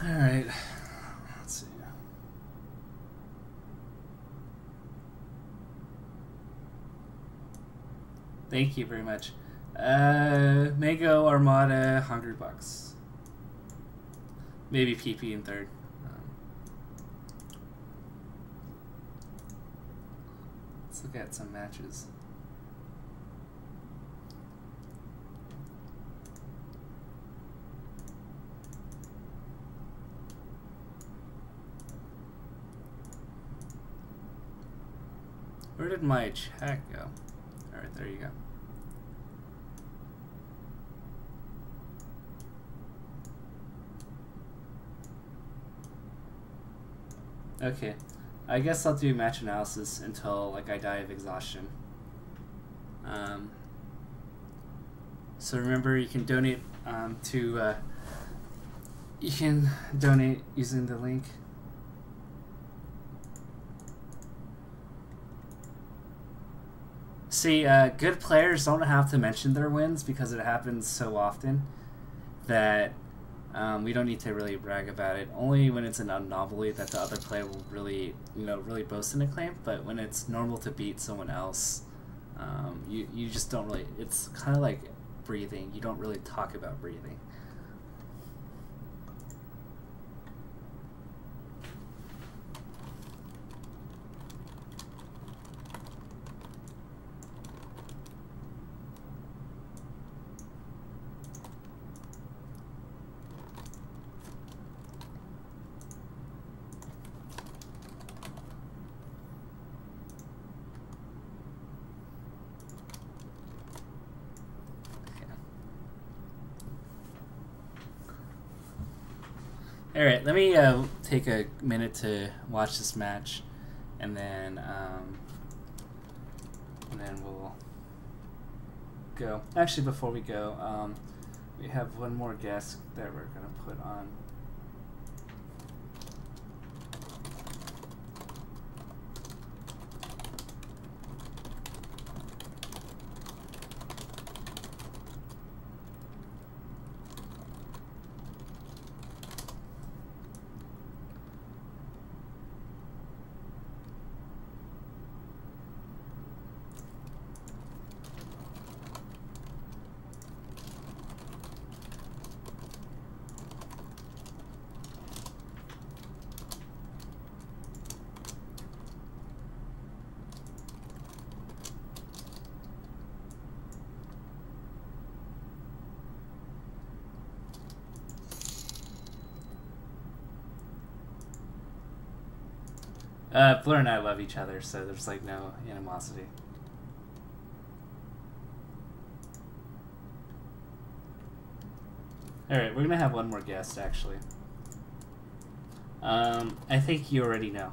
alright. Let's see. Thank you very much. Mango, Armada, Hungry Bucks. Maybe PP in third. Let's look at some matches. Where did my chat go? Alright, there you go. Okay. I guess I'll do match analysis until like I die of exhaustion. So remember, you can donate you can donate using the link. See, good players don't have to mention their wins because it happens so often that we don't need to really brag about it. Only when it's an anomaly that the other player will really, really boast and acclaim. But when it's normal to beat someone else, you just don't really. It's kind of like breathing. You don't really talk about breathing. All right, let me take a minute to watch this match, and then we'll go. Actually, before we go, we have one more guest that we're gonna put on. Blur and I love each other, so there's like no animosity. Alright, we're gonna have one more guest actually. I think you already know.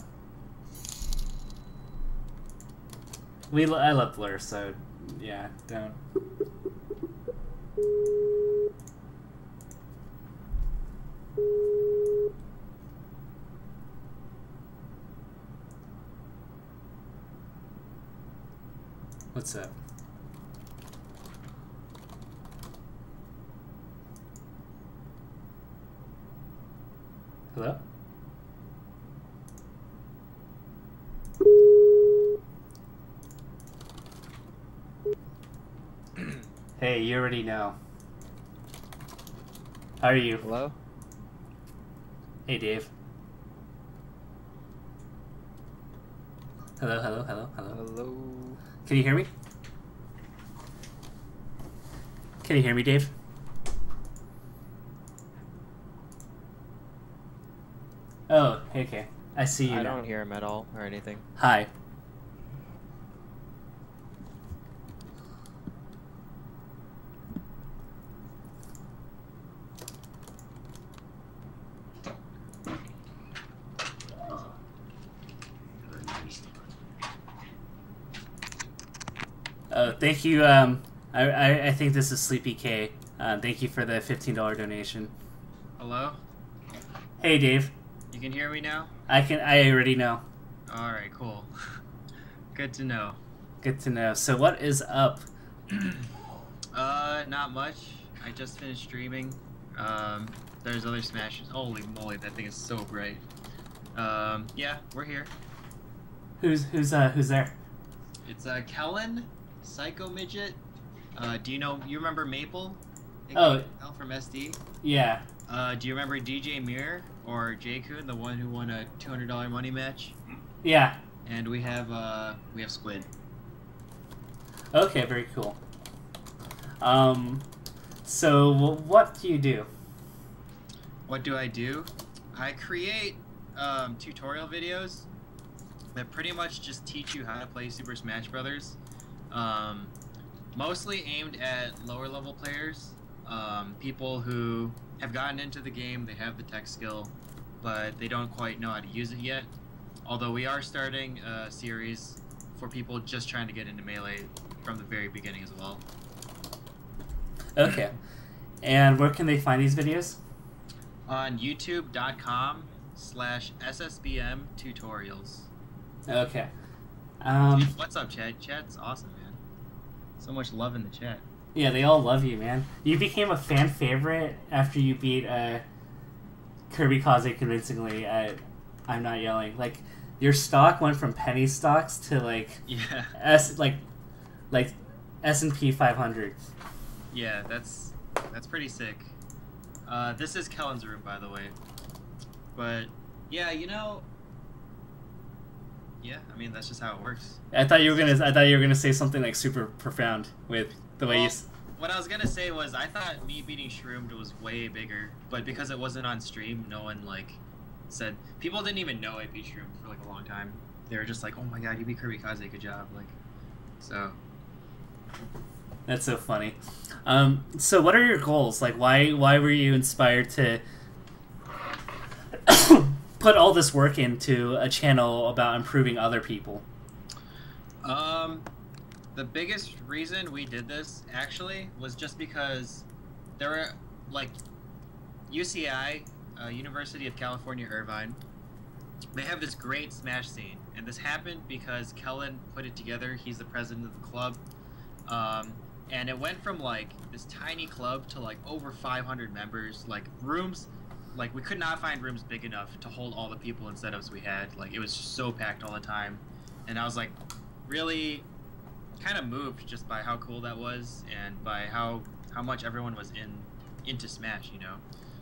I love Blur, so yeah, don't. What's up? Hello? Hey, you already know. How are you? Hello? Hey, Dave. Hello, hello, hello, hello. Hello? Can you hear me? Can you hear me, Dave? Oh, okay. I see you I now. don't hear him at all or anything. Hi. Thank you. I think this is sleepyk. Thank you for the $15 donation. Hello? Hey, Dave. You can hear me now? I already know. Alright, cool. Good to know. Good to know. So what is up? Not much. I just finished streaming. There's other smashes. Holy moly, that thing is so bright. Yeah, we're here. Who's there? It's Kellen, Psycho Midget. Do you remember Maple? Oh, from SD. Yeah. Do you remember DJ Mirror or J-Kun, the one who won a $200 money match? Yeah. And we have Squid. Okay, very cool. So what do you do? What do I do? I create tutorial videos that pretty much just teach you how to play Super Smash Brothers. Mostly aimed at lower level players, people who have gotten into the game, they have the tech skill, but they don't quite know how to use it yet. Although we are starting a series for people just trying to get into Melee from the very beginning as well. Okay. And where can they find these videos? On youtube.com/SSBM tutorials. Okay. Dude, what's up, chat? Chat's awesome, man. So much love in the chat. Yeah, they all love you, man. You became a fan favorite after you beat Kirby Kaze convincingly at I'm Not Yelling. Like, your stock went from penny stocks to like S&P 500. Yeah, that's pretty sick. This is Kellen's room, by the way. But yeah, you know, yeah, I mean that's just how it works. I thought you were gonna say something like super profound with the way you. What I was gonna say was I thought me beating Shroomed was way bigger, but because it wasn't on stream, no one like said. People didn't even know I beat Shroomed for like a long time. They were just like, "Oh my god, you beat Kirby Kaze, good job!" Like, so. That's so funny. So what are your goals? Like, why were you inspired to put all this work into a channel about improving other people? The biggest reason we did this actually was just because there were like UCI, University of California, Irvine. They have this great Smash scene, and this happened because Kellen put it together. He's the president of the club. And it went from like this tiny club to like over 500 members, like rooms, like we could not find rooms big enough to hold all the people and setups we had. Like it was so packed all the time. And I was like really kind of moved just by how cool that was and by how much everyone was into Smash, you know?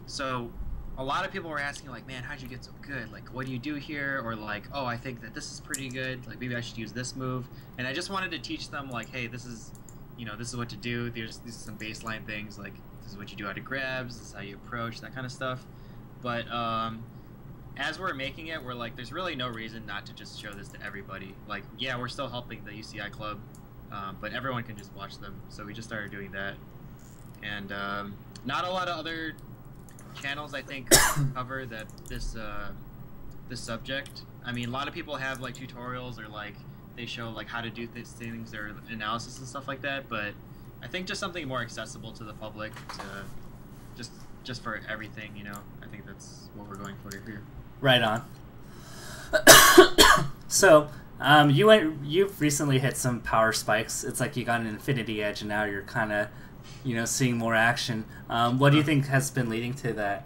So a lot of people were asking like, man, how'd you get so good? Like, what do you do here? Or like, oh, I think that this is pretty good. Like maybe I should use this move. And I just wanted to teach them like, hey, this is, you know, this is what to do. These are some baseline things, like this is what you do out of grabs, this is how you approach, that kind of stuff. But as we're making it, we're like, there's really no reason not to just show this to everybody. Like, yeah, we're still helping the UCI club, but everyone can just watch them. So we just started doing that. And not a lot of other channels, I think, cover that this subject. I mean, a lot of people have like tutorials or like they show like how to do these things or analysis and stuff like that, but I think just something more accessible to the public, to just for everything, you know. I think that's what we're going for here. Right on. So you've recently hit some power spikes. It's like you got an infinity edge, and now you're kind of, you know, seeing more action. What do you think has been leading to that?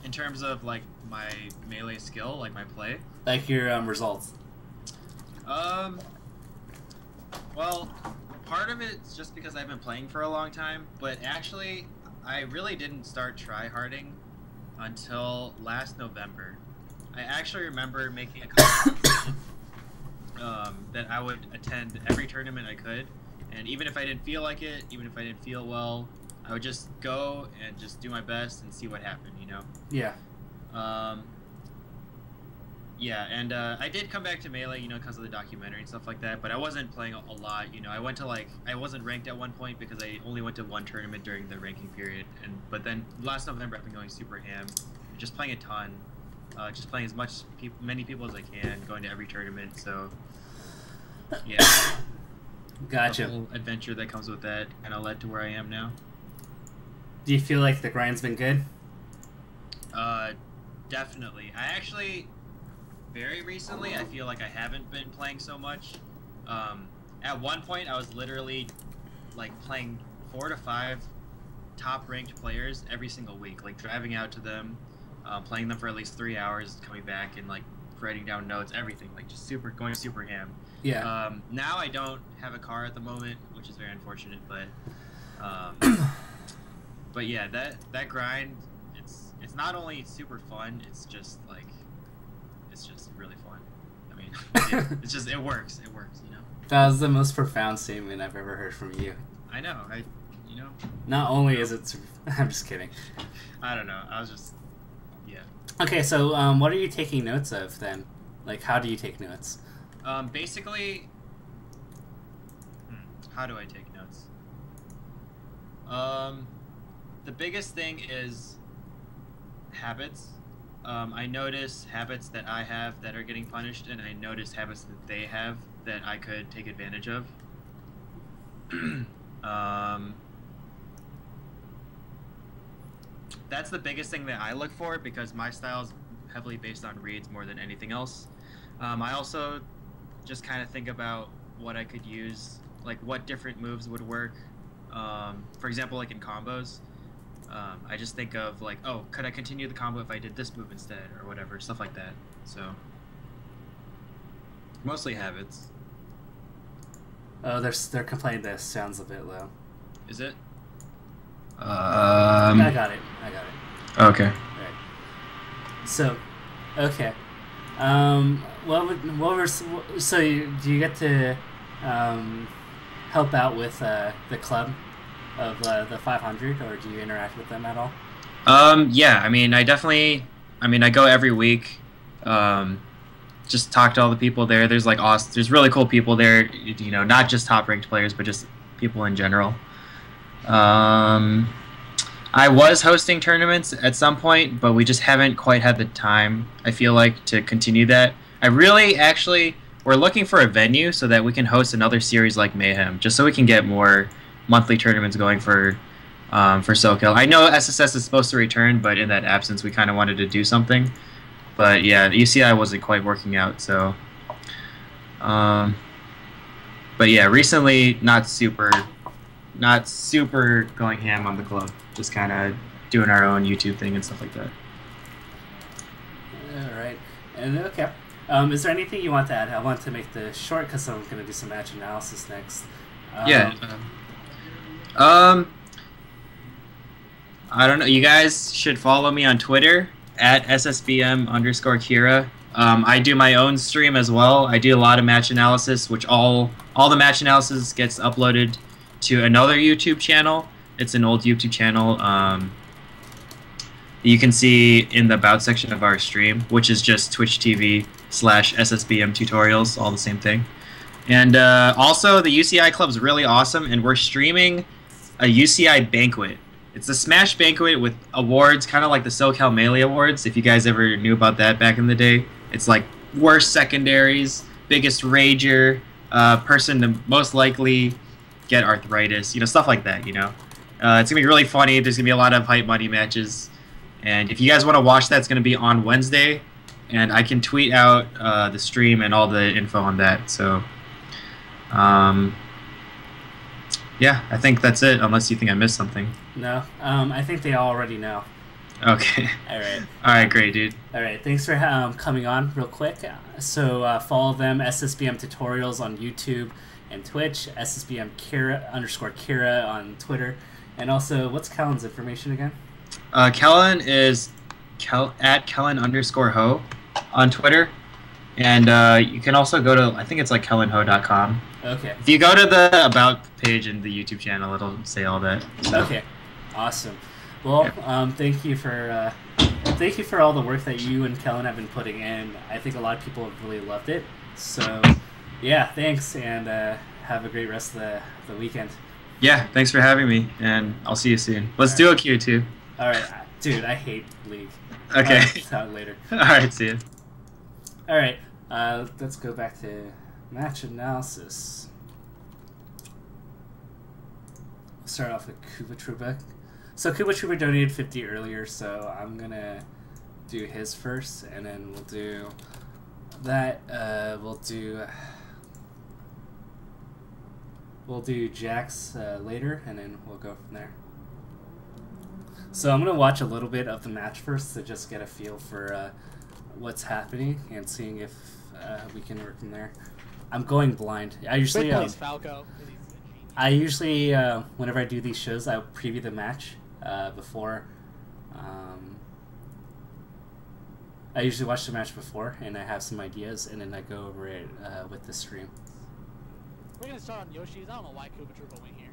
In terms of like my melee skill, like my play, like your results. Well, part of it's just because I've been playing for a long time, but actually I really didn't start tryharding until last November. I actually remember making a decision that I would attend every tournament I could, and even if I didn't feel like it, even if I didn't feel well, I would just go and just do my best and see what happened, you know? Yeah. Yeah, and I did come back to Melee, you know, because of the documentary and stuff like that, but I wasn't playing a lot, you know. I wasn't ranked at one point because I only went to one tournament during the ranking period, but then last November I've been going super ham, just playing a ton, just playing as many people as I can, going to every tournament, so yeah. Gotcha. The whole adventure that comes with that kind of led to where I am now. Do you feel like the grind's been good? Definitely. I actually, very recently, I feel like I haven't been playing so much. At one point, I was literally like playing 4 to 5 top-ranked players every single week, like driving out to them, playing them for at least 3 hours, coming back and like writing down notes, everything, like just going super ham. Yeah. Now I don't have a car at the moment, which is very unfortunate, but but yeah, that grind, it's not only super fun, it's just really fun. I mean, it works, you know. That was the most profound statement I've ever heard from you. I know, you know. Not only is it, I'm just kidding. I don't know. I was just, yeah. Okay, so what are you taking notes of then? Like, how do you take notes? Basically, how do I take notes? The biggest thing is habits. I notice habits that I have that are getting punished, and I notice habits that they have that I could take advantage of. That's the biggest thing that I look for, because my style is heavily based on reads more than anything else. I also just kind of think about what I could use, like what different moves would work. For example, like in combos, I just think of like, oh, could I continue the combo if I did this move instead, or whatever, stuff like that. So mostly habits. Oh, they're complaining that it sounds a bit low. Is it? I got it. Okay. Right. So, okay. Do you get to help out with the club of the 500, or do you interact with them at all? Yeah, I mean, I go every week. Just talk to all the people there. There's like awesome, there's really cool people there, you know, not just top ranked players, but just people in general. I was hosting tournaments at some point, but we just haven't quite had the time, I feel like, to continue that. We're looking for a venue so that we can host another series like Mayhem, just so we can get more monthly tournaments going for SoCal. I know SSS is supposed to return, but in that absence, we kind of wanted to do something. But yeah, UCI wasn't quite working out, so. But yeah, recently not super going ham on the club. Just kind of doing our own YouTube thing and stuff like that. All right, and okay. Is there anything you want to add? I want to make this short because I'm going to do some match analysis next. Yeah. I don't know. You guys should follow me on Twitter at @SSBM_Kira. I do my own stream as well. I do a lot of match analysis, which all the match analysis gets uploaded to another YouTube channel. It's an old YouTube channel. You can see in the about section of our stream, which is just Twitch TV/SSBM tutorials, all the same thing. And also, the UCI Club's really awesome, and we're streaming a UCI banquet. It's a Smash banquet with awards, kind of like the SoCal Melee Awards, if you guys ever knew about that back in the day. It's like worst secondaries, biggest rager, person to most likely get arthritis, you know, stuff like that, you know. It's going to be really funny. There's going to be a lot of hype money matches. And if you guys want to watch that, it's going to be on Wednesday. And I can tweet out the stream and all the info on that. So, yeah, I think that's it, unless you think I missed something. No, I think they already know. Okay. All right. All right, great, dude. All right, thanks for coming on real quick. So follow them, SSBM Tutorials on YouTube and Twitch, SSBM_Kira on Twitter. And also, what's Kellen's information again? Kellen is at Kellen_Ho on Twitter. And you can also go to, I think it's like kellenho.com. Okay. If you go to the About page in the YouTube channel, it'll say all that. So. Okay. Awesome. Well, thank you for all the work that you and Kellen have been putting in. I think a lot of people have really loved it. So, yeah, thanks, and have a great rest of the weekend. Yeah, thanks for having me, and I'll see you soon. Let's do a Q2. All right, dude, I hate League. Okay. Talk later. All right, see you. All right, let's go back to match analysis. Start off with Kuba Truba. So Kuba Truba donated 50 earlier, so I'm gonna do his first, and then we'll do that. We'll do Jack's later, and then we'll go from there. So I'm gonna watch a little bit of the match first to just get a feel for what's happening and seeing if we can work from there. I'm going blind. I usually whenever I do these shows, I preview the match before. I usually watch the match before, and I have some ideas, and then I go over it with the stream. We're gonna start on Yoshi's. I don't know why Koopa Troopa went here.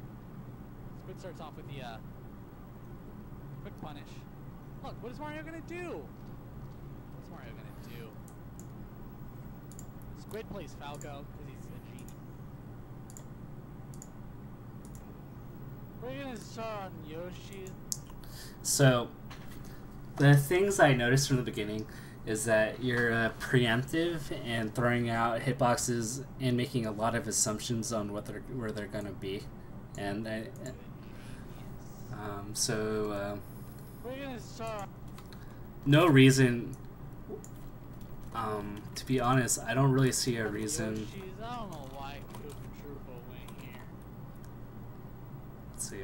Squid starts off with the quick punish. Look, what is Mario gonna do? What's Mario gonna do? Squid plays Falco because he's a genie. We're gonna start on Yoshi. So the things I noticed from the beginning is that you're preemptive and throwing out hitboxes and making a lot of assumptions on where they're gonna be, and We're gonna start. no reason. To be honest, I don't really see a reason. Yoshi's, I don't know why Koopa Troopa went here. Let's see.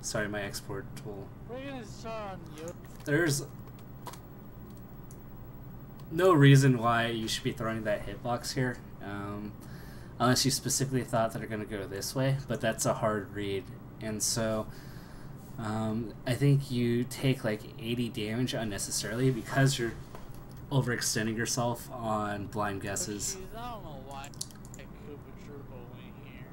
Sorry, my export tool. We're gonna start on Yoshi. There's no reason why you should be throwing that hitbox here, unless you specifically thought that they're going to go this way, but that's a hard read. And so I think you take like 80 damage unnecessarily because you're overextending yourself on blind guesses. Yoshi's, I don't know why Koopa Troopa went here.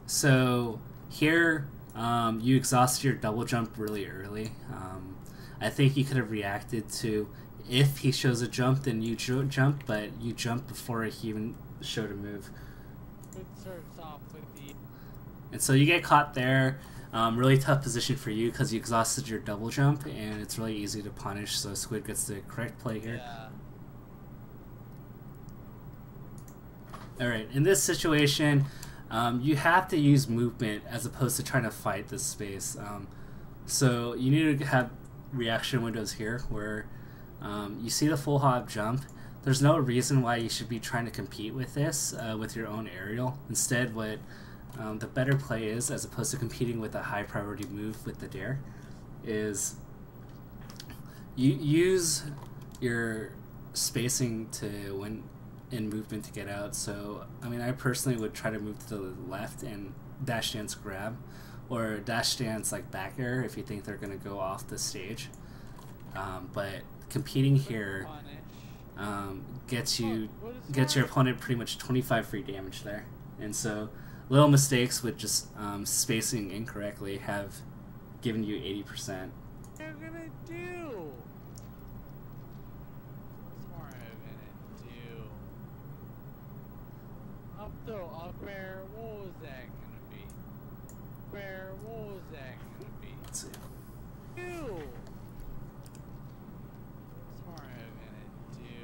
So here, you exhausted your double jump really early. I think you could have reacted to, if he shows a jump, then you jump, but you jump before he even showed a move. It starts off with the And so you get caught there. Really tough position for you because you exhausted your double jump, and it's really easy to punish, so Squid gets the correct play here. yeah. Alright, in this situation, you have to use movement as opposed to trying to fight this space. So you need to have reaction windows here where you see the full hop jump. There's no reason why you should be trying to compete with this with your own aerial. Instead, what the better play is, as opposed to competing with a high priority move with the dare, is you use your spacing to win in movement to get out. So I mean, I personally would try to move to the left and dash dance grab, or dash dance like back air if you think they're going to go off the stage. But competing here gets your opponent pretty much 25 free damage there, and so little mistakes with just spacing incorrectly have given you 80%. What are you gonna do? What's Mario gonna do? Up throw, up air, what was that gonna be? Up air, what was that gonna be? Let's see. Do! What's Mario gonna do?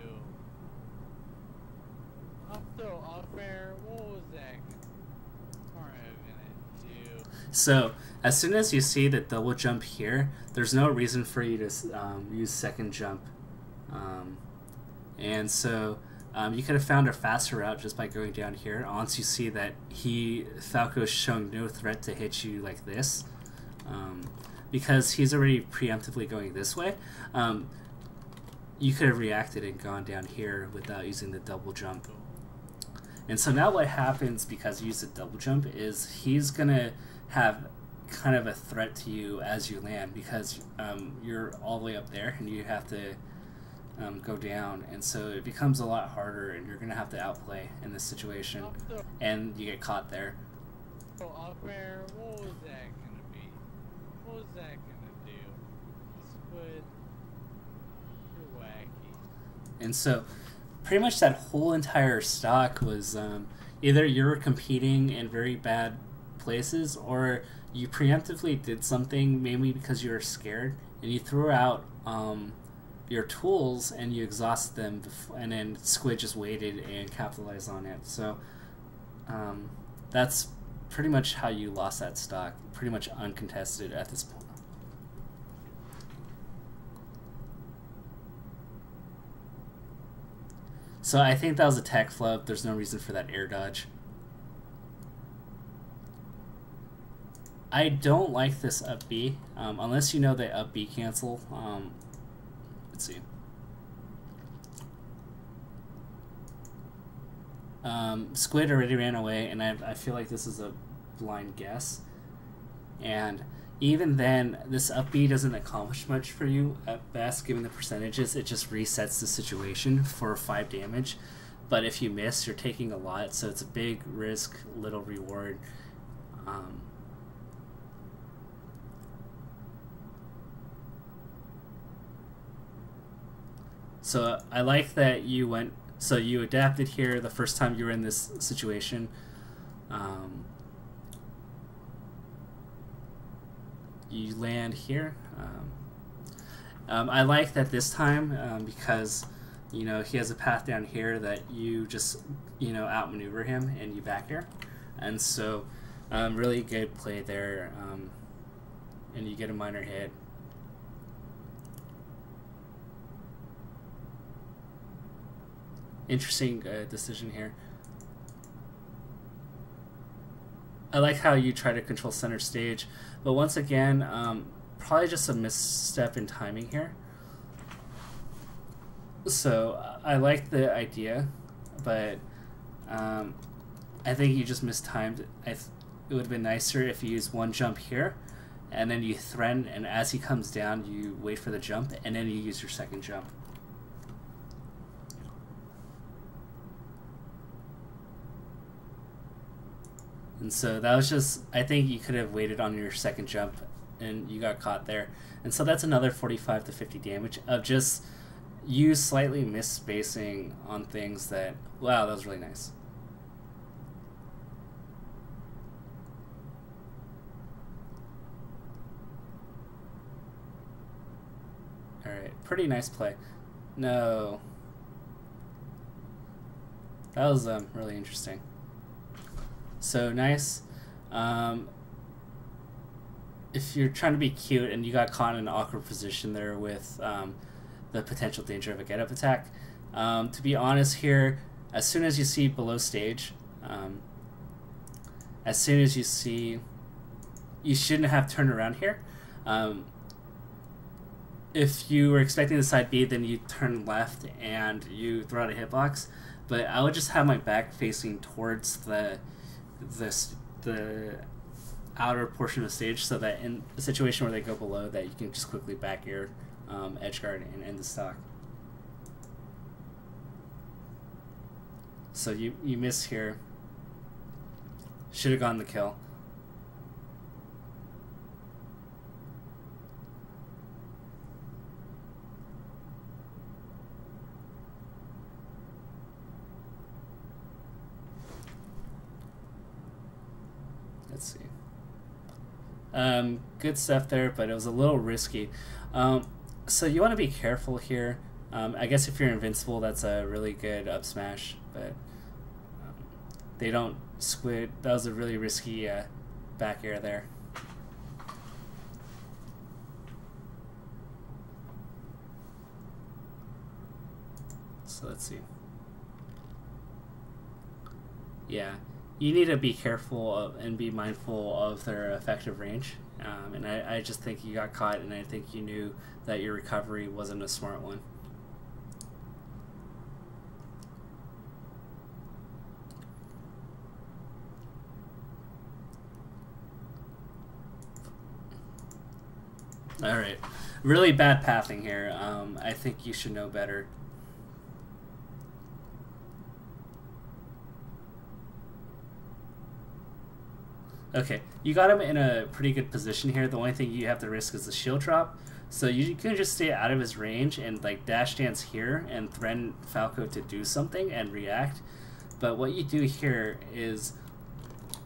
Up throw, up air, what was that gonna be? What's Mario gonna do? So as soon as you see the double jump here, there's no reason for you to use second jump, and so you could have found a faster route just by going down here. Once you see that Falco's showing no threat to hit you like this, because he's already preemptively going this way, you could have reacted and gone down here without using the double jump. And so now what happens, because you use the double jump, is he's gonna have kind of a threat to you as you land, because you're all the way up there and you have to go down, and so it becomes a lot harder, and you're gonna have to outplay in this situation, and you get caught there. So up air, what was that gonna be? What was that gonna do? Squid, you're wacky. And so pretty much that whole entire stock was either you were competing in very bad places, or you preemptively did something mainly because you were scared, and you threw out your tools and you exhausted them, and then Squid just waited and capitalized on it. So that's pretty much how you lost that stock, pretty much uncontested at this point. So I think that was a tech flub. There's no reason for that air dodge. I don't like this up B, unless you know the up B cancel. Let's see. Squid already ran away, and I feel like this is a blind guess. And even then, this up B doesn't accomplish much for you at best, given the percentages. It just resets the situation for 5 damage. But if you miss, you're taking a lot, so it's a big risk, little reward. So I like that you went, so you adapted here the first time you were in this situation. you land here. I like that this time because he has a path down here that you just outmaneuver him and you back here, and so really good play there, and you get a minor hit. Interesting decision here. I like how you try to control center stage, but once again, probably just a misstep in timing here. So I like the idea, but I think you just mistimed. It would have been nicer if you used one jump here, and then you threaten, and as he comes down, you wait for the jump, and then you use your second jump. And so that was just, I think you could have waited on your second jump and you got caught there. And so that's another 45 to 50 damage of just you slightly misspacing on things that, wow, that was really nice. Alright, pretty nice play. No. That was really interesting. So nice. If you're trying to be cute and you got caught in an awkward position there with the potential danger of a get-up attack, to be honest here, as soon as you see below stage, as soon as you see, you shouldn't have turned around here. If you were expecting the side B, then you turn left and you throw out a hitbox. But I would just have my back facing towards the outer portion of the stage, so that in a situation where they go below, that you can just quickly back your edge guard and end the stock. So you miss here. Should have gotten the kill. Let's see. Good stuff there, but it was a little risky. So you want to be careful here. I guess if you're invincible, that's a really good up smash, but they don't squid. That was a really risky back air there. So let's see. Yeah. You need to be careful of, and be mindful of their effective range. And I just think you got caught, and I think you knew that your recovery wasn't a smart one. Alright. Really bad pathing here. I think you should know better. Okay, you got him in a pretty good position here. The only thing you have to risk is the shield drop. So you can just stay out of his range and like dash dance here and threaten Falco to do something and react. But what you do here is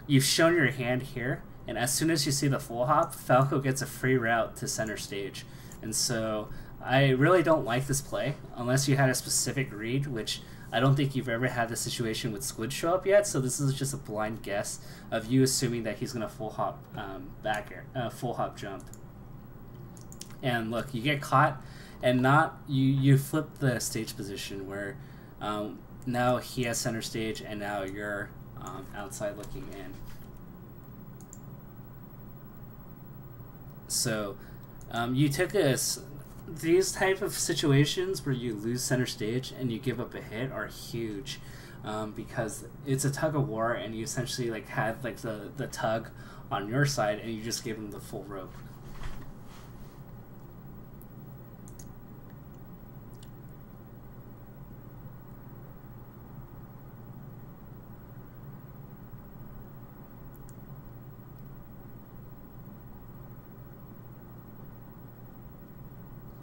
you've shown your hand here, and as soon as you see the full hop, Falco gets a free route to center stage. And so I really don't like this play unless you had a specific read, which I don't think you've ever had the situation with Squid show up yet, so this is just a blind guess of you assuming that he's gonna full hop back air, full hop jump. And look, you get caught, and you flip the stage position where now he has center stage, and now you're outside looking in. So you took these type of situations where you lose center stage and you give up a hit are huge, because it's a tug of war, and you essentially like had like the tug on your side, and you just gave him the full rope.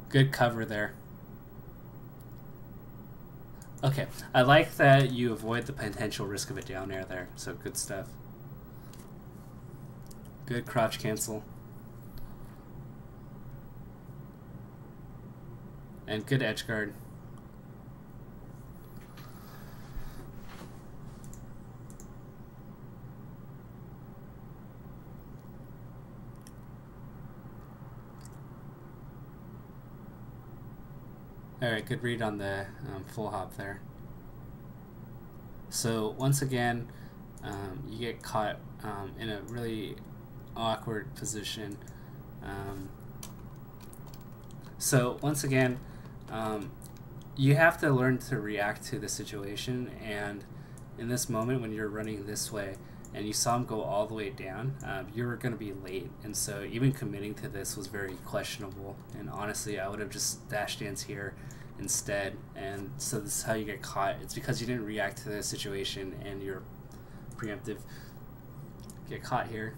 Good cover there. Okay, I like that you avoid the potential risk of a down air there, so good stuff. Good crouch cancel. And good edge guard. Alright, good read on the full hop there. So once again, you get caught in a really awkward position. So once again, you have to learn to react to the situation, and in this moment when you're running this way and you saw him go all the way down, you were going to be late, and so even committing to this was very questionable, and honestly I would have just dash dance here instead. And so this is how you get caught. It's because you didn't react to the situation and you're preemptive. Get caught here.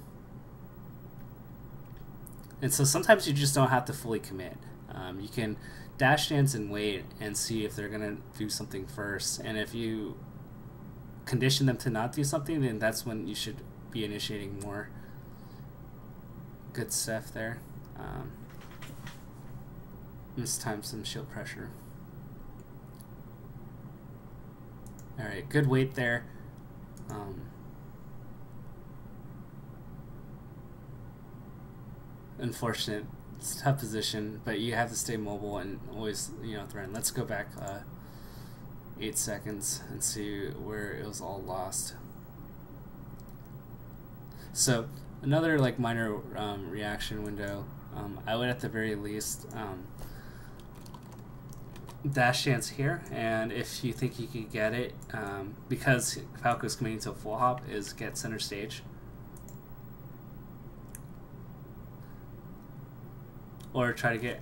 And so sometimes you just don't have to fully commit. You can dash dance and wait and see if they're gonna do something first, and if you condition them to not do something, then that's when you should be initiating more. Good stuff there. This time some shield pressure. Alright, good weight there. Unfortunate. It's a tough position, but you have to stay mobile and always, threaten. Let's go back 8 seconds and see where it was all lost. So another like minor reaction window. I would at the very least dash dance here, and if you think you can get it, because Falco's committing to a full hop, is get center stage. Or try to get,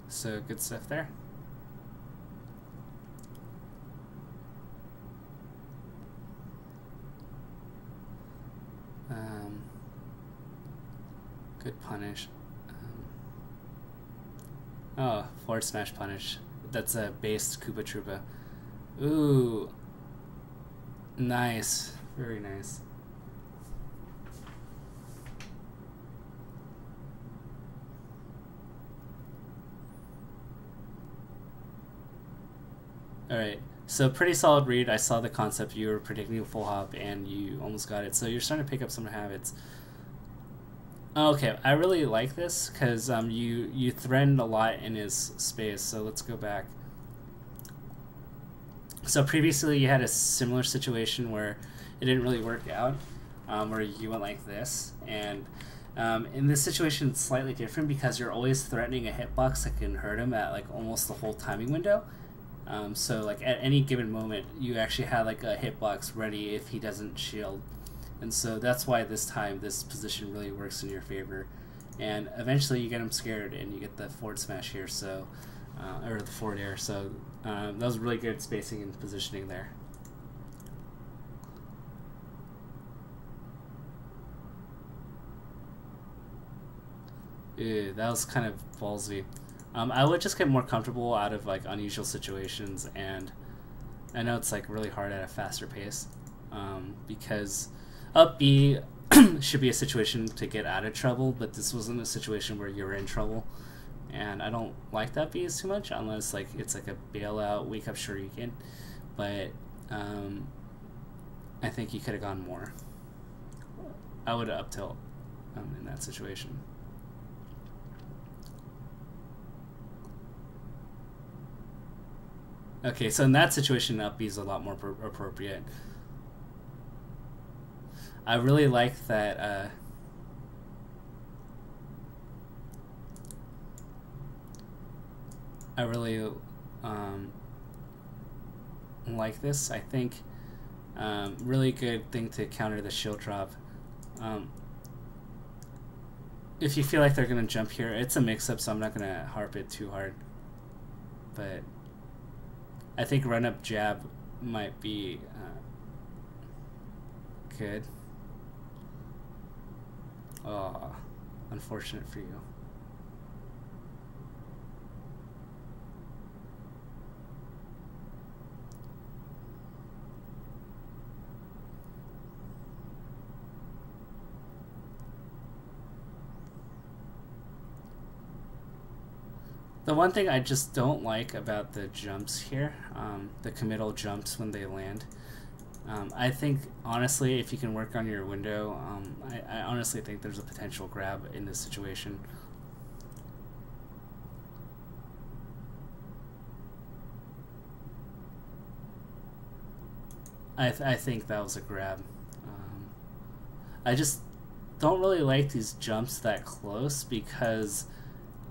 So good stuff there. Good punish. Oh, forward smash punish. That's a based Koopa Troopa. Ooh. Nice. Very nice. Alright. So pretty solid read. I saw the concept. You were predicting a full hop and you almost got it. So you're starting to pick up some habits. Okay, I really like this because you threatened a lot in his space. So let's go back. So previously you had a similar situation where it didn't really work out, where you went like this, and in this situation it's slightly different because you're always threatening a hitbox that can hurt him at like almost the whole timing window. So like at any given moment you actually have like a hitbox ready if he doesn't shield. And so that's why this time this position really works in your favor, and eventually you get him scared and you get the forward smash here, so or the forward air. So that was really good spacing and positioning there. Ew, that was kind of ballsy. I would just get more comfortable out of like unusual situations, and I know it's like really hard at a faster pace, because up B should be a situation to get out of trouble, but this wasn't a situation where you're in trouble, and I don't like that B too much unless like it's like a bailout wake up shuriken, but I think you could have gone more. I would have up tilt in that situation. Okay, so in that situation, up B is a lot more appropriate. I really like that. I really like this. I think really good thing to counter the shield drop. If you feel like they're gonna jump here, it's a mix-up, so I'm not gonna harp it too hard. But I think run-up jab might be good. Oh, unfortunate for you. The one thing I just don't like about the jumps here, the committal jumps when they land, I think, honestly, if you can work on your window, I honestly think there's a potential grab in this situation. I think that was a grab. I just don't really like these jumps that close because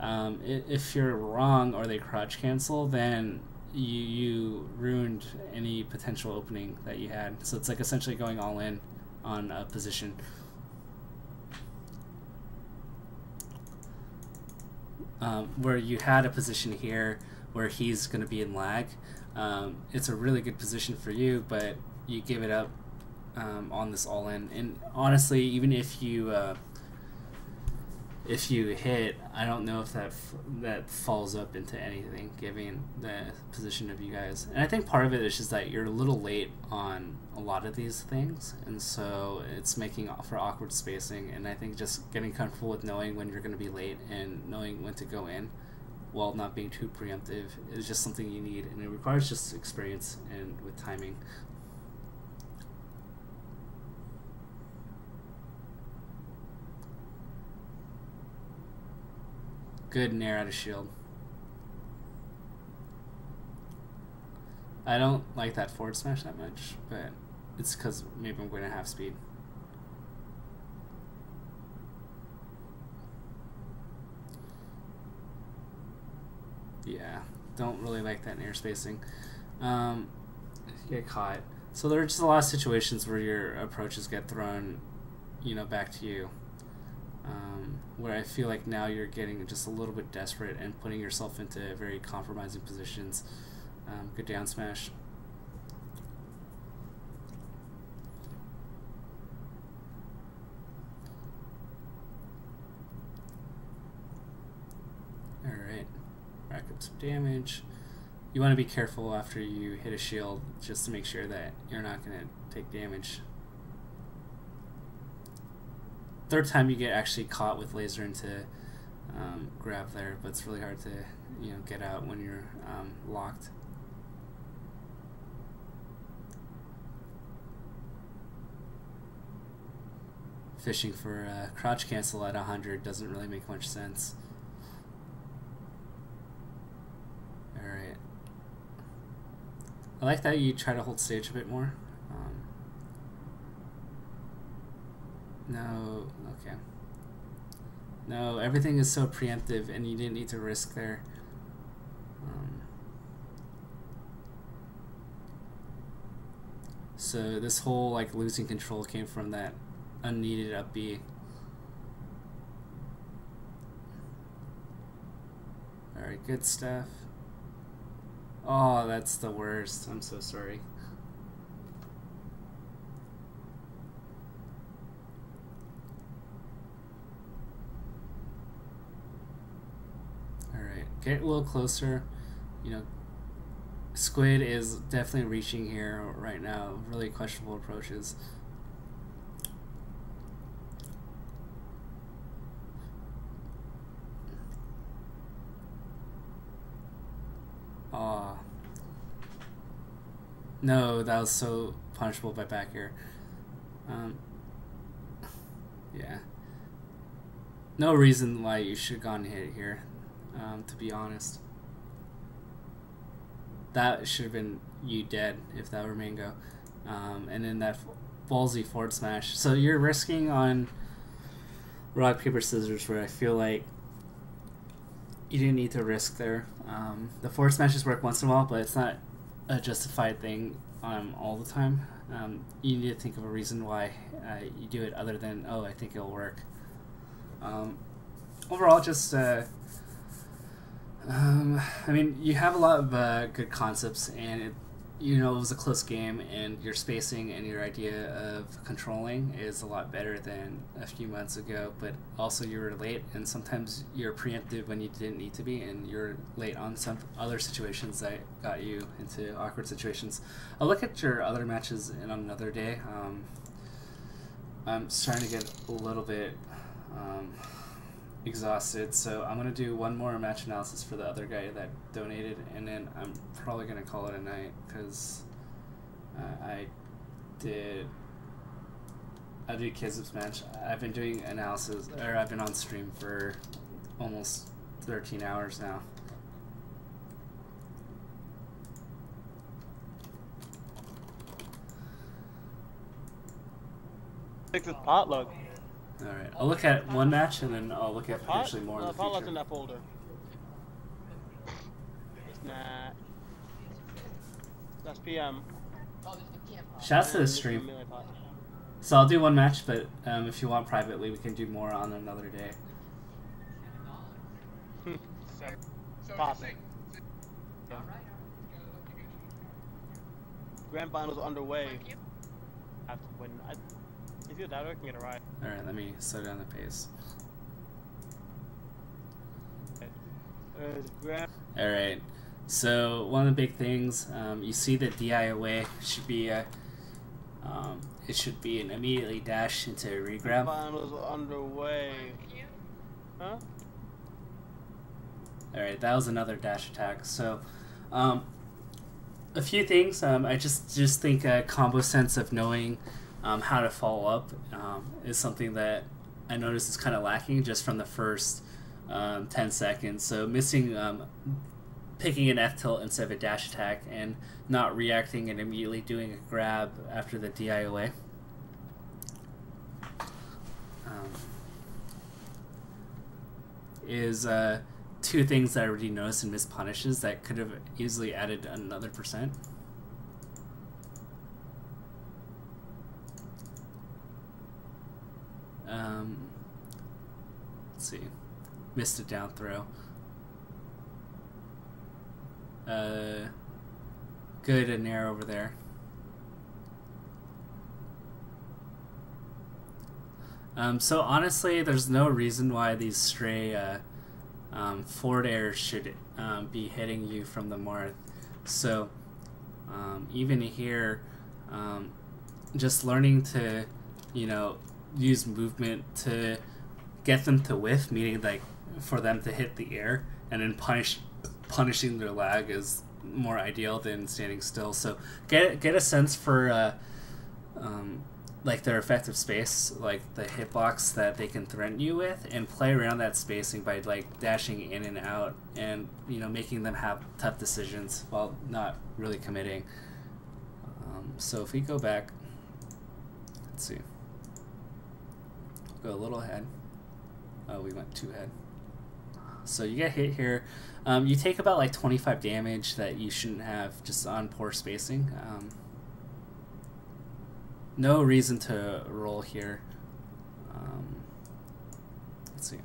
if you're wrong or they crouch cancel, then you ruined any potential opening that you had. So it's like essentially going all in on a position. Where you had a position here where he's going to be in lag. It's a really good position for you, but you give it up on this all in. And honestly, even if you hit, I don't know if that falls up into anything, given the position of you guys. And I think part of it is just that you're a little late on a lot of these things, and so it's making for awkward spacing. And I think just getting comfortable with knowing when you're going to be late and knowing when to go in while not being too preemptive is just something you need, and it requires just experience and with timing. Good nair out of shield. I don't like that forward smash that much, but it's because maybe I'm going to half speed. Yeah, don't really like that nair spacing. Get caught. So there are just a lot of situations where your approaches get thrown, back to you. Where I feel like now you're getting just a little bit desperate and putting yourself into very compromising positions. Good down smash. Alright, rack up some damage. You want to be careful after you hit a shield just to make sure that you're not going to take damage. Third time you get actually caught with laser into grab there, but it's really hard to get out when you're locked. Fishing for crouch cancel at 100 doesn't really make much sense. Alright. I like that you try to hold stage a bit more. No, okay. No, everything is so preemptive and you didn't need to risk there. So this whole losing control came from that unneeded up B. Alright, good stuff. Oh, that's the worst. I'm so sorry. Get a little closer. Squid is definitely reaching here right now. Really questionable approaches. Aw. No, that was so punishable by back air. Yeah. No reason why you should have gone and hit it here. To be honest, that should have been you dead if that were Mango. And then that ballsy forward smash. So you're risking on rock, paper, scissors, where I feel like you didn't need to risk there. The forward smashes work once in a while, but it's not a justified thing all the time. You need to think of a reason why you do it other than, oh, I think it'll work. Overall, just I mean, you have a lot of good concepts, and it was a close game, and your spacing and your idea of controlling is a lot better than a few months ago, but also you were late, and sometimes you're preemptive when you didn't need to be, and you're late on some other situations that got you into awkward situations. I'll look at your other matches on another day. I'm starting to get a little bit exhausted, so I'm gonna do one more match analysis for the other guy that donated, and then I'm probably gonna call it a night because I did Kizip's match. I've been doing analysis, or I've been on stream for almost 13 hours now. This potluck. All right, I'll look at one match and then I'll look at potentially more in the potluck's future. in that folder. It's not. That's PM. Shouts to the stream. So I'll do one match, but if you want privately, we can do more on another day. Pop. Grand finals underway. Have to win. If you're that, I can get a ride. All right, let me slow down the pace. All right. So one of the big things, you see the DI away should be it should be an immediately dash into a regrab. Finals underway. Huh? All right, that was another dash attack. So, a few things. I just think a combo sense of knowing how to follow up is something that I noticed is kind of lacking just from the first 10 seconds. So missing picking an F tilt instead of a dash attack and not reacting and immediately doing a grab after the DI away. Is two things that I already noticed in missed punishes that could have easily added another %. Let's see. Missed a down throw. Good and nair over there. So honestly, there's no reason why these stray forward airs should be hitting you from the marth. So even here, just learning to, use movement to get them to whiff, meaning like for them to hit the air, and then punishing their lag is more ideal than standing still. So get a sense for like their effective space, like the hitbox that they can threaten you with, and play around that spacing by like dashing in and out, and making them have tough decisions while not really committing. So if we go back, let's see, go a little ahead. Oh, we went too ahead. So you get hit here. You take about like 25 damage that you shouldn't have just on poor spacing. No reason to roll here. Let's see.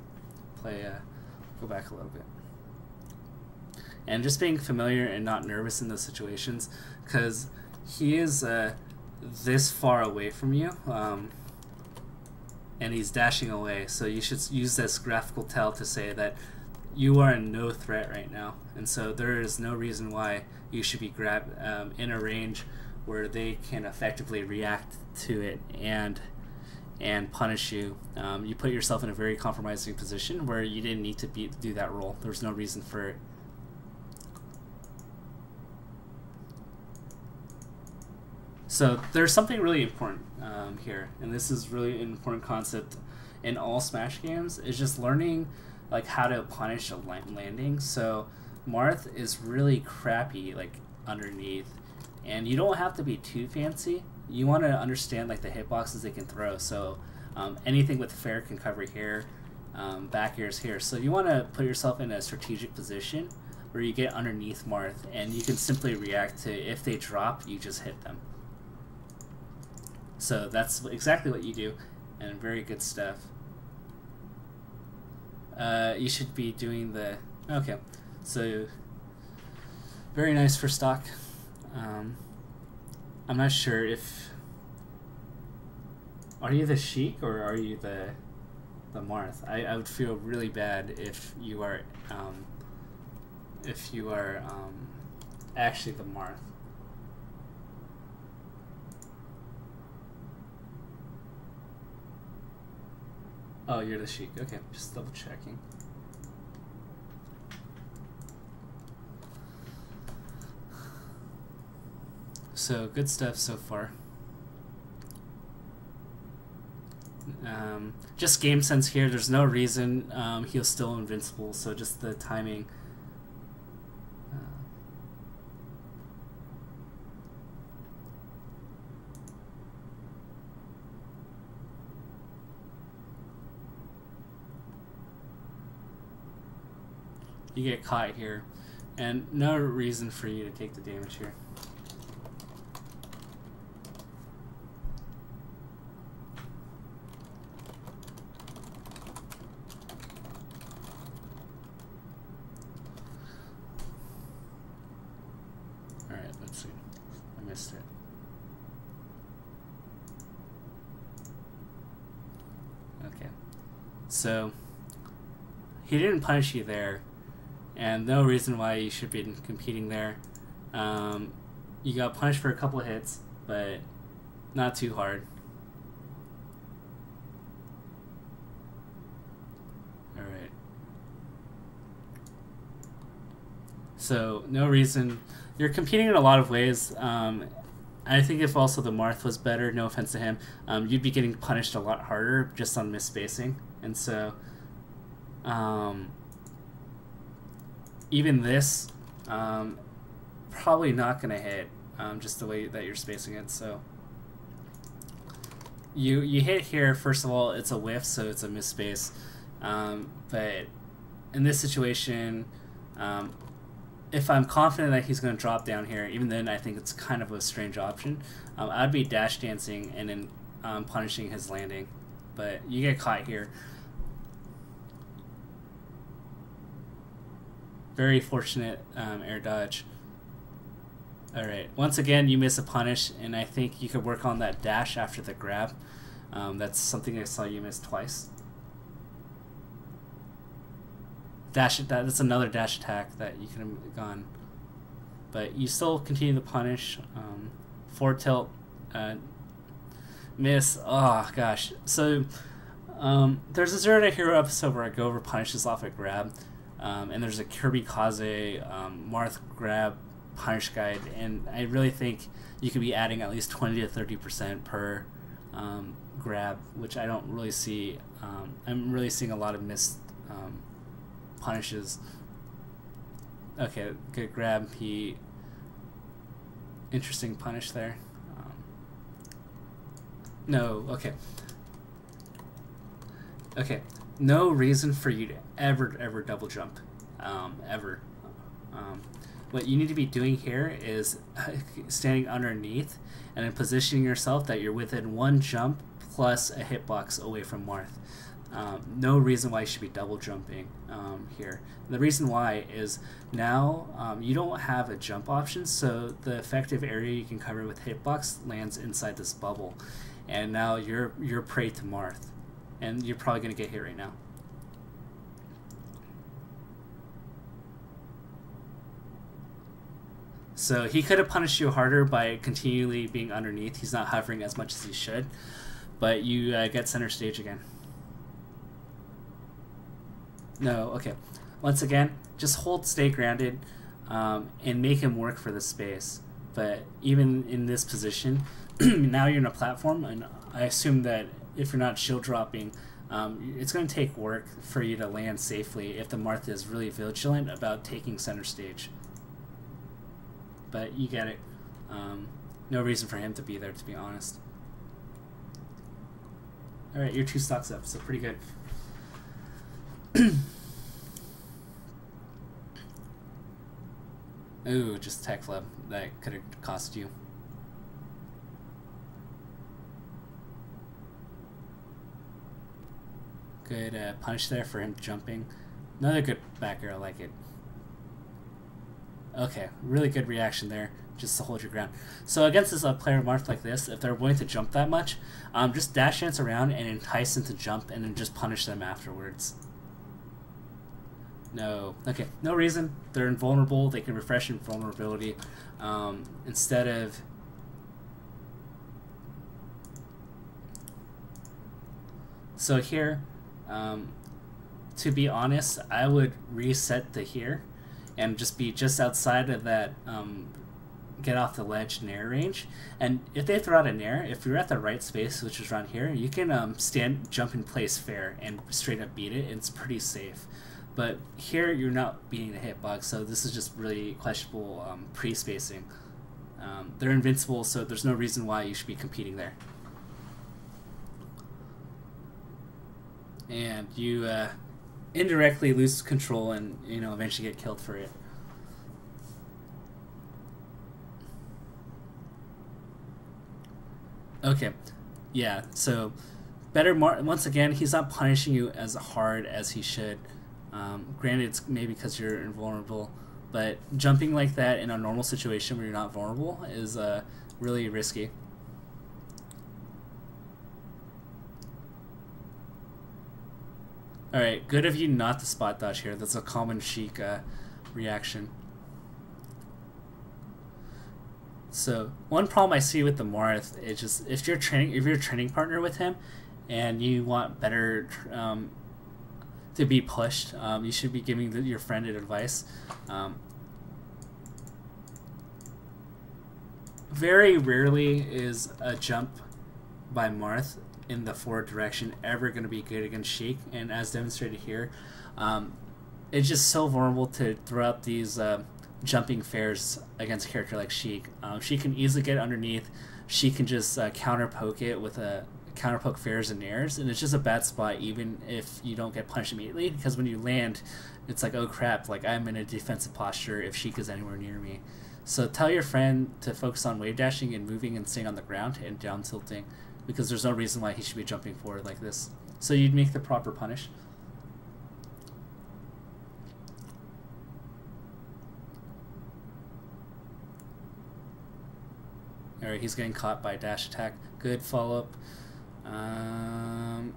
Go back a little bit. And just being familiar and not nervous in those situations, because he is this far away from you. And he's dashing away, so you should use this graphical tell to say that you are in no threat right now, and so there is no reason why you should be grabbed in a range where they can effectively react to it and punish you. You put yourself in a very compromising position where you didn't need to do that roll. There's no reason for it. So there's something really important here, and this is really an important concept in all Smash games, is just learning like how to punish a landing. So Marth is really crappy like underneath, and you don't have to be too fancy. You want to understand like the hitboxes they can throw. So anything with fair can cover here, back airs here. So you want to put yourself in a strategic position where you get underneath Marth, and you can simply react to, if they drop, you just hit them. So that's exactly what you do, and very good stuff. You should be doing the... Okay, so very nice for stock. I'm not sure if... Are you the Sheik or are you the Marth? I would feel really bad if you are actually the Marth. Oh, you're the Sheik. Okay, just double checking. So, good stuff so far. Just game sense here. There's no reason he was still invincible, so just the timing. You get caught here, and no reason for you to take the damage here. Alright, let's see. I missed it. Okay. So, he didn't punish you there. And no reason why you should be competing there. You got punished for a couple of hits, but not too hard. Alright. So, no reason. You're competing in a lot of ways. I think if also the Marth was better, no offense to him, you'd be getting punished a lot harder just on misspacing. And so, even this, probably not going to hit, just the way that you're spacing it. So you hit here, first of all, it's a whiff, so it's a misspace. But in this situation, if I'm confident that he's going to drop down here, even then I think it's kind of a strange option. I'd be dash dancing and then punishing his landing. But you get caught here. Very fortunate air dodge. Alright, once again you miss a punish, and I think you could work on that dash after the grab. That's something I saw you miss twice. That's another dash attack that you could have gone. But you still continue to punish. Forward tilt, miss. Oh gosh. So there's a Zero to Hero episode where I go over punishes off a grab. And there's a Kirby Kaze Marth grab punish guide, and I really think you could be adding at least 20 to 30% per grab, which I don't really see. I'm really seeing a lot of missed punishes. Okay, good grab. Interesting punish there. No, okay. Okay, no reason for you to ever double jump, ever. What you need to be doing here is standing underneath and then positioning yourself that you're within one jump plus a hitbox away from Marth. No reason why you should be double jumping here. The reason why is now you don't have a jump option, so the effective area you can cover with hitbox lands inside this bubble, and now you're prey to Marth, and you're probably going to get hit right now. So he could have punished you harder by continually being underneath. He's not hovering as much as he should, but you get center stage again. No, okay. Once again, just hold, stay grounded, and make him work for the space. But even in this position, now you're in a platform, and I assume that if you're not shield dropping, it's going to take work for you to land safely if the Marth is really vigilant about taking center stage. But you get it. No reason for him to be there, to be honest. Alright, you're 2 stocks up, so pretty good. Ooh, just tech flub. That could have cost you. Good punish there for him jumping. Another good back air, I like it. Okay, really good reaction there, just to hold your ground. So against this player Marth like this, if they're willing to jump that much, just dash dance around and entice them to jump, and then just punish them afterwards. No, okay, no reason. They're invulnerable. They can refresh invulnerability instead of. So here, To be honest, I would reset to here and just be just outside of that get off the ledge nair range. And if they throw out a nair, if you're at the right space, which is around here, you can jump in place fair and straight up beat it. It's pretty safe. But here you're not beating the hitbox, so this is just really questionable pre-spacing. They're invincible, so there's no reason why you should be competing there. And you indirectly lose control and, you know, eventually get killed for it. Okay, yeah, so better once again, he's not punishing you as hard as he should. Granted, it's maybe because you're invulnerable, but jumping like that in a normal situation where you're not vulnerable is really risky. Alright, good of you not to spot dodge here. That's a common Sheik reaction. So one problem I see with the Marth is just if you're a training partner with him and you want better to be pushed, you should be giving your friend advice. Very rarely is a jump by Marth in the forward direction ever going to be good against Sheik, and as demonstrated here, it's just so vulnerable to throw out these jumping fairs against a character like Sheik. She can easily get underneath. She can just counter poke it with a counter poke fairs and nairs, and it's just a bad spot even if you don't get punched immediately, because when you land, it's like, oh crap, like I'm in a defensive posture if Sheik is anywhere near me. So tell your friend to focus on wave dashing and moving and staying on the ground and down tilting, because there's no reason why he should be jumping forward like this. So you'd make the proper punish. Alright, he's getting caught by a dash attack. Good follow-up.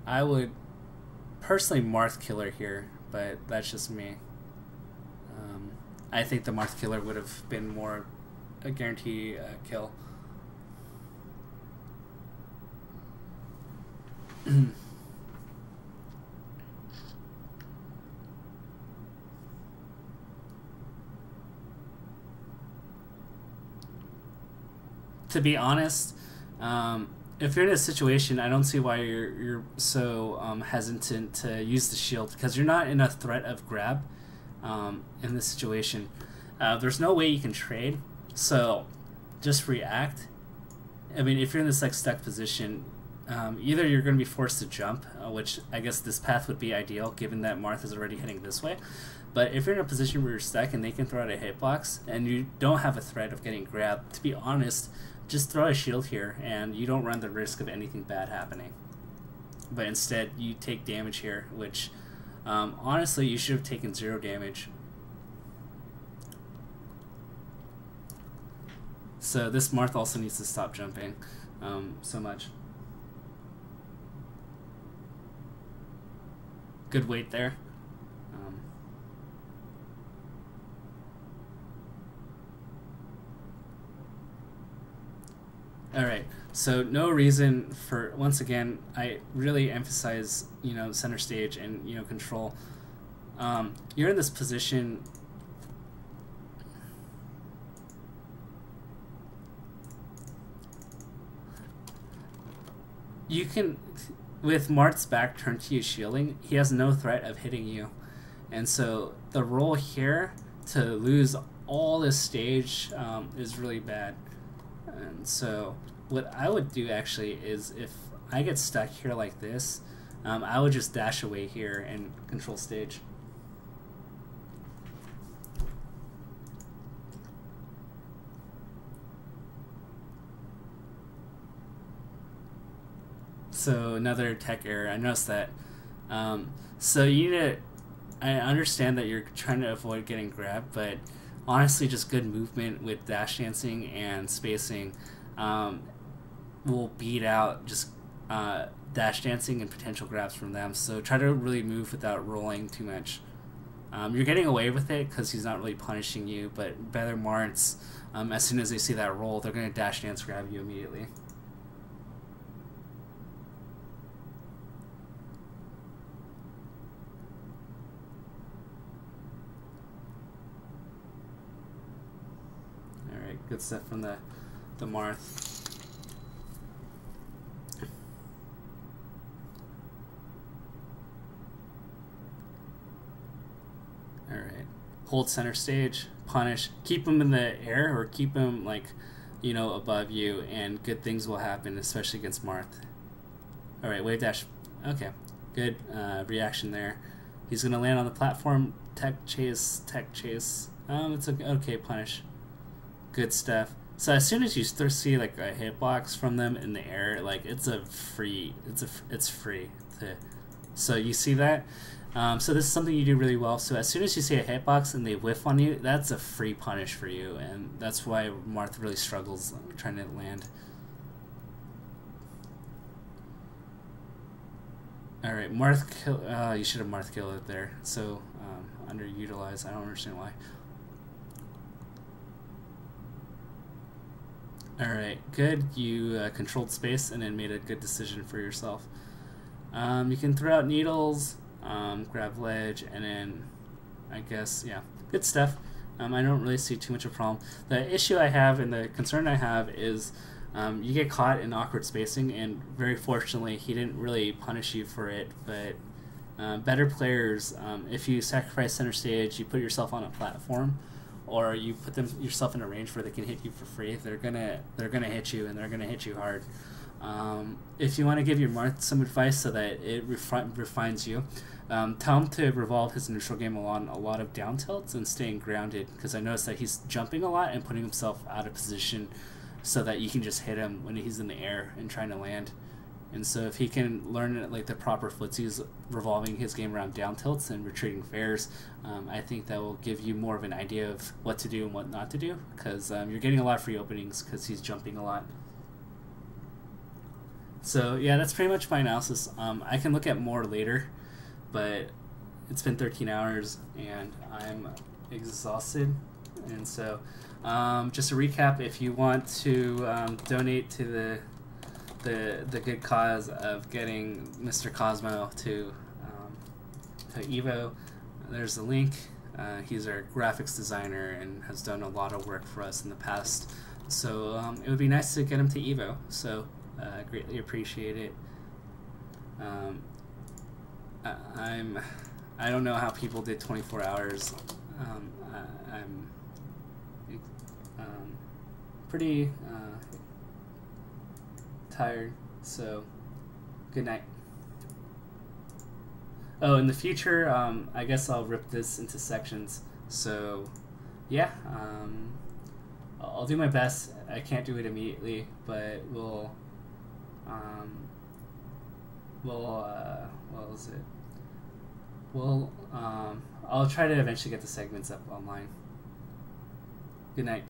I would personally Marth killer here, but that's just me. I think the Marth killer would have been more a guarantee kill. To be honest, if you're in a situation, I don't see why you're so hesitant to use the shield, because you're not in a threat of grab in this situation. There's no way you can trade, so just react. I mean, if you're in this like stuck position, either you're going to be forced to jump, which I guess this path would be ideal given that Marth is already heading this way. But if you're in a position where you're stuck and they can throw out a hitbox and you don't have a threat of getting grabbed, to be honest, just throw a shield here and you don't run the risk of anything bad happening. But instead, you take damage here, which honestly, you should have taken 0 damage. So this Marth also needs to stop jumping so much. Good weight there. Alright, so no reason for, once again, I really emphasize, you know, center stage and, you know, control. You're in this position. You can, with Marth's back turned to you shielding, he has no threat of hitting you. And so the roll here to lose all this stage is really bad. And so what I would do actually is, if I get stuck here like this, I would just dash away here and control stage. So another tech error, I noticed that. So you need to, I understand that you're trying to avoid getting grabbed, but honestly just good movement with dash dancing and spacing will beat out just dash dancing and potential grabs from them. So try to really move without rolling too much. You're getting away with it because he's not really punishing you, but better Marths, as soon as they see that roll, they're going to dash dance grab you immediately. Good stuff from the Marth. All right. Hold center stage. Punish. Keep him in the air or keep him like, you know, above you, and good things will happen, especially against Marth. All right. Wave dash. Okay. Good reaction there. He's gonna land on the platform. Tech chase. Tech chase. It's okay. Punish. Good stuff. So as soon as you see like a hitbox from them in the air, like it's free. So you see that. So this is something you do really well. So as soon as you see a hitbox and they whiff on you, that's a free punish for you, and that's why Marth really struggles trying to land. All right, Marth kill. You should have Marth killed it there. So underutilized. I don't understand why. All right, good. You controlled space and then made a good decision for yourself. You can throw out needles, grab ledge, and then I guess, yeah, good stuff. I don't really see too much of a problem. The issue I have and the concern I have is you get caught in awkward spacing, and very fortunately he didn't really punish you for it, but better players, if you sacrifice center stage, you put yourself on a platform, or you put yourself in a range where they can hit you for free, they're gonna hit you, and they're gonna hit you hard. If you want to give your Marth some advice so that it refines you, tell him to revolve his neutral game on a lot of down tilts and staying grounded, because I noticed that he's jumping a lot and putting himself out of position so that you can just hit him when he's in the air and trying to land. And so if he can learn like the proper footsies, revolving his game around down tilts and retreating fares, I think that will give you more of an idea of what to do and what not to do, because you're getting a lot of free openings because he's jumping a lot. So yeah, that's pretty much my analysis. I can look at more later, but it's been 13 hours and I'm exhausted. And so just to recap, if you want to donate to the good cause of getting Mr. Cosmo to Evo, there's the link. He's our graphics designer and has done a lot of work for us in the past. So it would be nice to get him to Evo. So greatly appreciate it. I don't know how people did 24 hours. I'm pretty tired, so good night. Oh, in the future, I guess I'll rip this into sections. So yeah, I'll do my best. I can't do it immediately, but what was it? I'll try to eventually get the segments up online. Good night.